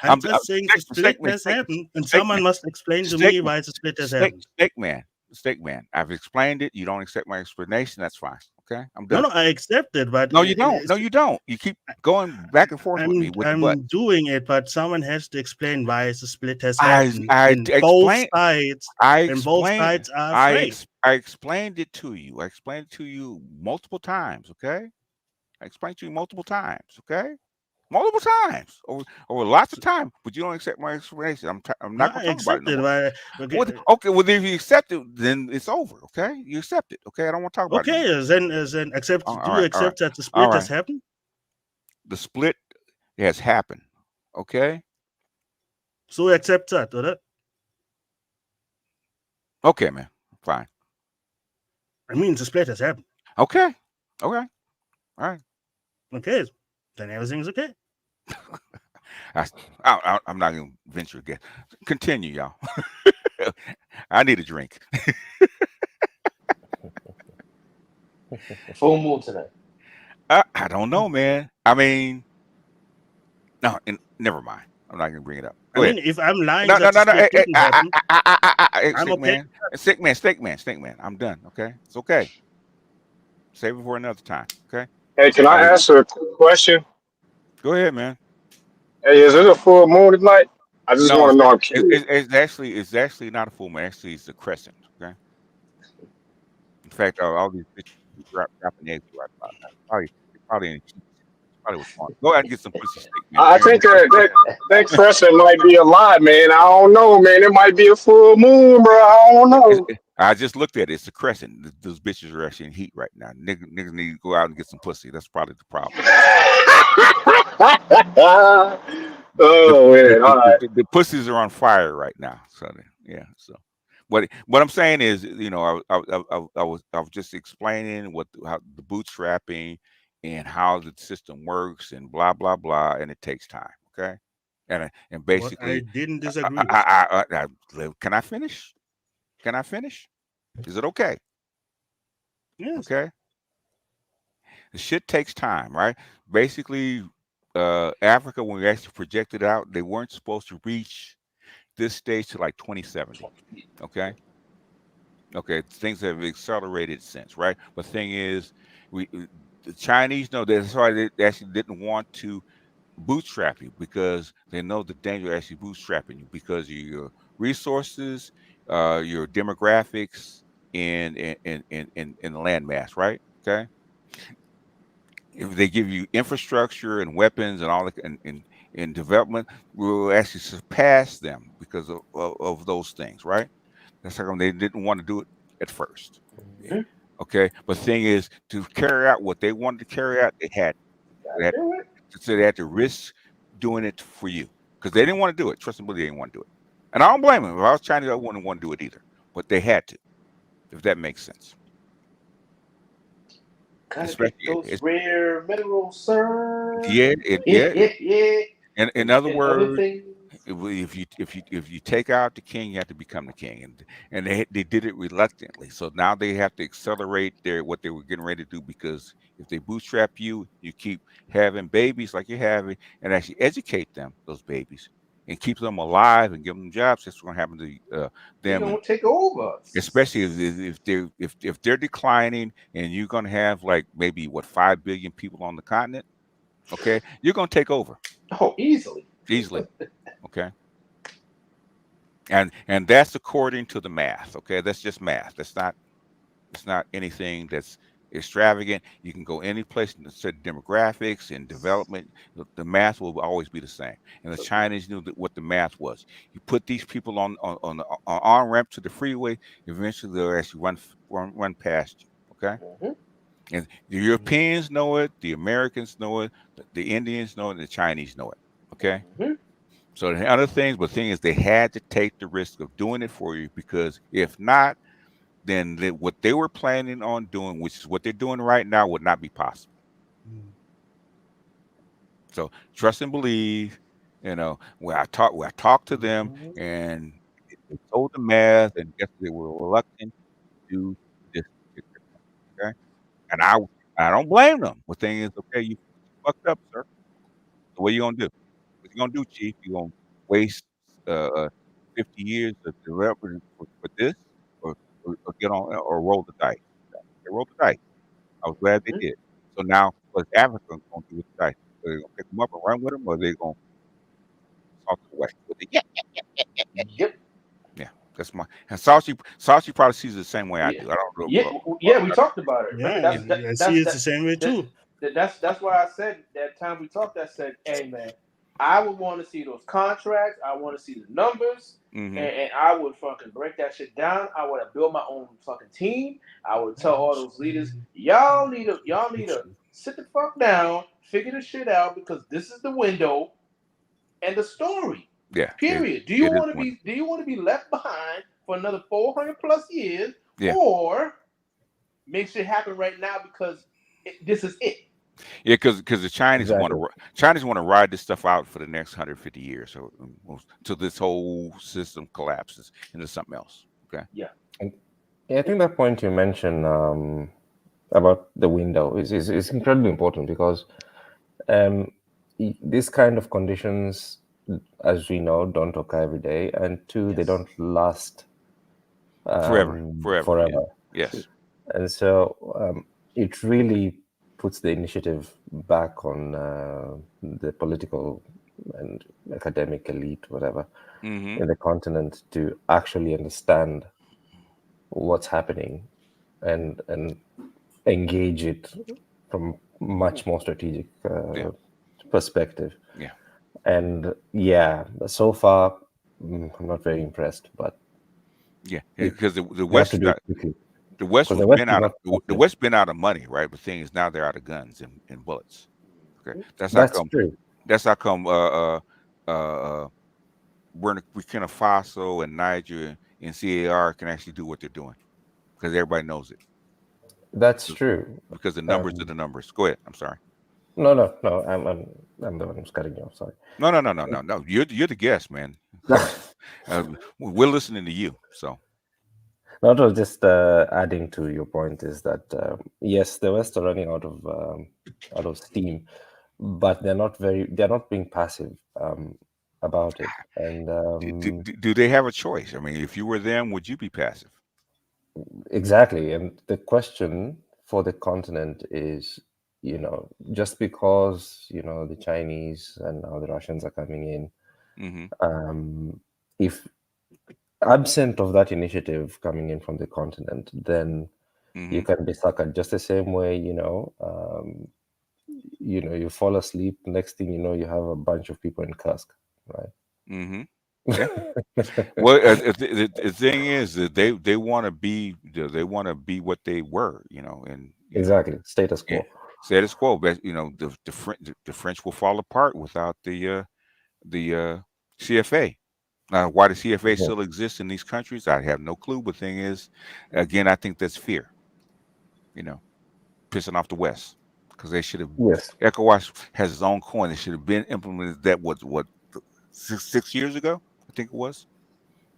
I'm just saying the split has happened, and someone must explain to me why the split has happened. Steak Man. I've explained it. You don't accept my explanation. That's fine. Okay, I'm done. No, I accept it, but no, you don't. No, you don't. You keep going back and forth with me. I'm doing it, but someone has to explain why the split has happened. Both sides are afraid. I explained it to you. I explained it to you multiple times. Okay, I explained to you multiple times. Okay. Multiple times over lots of time, but you don't accept my explanation. I'm not going to talk about it. Okay, well, if you accept it, then it's over. Okay, you accept it. Okay, I don't want to talk about it. Okay, then accept. Do you accept that the split has happened? The split has happened. Okay. So accept that, or okay, man. Fine. I mean, the split has happened. Okay. All right. Okay. Then everything's okay. I'm not going to venture again. Continue, y'all. I need a drink. Full moon tonight. I don't know, man. I mean, no, never mind. I'm not going to bring it up. If I'm lying, no. I'm okay. Steak man. I'm done. Okay, it's okay. Save it for another time. Okay. Hey, can I ask a quick question? Go ahead, man. Hey, is it a full moon tonight? I just want to know. I'm curious. It's actually not a full moon. Actually, it's a crescent. Okay. In fact, all these bitches dropping eggs right about now. Probably was fun. Go ahead and get some pussy steak, man. I think that crescent might be a lie, man. I don't know, man. It might be a full moon, bro. I don't know. I just looked at it. It's a crescent. Those bitches are actually in heat right now. Niggas need to go out and get some pussy. That's probably the problem. Man. All right. The pussies are on fire right now. So yeah. So what I'm saying is, you know, I was just explaining how the bootstrapping and how the system works and blah blah blah, and it takes time. Okay. And basically, I didn't disagree. Can I finish? Can I finish? Is it okay? Yes. Okay. The shit takes time, right? Basically, Africa, when we actually projected out, they weren't supposed to reach this stage to like 2070. Okay. Things have accelerated since, right? But the thing is, the Chinese know that's why they actually didn't want to bootstrap you, because they know the danger of actually bootstrapping you because of your resources, your demographics, and the land mass, right? Okay. If they give you infrastructure and weapons and all that and development, we'll actually surpass them because of those things, right? That's how come they didn't want to do it at first. Mm-hmm. Okay, but the thing is, to carry out what they wanted to carry out, they had to risk doing it for you because they didn't want to do it. Trust me, they didn't want to do it, and I don't blame them. If I was Chinese, I wouldn't want to do it either, but they had to, if that makes sense. Those rare minerals, sir. Yeah. In other words, if you take out the king, you have to become the king, and they did it reluctantly. So now they have to accelerate what they were getting ready to do, because if they bootstrap you, you keep having babies like you're having, and actually educate them, those babies, and keep them alive and give them jobs. That's what's going to happen to them. They don't take over, especially if they're declining, and you're going to have like maybe 5 billion people on the continent. Okay, you're going to take over. Oh, easily. Okay. And that's according to the math. Okay, that's just math. It's not anything that's extravagant. You can go any place and set demographics and development. The math will always be the same. And the Chinese knew what the math was. You put these people on ramp to the freeway, eventually they'll actually run past you. Okay. And the Europeans know it, the Americans know it, the Indians know it, and the Chinese know it. Okay. So the other things, but the thing is, they had to take the risk of doing it for you, because if not, then what they were planning on doing, which is what they're doing right now, would not be possible. So trust and believe. You know, where I talked to them, and they told the math, and guess they were reluctant to do this particular thing. Okay, and I don't blame them. The thing is, okay, you fucked up, sir. So what are you gonna do? What you gonna do, Chief? You gonna waste 50 years of development for this, or get on or roll the dice? They rolled the dice. I was glad they did. So now, what's Africa gonna do with the dice? Are they gonna pick them up and run with them, or are they gonna talk away? Yep. Yeah, that's my. And Saucy probably sees it the same way I do. I don't know. Yeah, we talked about it. Yeah, I see it's the same way too. That's why I said that time we talked. I said, "Hey man, I would want to see those contracts. I want to see the numbers, and I would fucking break that shit down. I would have built my own fucking team. I would tell all those leaders, y'all need to sit the fuck down, figure the shit out, because this is the window and the story. Yeah. Period. Do you want to be left behind for another 400 plus years, or make shit happen right now because this is it? Yeah, because the Chinese want to ride this stuff out for the next 150 years, or till this whole system collapses into something else. Okay. Yeah. I think that point you mentioned about the window is incredibly important, because this kind of conditions, as we know, don't occur every day, and two, they don't last forever. Yes. And so it really puts the initiative back on the political and academic elite, whatever, in the continent, to actually understand what's happening and engage it from much more strategic perspective. Yeah. And so far I'm not very impressed, but because the West the West been out of money, right? But the thing is, now they're out of guns and bullets. Okay, that's true. That's how come Burkina Faso and Niger and CAR can actually do what they're doing, because everybody knows it. That's true. Because the numbers are the numbers. Go ahead. I'm sorry. No. I'm the one who's cutting you off. Sorry. No. You're the guest, man. We're listening to you. So. No, just adding to your point is that yes, the West are running out of steam, but they're not being passive about it. And do they have a choice? I mean, if you were them, would you be passive? Exactly. And the question for the continent is, just because the Chinese and now the Russians are coming in, if absent of that initiative coming in from the continent, then you can be suckered just the same way. You fall asleep. Next thing you know, you have a bunch of people in Kursk, right? Yeah. Well, the thing is that they want to be what they were, and exactly status quo. Status quo. But the French will fall apart without the CFA. Now, why the CFA still exists in these countries, I have no clue. But the thing is, again, I think that's fear. Pissing off the West, because they should have. Yes. ECOWAS has its own coin. They should have been implemented. That was what 6 years ago, I think it was,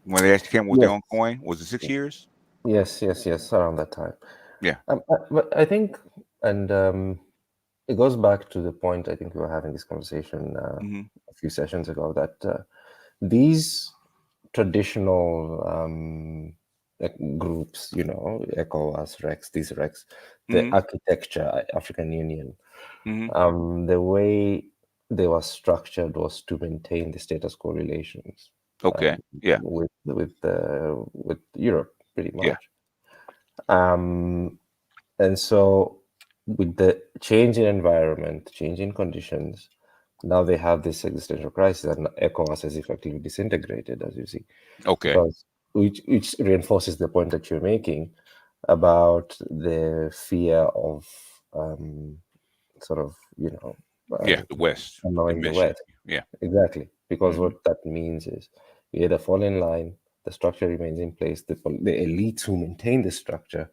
when they actually came with their own coin. Was it 6 years? Yes, around that time. Yeah. But I think, and it goes back to the point, I think we were having this conversation a few sessions ago, that these traditional groups, ECOWAS, REX, these REX, the architecture, African Union, the way they were structured was to maintain the status quo relations. Okay. With Europe, pretty much. And so, with the change in environment, change in conditions, now they have this existential crisis, and ECOWAS has effectively disintegrated, as you see. Okay. Because which reinforces the point that you're making about the fear of sort of, the West. Annoying the West. Yeah. Exactly. Because what that means is you either fall in line, the structure remains in place, the elites who maintain the structure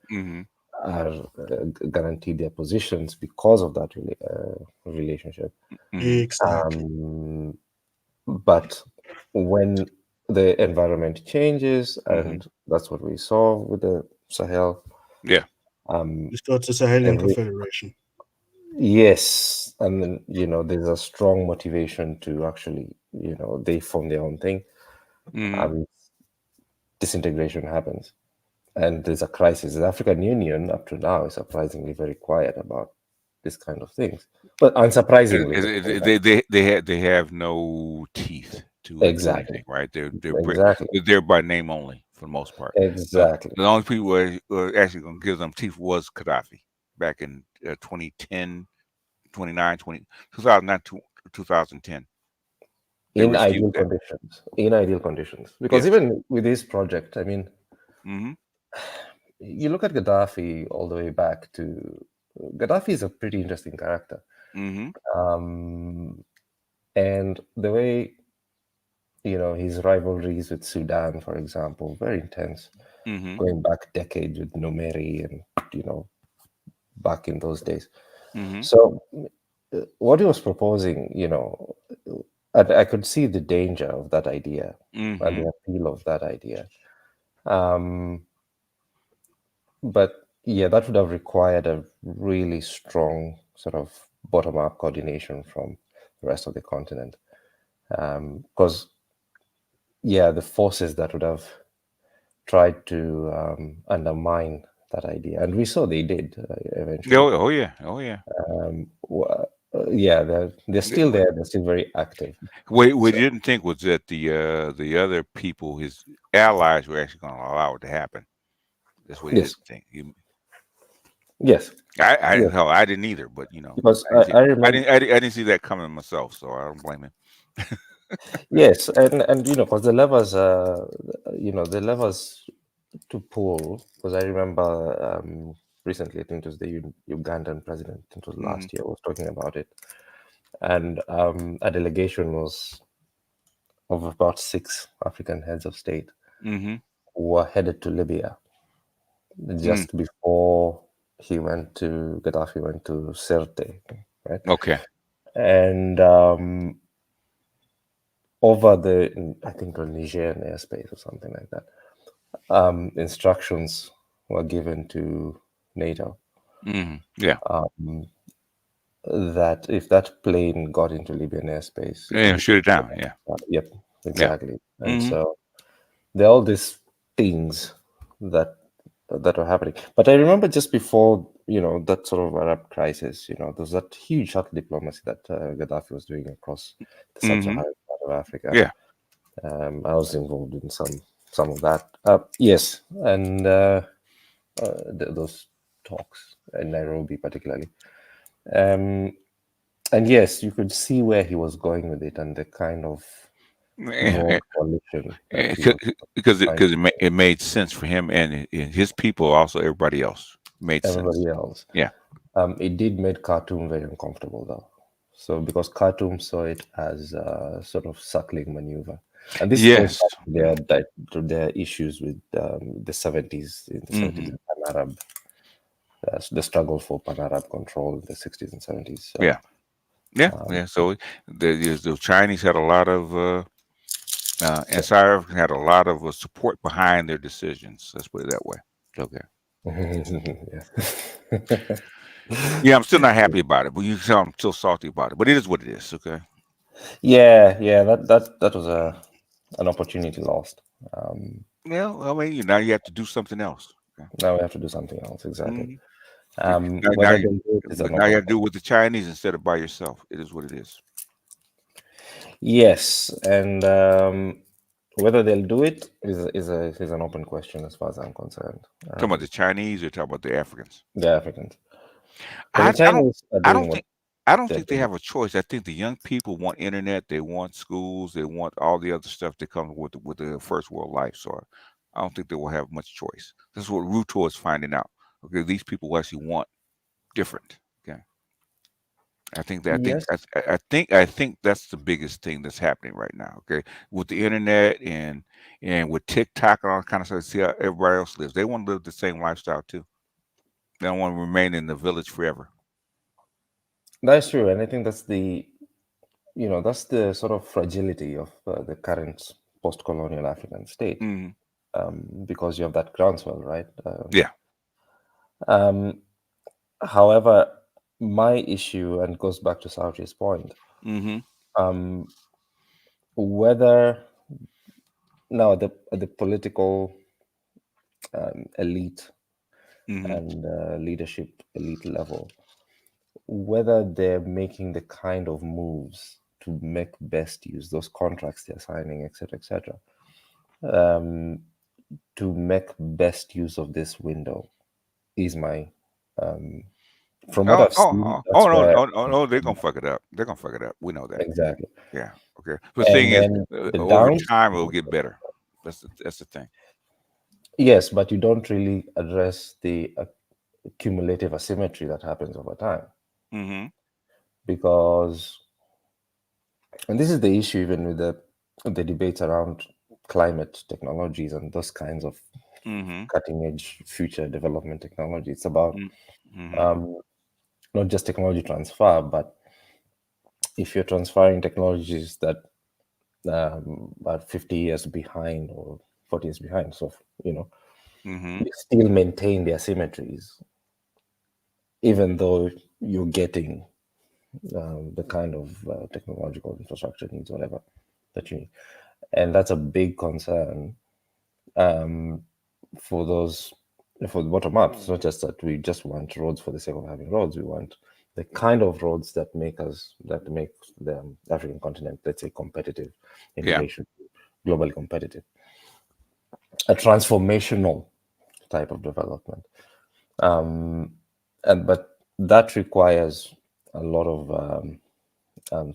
are guaranteed their positions because of that relationship. Exactly. But when the environment changes, and that's what we saw with the Sahel. Yeah. It's got the Sahelian Confederation. Yes. And then, there's a strong motivation to actually, they form their own thing. Disintegration happens. And there's a crisis. The African Union, up to now, is surprisingly very quiet about this kind of things. But unsurprisingly, they have no teeth to anything, right? They're there by name only for the most part. Exactly. The only people who are actually going to give them teeth was Gaddafi back in 2010, 2009, 2010. In ideal conditions. Because even with this project, I mean, you look at Gaddafi all the way back to Gaddafi is a pretty interesting character. And the way, his rivalries with Sudan, for example, very intense, going back decades with Numeri and, back in those days. So what he was proposing, I could see the danger of that idea and the appeal of that idea. But yeah, that would have required a really strong sort of bottom-up coordination from the rest of the continent. Because, the forces that would have tried to undermine that idea, and we saw they did eventually. Oh yeah. They're still there. They're still very active. What you didn't think was that the other people, his allies, were actually going to allow it to happen. That's what he didn't think. Yes. I didn't either, but because I didn't see that coming myself, so I don't blame him. Yes, and because the levers, the levers to pull. Because I remember recently, I think it was the Ugandan president. It was last year. Was talking about it, and a delegation was of about 6 African heads of state were headed to Libya just before Gaddafi went to Sirte, right? Okay. And over I think the Nigerian airspace or something like that, instructions were given to NATO. That if that plane got into Libyan airspace, shoot it down. Yep, exactly. And so there are all these things that were happening. But I remember just before, that sort of Arab crisis, there was that huge shuttle diplomacy that Gaddafi was doing across the sub-Saharan part of Africa. Yeah. I was involved in some of that. Yes, and those talks in Nairobi particularly. And yes, you could see where he was going with it and the kind of coalition. Because it made sense for him and his people, also everybody else made sense. Everybody else. Yeah. It did make Khartoum very uncomfortable though. So because Khartoum saw it as a sort of suckling maneuver. And this goes back to their issues with the 70s, in the 70s in Pan-Arab, the struggle for Pan-Arab control in the 60s and 70s. So, So the Chinese had a lot of, and South Africa had a lot of support behind their decisions. Let's put it that way. Okay. Yeah, I'm still not happy about it, but you can tell I'm still salty about it. But it is what it is. Okay. Yeah. That was an opportunity lost. Now you have to do something else. Okay? Now we have to do something else. Exactly. Now you have to do it with the Chinese instead of by yourself. It is what it is. Yes, and whether they'll do it is an open question as far as I'm concerned. Talking about the Chinese or talking about the Africans? The Africans. I don't think they have a choice. I think the young people want internet, they want schools, they want all the other stuff that comes with the first world life. So I don't think they will have much choice. This is what Ruto is finding out. Okay, these people actually want different. Okay. I think that's the biggest thing that's happening right now. Okay, with the internet and with TikTok and all that kind of stuff. See how everybody else lives. They want to live the same lifestyle too. They don't want to remain in the village forever. That's true, and I think that's the sort of fragility of the current post-colonial African state, because you have that groundswell, right? However, my issue, and goes back to Sauchi's point, whether now the political elite and leadership elite level, whether they're making the kind of moves to make best use those contracts they're signing, etc., to make best use of this window is my from what I've seen. No, they're gonna fuck it up. They're gonna fuck it up. We know that. Exactly. Yeah. Okay. But the thing is, over time it'll get better. That's the thing. Yes, but you don't really address the cumulative asymmetry that happens over time. Because, and this is the issue even with the debates around climate technologies and those kinds of cutting edge future development technology. It's about not just technology transfer, but if you're transferring technologies that are 50 years behind or 40 years behind, so you still maintain the asymmetries, even though you're getting the kind of technological infrastructure needs, whatever that you need. And that's a big concern for the bottom up. It's not just that we just want roads for the sake of having roads. We want the kind of roads that make the African continent, let's say, competitive in relation to globally competitive. A transformational type of development. But that requires a lot of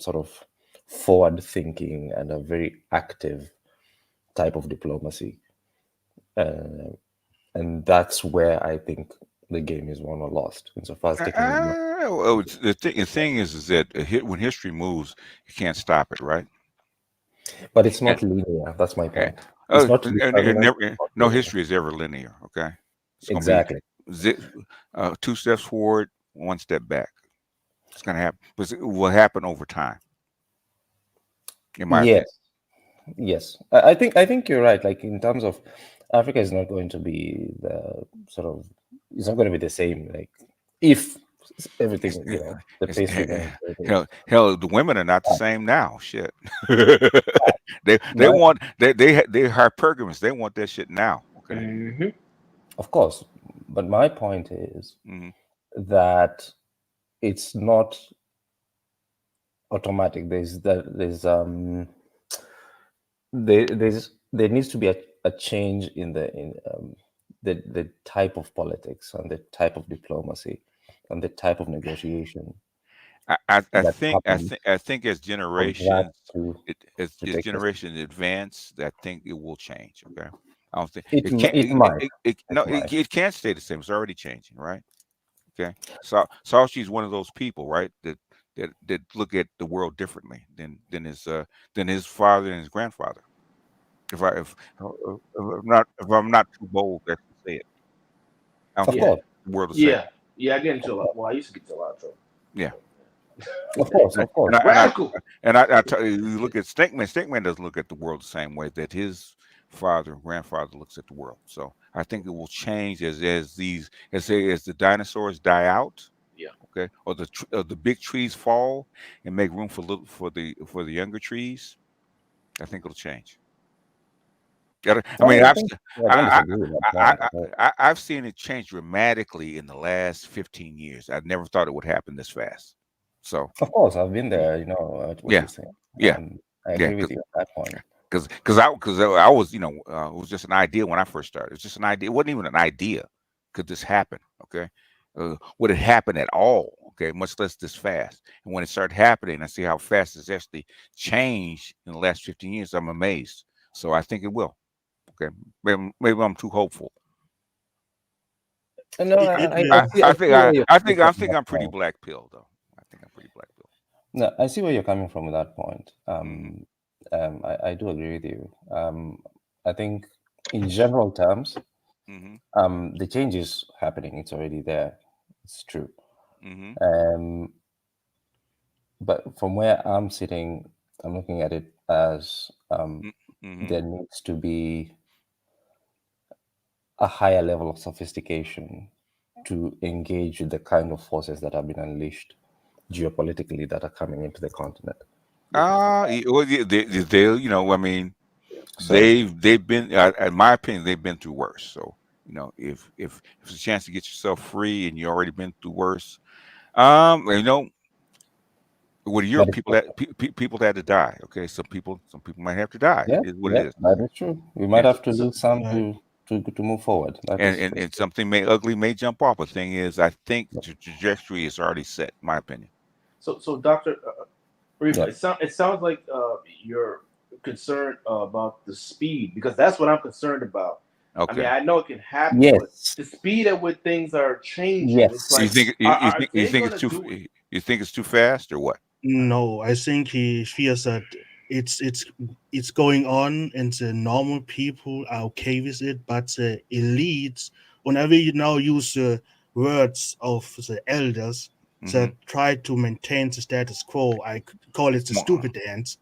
sort of forward thinking and a very active type of diplomacy. And that's where I think the game is won or lost insofar as the thing is that when history moves, you can't stop it, right? But it's not linear. That's my point. No history is ever linear. Okay. Exactly. 2 steps forward, 1 step back. It's going to happen. But it will happen over time. In my opinion. Yes. I think you're right. Like in terms of Africa is not going to be it's not going to be the same. Like if everything, the pace. Hell, the women are not the same now. Shit. they hypergamous. They want that shit now. Okay. Of course, but my point is that it's not automatic. There needs to be a change in the type of politics and the type of diplomacy and the type of negotiation. I think as generations advance, I think it will change. Okay. I don't think it can't stay the same. It's already changing, right? Okay. So Sauchi's one of those people, right? That look at the world differently than his father and his grandfather. If I'm not too bold to say it. The world is I get into a lot. Well, I used to get into a lot of trouble. Yeah. Of course. Radical. And I tell you, you look at Stinkman. Stinkman doesn't look at the world the same way that his father and grandfather looks at the world. So I think it will change as the dinosaurs die out. Yeah. Okay. Or the big trees fall and make room for the younger trees. I think it'll change. I've seen it change dramatically in the last 15 years. I never thought it would happen this fast. So of course, I've been there. I agree with you at that point. Because I was, it was just an idea when I first started. It was just an idea. It wasn't even an idea. Could this happen? Okay. Would it happen at all? Okay, much less this fast. And when it started happening, I see how fast it's actually changed in the last 15 years. I'm amazed. So I think it will. Okay, maybe I'm too hopeful. No, I think I'm pretty black pill though. I think I'm pretty black pill. No, I see where you're coming from with that point. I do agree with you. I think in general terms, the change is happening. It's already there. It's true. But from where I'm sitting, I'm looking at it as there needs to be a higher level of sophistication to engage with the kind of forces that have been unleashed geopolitically that are coming into the continent. They've been, in my opinion, they've been through worse. So, if it's a chance to get yourself free and you already been through worse, with Europe, people had to die. Okay, some people might have to die. Yeah, is what it is. That is true. We might have to lose some to move forward. And something ugly may jump off. But the thing is, I think the trajectory is already set. In my opinion. So Dr. Riva, it sounds like you're concerned about the speed, because that's what I'm concerned about. Okay. I mean, I know it can happen, but the speed at which things are changing. It's like, you think it's too fast or what? No, I think he fears that it's going on and the normal people are okay with it, but the elites, whenever you now use the words of the elders that try to maintain the status quo, I call it the stupid dance.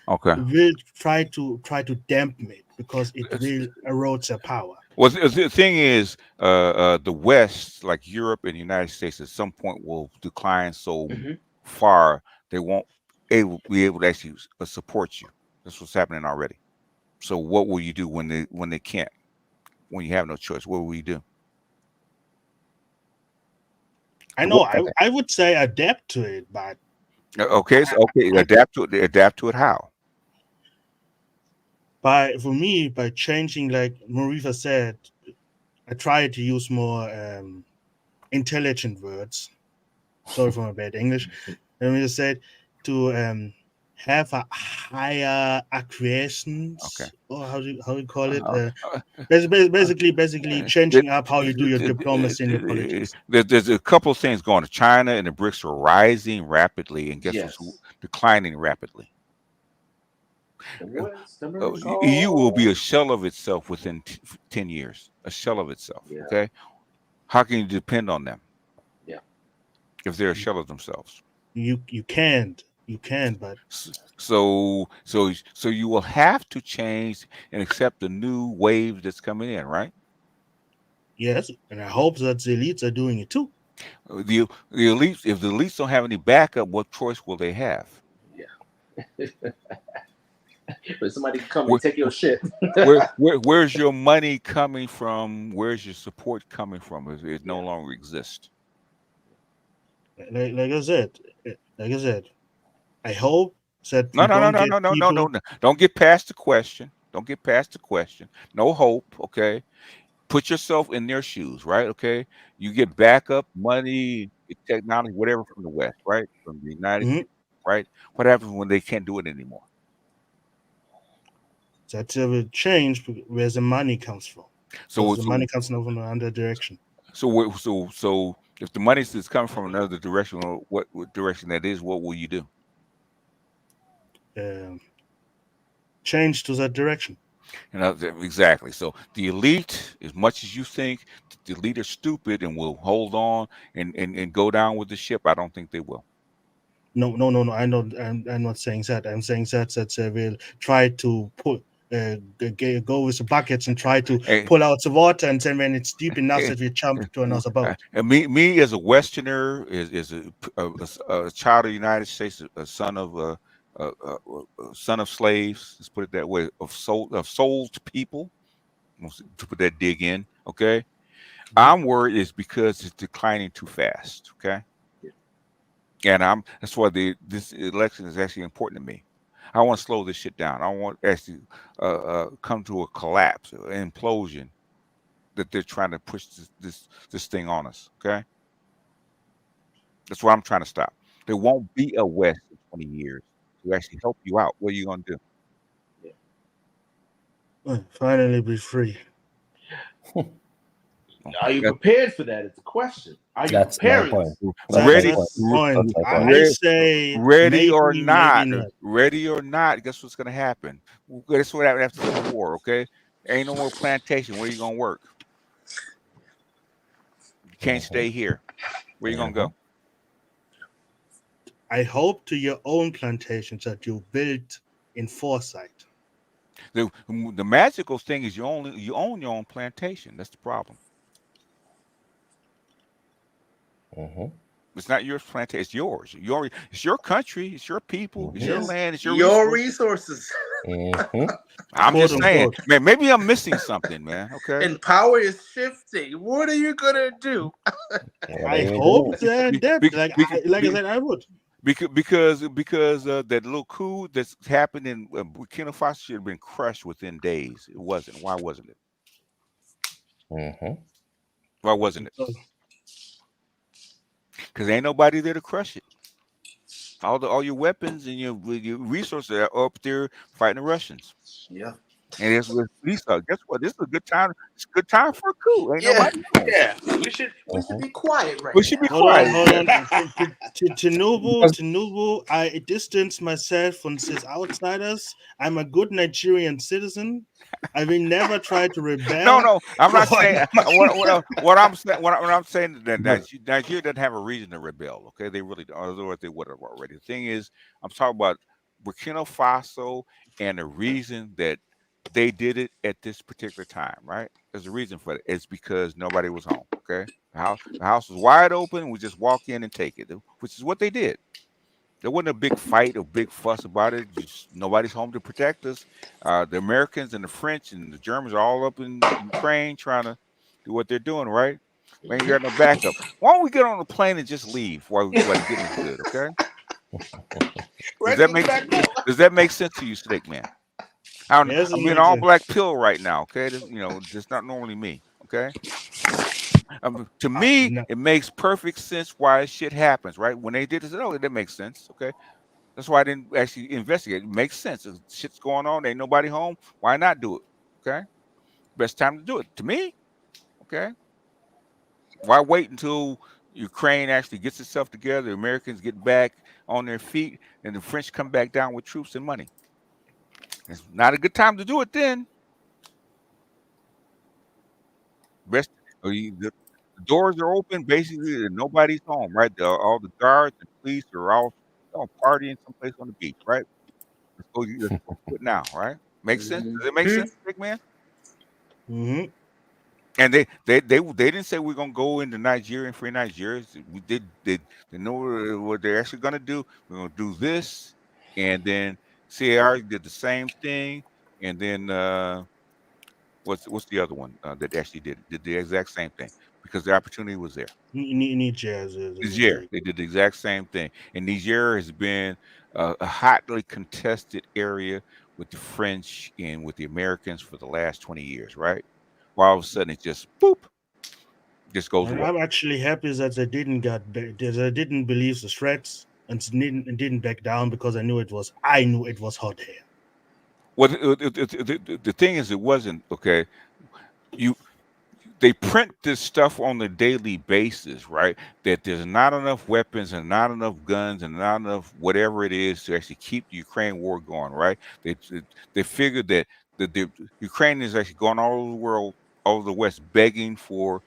Okay. Will try to dampen it because it will erode their power. Well, the thing is, the West, like Europe and the United States, at some point will decline so far they won't be able to actually support you. That's what's happening already. So, what will you do when they can't? When you have no choice, what will you do? I know. I would say adapt to it, but adapt to it. How? For me, by changing, like Marifa said, I try to use more intelligent words. Sorry for my bad English. Marifa said to have a higher acquiescence, or how do you call it? Basically changing up how you do your diplomacy and your politics. There's a couple of things going on. China and the BRICS are rising rapidly, and guess what's declining rapidly? EU will be a shell of itself within 10 years. A shell of itself. Okay, how can you depend on them? If they're a shell of themselves, you can't. But so you will have to change and accept the new wave that's coming in, right? Yes, and I hope that the elites are doing it too. The elites, if the elites don't have any backup, what choice will they have? But somebody can come and take your shit. Where's your money coming from? Where's your support coming from? It no longer exists. Like I said, I hope that no. Don't get past the question. No hope. Okay, put yourself in their shoes, right? Okay, you get backup money, technology, whatever from the West, right? From the United States, right? What happens when they can't do it anymore? That will change where the money comes from. So the money comes from another direction. So if the money is coming from another direction, or what direction that is, what will you do? Change to that direction. Exactly. So the elite, as much as you think the elite are stupid and will hold on and go down with the ship, I don't think they will. No. I'm not saying that. I'm saying that they will try to go with the buckets and try to pull out the water, and then when it's deep enough that we jump to another boat. And me as a Westerner, is a child of the United States, a son of slaves. Let's put it that way. Of sold people. To put that dig in, okay. I'm worried is because it's declining too fast, okay. And that's why this election is actually important to me. I want to slow this shit down. I want actually come to a collapse, an implosion that they're trying to push this thing on us. Okay, that's what I'm trying to stop. There won't be a West in 20 years to actually help you out. What are you gonna do? Finally be free. Are you prepared for that? It's a question. Are you That's my preparing? point. Ready, That's my point. I say ready maybe, or not, maybe not. ready or not. Guess what's gonna happen? Guess what happened after the Civil War? Okay, ain't no more plantation. Where you gonna work? You can't stay here. Where you gonna go? I hope to your own plantations that you built in foresight. The magical thing is you own your own plantation. That's the problem. It's not your plantation. It's yours. It's your country. It's your people. It's your land. It's your resources. I'm just saying, man. Maybe I'm missing something, man. Okay. And power is shifting. What are you gonna do? I hope that, like I said, I would. Because that little coup that's happened in Burkina Faso should have been crushed within days. It wasn't. Why wasn't it? Why wasn't it? Because ain't nobody there to crush it. All your weapons and your resources are up there fighting the Russians. Yeah. And it's with Lisa. Guess what? This is a good time. It's a good time for a coup. Ain't nobody home. Yeah. We should be quiet right We should be now. quiet. Hold on. Tinubu, I distance myself from these outsiders. I'm a good Nigerian citizen. I will never try to rebel. No, I'm not saying what I'm saying that Nigeria doesn't have a reason to rebel. Okay, they really don't. Otherwise, they would have already. The thing is, I'm talking about Burkina Faso and the reason that they did it at this particular time. Right? There's a reason for it. It's because nobody was home. Okay, the house was wide open. We just walk in and take it, which is what they did. There wasn't a big fight or big fuss about it. Just nobody's home to protect us. The Americans and the French and the Germans are all up in Ukraine trying to do what they're doing, right? We ain't got no backup. Why don't we get on the plane and just leave while getting good, okay? Does that make sense to you, Snake Man? I'm in all black pill right now, okay? That's not normally me, okay? To me, it makes perfect sense why shit happens, right? When they did this, that makes sense, okay? That's why I didn't actually investigate. It makes sense. If shit's going on, ain't nobody home. Why not do it? Okay? Best time to do it. To me, okay? Why wait until Ukraine actually gets itself together, the Americans get back on their feet, and the French come back down with troops and money? It's not a good time to do it then. The doors are open, basically, and nobody's home, right? All the guards and police are all partying someplace on the beach, right? Let's go do it now, right? Makes sense? Does it make sense, big man? And they didn't say we're gonna go into Nigeria and free Nigeria. They know what they're actually gonna do. We're gonna do this, and then CAR did the same thing, and then what's the other one that actually did the exact same thing because the opportunity was there. Niger. They did the exact same thing, and Niger has been a hotly contested area with the French and with the Americans for the last 20 years, right? Well, all of a sudden it just goes away. I'm actually happy that they didn't believe the threats and didn't back down because I knew it was hot here. Well, the thing is, it wasn't okay. They print this stuff on a daily basis, right? That there's not enough weapons and not enough guns and not enough whatever it is to actually keep the Ukraine war going, right? They figured that the Ukraine is actually going all over the world, all over the West, begging for.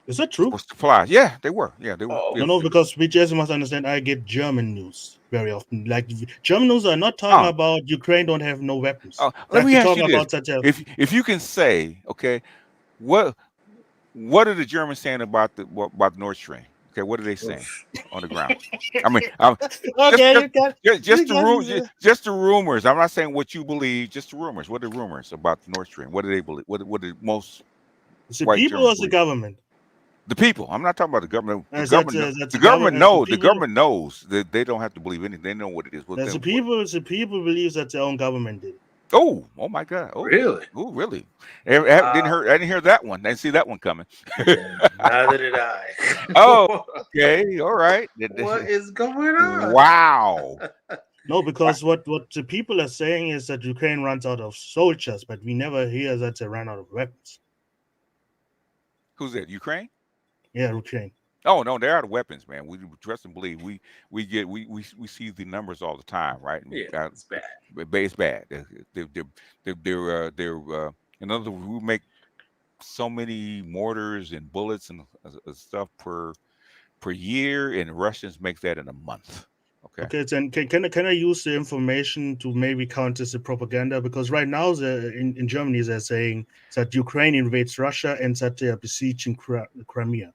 Is that true? For supplies. Yeah, they were. Yeah, they were. No, because we just must understand. I get German news very often. Like German news are not talking about Ukraine don't have no weapons. Let me ask you this: if you can say, okay, what are the Germans saying about the Nord Stream? Okay, what are they saying on the ground? I mean, just the rumors. I'm not saying what you believe. Just the rumors. What are the rumors about the Nord Stream? What do they believe? What do most the people or the government? The people. I'm not talking about the government. The government knows. The government knows that they don't have to believe anything. They know what it is. The people believe that their own government did. Oh my God! Oh, really? Oh, really? I didn't hear that one. I didn't see that one coming. Neither did I. Oh, okay, all right. What is going on? Wow. No, because what the people are saying is that Ukraine runs out of soldiers, but we never hear that they run out of weapons. Who's that? Ukraine? Yeah, Ukraine. Oh no, they're out of weapons, man. We trust and believe. We see the numbers all the time, right? Yeah, it's bad. It's bad. They're in other words, we make so many mortars and bullets and stuff per year, and Russians make that in a month. Okay, then can I use the information to maybe counter the propaganda? Because right now, in Germany, they're saying that Ukraine invades Russia and that they are besieging Crimea.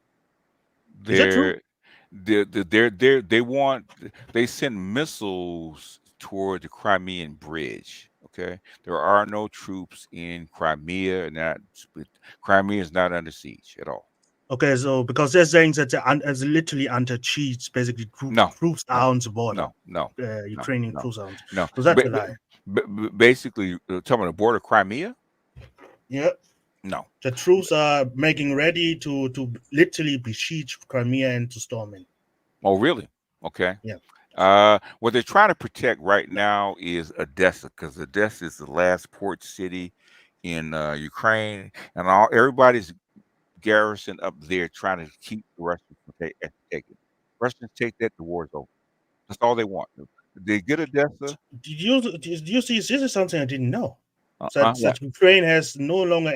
Is that true? They send missiles toward the Crimean Bridge. Okay, there are no troops in Crimea, and Crimea is not under siege at all. Okay, so because they're saying that they're literally under siege, basically troops are on the border. Ukrainian troops are on. No, so that's a lie. Basically, talking about the border of Crimea. Yeah. No. The troops are making ready to literally besiege Crimea and to storm in. Oh, really? Okay. Yeah. What they're trying to protect right now is Odessa, because Odessa is the last port city in Ukraine, and everybody's garrisoned up there trying to keep the Russians from taking it. Russians take that, the war's over. That's all they want. They get Odessa. Did you see? This is something I didn't know. That Ukraine has no longer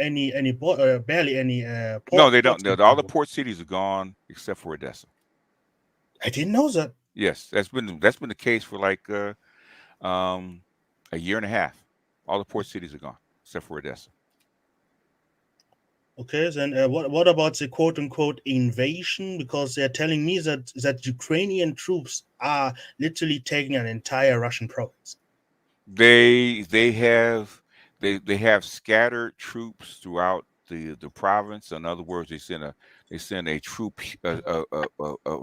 barely any port. No, they don't. All the port cities are gone except for Odessa. I didn't know that. Yes, that's been the case for like a year and a half. All the port cities are gone except for Odessa. Okay, then what about the quote unquote invasion? Because they're telling me that Ukrainian troops are literally taking an entire Russian province. They have scattered troops throughout the province. In other words, they send a troop, a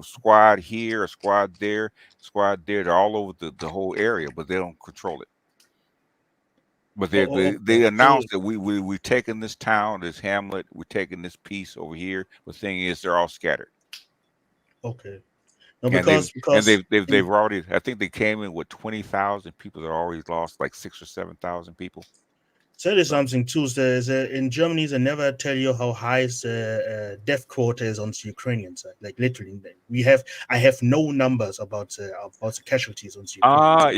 squad here, a squad there, squad there. They're all over the whole area, but they don't control it. But they announced that we're taking this town, this hamlet, we're taking this piece over here. The thing is, they're all scattered. Okay. No, because they've already. I think they came in with 20,000 people. They already lost like 6,000 or 7,000 people. That is something too. In Germany, they never tell you how high the death quota is on the Ukrainian side. Like literally, I have no numbers about the casualties on the Ukrainian side.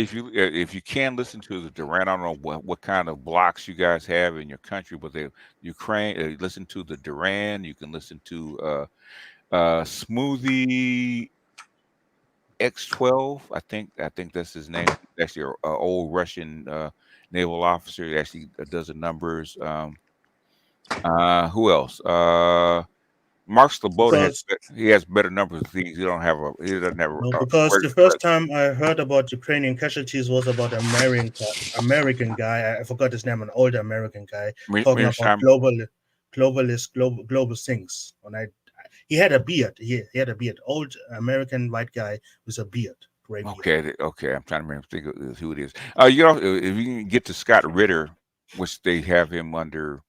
If you can listen to the Duran, I don't know what kind of blocks you guys have in your country, but Ukraine. Listen to the Duran. You can listen to Smoothie X12. I think that's his name. That's your old Russian naval officer. He actually does the numbers. Who else? Mark Sloboda has better numbers. He doesn't have because the first time I heard about Ukrainian casualties was about an American guy. I forgot his name, an older American guy talking about global things. He had a beard. He had a beard. Old American white guy with a beard. Okay. I'm trying to think of who it is. If you can get to Scott Ritter, which they have him under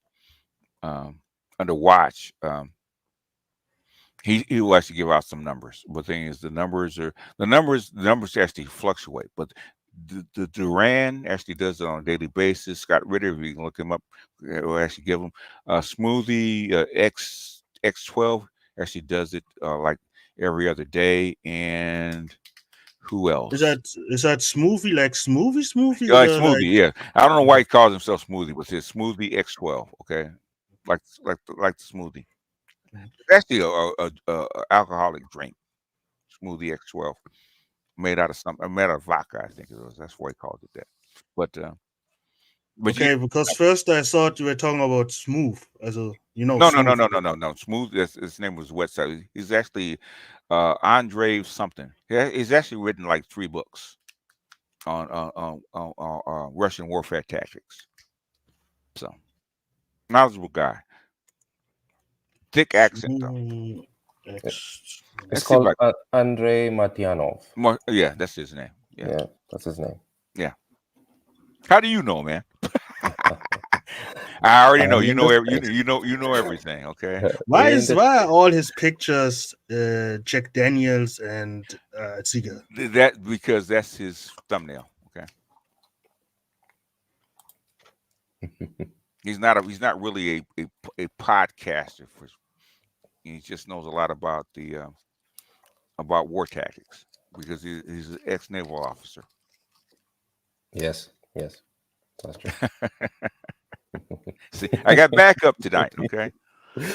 watch, he will actually give out some numbers. But the thing is, the numbers actually fluctuate. But the Duran actually does it on a daily basis. Scott Ritter, if you can look him up, will actually give him Smoothie X12 actually does it like every other day. And who else? Is that Smoothie, like Smoothie? Like Smoothie, yeah. I don't know why he calls himself Smoothie, but it's Smoothie X12. Okay, like the smoothie. It's actually a alcoholic drink. Smoothie X12, made out of vodka, I think it was. That's why he called it that. But okay, because first I thought you were talking about Smooth, No. Smooth. His name was Wetside. He's actually Andrei something. He's actually written like 3 books on Russian warfare tactics. So knowledgeable guy. Thick accent though. It's called Andrei Martyanov. Yeah, that's his name. Yeah, that's his name. Yeah. How do you know, man? I already know. You know everything. Okay. Why are all his pictures Jack Daniels and Ziegler? That because that's his thumbnail. Okay. He's not really a podcaster. He just knows a lot about about war tactics because he's an ex-naval officer. Yes, that's true. See, I got backup tonight. Okay.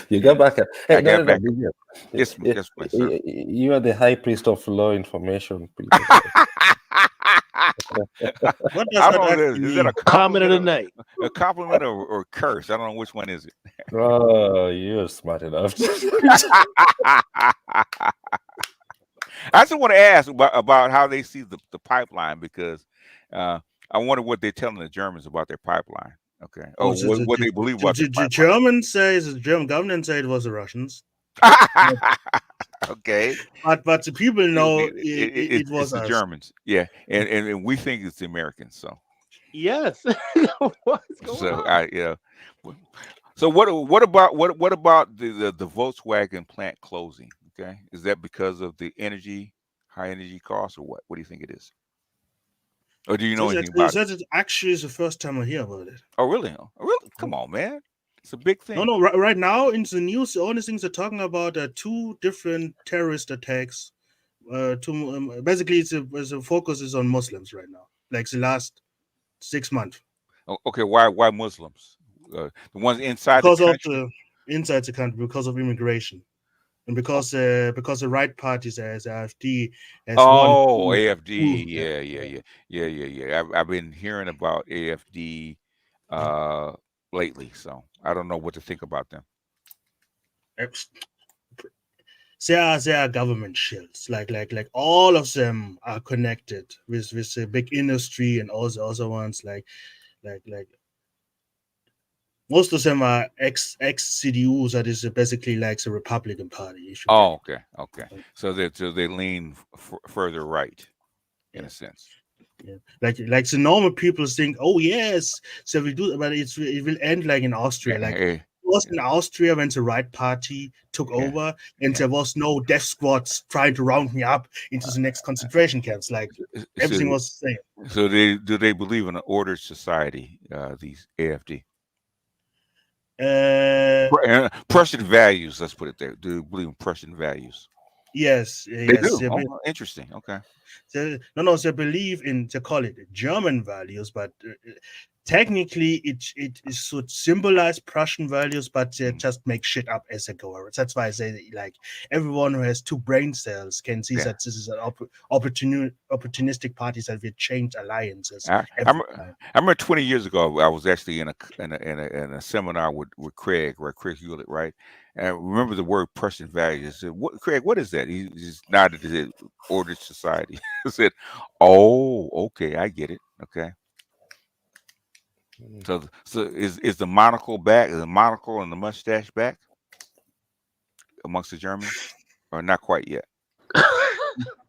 You got backup. Hey, I got backup. Yes, sir. You are the high priest of law information. People. What does is that a comment of the night? A compliment or curse? I don't know which one is it. Oh, you're smart enough. I just want to ask about how they see the pipeline because I wonder what they're telling the Germans about their pipeline. Okay. What they believe about the Germans say the German government say it was the Russians. Okay. But the people know it was the Germans. Yeah. And we think it's the Americans. So yes. What's going on? So what about the Volkswagen plant closing? Okay. Is that because of the high energy costs or what? What do you think it is? Or do you know anything about it? It actually is the first time I hear about it. Oh, really? Come on, man. It's a big thing. No. Right now in the news, the only things they're talking about are 2 different terrorist attacks. Basically, the focus is on Muslims right now, like the last 6 months. Okay, why Muslims? The ones inside the country? Inside the country, because of immigration. And because the right parties as AfD has AfD, yeah. I've been hearing about AfD lately, so I don't know what to think about them. They are government shields, like all of them are connected with the big industry and all the other ones, like most of them are ex CDU, that is basically like the Republican Party. Okay. So they lean further right, in a sense. Yeah. Like the normal people think, oh yes, so we do, but it will end like in Austria. Like it was in Austria when the right party took over, and there was no death squads trying to round me up into the next concentration camps. Like everything was the same. So do they believe in an ordered society? These AfD. Prussian values. Let's put it there. Do you believe in Prussian values? Yes. They do. Interesting. Okay. They believe in, they call it German values, but technically it should symbolize Prussian values, but they just make shit up as they go. That's why I say, like, everyone who has 2 brain cells can see that this is an opportunistic parties that will change alliances. I remember 20 years ago, I was actually in a seminar with Craig Hewlett, right? And I remember the word Prussian values. I said, Craig, what is that? He just nodded his head. Ordered society. I said, oh, okay, I get it. Okay. So is the monocle back? Is the monocle and the mustache back amongst the Germans, or not quite yet?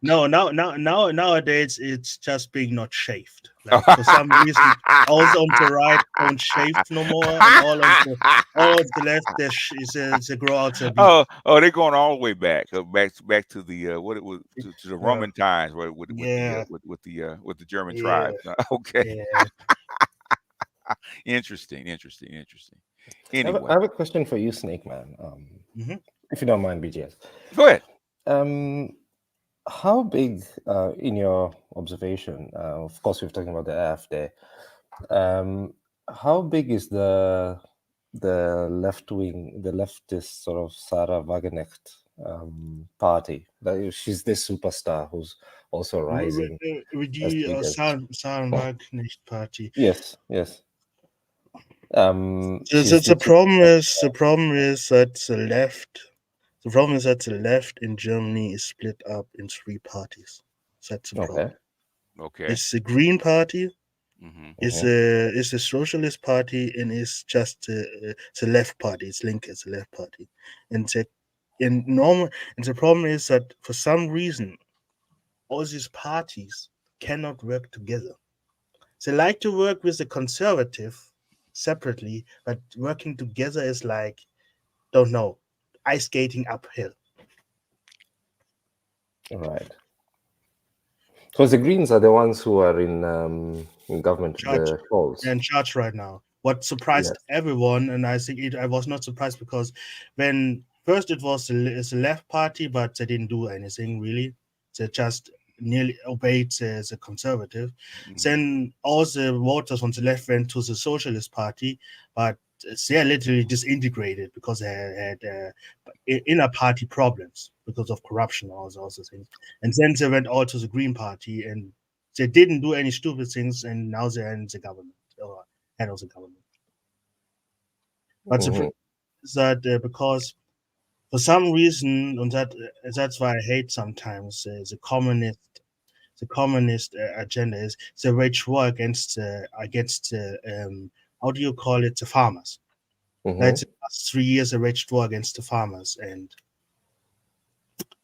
No, nowadays it's just being not shaved. Like, for some reason, all on the right don't shave no more, and all of the left they grow out their beard. They're going all the way back to the what it was to the Roman times, right? With the German tribes. Okay. Yeah. Interesting. Anyway, I have a question for you, Snake Man. If you don't mind, BGS. Go ahead. How big, in your observation, of course, we're talking about the AfD, how big is the leftist sort of Sarah Wagenknecht party? She's this superstar who's also rising. Sarah Wagenknecht party. Yes. The problem is that the left. The problem is that the left in Germany is split up in 3 parties. That's the problem. Okay. It's the Green Party, it's the Socialist Party, and it's just the left party. It's Linke, it's the left party. And in normal, and the problem is that for some reason, all these parties cannot work together. They like to work with the conservative separately, but working together is like, don't know, ice skating uphill. Right. Because the Greens are the ones who are in government, the Scholz. They're in charge right now. What surprised everyone, and I think I was not surprised, because when first it was the left party, but they didn't do anything really. They just nearly obeyed the conservative. Then all the voters from the left went to the Socialist Party, but they are literally disintegrated because they had inner party problems because of corruption, all those things. And then they went all to the Green Party, and they didn't do any stupid things, and now they're in the government, or head of the government. But the problem is that because for some reason, and that's why I hate sometimes the communist agenda is the wage war against how do you call it, the farmers. That's the last 3 years they waged war against the farmers, and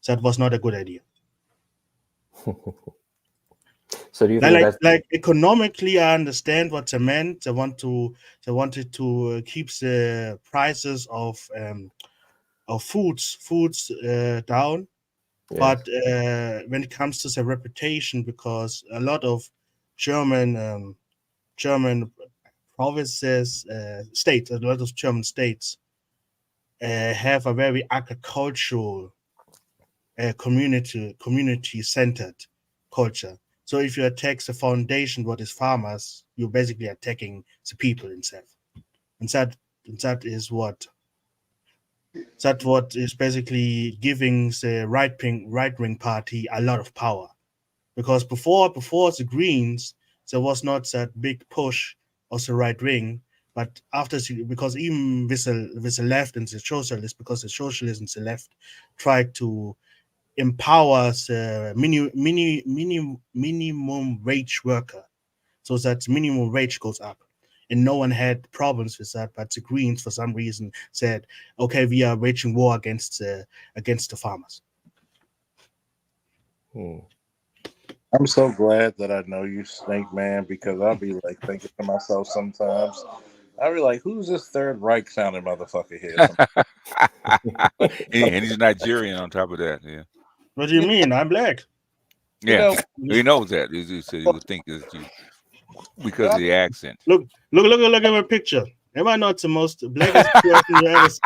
that was not a good idea. So do you think like economically, I understand what they meant. They wanted to keep the prices of foods down, but when it comes to the reputation, because a lot of German provinces, states, a lot of German states have a very agricultural, community-centered culture. So if you attack the foundation, what is farmers, you're basically attacking the people itself, and that is what is basically giving the right-wing party a lot of power, because before the Greens there was not that big push of the right wing, but after, because even with the left and the socialists, because the socialists and the left tried to empower the minimum wage worker, so that minimum wage goes up, and no one had problems with that. But the Greens, for some reason, said, "Okay, we are waging war against the farmers." I'm so glad that I know you, Snake Man, because I'll be like thinking to myself sometimes. I'll be like, "Who's this Third Reich sounding motherfucker here?" And he's Nigerian on top of that. Yeah. What do you mean? I'm black. Yeah, he knows that. He said he would think it's you because of the accent. Look at my picture. Am I not the most blackest person you ever seen?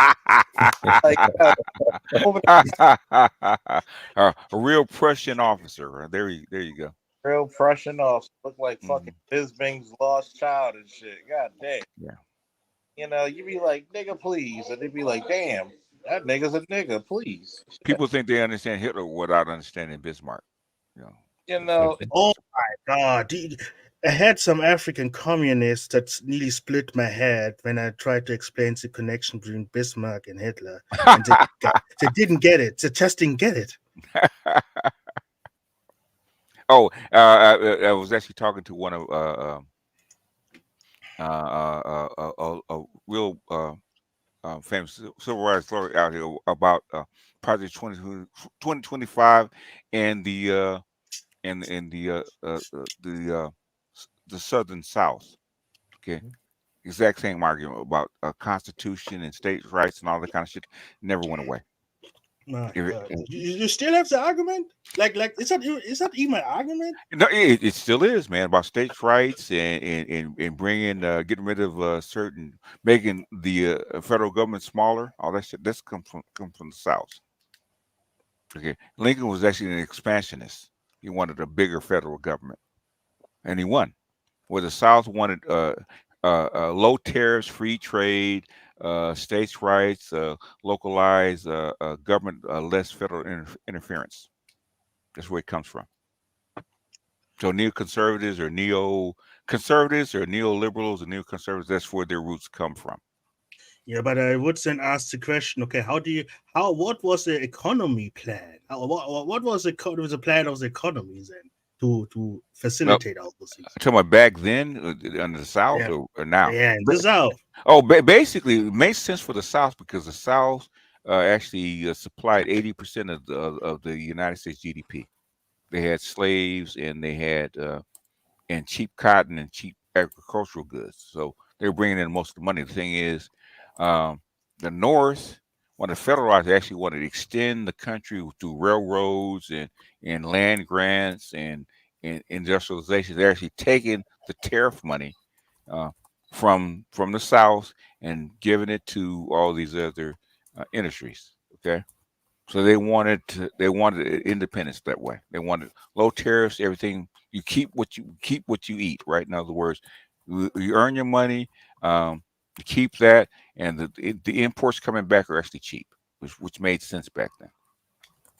A real Prussian officer. There you go. Real Prussian officer. Look like fucking Bisbing's lost child and shit. God damn. Yeah. You know, you be like, "Nigga, please," and they be like, "Damn, that nigga's a nigga, please." People think they understand Hitler without understanding Bismarck. You know. Oh my God. I had some African communists that nearly split my head when I tried to explain the connection between Bismarck and Hitler. And they didn't get it. They just didn't get it. I was actually talking to one of a real famous civil rights lawyer out here about Project 2025 and the Southern South. Okay, exact same argument about Constitution and states' rights and all that kind of shit never went away. You still have the argument? Like is that even an argument? No, it still is, man. About states' rights and bringing getting rid of making the federal government smaller. All that shit. This comes from the South. Okay, Lincoln was actually an expansionist. He wanted a bigger federal government, and he won. Where the South wanted low tariffs, free trade, states' rights, localized government, less federal interference. That's where it comes from. So neoconservatives or neoliberals or neoconservatives, that's where their roots come from. Yeah, but I would then ask the question, okay, what was the economy plan? What was the plan of the economy then to facilitate all those things? Talking about back then under the South, yeah. or now? Yeah, in the South. Oh, basically, it makes sense for the South because the South actually supplied 80% of the United States GDP. They had slaves, and they had and cheap cotton and cheap agricultural goods. So they were bringing in most of the money. The thing is, the North, when the federalists actually wanted to extend the country through railroads and land grants and industrialization, they're actually taking the tariff money from the South and giving it to all these other industries. Okay. So they wanted independence that way. They wanted low tariffs, everything. You keep what you eat, right? In other words, you earn your money, you keep that, and the imports coming back are actually cheap, which made sense back then.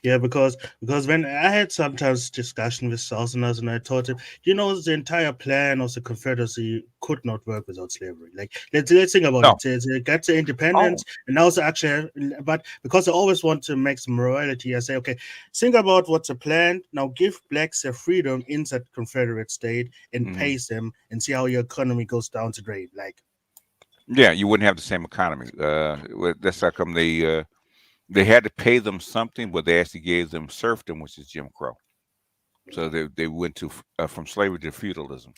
Yeah, because when I had sometimes discussion with Southerners, and I told them, the entire plan of the Confederacy could not work without slavery. Like let's think about it. They got the independence, and now they actually, but because I always want to make some morality, I say, okay, think about what's the plan. Now give blacks their freedom in that Confederate state and pay them, and see how your economy goes down the drain. Like, yeah, you wouldn't have the same economy. That's how come they had to pay them something, but they actually gave them serfdom, which is Jim Crow. So they went to from slavery to feudalism.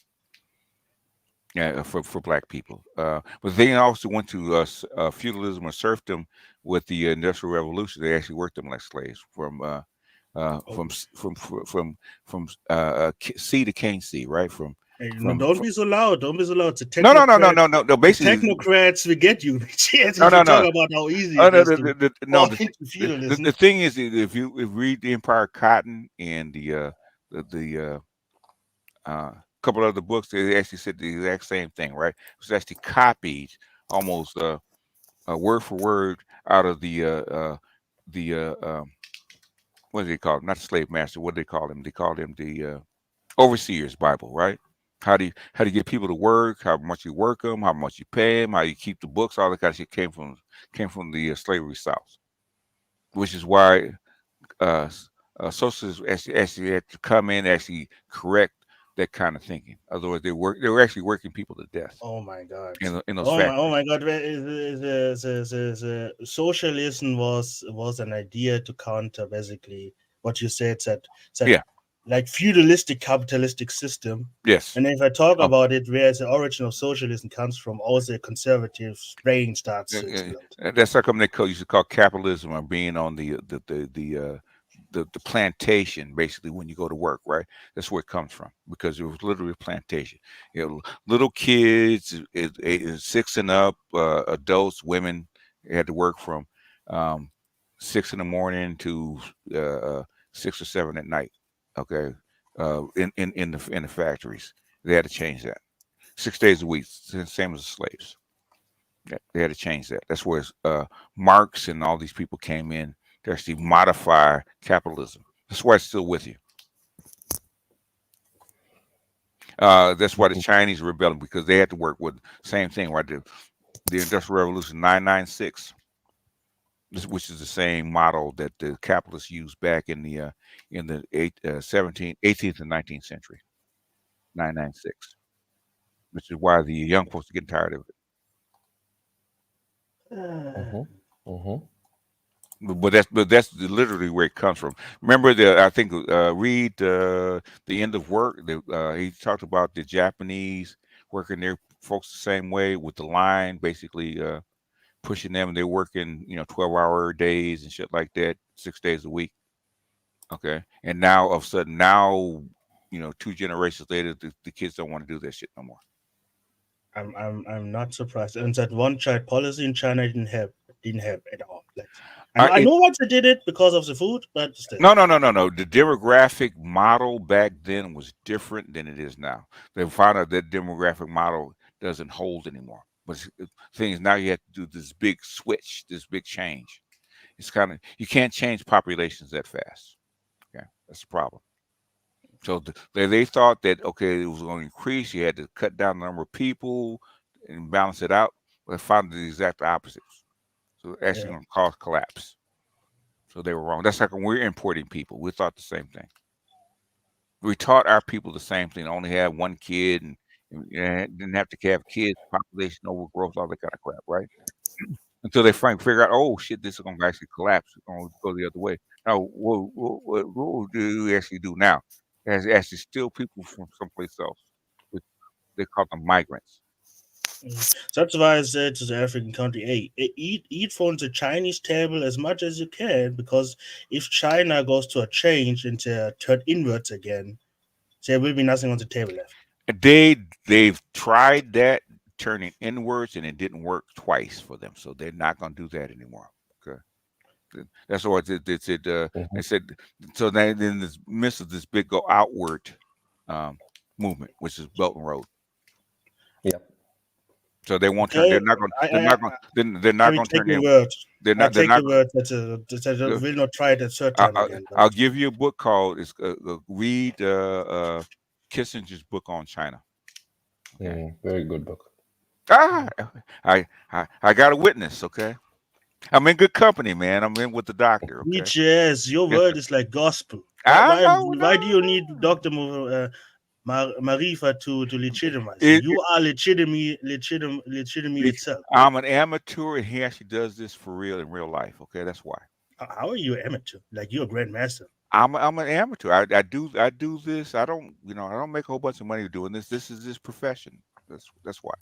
Yeah, for black people. But they also went to feudalism or serfdom with the Industrial Revolution. They actually worked them like slaves from sea to cane sea, right? Don't be so loud. Don't be so loud. No. Basically, the technocrats, we get you. No. Talk about how easy it is to the thing is, if you read the Empire of Cotton and the couple other books, they actually said the exact same thing, right? It was actually copied almost word for word out of the what do they call it? Not the slave master. What do they call him? They called him the Overseer's Bible, right? How do you get people to work? How much you work them? How much you pay them? How you keep the books? All that kind of shit came from the slavery South, which is why socialists actually had to come in and actually correct that kind of thinking. Otherwise, they were actually working people to death. Oh my God! In those factories. Oh my God! The socialism was an idea to counter basically what you said. That like feudalistic capitalistic system. Yes. And if I talk about it, where the origin of socialism comes from, all the conservative brain starts to explode. That's how come they used to call capitalism or being on the plantation, basically, when you go to work, right? That's where it comes from, because it was literally a plantation. Little kids, 6 and up, adults, women had to work from 6 in the morning to 6 or 7 at night. Okay, in the factories, they had to change that. 6 days a week, same as the slaves. They had to change that. That's where Marx and all these people came in to actually modify capitalism. That's why it's still with you. That's why the Chinese were rebelling, because they had to work with the same thing, right? The Industrial Revolution 996, which is the same model that the capitalists used back in the 18th and 19th century. 996, which is why the young folks are getting tired of it. But that's literally where it comes from. Remember, I think read the End of Work. He talked about the Japanese working their folks the same way with the line, basically pushing them. They're working 12-hour days and shit like that, 6 days a week. Okay, and now all of a sudden 2 generations later, the kids don't want to do that shit no more. I'm not surprised. And that one-child policy in China didn't help at all. Like, I know why they did it, because of the food, but still. No. The demographic model back then was different than it is now. They found out that demographic model doesn't hold anymore. But the thing is, now you have to do this big switch, this big change. It's you can't change populations that fast. Okay, that's the problem. So they thought that, okay, it was going to increase. You had to cut down the number of people and balance it out. But they found the exact opposite. So it's actually going to cause collapse. So they were wrong. That's like when we're importing people. We thought the same thing. We taught our people the same thing. Only have one kid and didn't have to have kids, population overgrowth, all that kind of crap, right? until they figure out, oh shit, this is going to actually collapse. It's going to go the other way. Now, what do we actually do now? As actually steal people from someplace else. They call them migrants. So that's why I said to the African country, hey, eat from the Chinese table as much as you can, because if China goes to a change and turn inwards again, there will be nothing on the table left. They've tried that turning inwards and it didn't work twice for them, so they're not going to do that anymore. Okay, that's what they said. They said so. Then in the midst of this big go outward movement, which is Belt and Road. Yep. So they won't turn. They're not going. They're not going to turn in. They're not. They're not. That will not try it a third time again. I'll give you a book called. Read Kissinger's book on China. Okay. Very good book. I got a witness. Okay, I'm in good company, man. I'm in with the doctor. Okay? Yes, your word is like gospel. Why do you need Dr. Marifa to legitimize? You are legitimate itself. I'm an amateur, and he actually does this for real in real life. Okay, that's why. How are you an amateur? Like you're a grandmaster. I'm an amateur. I do this. I don't make a whole bunch of money doing this. This is this profession. That's why.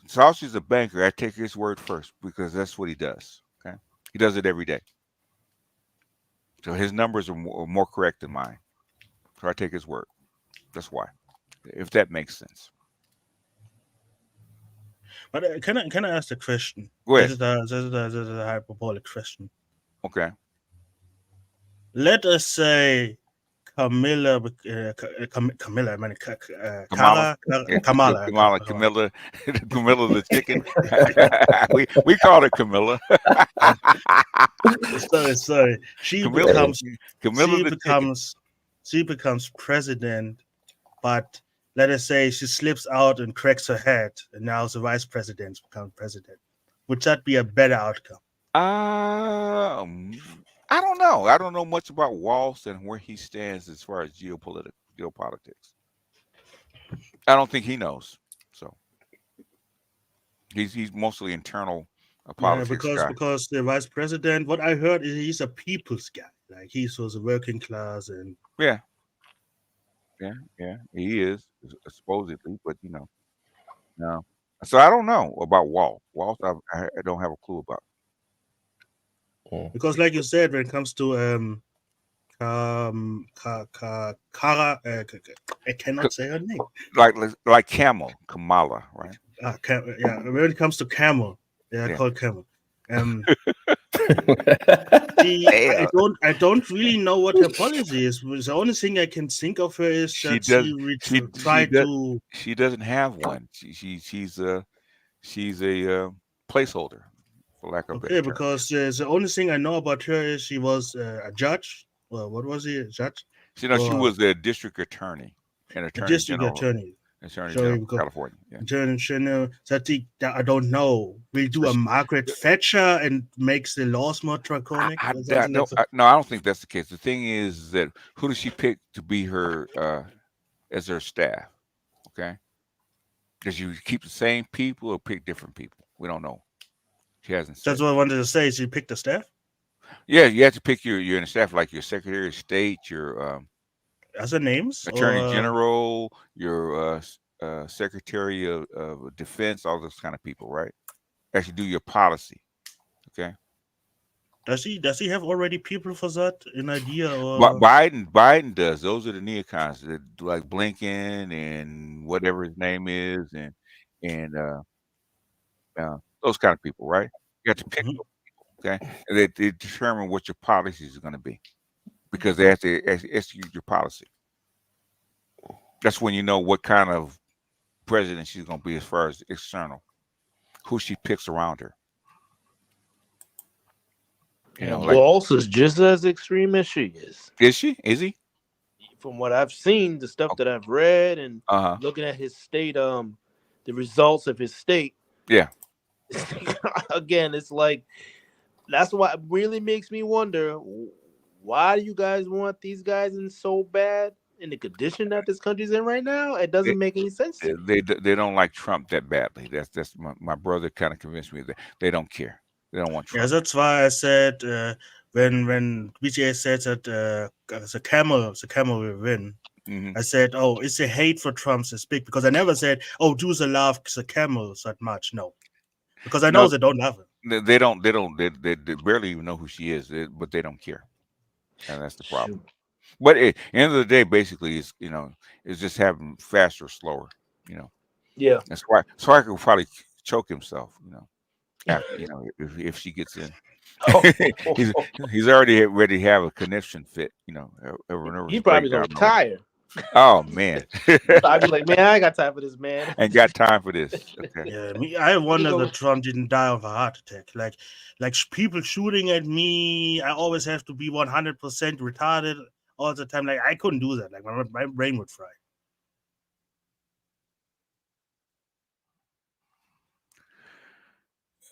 Saucy's a banker. I take his word first because that's what he does. Okay, he does it every day. So his numbers are more correct than mine. So I take his word. That's why. If that makes sense. But can I ask a question? Go ahead. This is a hyperbolic question. Okay. Let us say Kamala the chicken. we call her Camilla. sorry. She becomes president, but let us say she slips out and cracks her head, and now the vice president becomes president. Would that be a better outcome? I don't know. I don't know much about Walsh and where he stands as far as geopolitics. I don't think he knows. So he's mostly internal politics guy. Because the vice president, what I heard is he's a people's guy. Like he was a working class and yeah, he is supposedly, but no. So I don't know about Walsh. Walsh, I don't have a clue about. Because, like you said, when it comes to Kara, I cannot say her name. Like Kamala, right? When it comes to Camel, I call Camel. I don't really know what her policy is. The only thing I can think of her is that she doesn't have one. She's a placeholder. For lack of better term. Because the only thing I know about her is she was a judge. Well, what was he? A judge? She was a district attorney and attorney general. Attorney General of California. Yeah. Attorney General. I don't know. We'll do a Margaret Thatcher and makes the laws more draconic. No, I don't think that's the case. The thing is that who does she pick to be her as her staff? Okay, does you keep the same people or pick different people? We don't know. She hasn't. That's what I wanted to say. She picked the staff. Yeah, you have to pick your staff, like your Secretary of State, your as the names, Attorney General, your Secretary of Defense, all those kind of people, right? Actually, do your policy. Okay. Does he have already people for that? An idea? Or Biden does. Those are the neocons, like Blinken and whatever his name is, and those kind of people, right? You have to pick those people, okay? And they determine what your policies are going to be, because they have to execute your policy. That's when you know what kind of president she's going to be as far as external, who she picks around her. Walsh is just as extreme as she is. Is she? Is he? From what I've seen, the stuff that I've read and looking at his state, the results of his state. Yeah. Again, it's like, that's why it really makes me wonder, why do you guys want these guys in so bad? in the condition that this country's in right now, it doesn't make any sense to me. They don't like Trump that badly. That's my brother kind of convinced me that they don't care. They don't want Trump. Yeah, that's why I said when BJ said that the camel will win. Mm-hmm. I said, oh, it's a hate for Trump is big, because I never said, oh, Jews love the camels that much. No, because I know they don't love it. They don't. They barely even know who she is, but they don't care, and that's the problem. But at the end of the day, basically, it's just having faster, or slower. Yeah. That's why. So I could probably choke himself. After, if she gets in, he's already ready to have a conniption fit. He's probably gonna retire. Oh man. I'd be like, man, I ain't got time for this, man. Ain't got time for this. Okay. Yeah, I wonder that Trump didn't die of a heart attack. Like people shooting at me, I always have to be 100% retarded all the time. Like I couldn't do that. Like my brain would fry.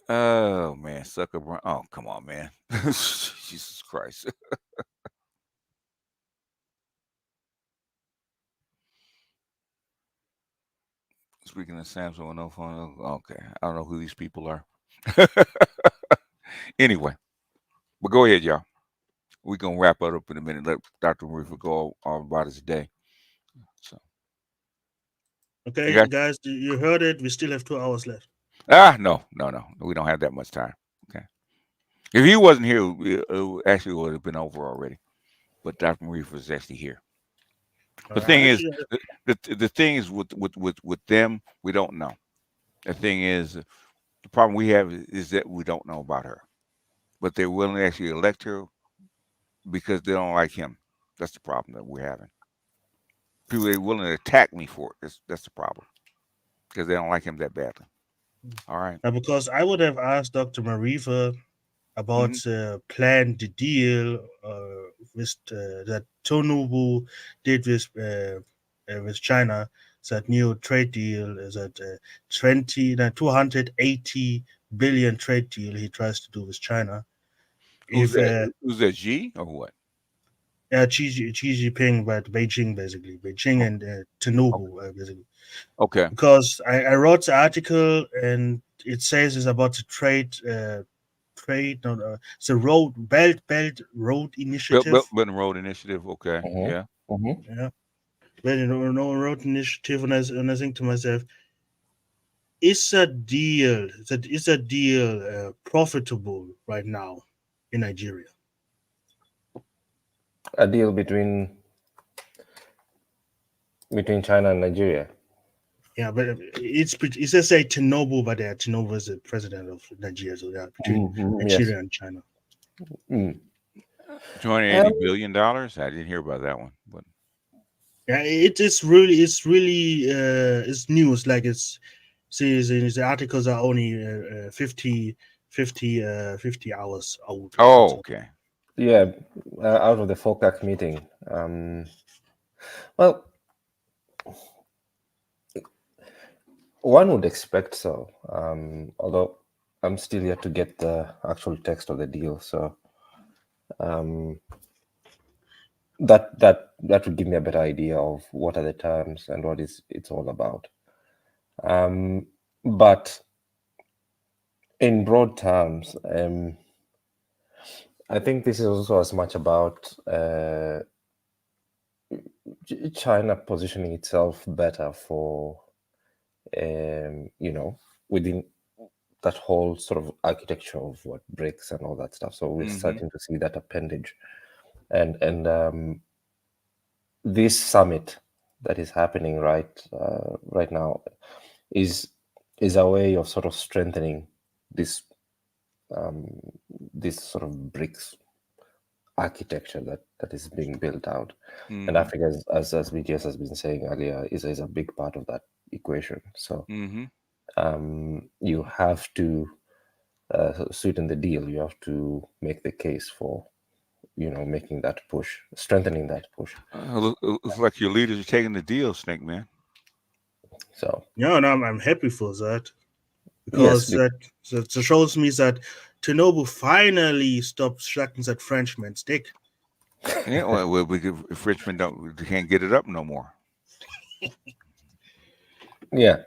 Oh man, sucker! Oh come on, man! Jesus Christ! Speaking of Samsung, no phone. Okay, I don't know who these people are. Anyway, but go ahead, y'all. We're gonna wrap it up in a minute. Let Dr. Marifa go all about his day. So, okay, guys, you heard it. We still have 2 hours left. No. We don't have that much time. Okay. If he wasn't here, it actually would have been over already. But Dr. Marifa is actually here. The thing is, the thing is with them, we don't know. The thing is, the problem we have is that we don't know about her. But they're willing to actually elect her because they don't like him. That's the problem that we're having. People are willing to attack me for it. That's the problem. Because they don't like him that badly. All right. Because I would have asked Dr. Marifa about the planned deal with that Tinubu did with China. That new trade deal is that 280 billion trade deal he tries to do with China. Who's that? Xi or what? Yeah, Xi Jinping, but Beijing basically. Beijing and Tinubu basically. Okay. Because I wrote the article and it says it's about the it's a Belt Road Initiative. Belt and Road Initiative. Okay. Yeah. Yeah. Belt and Road Initiative, and I think to myself, is that deal profitable right now in Nigeria? A deal between China and Nigeria. Yeah, but it says say Tinubu, but Tinubu is the president of Nigeria, so yeah, between Nigeria and China. $280 billion. I didn't hear about that one, but yeah, it's really it's news. Like the articles are only 50 hours old. Oh, okay. Yeah, out of the FOCAC meeting. Well, one would expect so, although I'm still yet to get the actual text of the deal. So that would give me a better idea of what are the terms and what it's all about. But in broad terms, I think this is also as much about China positioning itself better for, within that whole sort of architecture of what BRICS and all that stuff. So we're starting to see that appendage, and this summit that is happening right now is a way of sort of strengthening this sort of BRICS architecture that is being built out. And Africa, as BTS has been saying earlier, is a big part of that equation. So you have to sweeten the deal. You have to make the case for making that push, strengthening that push. Looks like your leaders are taking the deal, Snake Man. So I'm happy for that, because that shows me that Tinubu finally stopped sucking that Frenchman's dick. Yeah, well, if Richmond can't get it up no more. Yeah.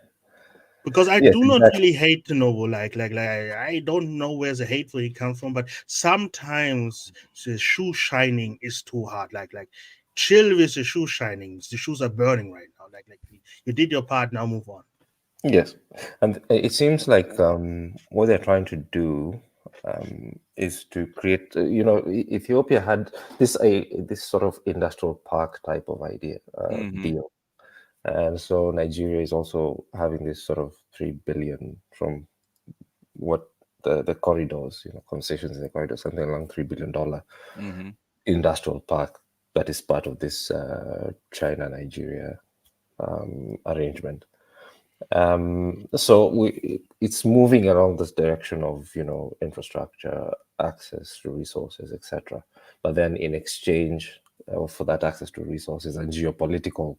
Because I Yes, do not exactly. really hate Tinobo. Like I don't know where the hateful comes from, but sometimes the shoe shining is too hard. Like chill with the shoe shining. The shoes are burning right now. Like you did your part, now move on. Yes, and it seems like what they're trying to do is to create. Ethiopia had this sort of industrial park type of idea deal, and so Nigeria is also having this sort of 3 billion from what the corridors, concessions in the corridor, something along $3 billion industrial park that is part of this China-Nigeria arrangement. So it's moving along this direction of infrastructure, access to resources, etc. But then in exchange for that access to resources and geopolitical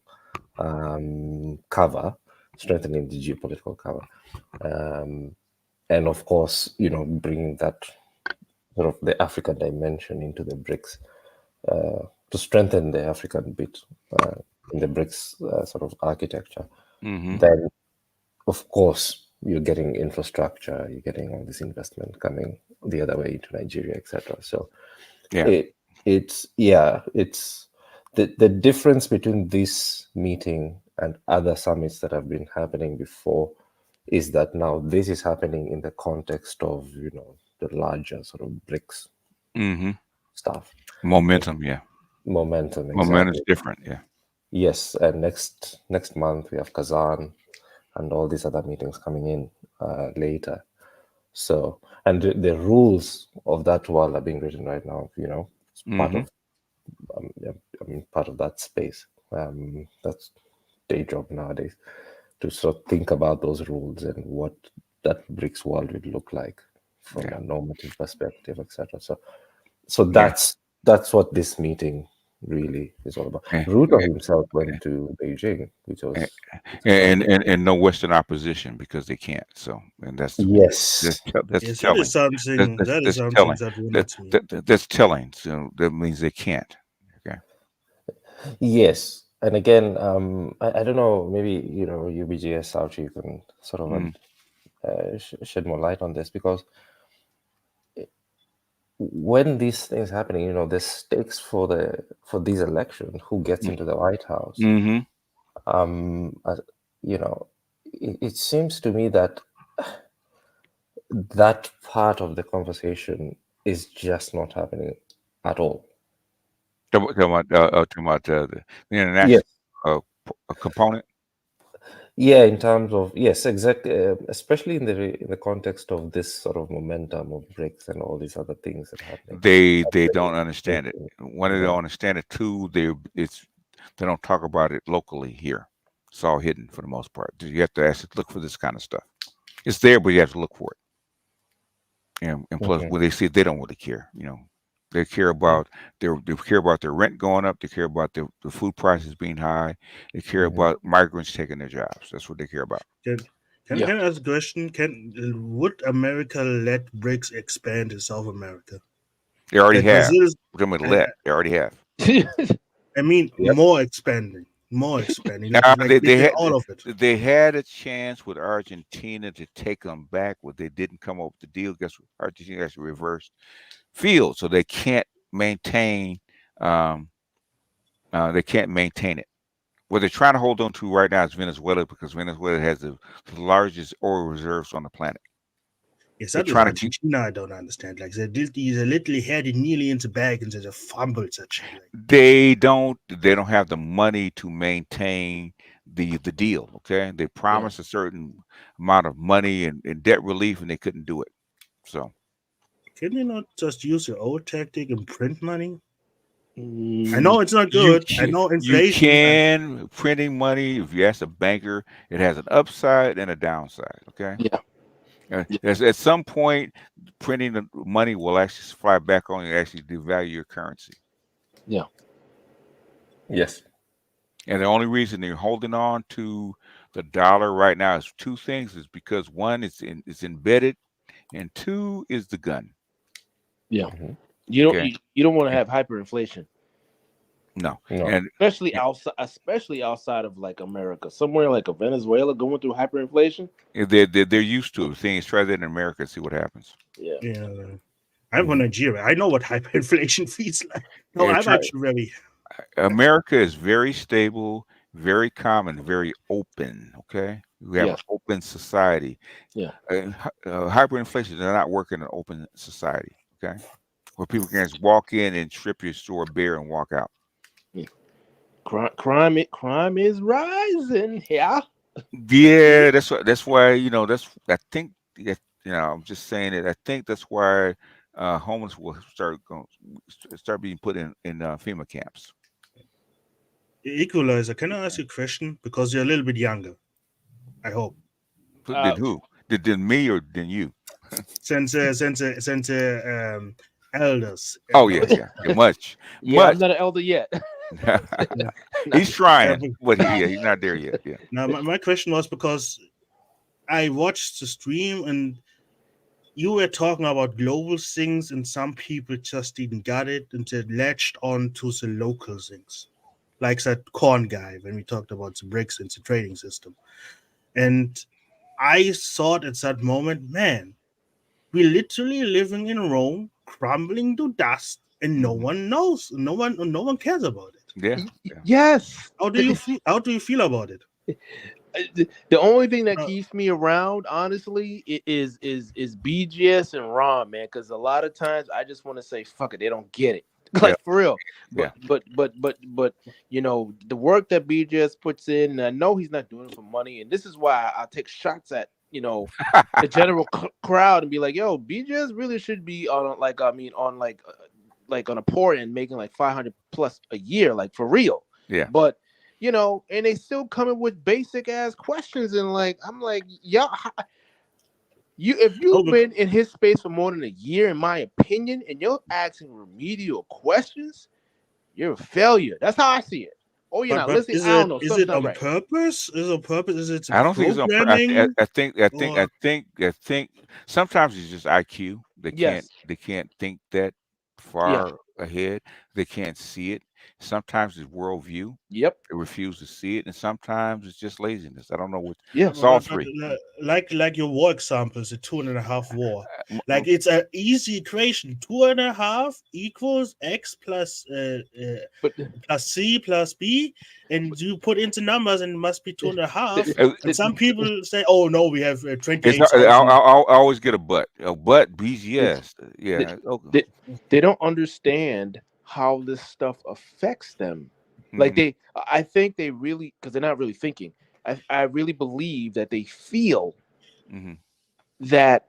cover, strengthening the geopolitical cover, and of course bringing that sort of the African dimension into the BRICS to strengthen the African bit in the BRICS sort of architecture. Then of course, you're getting infrastructure, you're getting all this investment coming the other way into Nigeria, etc. So, it's the difference between this meeting and other summits that have been happening before is that now this is happening in the context of the larger sort of BRICS stuff. Momentum, Momentum, exactly. Momentum is different, Yes, and next month we have Kazan and all these other meetings coming in later. So, and the rules of that world are being written right now. It's part of, part of that space. That's day job nowadays to sort of think about those rules and what that BRICS world would look like from a normative perspective, etc. So that's what this meeting really is all about. Ruto himself went to Beijing, which was and no Western opposition because they can't. So, and that's that's telling. That is something that limits me. That's telling. So that means they can't. Okay. Yes, and again, I don't know. Maybe UBGS Sauchi, you can sort of shed more light on this, because when these things happening, the stakes for these elections, who gets into the White House, it seems to me that that part of the conversation is just not happening at all. Talking about the international component. Yeah, in terms of exactly, especially in the context of this sort of momentum of BRICS and all these other things that happen. They don't understand it. One, they don't understand it. Two, they don't talk about it locally here. It's all hidden for the most part. You have to actually look for this kind of stuff. It's there, but you have to look for it. And plus, when they see it, they don't really care. They care about their rent going up. They care about the food prices being high. They care about migrants taking their jobs. That's what they care about. Can I ask a question? Would America let BRICS expand in South America? They already have. They already have. I mean, more expanding. All of it. They had a chance with Argentina to take them back, but they didn't come up with the deal. Guess what? Argentina actually reversed field, so they can't maintain. They can't maintain it. What they're trying to hold on to right now is Venezuela, because Venezuela has the largest oil reserves on the planet. Yes, that's what Argentina I don't understand. Like they literally had it nearly into bag and they just fumbled such. They don't have the money to maintain the deal. Okay, they promised a certain amount of money and debt relief, and they couldn't do it. So, can you not just use your old tactic and print money? I know it's not good. I know inflation. You can printing money. If you ask a banker, it has an upside and a downside. Okay. At some point, printing the money will actually fly back on you, actually devalue your currency. Yeah. Yes. And the only reason they're holding on to the dollar right now is two things: is because one, it's embedded, and two is the gun. Yeah. You don't want to have hyperinflation. No, No. and especially outside of like America, somewhere like a Venezuela going through hyperinflation. they're used to it. Things try that in America and see what happens. Yeah. I'm from Nigeria. I know what hyperinflation feels like. No, I'm actually very. America is very stable, very common, very open. Okay, we have an open society. Yeah. Hyperinflation does not work in an open society. Okay, where people can just walk in and strip your store bare and walk out. Yeah. Crime is rising. Yeah. Yeah, that's why I think that, I'm just saying it. I think that's why homeless will start being put in FEMA camps. Equalizer, can I ask you a question? Because you're a little bit younger, I hope. Did who? Did me or did you? Since elders. Oh yeah, much. Yeah, I'm not an elder yet. He's trying, but he's not there yet. Yeah. Now my question was because I watched the stream and you were talking about global things, and some people just didn't get it and they latched on to the local things, like that corn guy when we talked about the BRICS and the trading system. And I thought at that moment, man, we're literally living in Rome, crumbling to dust, and no one knows. No one cares about it. Yeah. Yes. How do you feel? How do you feel about it? The only thing that keeps me around, honestly, is BGS and Ron, man. Because a lot of times I just want to say, "Fuck it," they don't get it, like for real. But the work that BGS puts in, I know he's not doing it for money, and this is why I'll take shots at the general crowd and be like, "Yo, BGS really should be on on a poor end, making like 500 plus a year, like for real." Yeah. But and they still coming with basic ass questions, and I'm like, yeah, if you've been in his space for more than a year, in my opinion, and you're asking remedial questions, you're a failure. That's how I see it. Oh, you're not listening. I don't know. Is it on purpose? Is it on purpose? Is it? I don't think it's on purpose. I think sometimes it's just IQ. They can't think that far ahead. They can't see it. Sometimes it's worldview. Yep. They refuse to see it, and sometimes it's just laziness. I don't know what. Yeah. It's all three. Like your war examples, the 2.5 war. Like it's an easy equation. 2.5 equals x plus c plus b, and you put into numbers, and it must be 2.5. And some people say, "Oh no, we have 28." I'll always get a but. But BGS. Yeah. They don't understand how this stuff affects them. Like I think they really, because they're not really thinking. I really believe that they feel that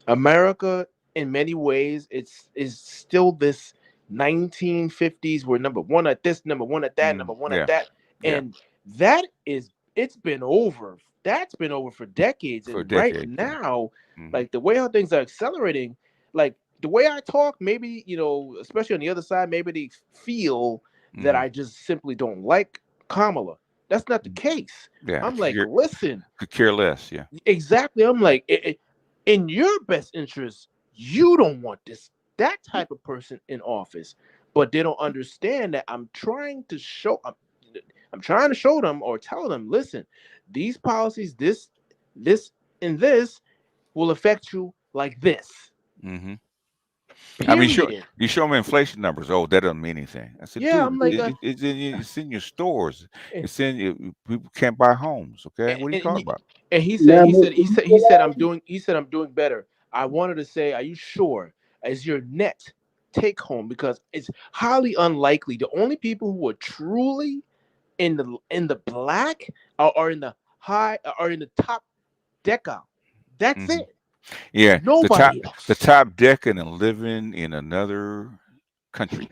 America, in many ways, is still this 1950s. We're number one at this, number one at that, number one at that, and it's been over. That's been over for decades. And right now, like the way how things are accelerating, like the way I talk, maybe, especially on the other side, maybe they feel that I just simply don't like Kamala. That's not the case. Yeah, I'm like, listen. Could care less. Yeah. Exactly. I'm like, in your best interest, you don't want that type of person in office. But they don't understand that I'm trying to show them or tell them, listen, these policies, this, and this will affect you like this. Mm-hmm. I mean, you show me inflation numbers. Oh, that doesn't mean anything. I said, yeah, dude, I'm like, it's in your stores. It's in your, people can't buy homes. Okay, what are you talking about? And he said, I'm doing better. I wanted to say, are you sure? Is your net take home? Because it's highly unlikely. The only people who are truly in the black are in the top decile. That's it. Yeah, nobody the top decade and living in another country.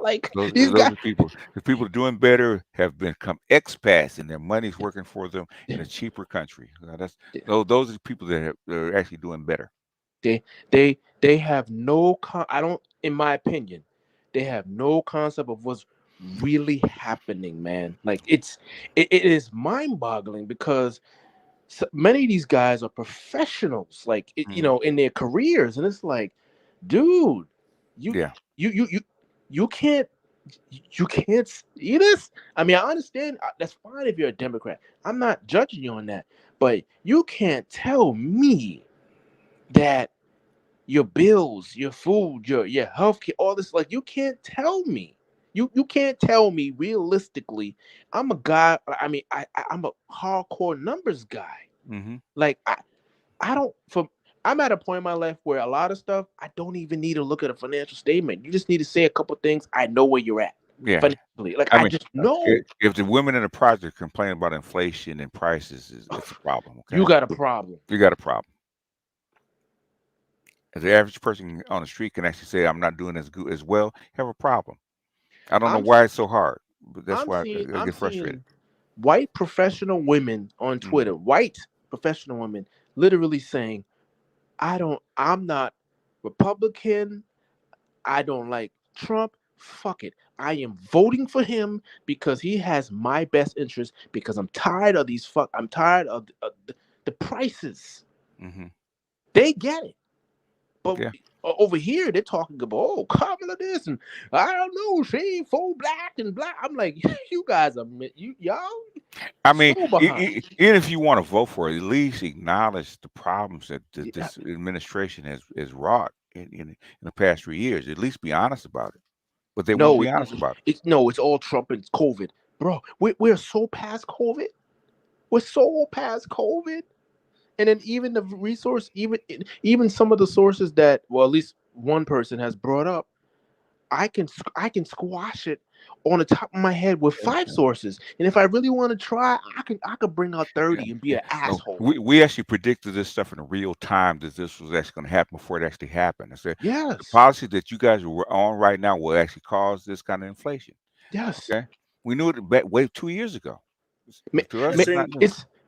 Like those are people. The people doing better have become expats, and their money's working for them in a cheaper country. Those are the people that are actually doing better. They have no in my opinion, they have no concept of what's really happening, man. Like it is mind-boggling because so many of these guys are professionals, like in their careers, and it's like, dude, you can't You can't see this. I mean, I understand that's fine if you're a Democrat. I'm not judging you on that, but you can't tell me that your bills, your food, your healthcare, all this, like, you can't tell me. You can't tell me realistically. I'm a guy. I mean, I'm a hardcore numbers guy. Like I don't. I'm at a point in my life where a lot of stuff I don't even need to look at a financial statement. You just need to say a couple things. I know where you're at. Yeah. Financially. Like I just know. If the women in the project complain about inflation and prices, it's a problem. Okay. You got a problem. You got a problem. As the average person on the street can actually say, I'm not doing as good as well, you have a problem. I don't know why it's so hard, but that's why I get frustrated. White professional women on Twitter, white professional women, literally saying, I'm not Republican. I don't like Trump. Fuck it. I am voting for him because he has my best interest, because I'm tired of I'm tired of the prices. They get it. But over here, they're talking about, Kamala this, and I don't know, she ain't full black and black. I'm like, you guys are, y'all. I mean, even if you want to vote for it, at least acknowledge the problems that this administration has wrought in the past 3 years. At least be honest about it. But they won't be honest about it. It's all Trump and COVID. Bro, we're so past COVID. We're so past COVID. And then even the resource, even some of the sources that, well, at least one person has brought up, I can squash it on the top of my head with 5 sources. And if I really want to try, I could bring out 30 and be an asshole. We actually predicted this stuff in real time, that this was actually going to happen before it actually happened. I said, yes, the policy that you guys are on right now will actually cause this kind of inflation. Yes. Okay. We knew it way 2 years ago.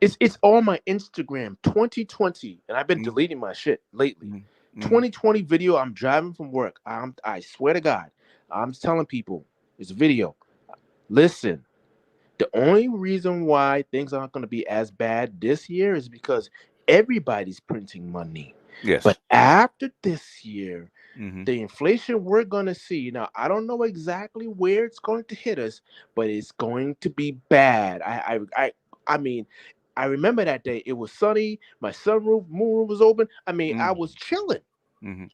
It's on my Instagram, 2020, and I've been deleting my shit lately. 2020 video. I'm driving from work. I swear to God, I'm telling people it's a video. Listen, the only reason why things aren't going to be as bad this year is because everybody's printing money. Yes. But after this year, the inflation we're going to see, now, I don't know exactly where it's going to hit us, but it's going to be bad. I mean, I remember that day. It was sunny. My moonroof was open. I mean, I was chilling. And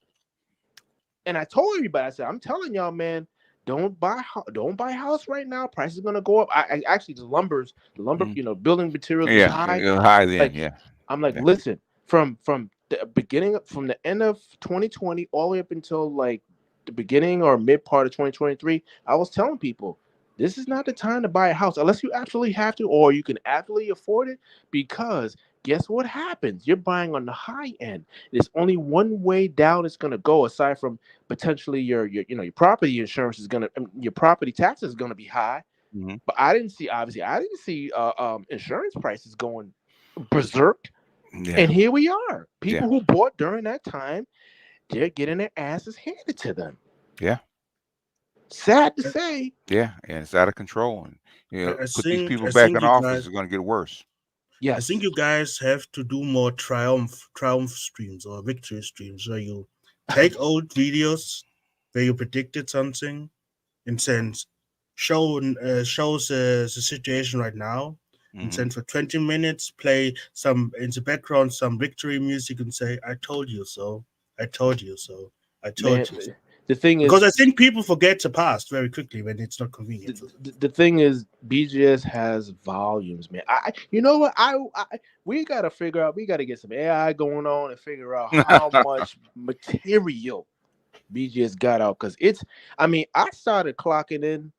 I told everybody, I said, I'm telling y'all, man, don't buy house right now. Prices are gonna go up. I actually the lumber, building materials is high. High then, I'm like, listen, from the beginning, from the end of 2020 all the way up until like the beginning or mid part of 2023, I was telling people, this is not the time to buy a house unless you absolutely have to, or you can absolutely afford it, because guess what happens? You're buying on the high end. There's only one way down it's going to go, aside from potentially your property insurance is going to, your property taxes is going to be high. But I didn't see insurance prices going berserk. And here we are. People who bought during that time, they're getting their asses handed to them. Sad to say. And it's out of control. And put these people back in office, it's going to get worse. I think you guys have to do more triumph streams or victory streams where you take old videos where you predicted something and then shows the situation right now, and then for 20 minutes play some in the background some victory music and say, I told you so, I told you so, I told you so. The thing is, because I think people forget the past very quickly when it's not convenient. The thing is, BGS has volumes, man. You know what? We got to figure out. We got to get some AI going on and figure out how much material BGS got out. Because I started clocking in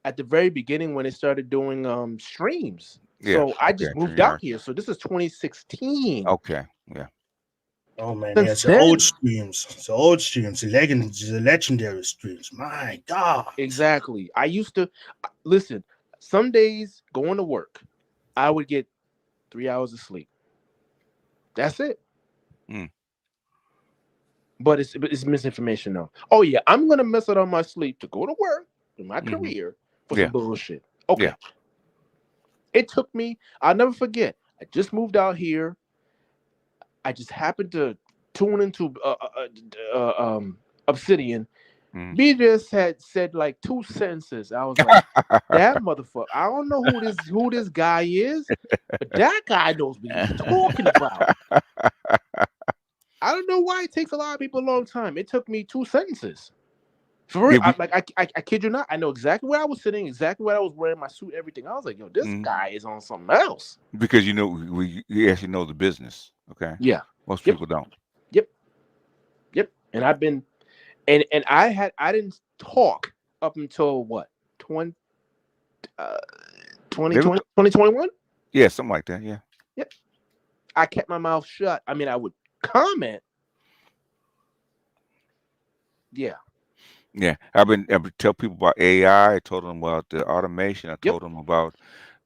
at the very beginning when it started doing streams. So I just moved out here. So this is 2016. Okay. Yeah. Oh man, it's the old streams. The legendary streams. My God. Exactly. I used to listen. Some days going to work, I would get 3 hours of sleep. That's it. But it's misinformation though. Oh yeah, I'm gonna mess it on my sleep to go to work in my career for some bullshit. Okay. It took me. I'll never forget. I just moved out here. I just happened to tune into Obsidian. BJS had said like 2 sentences. I was like, that motherfucker. I don't know who this guy is, but that guy knows what he's talking about. I don't know why it takes a lot of people a long time. It took me 2 sentences. For real, I kid you not. I know exactly where I was sitting, exactly what I was wearing, my suit, everything. I was like, yo, this guy is on something else. Because we actually know the business. Okay. Yeah. Most people don't. Yep. And I've been, and I didn't talk up until what 2021. Yeah, something like that. Yeah. Yep. I kept my mouth shut. I mean, I would comment. Yeah. Yeah, I've been tell people about AI. I told them about the automation. I told them about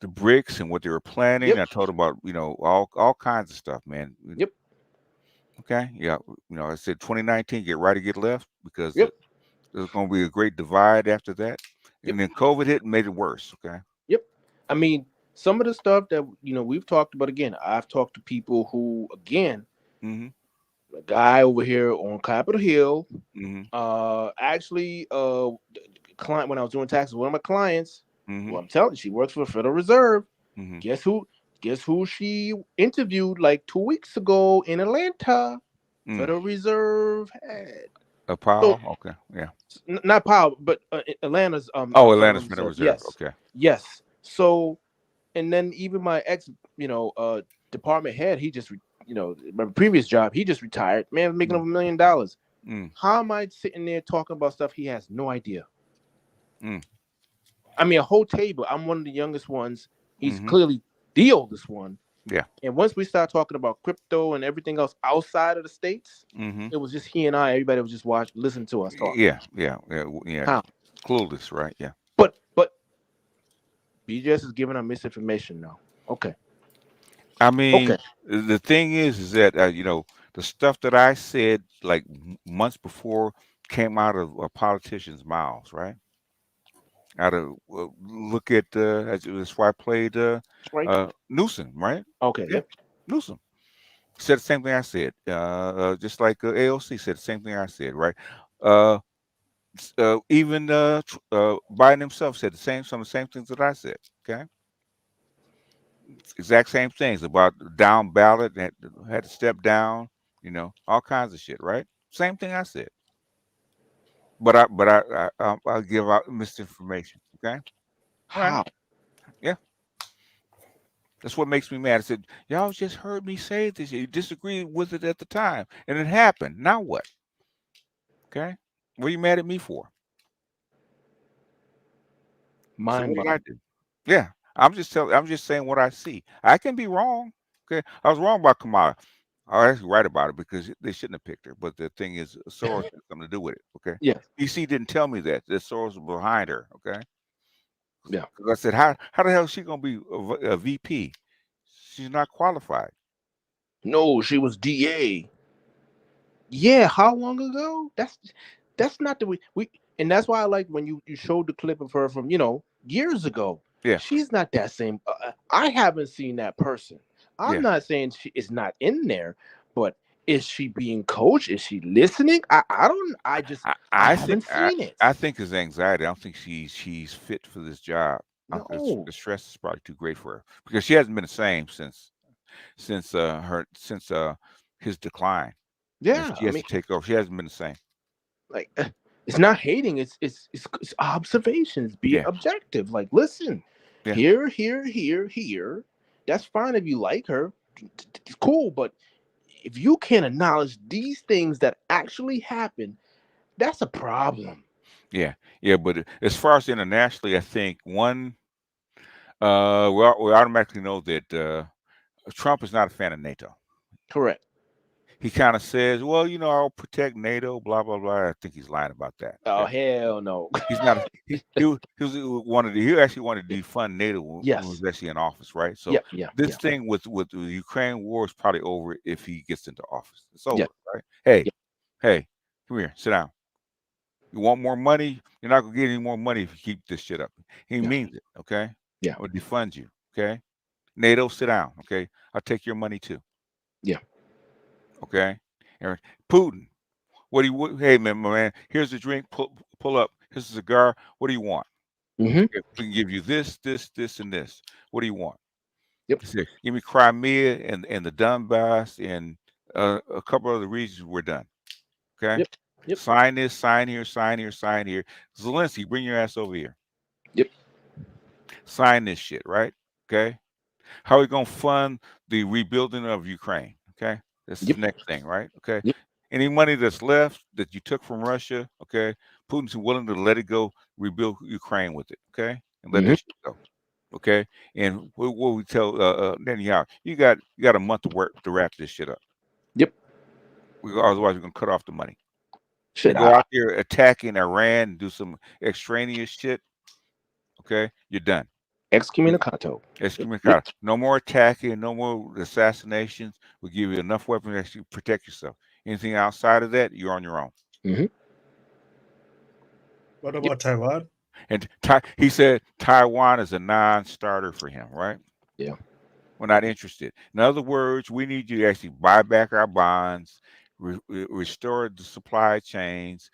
the bricks and what they were planning. I told them about all kinds of stuff, man. Yep. Okay. Yeah. I said 2019, get right or get left, because there's going to be a great divide after that. And then COVID hit and made it worse. Okay. Yep. I mean, some of the stuff that we've talked about. Again, I've talked to people who, again. A guy over here on Capitol Hill, actually, client when I was doing taxes, one of my clients, well, I'm telling you, she works for the Federal Reserve. Guess who she interviewed like 2 weeks ago in Atlanta? Federal Reserve head. Powell. Okay, yeah. Not Powell, but Atlanta's. Atlanta's Federal Reserve. Yes. Okay. Yes. So, and then even my ex, department head, he just. My previous job, he just retired. Man, making over $1 million. How am I sitting there talking about stuff he has no idea? I mean, a whole table. I'm one of the youngest ones. He's clearly the oldest one. Yeah. And once we start talking about crypto and everything else outside of the States, it was just he and I. Everybody was just listen to us talk. Yeah. How? Clueless, right? Yeah. But BJS is giving out misinformation now. Okay. I mean, the thing is that the stuff that I said like months before came out of politicians' mouths, right? Look at that's why I played Newsom, right? Okay. Yeah. Newsom said the same thing I said. Just like AOC said the same thing I said, right? Even Biden himself said some of the same things that I said. Okay. Exact same things about down ballot, had to step down, all kinds of shit, right? Same thing I said. But I'll give out misinformation. Okay. How? Right. Yeah. That's what makes me mad. I said, y'all just heard me say this. You disagreed with it at the time, and it happened. Now what? Okay. What are you mad at me for? So what did I do? Yeah. I'm just saying what I see. I can be wrong. Okay. I was wrong about Kamala. I was actually right about it because they shouldn't have picked her. But the thing is, Soros had something to do with it. Okay. Yeah. DC didn't tell me that Soros was behind her. Okay. Yeah. Because I said, how the hell is she gonna be a VP? She's not qualified. No, she was DA. Yeah. How long ago? That's not the way we. And that's why I like when you showed the clip of her from years ago. Yeah, she's not that same. I haven't seen that person. I'm not saying she is not in there, but is she being coached? Is she listening? I haven't seen it. I think it's anxiety. I don't think she's fit for this job. No. The stress is probably too great for her because she hasn't been the same since his decline. Yeah, she has to take over. She hasn't been the same. Like. It's not hating. It's observations. Be objective. Like, listen, here. That's fine if you like her. It's cool, but if you can't acknowledge these things that actually happen, that's a problem. Yeah. But as far as internationally, I think one, we automatically know that Trump is not a fan of NATO. Correct. He kind of says, well, I'll protect NATO, blah, blah, blah. I think he's lying about that. Oh, hell no. He's not. He actually wanted to defund NATO when he was actually in office, right? So this thing with the Ukraine war is probably over if he gets into office. It's over, right? Hey, come here, sit down. You want more money? You're not going to get any more money if you keep this shit up. He means it, okay? Yeah. I'll defund you, okay? NATO, sit down, okay? I'll take your money too. Yeah. Okay, and Putin, What do you? Hey man, my man. Here's a drink. Pull up. Here's a cigar. What do you want? Mm-hmm. We can give you this, and this. What do you want? Yep. Say, give me Crimea and the Donbass and a couple other regions. We're done. Okay. Yep. Sign this. Sign here. Sign here. Sign here. Zelensky, bring your ass over here. Yep. Sign this shit, right? Okay. How are we gonna fund the rebuilding of Ukraine? Okay. That's the next thing, right? Okay. Yep. Any money that's left that you took from Russia, okay, Putin's willing to let it go, rebuild Ukraine with it, okay, and let that shit go, okay. And what we tell Netanyahu, you got a month to work to wrap this shit up. Yep. Otherwise, we're gonna cut off the money. Shit, go out there attacking Iran and do some extraneous shit. Okay, you're done. Excommunicado. Excommunicado. No more attacking, no more assassinations. We'll give you enough weapons to actually protect yourself. Anything outside of that, you're on your own. Mm-hmm. What about Taiwan? And he said Taiwan is a non-starter for him, right? Yeah. We're not interested. In other words, we need you to actually buy back our bonds, restore the supply chains,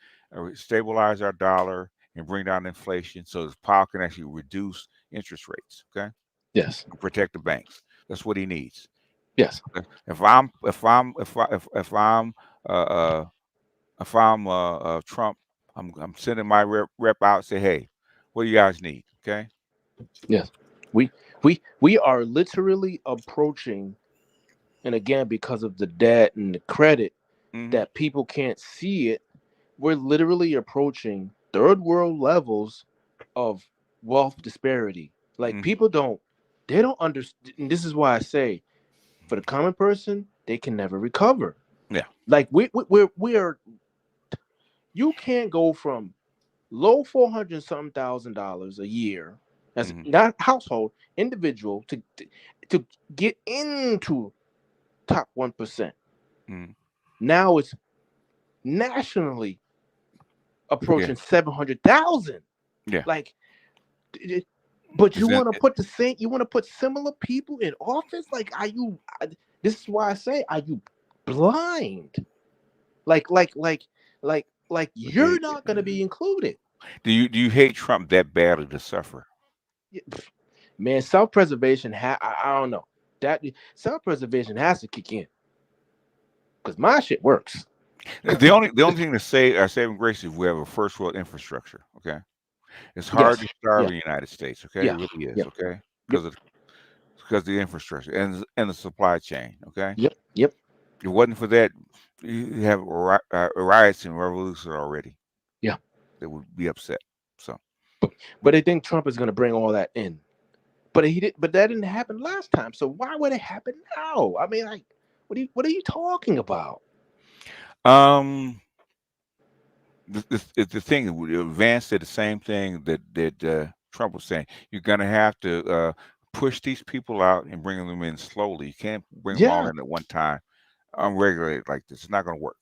stabilize our dollar, and bring down inflation so the power can actually reduce interest rates. Okay. Yes. And protect the banks. That's what he needs. Yes. If I'm Trump, I'm sending my rep out and say, hey, what do you guys need? Okay. Yes. We are literally approaching, and again, because of the debt and the credit that people can't see it, we're literally approaching third world levels of wealth disparity. Like people don't understand. And this is why I say, for the common person, they can never recover. Yeah. Like we are. You can't go from low $400,000 a year as not household individual to get into top 1%. Now it's nationally approaching 700,000. Yeah. Like, but you want to put you want to put similar people in office? Like, are you? This is why I say, are you blind? Like you're not going to be included. Do you hate Trump that badly to suffer? Man, self-preservation. I don't know. That self-preservation has to kick in because my shit works. The only thing to say our saving grace is we have a first world infrastructure. Okay, it's hard to starve in the United States. Okay, it really is. Okay, because of the infrastructure and the supply chain. Okay. Yep. If it wasn't for that, you have riots and revolution already. Yeah, they would be upset. So, but I think Trump is going to bring all that in. But he did. But that didn't happen last time. So why would it happen now? I mean, like, what are you talking about? The thing, Vance said the same thing that Trump was saying. You're gonna have to push these people out and bring them in slowly. You can't bring them all in at one time, unregulated like this. It's not gonna work.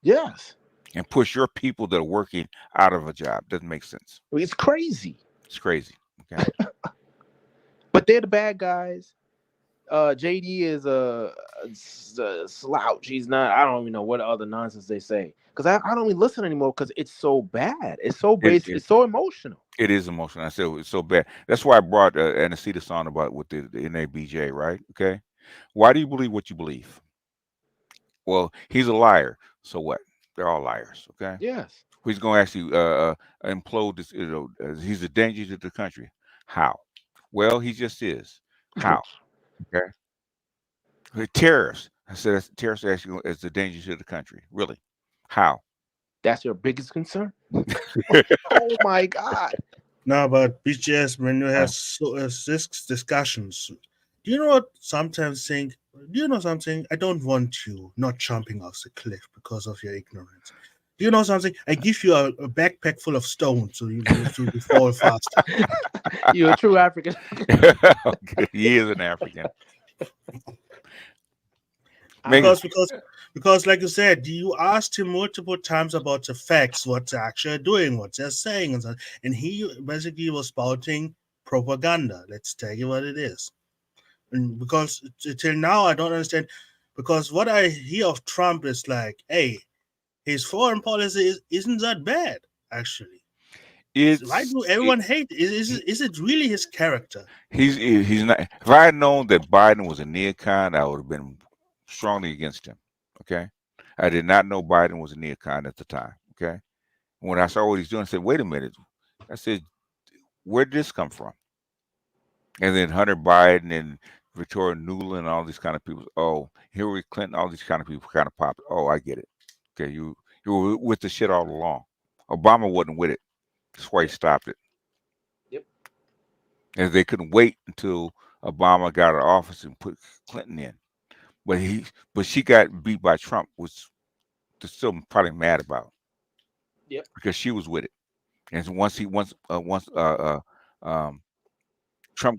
Yes. And push your people that are working out of a job. Doesn't make sense. It's crazy. It's crazy. Okay. But they're the bad guys. JD is a slouch. He's not. I don't even know what other nonsense they say because I don't even listen anymore because it's so bad. It's so basic. It's so emotional. It is emotional. I said it's so bad. That's why I brought Anastasia on about with the NABJ. Right? Okay. Why do you believe what you believe? Well, he's a liar. So what? They're all liars. Okay. Yes. He's going to actually implode this. He's a danger to the country. How? Well, he just is. How? Okay. The terrorists. I said terrorists actually is a danger to the country. Really? How? That's your biggest concern? Oh my God. No, but BGS, when you have discussions, do you know what sometimes think? Do you know something? I don't want you not jumping off the cliff because of your ignorance. Do you know something? I give you a backpack full of stones so you fall faster. You're a true African. Okay. He is an African. Because, like you said, you asked him multiple times about the facts, what they're actually doing, what they're saying, and he basically was spouting propaganda. Let's tell you what it is. And because till now I don't understand, because what I hear of Trump is like, hey, his foreign policy isn't that bad, actually. Why do It's everyone hate it? Is it really his character? He's not. If I had known that Biden was a neocon, I would have been strongly against him. Okay, I did not know Biden was a neocon at the time. Okay, when I saw what he's doing, I said, "Wait a minute." I said, "Where did this come from?" And then Hunter Biden and Victoria Nuland and all these kind of people. Oh, Hillary Clinton, all these kind of people kind of popped. Oh, I get it. Okay, you were with the shit all along. Obama wasn't with it. That's why he stopped it. Yep. And they couldn't wait until Obama got out of office and put Clinton in. But she got beat by Trump, which they're still probably mad about. Yep. Because she was with it. And once Trump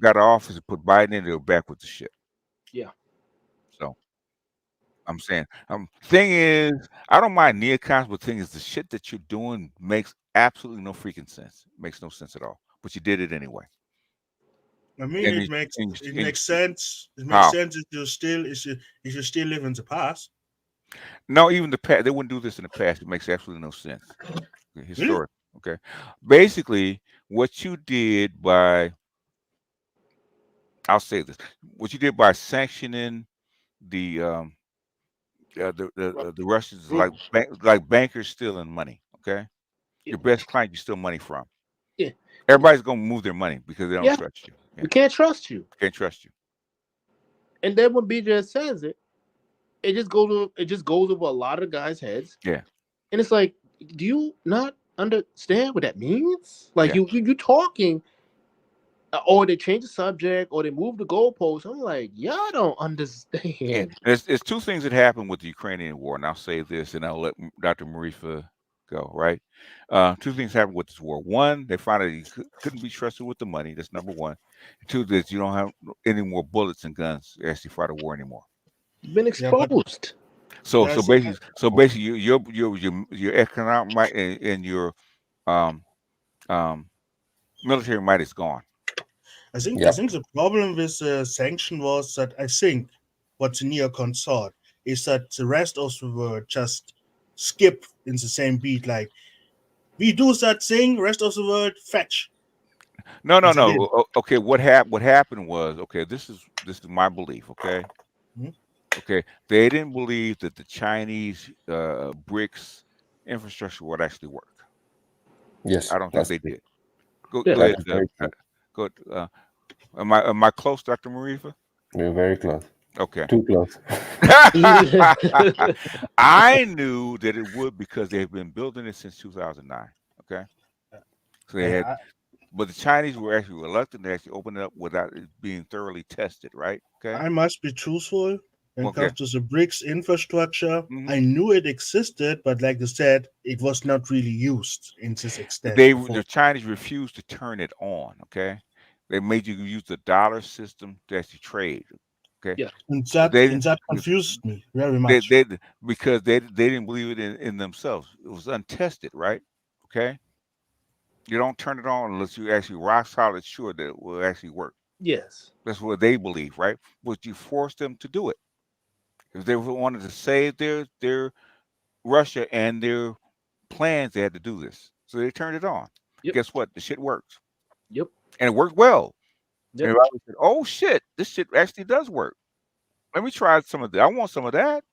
got out of office and put Biden in, they were back with the shit. Yeah. So I'm saying, thing is, I don't mind neocons, but the thing is, the shit that you're doing makes absolutely no freaking sense. It makes no sense at all. But you did it anyway. I mean, it makes sense. It makes sense if you still live in the past. No, even the past, they wouldn't do this in the past. It makes absolutely no sense. Historic. Okay. Basically, what you did by, I'll say this, what you did by sanctioning the Russians, like bankers stealing money. Okay. Your best client you steal money from. Yeah. Everybody's gonna move their money because they don't trust you. We can't trust you. Can't trust you. And then when BJ says it, it just goes over a lot of guys' heads. Yeah. And it's like, do you not understand what that means? Like you talking, or they change the subject, or they move the goalposts. I'm like, y'all don't understand. Yeah. There's two things that happened with the Ukrainian war, and I'll say this, and I'll let Dr. Marifa go. Right. Two things happened with this war. One, they found that you couldn't be trusted with the money. That's number one. Two, that you don't have any more bullets and guns to actually fight a war anymore. You've been exposed. So basically, your economic might and your military might is gone. I think the problem with sanction was that I think what the neocons thought is that the rest of the world just skip in the same beat. Like, we do that thing, rest of the world fetch. No. Okay, what happened was, okay, this is my belief. Okay. Mm-hmm. Okay, they didn't believe that the Chinese BRICS infrastructure would actually work. Yes, I don't think they did. Go ahead. Am I close, Dr. Marifa? We're very close. Okay. Too close. I knew that it would because they've been building it since 2009. Okay. So they had, but the Chinese were actually reluctant to actually open it up without it being thoroughly tested, right? Okay. I must be truthful. When it comes to the BRICS infrastructure, I knew it existed, but like I said, it was not really used in this extent. The Chinese refused to turn it on. Okay, they made you use the dollar system to actually trade. Okay, yeah, and that confused me very much. Because they didn't believe it in themselves. It was untested, right? Okay, you don't turn it on unless you actually rock solid sure that it will actually work. Yes, that's what they believe, right? But you force them to do it. If they wanted to save their Russia and their plans, they had to do this. So they turned it on. Yep. Guess what? The shit worked. Yep. And it worked well. Yep. Everybody said, oh shit, this shit actually does work. Let me try some of that. I want some of that.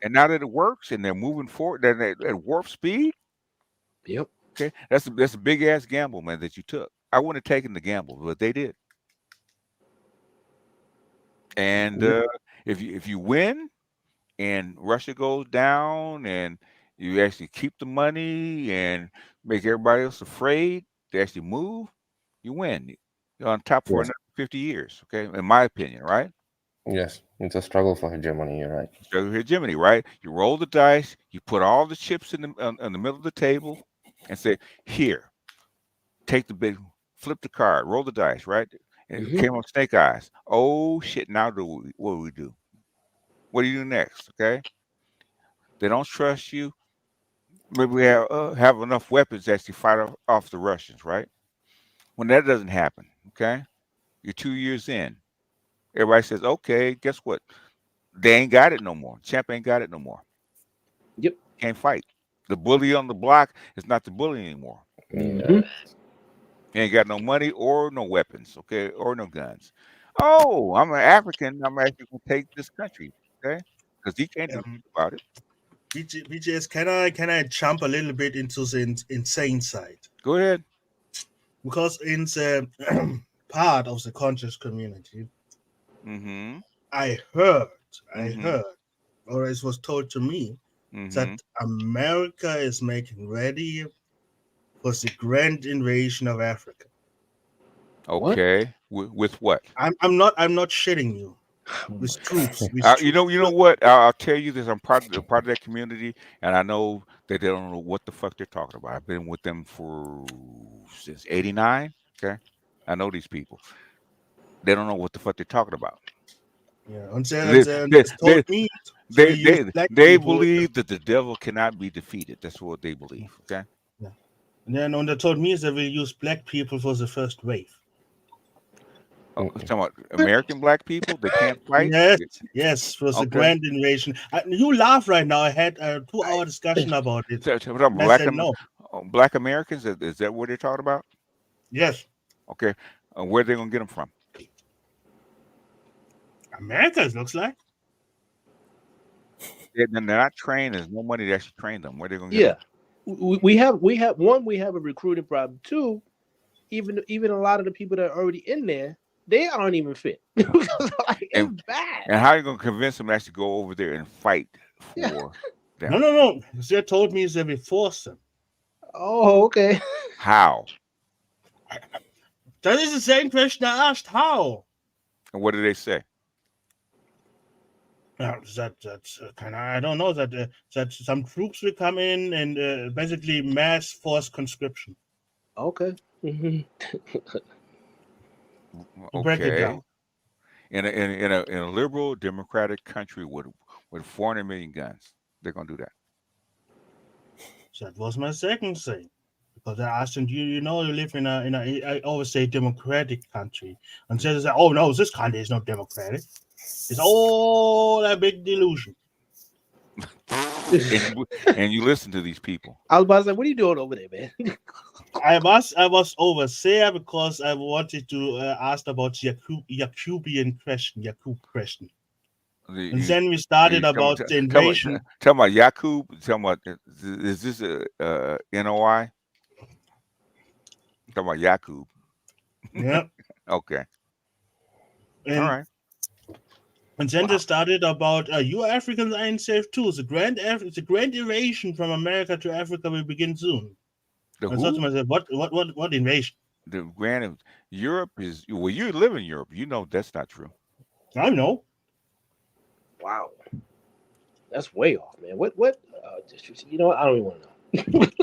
And now that it works and they're moving forward, they're at warp speed. Yep. Okay. That's a big ass gamble, man, that you took. I wouldn't have taken the gamble, but they did. And if you win and Russia goes down and you actually keep the money and make everybody else afraid to actually move, you win. You're on top for another 50 years, okay? In my opinion, right? Yes, it's a struggle for hegemony, you're right. Struggle for hegemony, right? You roll the dice, you put all the chips in the middle of the table and say, here, take the big, flip the card, roll the dice, right? And it came on snake eyes. Oh shit! Now what do we do? What do you do next? Okay. They don't trust you. Maybe we have enough weapons to actually fight off the Russians, right? When that doesn't happen, okay, you're 2 years in. Everybody says, okay, guess what? They ain't got it no more. Champ ain't got it no more. Yep. can't fight. The bully on the block is not the bully anymore. Mm-hmm. He ain't got no money or no weapons, okay, or no guns. Oh, I'm an African. I'm actually gonna take this country, okay, because he can't do anything about it. BGS, can I jump a little bit into the insane side? Go ahead. Because in the part of the conscious community, I heard, or it was told to me, that America is making ready for the grand invasion of Africa. Okay, with what? I'm not shitting you. With troops. You know what? I'll tell you this. I'm part of that community, and I know that they don't know what the fuck they're talking about. I've been with them since '89. Okay, I know these people. They don't know what the fuck they're talking about. Yeah, they believe that the devil cannot be defeated. That's what they believe. Okay. Yeah. And then they told me they will use black people for the first wave. Oh, talking about American black people that can't fight? Yes, for the grand invasion. You laugh right now. I had a 2-hour discussion about it. Black Americans, is that what they're talking about? Yes. Okay. Where are they going to get them from? America, it looks like. They're not trained. There's no money to actually train them. Where are they going to get them? We have a recruiting problem. 2, even a lot of the people that are already in there, they aren't even fit. It's bad. And how are you going to convince them to actually go over there and fight for them? No. They told me they will force them. Oh, okay. How? That is the same question I asked. How? And what did they say? I don't know that some troops will come in and basically mass force conscription. Okay. Break it down. In a liberal democratic country with 400 million guns, they're gonna do that. So that was my second thing, because I asked them, you live in a I always say democratic country, and so they say, oh no, this country is not democratic. It's all a big delusion. and you listen to these people. I was about to say, what are you doing over there, man? I was over there because I wanted to ask about Yakubian question. And then we started about the invasion. Tell about Yakub. Tell about, is this a NOI? Talking about Yakub. Yeah. Okay. All right. And then they started about you Africans are safe too. The grand invasion from America to Africa will begin soon. The and so to myself, what invasion? The grand Europe is you live in Europe. You know that's not true. I know. Wow, that's way off, man. What? You know what? I don't even want to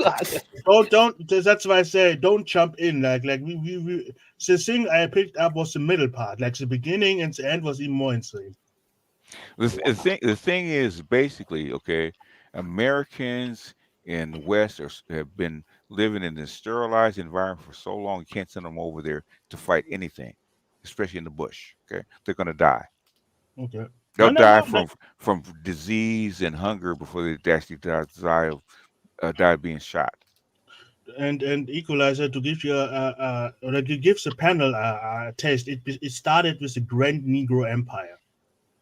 know. don't. That's why I say don't jump in. Like we. The thing I picked up was the middle part. Like the beginning and the end was even more insane. The thing is basically, okay, Americans in the West have been living in this sterilized environment for so long, you can't send them over there to fight anything, especially in the bush. Okay, they're gonna die. Okay, they'll die from disease and hunger before they actually die of being shot. And Equalizer, to give you it gives the panel a taste. It started with the Grand Negro Empire.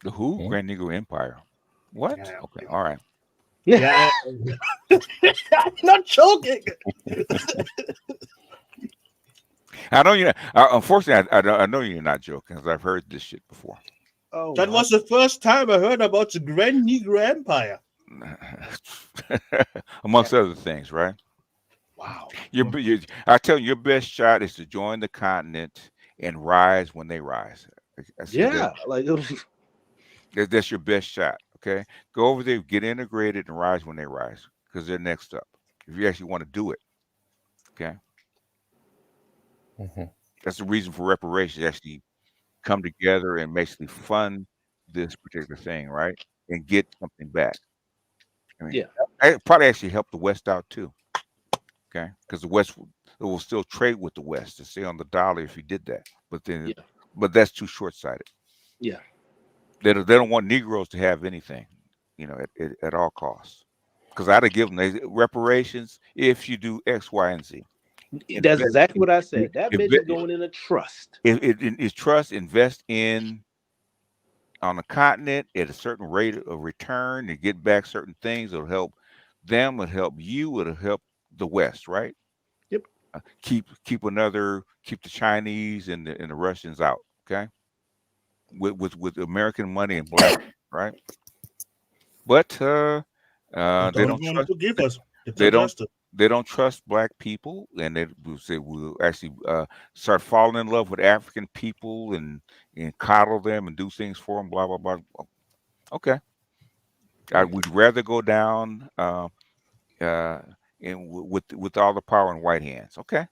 The who? Mm-hmm. Grand Negro Empire. What? Yeah. Okay. All right. Yeah. I'm not joking. I know you're not. Unfortunately, I know you're not joking because I've heard this shit before. Oh, that was the first time I heard about the Grand Negro Empire. Amongst other things, right? Wow. I tell you, your best shot is to join the continent and rise when they rise. That's your best shot. Okay, go over there, get integrated, and rise when they rise, because they're next up. If you actually want to do it, okay. Mm-hmm. That's the reason for reparations. Actually, come together and basically fund this particular thing, right, and get something back. I mean, it probably actually help the West out too. Okay, because the West will still trade with the West to stay on the dollar if you did that. But then, but that's too short-sighted. Yeah. They don't want Negroes to have anything, at all costs. because I'd have given them reparations if you do X, Y, and Z. That's exactly what I said. That bitch is going in a trust. It's trust. Invest on the continent at a certain rate of return to get back certain things. It'll help them. It'll help you. It'll help the West, right? Yep. Keep the Chinese and the Russians out. Okay. With American money and black, right? But they don't trust. To give us. They don't trust black people, and they will say we'll actually start falling in love with African people and coddle them and do things for them. Blah blah blah. Okay, we'd rather go down with all the power in white hands. Okay.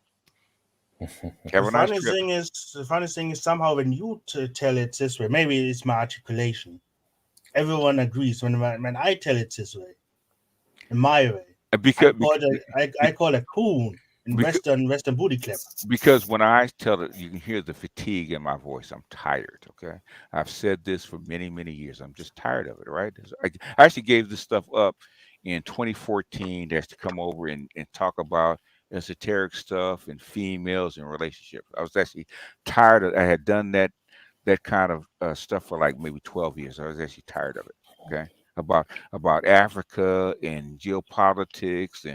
The funny thing is somehow when you tell it this way, maybe it's my articulation. Everyone agrees when I tell it this way, in my way. Because I call it coon in Western booty clap. Because when I tell it, you can hear the fatigue in my voice. I'm tired. Okay, I've said this for many years. I'm just tired of it. Right? I actually gave this stuff up in 2014. That's to come over and talk about esoteric stuff and females and relationships. I was actually tired of. I had done that kind of stuff for like maybe 12 years. I was actually tired of it. Okay. About Africa and geopolitics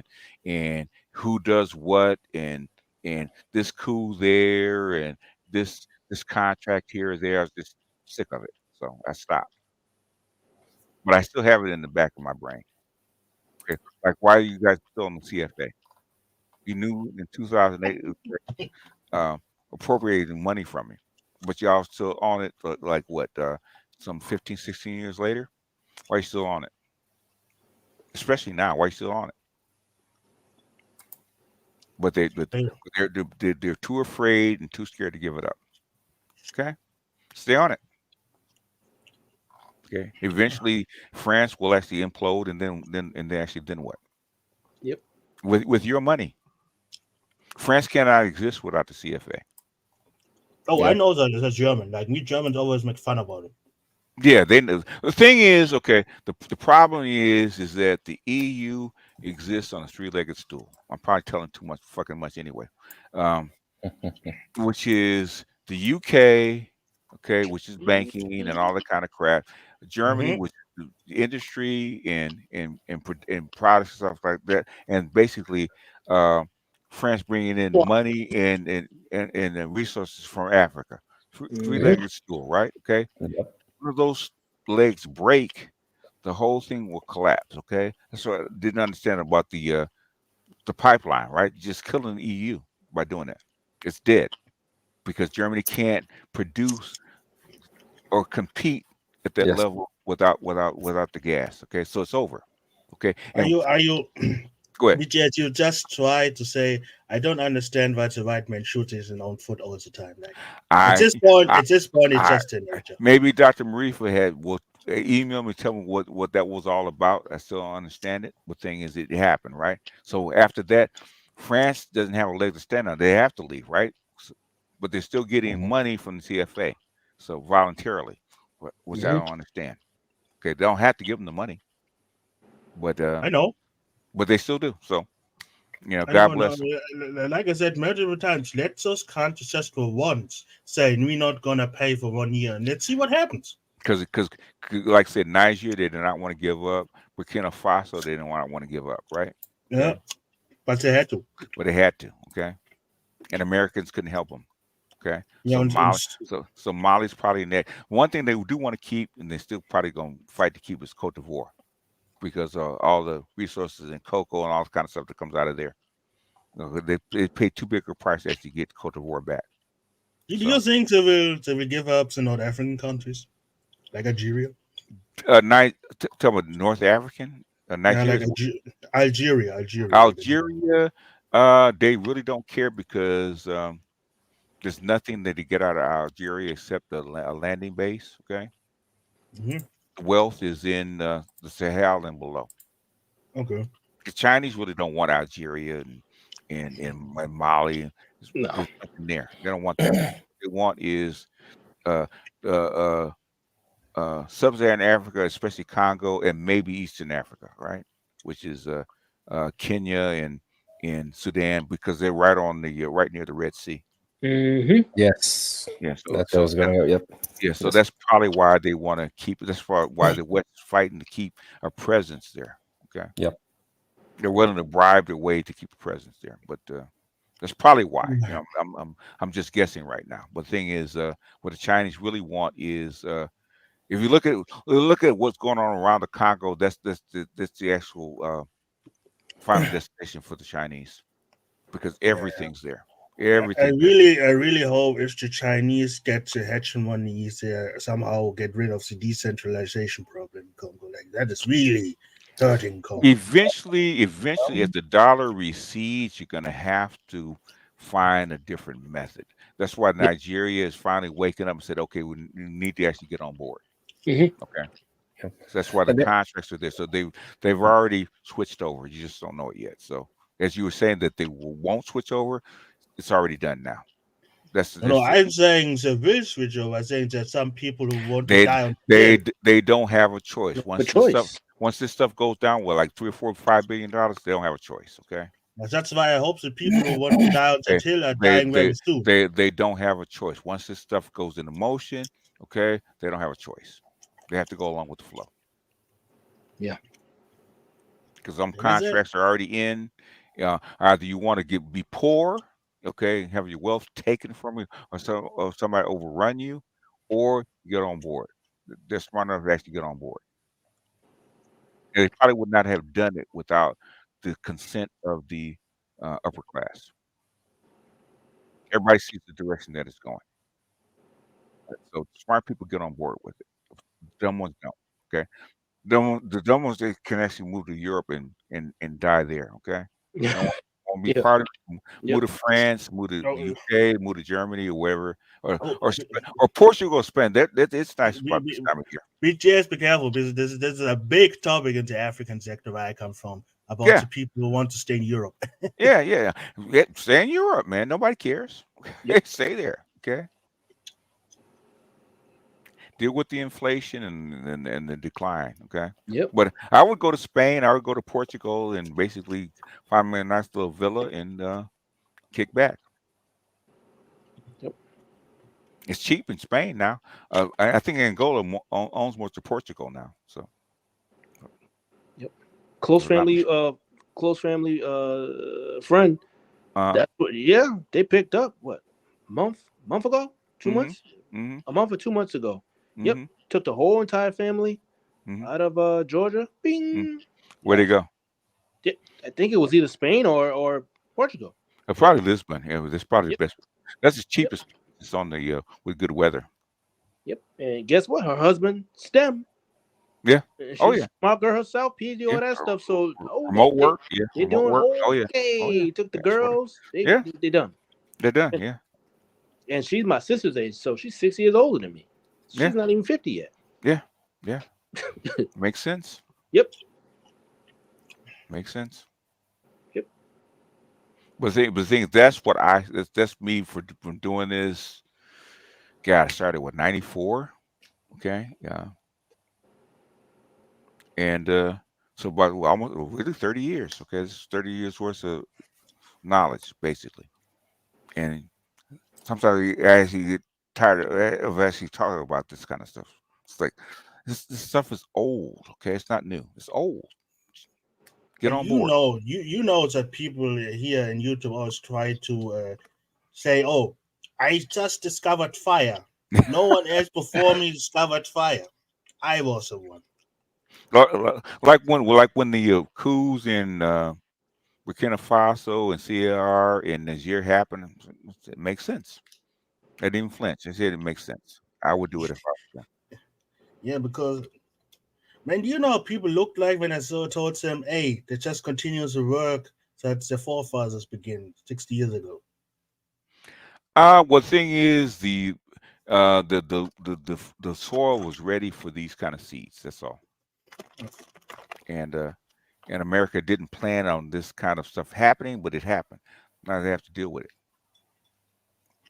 and who does what and this coup there and this contract here or there. I was just sick of it, so I stopped. But I still have it in the back of my brain. Okay, like why are you guys still on the CFA? You knew in 2008 appropriating money from me, but y'all still on it for like what? Some 15, 16 years later. Why are you still on it? Especially now, why are you still on it? But they're too afraid and too scared to give it up. Okay, stay on it. Okay, eventually France will actually implode, and then what? Yep. With your money, France cannot exist without the CFA. Oh, yeah. I know that as German. Like we Germans always make fun about it. Yeah, they know. The thing is, okay, the problem is that the EU exists on a three-legged stool. I'm probably telling too much anyway. Which is the UK, okay, which is banking and all that kind of crap. Germany, which is the industry and products and stuff like that, and basically France bringing in money and resources from Africa. Three-legged stool, right? Okay. Yep. One of those legs break, the whole thing will collapse. Okay, that's what I didn't understand about the pipeline. Right, just killing the EU by doing that. It's dead because Germany can't produce or compete at that level without the gas. Okay, so it's over. Okay, are you? Go ahead. BJS, you just try to say I don't understand why the white man shoots his own foot all the time. Like at this point, it's just in nature. Maybe Dr. Marifa will email me, tell me what that was all about. I still don't understand it. The thing is, it happened, right? So after that, France doesn't have a leg to stand on. They have to leave, right? But they're still getting money from the CFA, so voluntarily, which I don't understand. Okay, they don't have to give them the money, but I know. But they still do. So, God bless. Like I said multiple times, let those countries just go once, saying we're not gonna pay for 1 year, and let's see what happens. Because, like I said, Nigeria, they did not want to give up. Burkina Faso, they didn't want to give up, right? Yeah, but they had to. But they had to, okay. And Americans couldn't help them, okay. So Mali's probably next. One thing they do want to keep, and they're still probably going to fight to keep, is Cote d'Ivoire. Because all the resources in cocoa and all the kind of stuff that comes out of there, they pay too big a price to actually get Cote d'Ivoire back. Do you think they will give up to North African countries like Algeria? Tell me North African, Nigeria, Algeria. They really don't care because there's nothing that they get out of Algeria except a landing base. Okay. Mm-hmm. Wealth is in the Sahel and below. Okay. The Chinese really don't want Algeria and Mali. No. There. They don't want that. What they want is Sub-Saharan Africa, especially Congo and maybe Eastern Africa, right? which is Kenya and Sudan, because they're right on the right near the Red Sea. Mm-hmm. Yes. Yeah, That's what I was going to. Yep. Yeah, so that's probably why they want to keep. That's why the West is fighting to keep a presence there. Okay. Yep. They're willing to bribe their way to keep a presence there, but that's probably why. You know, I'm just guessing right now. But the thing is, what the Chinese really want is, if you look at what's going on around the Congo, that's the actual final destination for the Chinese, because everything's there. Everything. I really hope if the Chinese get the hegemony, they somehow get rid of the decentralization problem in Congo. Like that is really hurting Congo. Eventually, as the dollar recedes, you're going to have to find a different method. That's why Nigeria is finally waking up and said, "Okay, we need to actually get on board." Mm-hmm. Okay, so that's why the contracts are there. So they've already switched over. You just don't know it yet. So as you were saying that they won't switch over, it's already done now. I'm saying they will switch over. I'm saying that some people who want to die on they don't have a choice. Once this stuff goes down, well, like $3 or $4 or $5 billion, they don't have a choice. Okay. That's why I hope the people who want to die on the hill are dying very soon. They don't have a choice. Once this stuff goes into motion, okay, they don't have a choice. They have to go along with the flow. Yeah. Because some contracts are already in. Either you want to be poor, okay, have your wealth taken from you, or somebody overrun you, or get on board. They're smart enough to actually get on board. And they probably would not have done it without the consent of the upper class. Everybody sees the direction that it's going. So smart people get on board with it. Dumb ones don't. Okay. The dumb ones, they can actually move to Europe and die there. Okay. They don't want to be part of it. Move to France, move to the UK, move to Germany, or wherever, or Portugal, Spain. It's nice spot this time of year. Be careful, because this is a big topic in the African sector where I come from, about the people who want to stay in Europe. Yeah. Stay in Europe, man. Nobody cares. Stay there. Okay. Deal with the inflation and the decline. Okay. Yep. But I would go to Spain. I would go to Portugal and basically find me a nice little villa and kick back. Yep. It's cheap in Spain now. I think Angola owns more to Portugal now. So. Yep. Close family friend. That's what. Yeah, they picked up what month ago, 2 months, a month or 2 months ago. Yep, took the whole entire family out of Georgia. Bing. Where'd they go? I think it was either Spain or Portugal. Probably Lisbon. Yeah, that's probably the best. That's the cheapest. It's on the with good weather. Yep, and guess what? Her husband STEM. Yeah. She's smart girl herself, PhD, all that stuff. So remote work. Yeah. They're doing okay. Took the girls. They done. They're done. Yeah. And she's my sister's age, so she's 6 years older than me. She's not even 50 yet. Yeah. Makes sense. Yep. Makes sense. Yep. But the thing that's me from doing this. God, I started with 94. Okay. Yeah. And so about almost really 30 years. Okay, this is 30 years worth of knowledge, basically. And sometimes I actually get tired of actually talking about this kind of stuff. It's like this stuff is old. Okay, it's not new. It's old. Get on board. You know that people here in YouTube always try to say, "Oh, I just discovered fire. No one else before me discovered fire. I was the one." Like when the coups in Burkina Faso and CAR and Niger happened, it makes sense. I didn't even flinch. I said it makes sense. I would do it if I was them. Yeah, because man, do you know how people looked like when I told them, "Hey, they just continues the work that their forefathers began 60 years ago." Well, the thing is, the soil was ready for these kind of seeds. That's all. And America didn't plan on this kind of stuff happening, but it happened. Now they have to deal with it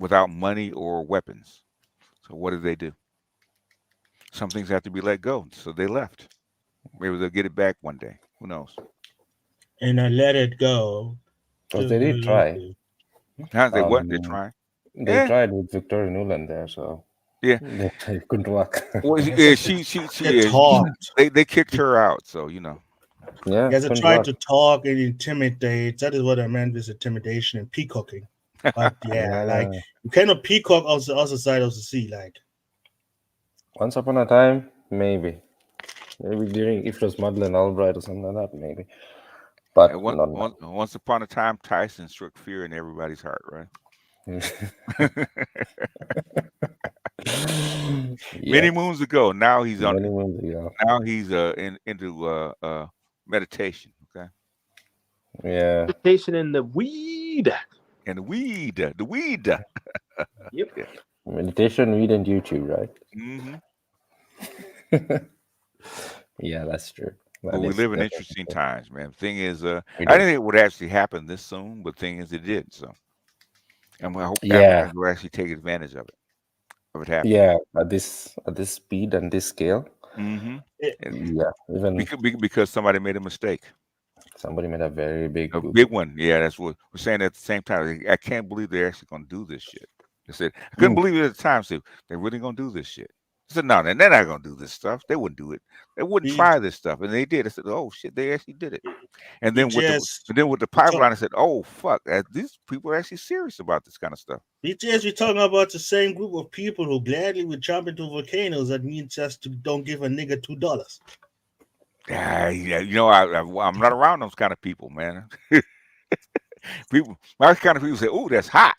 without money or weapons. So what did they do? Some things have to be let go. So they left. Maybe they'll get it back one day. Who knows? and I let it go. Because they did try. They tried. They tried with Victoria Nuland there, so yeah, it couldn't work. Well, she they kicked her out, so you know. Yeah, they tried to talk and intimidate. That is what I meant with intimidation and peacocking. But yeah, like you cannot peacock on the other side of the sea, like. Once upon a time, maybe during if it was Madeleine Albright or something like that, maybe. But once upon a time, Tyson struck fear in everybody's heart, right? Many moons ago. Now he's on. Now he's into meditation. Okay. Yeah. Meditation in the weed. And the weed. Yep. Yeah. Meditation, weed, and YouTube, right? Mm-hmm. Yeah, that's true. But we live in interesting times, man. Thing is, I didn't think it would actually happen this soon, but thing is, it did. So, and I hope Africans will actually take advantage of it. Of it happening. Yeah, at this speed and this scale. Mm-hmm. Yeah, even because somebody made a mistake. Somebody made a very big one. Yeah, that's what we're saying at the same time. I can't believe they're actually going to do this shit. They said I couldn't believe it at the time. So they're really going to do this shit. I said no, they're not going to do this stuff. They wouldn't do it. They wouldn't try this stuff, and they did. I said, oh shit, they actually did it. And then with the pipeline, I said, oh fuck, these people are actually serious about this kind of stuff. BTS, we're talking about the same group of people who gladly would jump into volcanoes. That means just don't give a nigga $2. Yeah, you know, I'm not around those kind of people, man. My kind of people say, "Oh, that's hot."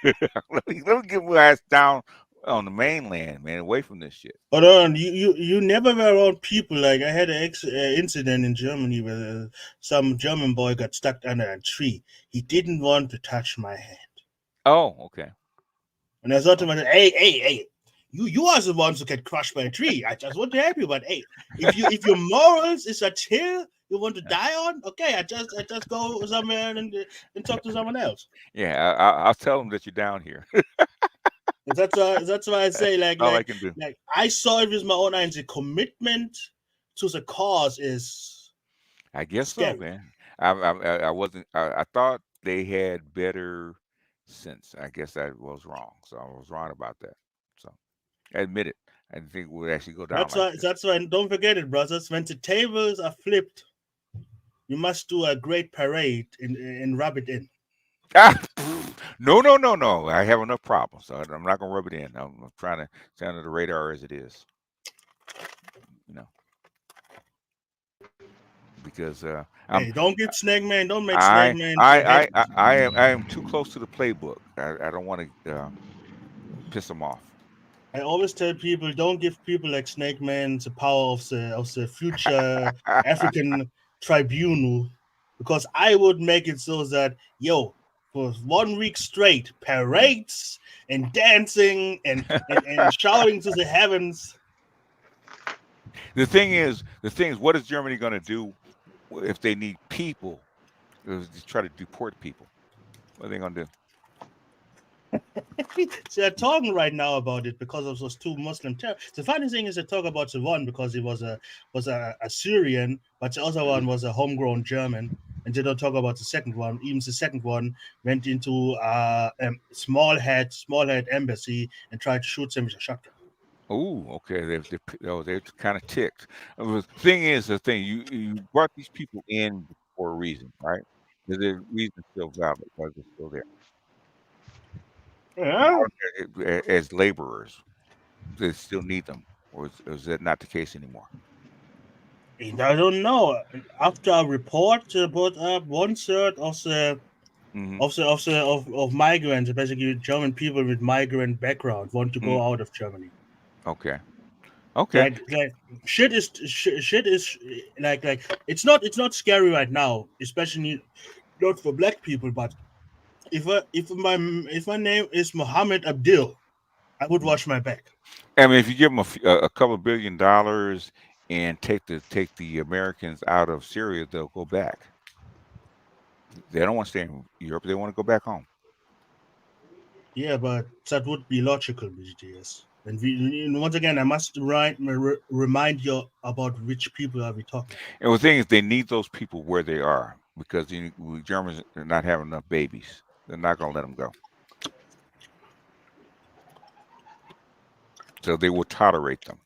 let me get my ass down on the mainland, man, away from this shit. But you never were around people. Like I had an incident in Germany where some German boy got stuck under a tree. He didn't want to touch my hand. Oh, okay. And I thought to myself, hey. You are the ones who get crushed by a tree. I just want to help you, but hey, if your morals is a hill you want to die on, okay, I just go somewhere and talk to someone else. Yeah, I'll tell them that you're down here. That's why I say all I can do. Like I saw it with my own eyes. The commitment to the cause is. I guess scary. So, man. I wasn't. I thought they had better sense. I guess I was wrong. So I was wrong about that. So. I admit it. I didn't think it would actually go down. That's why. Don't forget it, brothers. When the tables are flipped, you must do a great parade and rub it in. No. I have enough problems, so I'm not gonna rub it in. I'm trying to stay under the radar as it is. You know, because hey, don't get Snake Man. Don't make Snake Man. I am too close to the playbook. I don't want to piss them off. I always tell people, don't give people like Snake Man the power of the future African tribunal, because I would make it so that for 1 week straight, parades and dancing and shouting to the heavens. The thing is, what is Germany going to do if they need people to try to deport people? What are they going to do? They're talking right now about it because of those two Muslim terrorists. The funny thing is they talk about the one because he was a Syrian, but the other one was a homegrown German, and they don't talk about the second one. Even the second one went into a small head embassy and tried to shoot them with a shotgun. Oh, okay. They're kind of ticked. The thing is, you brought these people in for a reason, right? The reason is still valid because they're still there. Yeah. As laborers, they still need them, or is that not the case anymore? I don't know. After a report brought up 1/3 of migrants, basically German people with migrant background, want to go out of Germany. Okay. Like shit is like it's not scary right now, especially not for black people, but. If my name is Mohammed Abdul, I would watch my back. I mean, if you give them a couple $1 billion and take the Americans out of Syria, they'll go back. They don't want to stay in Europe; they want to go back home. Yeah, but that would be logical, BGS. And once again, I must remind you about which people are we talking. And the thing is, they need those people where they are. because Germans are not having enough babies. They're not going to let them go. So they will tolerate them.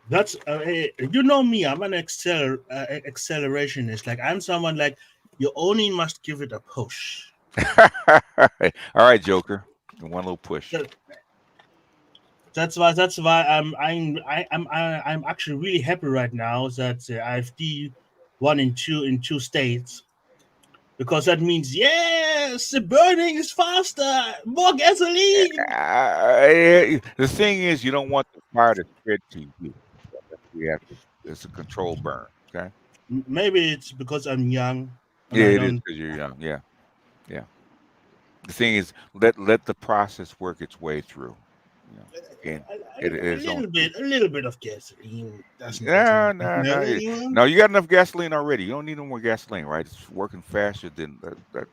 That's you know me. I'm an accelerationist. Like I'm someone like you only must give it a push. All right, Joker. One little push. That's why I'm actually really happy right now that AfD won in two states, because that means yes, the burning is faster, more gasoline. The thing is, you don't want the fire to spread to you. It's a controlled burn. Okay. Maybe it's because I'm young. Yeah, it is because you're young. Yeah. The thing is, let the process work its way through. A little bit of gasoline. No, you got enough gasoline already. You don't need no more gasoline, right? It's working faster than that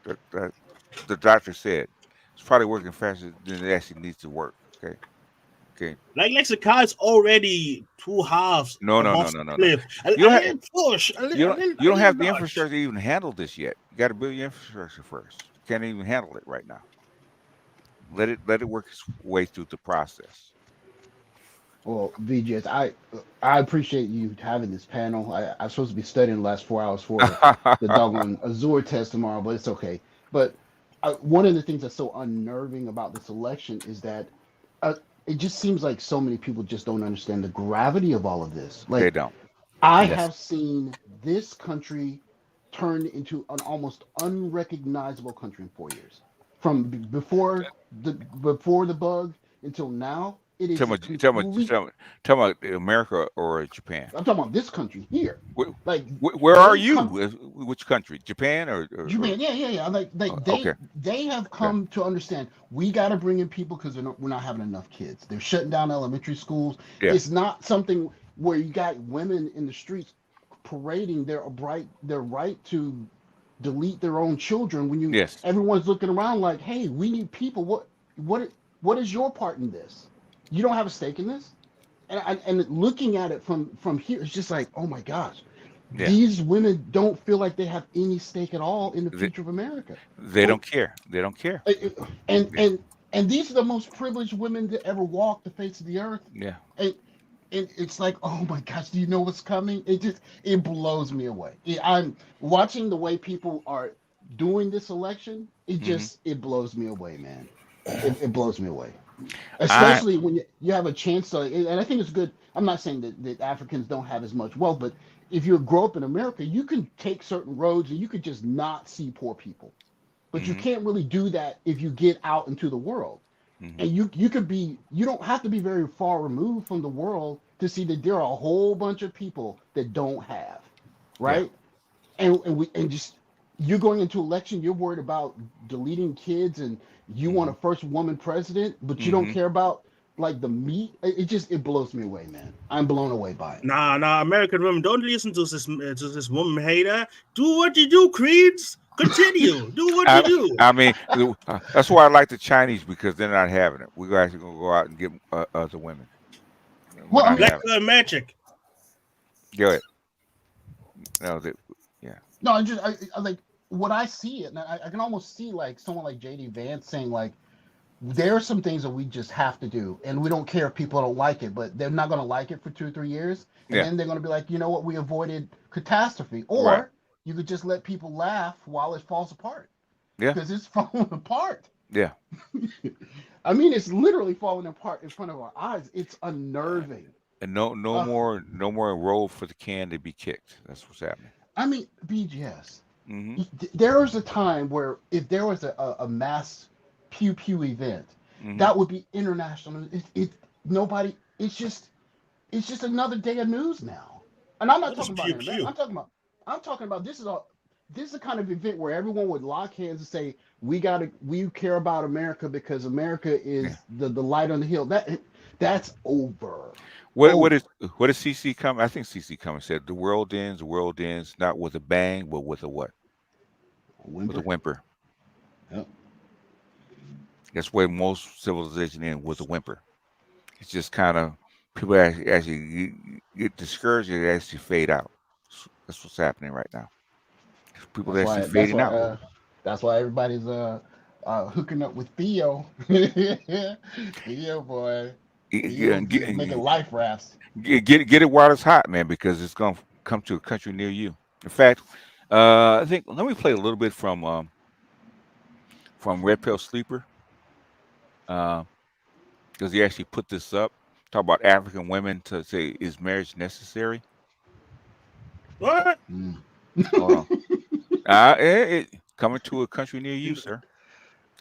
the doctor said. It's probably working faster than it actually needs to work. Okay. Like the car is already 2 halves. No. You don't have the infrastructure to even handle this yet. You got to build your infrastructure first. You can't even handle it right now. Let it work its way through the process. Well, VGS, I appreciate you having this panel. I'm supposed to be studying the last 4 hours for the doggone Azure test tomorrow, but it's okay. But one of the things that's so unnerving about this election is that it just seems like so many people just don't understand the gravity of all of this. Like, they don't. I have seen this country turn into an almost unrecognizable country in 4 years. From before the bug until now, it is. Tell me, America or Japan? I'm talking about this country here. Where are you? Which country? Japan or Japan? Yeah. They have come to understand we got to bring in people because we're not having enough kids. They're shutting down elementary schools. Yeah. It's not something where you got women in the streets parading their right to delete their own children when everyone's looking around like, hey, we need people. What is your part in this? You don't have a stake in this. And looking at it from here, it's just like, oh my gosh, these women don't feel like they have any stake at all in the future of America. They don't care. They don't care. And these are the most privileged women to ever walk the face of the earth. Yeah. And it's like, oh my gosh, do you know what's coming? It blows me away. I'm watching the way people are doing this election. It blows me away, man. It blows me away. Especially when you have a chance to, and I think it's good. I'm not saying that Africans don't have as much wealth, but if you grow up in America, you can take certain roads and you could just not see poor people. But you can't really do that if you get out into the world. And you don't have to be very far removed from the world to see that there are a whole bunch of people that don't have, right? Yeah. And just you're going into election, you're worried about deleting kids, and you want a first woman president, but you don't care about like the meat. It blows me away, man. I'm blown away by it. Nah, American women, don't listen to this woman hater. Do what you do, creeds. Continue. Do what you do. I mean, that's why I like the Chinese, because they're not having it. We're actually going to go out and get other women. Well, Black Magic. Go ahead. No, I like what I see it, and I can almost see like someone like JD Vance saying like, there are some things that we just have to do, and we don't care if people don't like it, but they're not going to like it for 2 or 3 years, and then they're going to be like, you know what, we avoided catastrophe, or you could just let people laugh while it falls apart. Yeah, because it's falling apart. Yeah. I mean, it's literally falling apart in front of our eyes. It's unnerving. And no more roll for the can to be kicked. That's what's happening. I mean, BGS. There was a time where if there was a mass pew pew event, that would be international. It's just another day of news now. And I'm not talking about an event. I'm talking about this is the kind of event where everyone would lock hands and say, we care about America because America is the light on the hill. That's over. What is CC coming? I think CC coming said the world ends not with a bang, but with a what? With a whimper. Yep. That's where most civilization ends, with a whimper. It's just kind of people actually get discouraged and actually fade out. That's what's happening right now. People are actually fading out. That's why everybody's hooking up with Theo. Theo boy. Making life rafts. Get it while it's hot, man, because it's gonna come to a country near you. In fact, I think let me play a little bit from Red Pill Sleeper, because he actually put this up. Talk about African women to say, is marriage necessary? What? Hold on. Coming to a country near you, sir.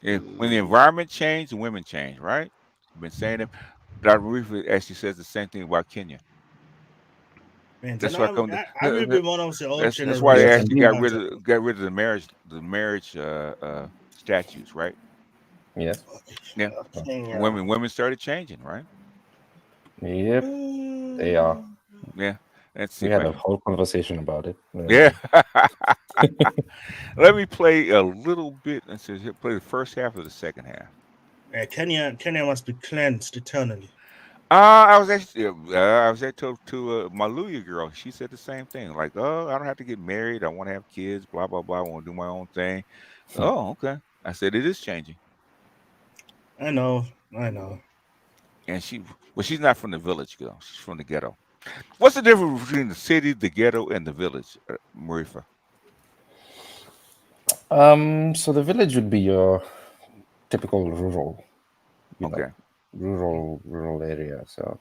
When the environment changed, the women change, right? I've been saying it. Dr. Reefer actually says the same thing about Kenya. Man, that's why that's why they actually got rid of the marriage statutes, right? Yeah. Yeah. Women started changing, right? Yep. They are. Yeah. We had a whole conversation about it. Yeah. Let me play a little bit and play the first half of the second half. Kenya must be cleansed eternally. I was actually to my Luya girl. She said the same thing. Like, oh, I don't have to get married. I want to have kids. Blah blah blah. I want to do my own thing. Oh, okay. I said it is changing. I know. And she's not from the village, girl. She's from the ghetto. What's the difference between the city, the ghetto, and the village, Marifa? So the village would be your typical rural, rural area. So,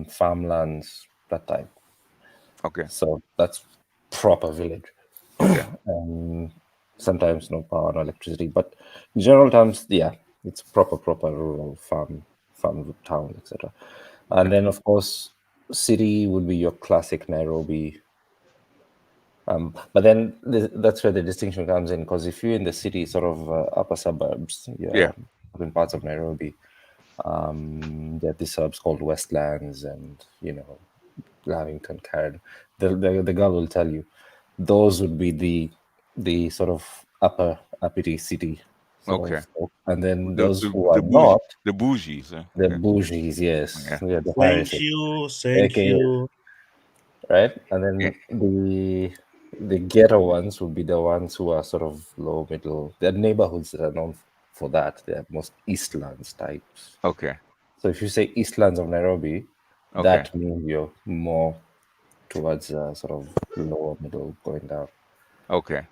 farmlands, that type. Okay. So that's proper village. Okay. Sometimes no power, no electricity, but in general terms, yeah, it's proper rural farm town, etc. And then of course, city would be your classic Nairobi. But then that's where the distinction comes in, because if you're in the city, sort of upper suburbs, in parts of Nairobi, there are these suburbs called Westlands and Lavington, Karen. The girl will tell you those would be the sort of upper uppity city. Okay. And then those who are not the bougies. The bougies, yes. Yeah. Thank you. Right? And then the ghetto ones would be the ones who are sort of low middle. There are neighborhoods that are known for that. They are most Eastlands types. Okay. So if you say Eastlands of Nairobi, that means you're more towards sort of lower middle going down. Okay.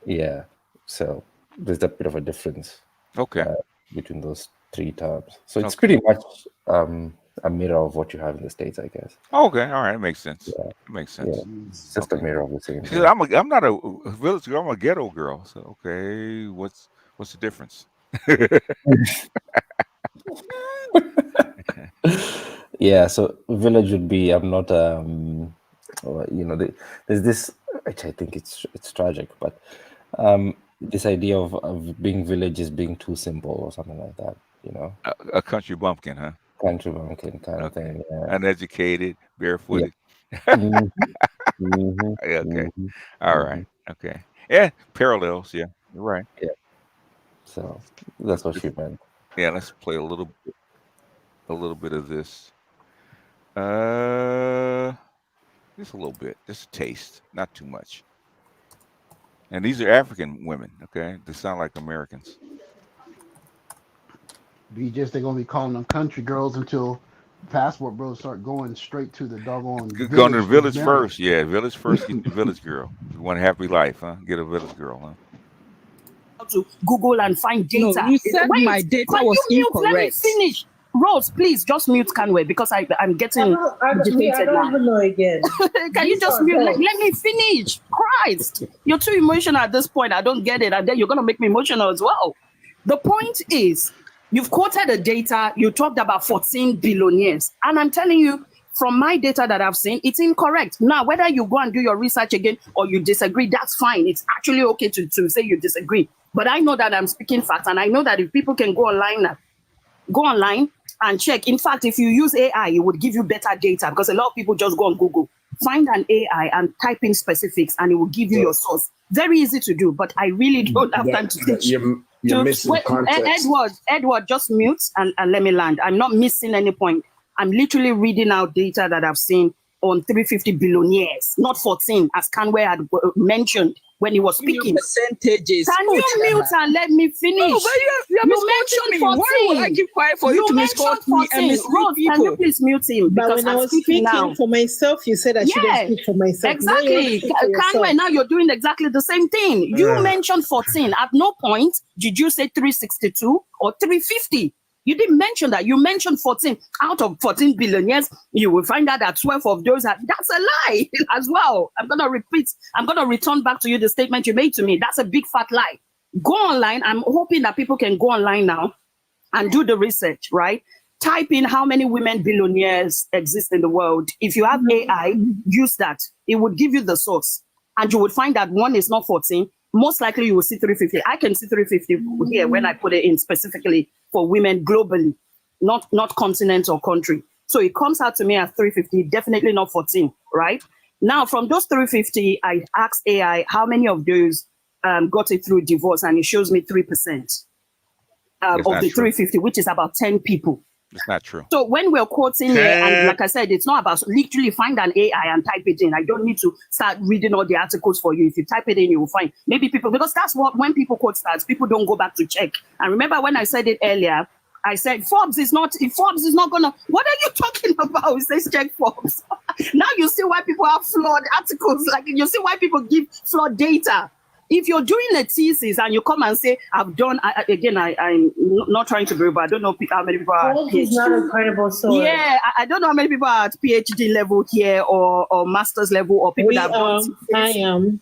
Yeah. So there's a bit of a difference. Okay. Between those three terms. So it's pretty much a mirror of what you have in the States, I guess. Okay. All right. It makes sense. Yeah. It makes sense. Yeah. It's just a mirror of the same. I'm not a village girl. I'm a ghetto girl. So okay, what's the difference? Yeah. So village would be. I'm not. There's this, which I think it's tragic, but this idea of being village is being too simple or something like that. A country bumpkin, huh? Country bumpkin kind of thing. Yeah. Uneducated, barefooted. Yeah. Okay. All right. Okay. Yeah. Parallels. Yeah. You're right. Yeah. So that's what she meant. Yeah. Let's play a little bit of this. Just a little bit. Just a taste. Not too much. And these are African women. Okay. They sound like Americans. BJs, they're gonna be calling them country girls until passport bros start going straight to the doggone. Go to the village first, yeah. Village first, get the village girl. You want a happy life, huh? Get a village girl, huh? To Google and find data. No, you said my data was incorrect. Let me finish. Rose, please just mute Canway because I'm getting agitated now. I don't know again. Can you just mute? Let me finish. Christ, you're too emotional at this point. I don't get it, and then you're gonna make me emotional as well. The point is, you've quoted the data. You talked about 14 billionaires. And I'm telling you, from my data that I've seen, it's incorrect. Now, whether you go and do your research again or you disagree, that's fine. It's actually okay to say you disagree. But I know that I'm speaking facts. And I know that if people can go online and check. In fact, if you use AI, it would give you better data because a lot of people just go on Google, find an AI and type in specifics and it will give you your source. Very easy to do, but I really don't have time to teach. You're missing context. Edward, just mute and let me land. I'm not missing any point. I'm literally reading out data that I've seen on 350 billionaires, not 14, as Canway had mentioned when he was speaking. Percentages. Can you mute and let me finish? No, but you mentioned me. 14. Why would I keep quiet for you to misquote me and mislead people? Can you please mute him? But when I was speaking now for myself, you said I shouldn't speak for myself. Exactly. Canway, now you're doing exactly the same thing. You mentioned 14. At no point did you say 362 or 350. You didn't mention that. You mentioned 14. Out of 14 billionaires, you will find out that 12 of those are, that's a lie as well. I'm going to return back to you the statement you made to me. That's a big fat lie. Go online. I'm hoping that people can go online now and do the research, right? Type in how many women billionaires exist in the world. If you have AI, use that. It would give you the source. And you would find that one is not 14. Most likely you will see 350. I can see 350 here when I put it in specifically for women globally, not continent or country. So it comes out to me as 350, definitely not 14, right? Now, from those 350, I asked AI how many of those got it through divorce, and it shows me 3% of the 350, which is about 10 people. It's not true. So when we're quoting here, and like I said, it's not about literally find an AI and type it in. I don't need to start reading all the articles for you. If you type it in, you will find maybe people, because that's what, when people quote stats, people don't go back to check. And remember when I said it earlier, I said Forbes is not gonna, what are you talking about? It says check Forbes. Now you see why people have flawed articles. Like you see why people give flawed data. If you're doing a thesis and you come and say, I've done, I'm not trying to be, but I don't know how many people are. Forbes is not a credible source. Yeah, I don't know how many people are at PhD level here or master's level or people that have I am.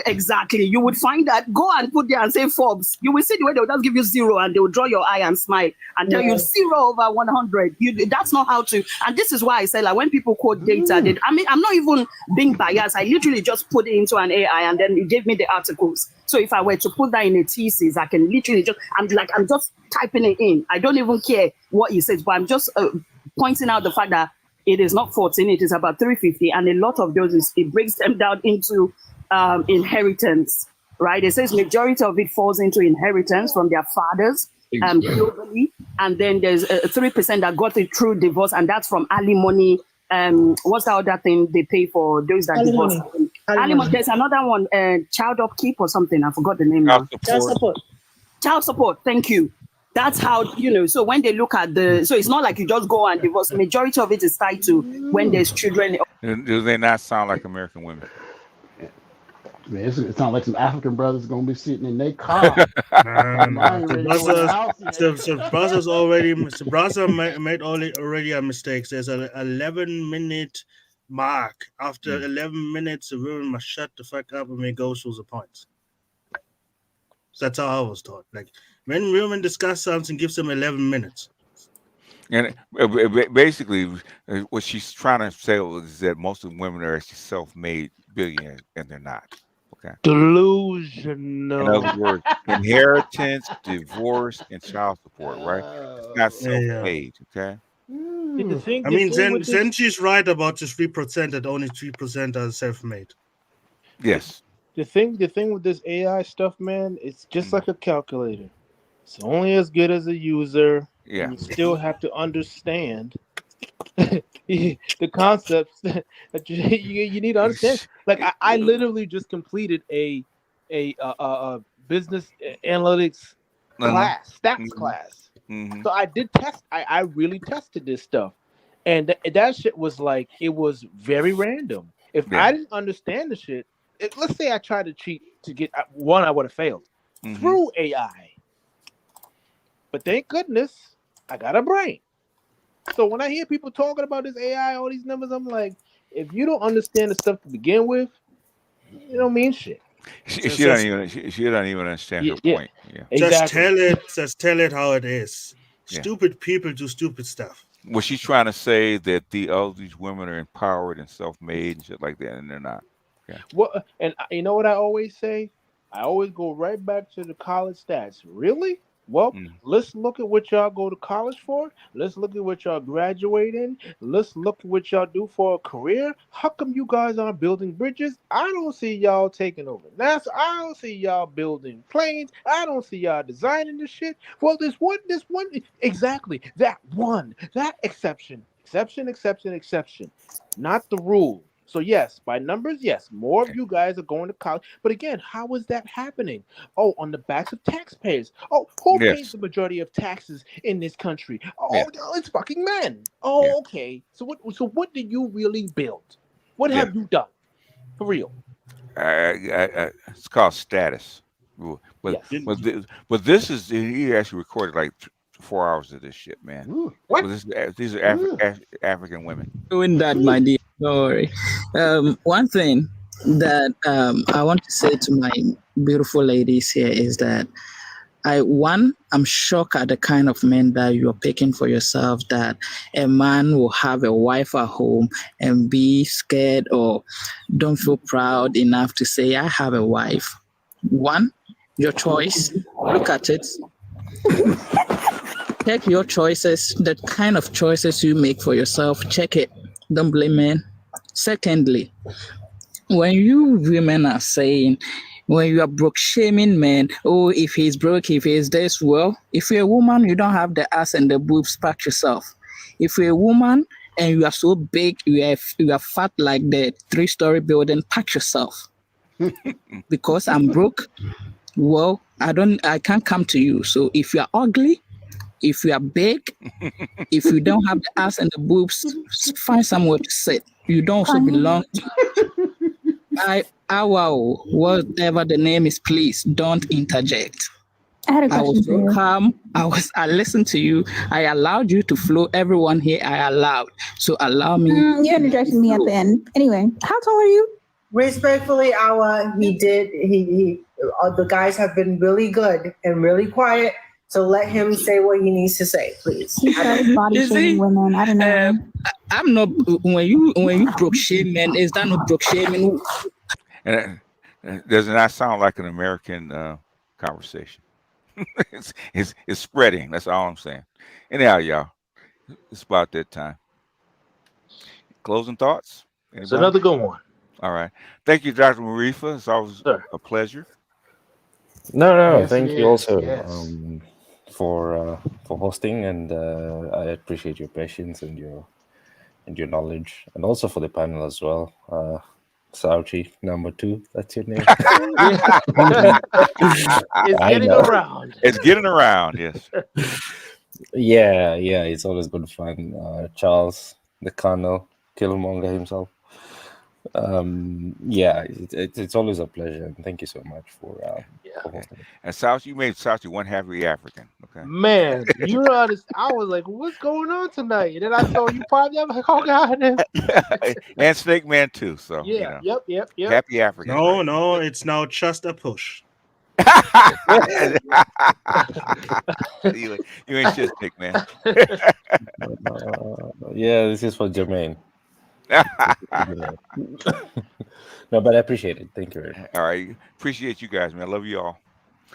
Exactly. You would find that, go and put there and say Forbes. You will see the way they will just give you 0 and they will draw your eye and smile and tell you 0 over 100. That's not how to. And this is why I say, like, when people quote data, I'm not even being biased. I literally just put it into an AI and then it gave me the articles. So if I were to put that in a thesis, I can literally I'm just typing it in. I don't even care what he says, but I'm just pointing out the fact that it is not 14, it is about 350. And a lot of those, it breaks them down into inheritance, right? It says majority of it falls into inheritance from their fathers globally, and then there's 3% that got it through divorce, and that's from alimony. What's the other thing they pay for those that divorce? Alimony. There's another one, child upkeep or something. I forgot the name now. Child support. Thank you. That's how, so when they look at so it's not like you just go and divorce. Majority of it is tied to when there's children. Do they not sound like American women? Man, it sounds like some African brothers gonna be sitting in their car. Brother made already a mistake. There's an 11-minute mark. After 11 minutes, the women must shut the fuck up and may go through the points. So that's how I was taught. Like when women discuss something, gives them 11 minutes. And basically, what she's trying to say is that most of the women are actually self-made billionaires, and they're not. Okay. Delusional. In other words, inheritance, divorce, and child support, right? It's not self-made, okay? I mean, then she's right about the 3%, that only 3% are self-made. Yes. The thing with this AI stuff, man, it's just like a calculator. It's only as good as a user. Yeah. You still have to understand the concepts that you need to understand. Like I literally just completed a business analytics class, stats class. So I did test. I really tested this stuff, and that shit was like, it was very random. If I didn't understand the shit, let's say I tried to cheat to get one, I would have failed through AI. But thank goodness I got a brain. So when I hear people talking about this AI, all these numbers, I'm like, if you don't understand the stuff to begin with, you don't mean shit. She don't even understand her point. Yeah. Exactly. Just tell it how it is. Stupid people do stupid stuff. Well, she's trying to say that all these women are empowered and self-made and shit like that, and they're not. Yeah. Well, and you know what I always say? I always go right back to the college stats. Really? Well, let's look at what y'all go to college for. Let's look at what y'all graduate in. Let's look at what y'all do for a career. How come you guys aren't building bridges? I don't see y'all taking over NASA. I don't see y'all building planes. I don't see y'all designing this shit. Well, this one, exactly, that exception Exception. Not the rule. So yes, by numbers, yes, more of you guys are going to college. But again, how is that happening? Oh, on the backs of taxpayers. Oh, who pays the majority of taxes in this country? Oh, it's fucking men. Oh, okay. So what did you really build? What have you done? For real. It's called status. But this is, he actually recorded like 4 hours of this shit, man. What? These are African women. Doing that, my dear. Don't worry. One thing that I want to say to my beautiful ladies here is that I'm shocked at the kind of men that you're picking for yourself, that a man will have a wife at home and be scared or don't feel proud enough to say, I have a wife. One, your choice. Look at it. Check your choices, the kind of choices you make for yourself. Check it. Don't blame men. Secondly, when you women are saying, when you are broke shaming men, oh, if he's broke, if he's this, well, if you're a woman, you don't have the ass and the boobs, pack yourself. If you're a woman and you are so big, you are fat like the 3-story building, pack yourself. Because I'm broke, well, I can't come to you. So if you are ugly, if you are big, if you don't have the ass and the boobs, find somewhere to sit. You don't also belong to whatever the name is, please don't interject. I had a question was for you. so calm. I listened to you. I allowed you to flow. Everyone here, I allowed. So allow me. You interjected me at the end. Anyway, how tall are you? Respectfully, the guys have been really good and really quiet. So let him say what he needs to say, please. He started body shaming women. I don't know. I'm not. When you broke shame men, is that not broke shaming? And does not sound like an American conversation. it's spreading. That's all I'm saying. Anyhow, y'all, it's about that time. Closing thoughts? Anybody? It's another good one. All right. Thank you, Dr. Marifa. It's always a pleasure. No. Yes, thank it you is. also Yes. For hosting, and I appreciate your patience and your knowledge, and also for the panel as well. Sauchi number 2, that's your name. It's getting around. It's getting around, yes. Yeah, it's always good fun. Charles, the Colonel, Killmonger himself. It's always a pleasure, and thank you so much for hosting. And Sauchi, you made Sauchi one happy African. Okay. Man, you know, I was like, what's going on tonight? And then I saw you probably I'm like, oh god. And Snake Man too. So yeah, you know, yep. Happy African. No, it's now just a push. You ain't shit, Snake Man. This is for Jermaine. No, but I appreciate it. Thank you very much. All right, appreciate you guys, man. I love you all.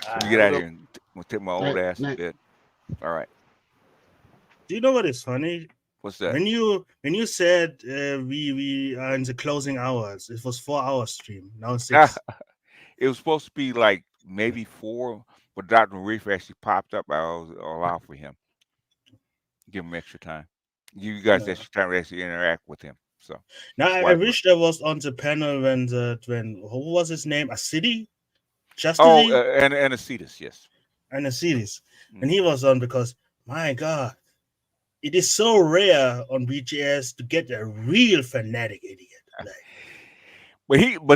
Let me get out of here and take my old ass to bed. All right. Do you know what is funny? What's that? When you said we are in the closing hours, it was 4 hour stream. Now it's 6. It was supposed to be like maybe 4, but Dr. Marifa actually popped up. I'll allow for him. Give him extra time. You guys extra time to actually interact with him. So now I wish I was on the panel when who was his name? Asidi? And Anacetus, yes. Anacetus. And he was on because my God, it is so rare on BGS to get a real fanatic idiot.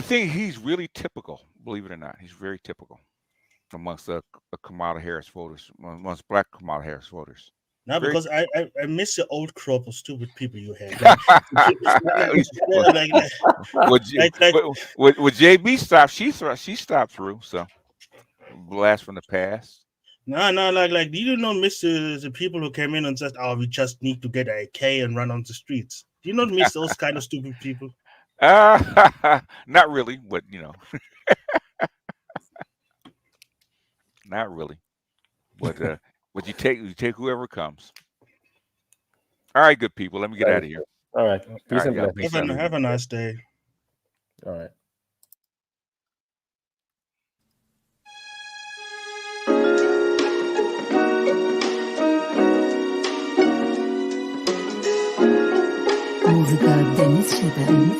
He's really typical, believe it or not. He's very typical amongst the Kamala Harris voters, amongst Black Kamala Harris voters. No, because I miss the old crop of stupid people you had. Would JB stop? She stopped through. So blast from the past. No, like do you not miss the people who came in and said, "Oh, we just need to get an AK and run on the streets"? Do you not miss those kind of stupid people? Not really, but you know, not really. But you take whoever comes. All right, good people. Let me get out of here. All right. Peace and blessings. Have a nice day. All right. Muzika Deniz Şeberim.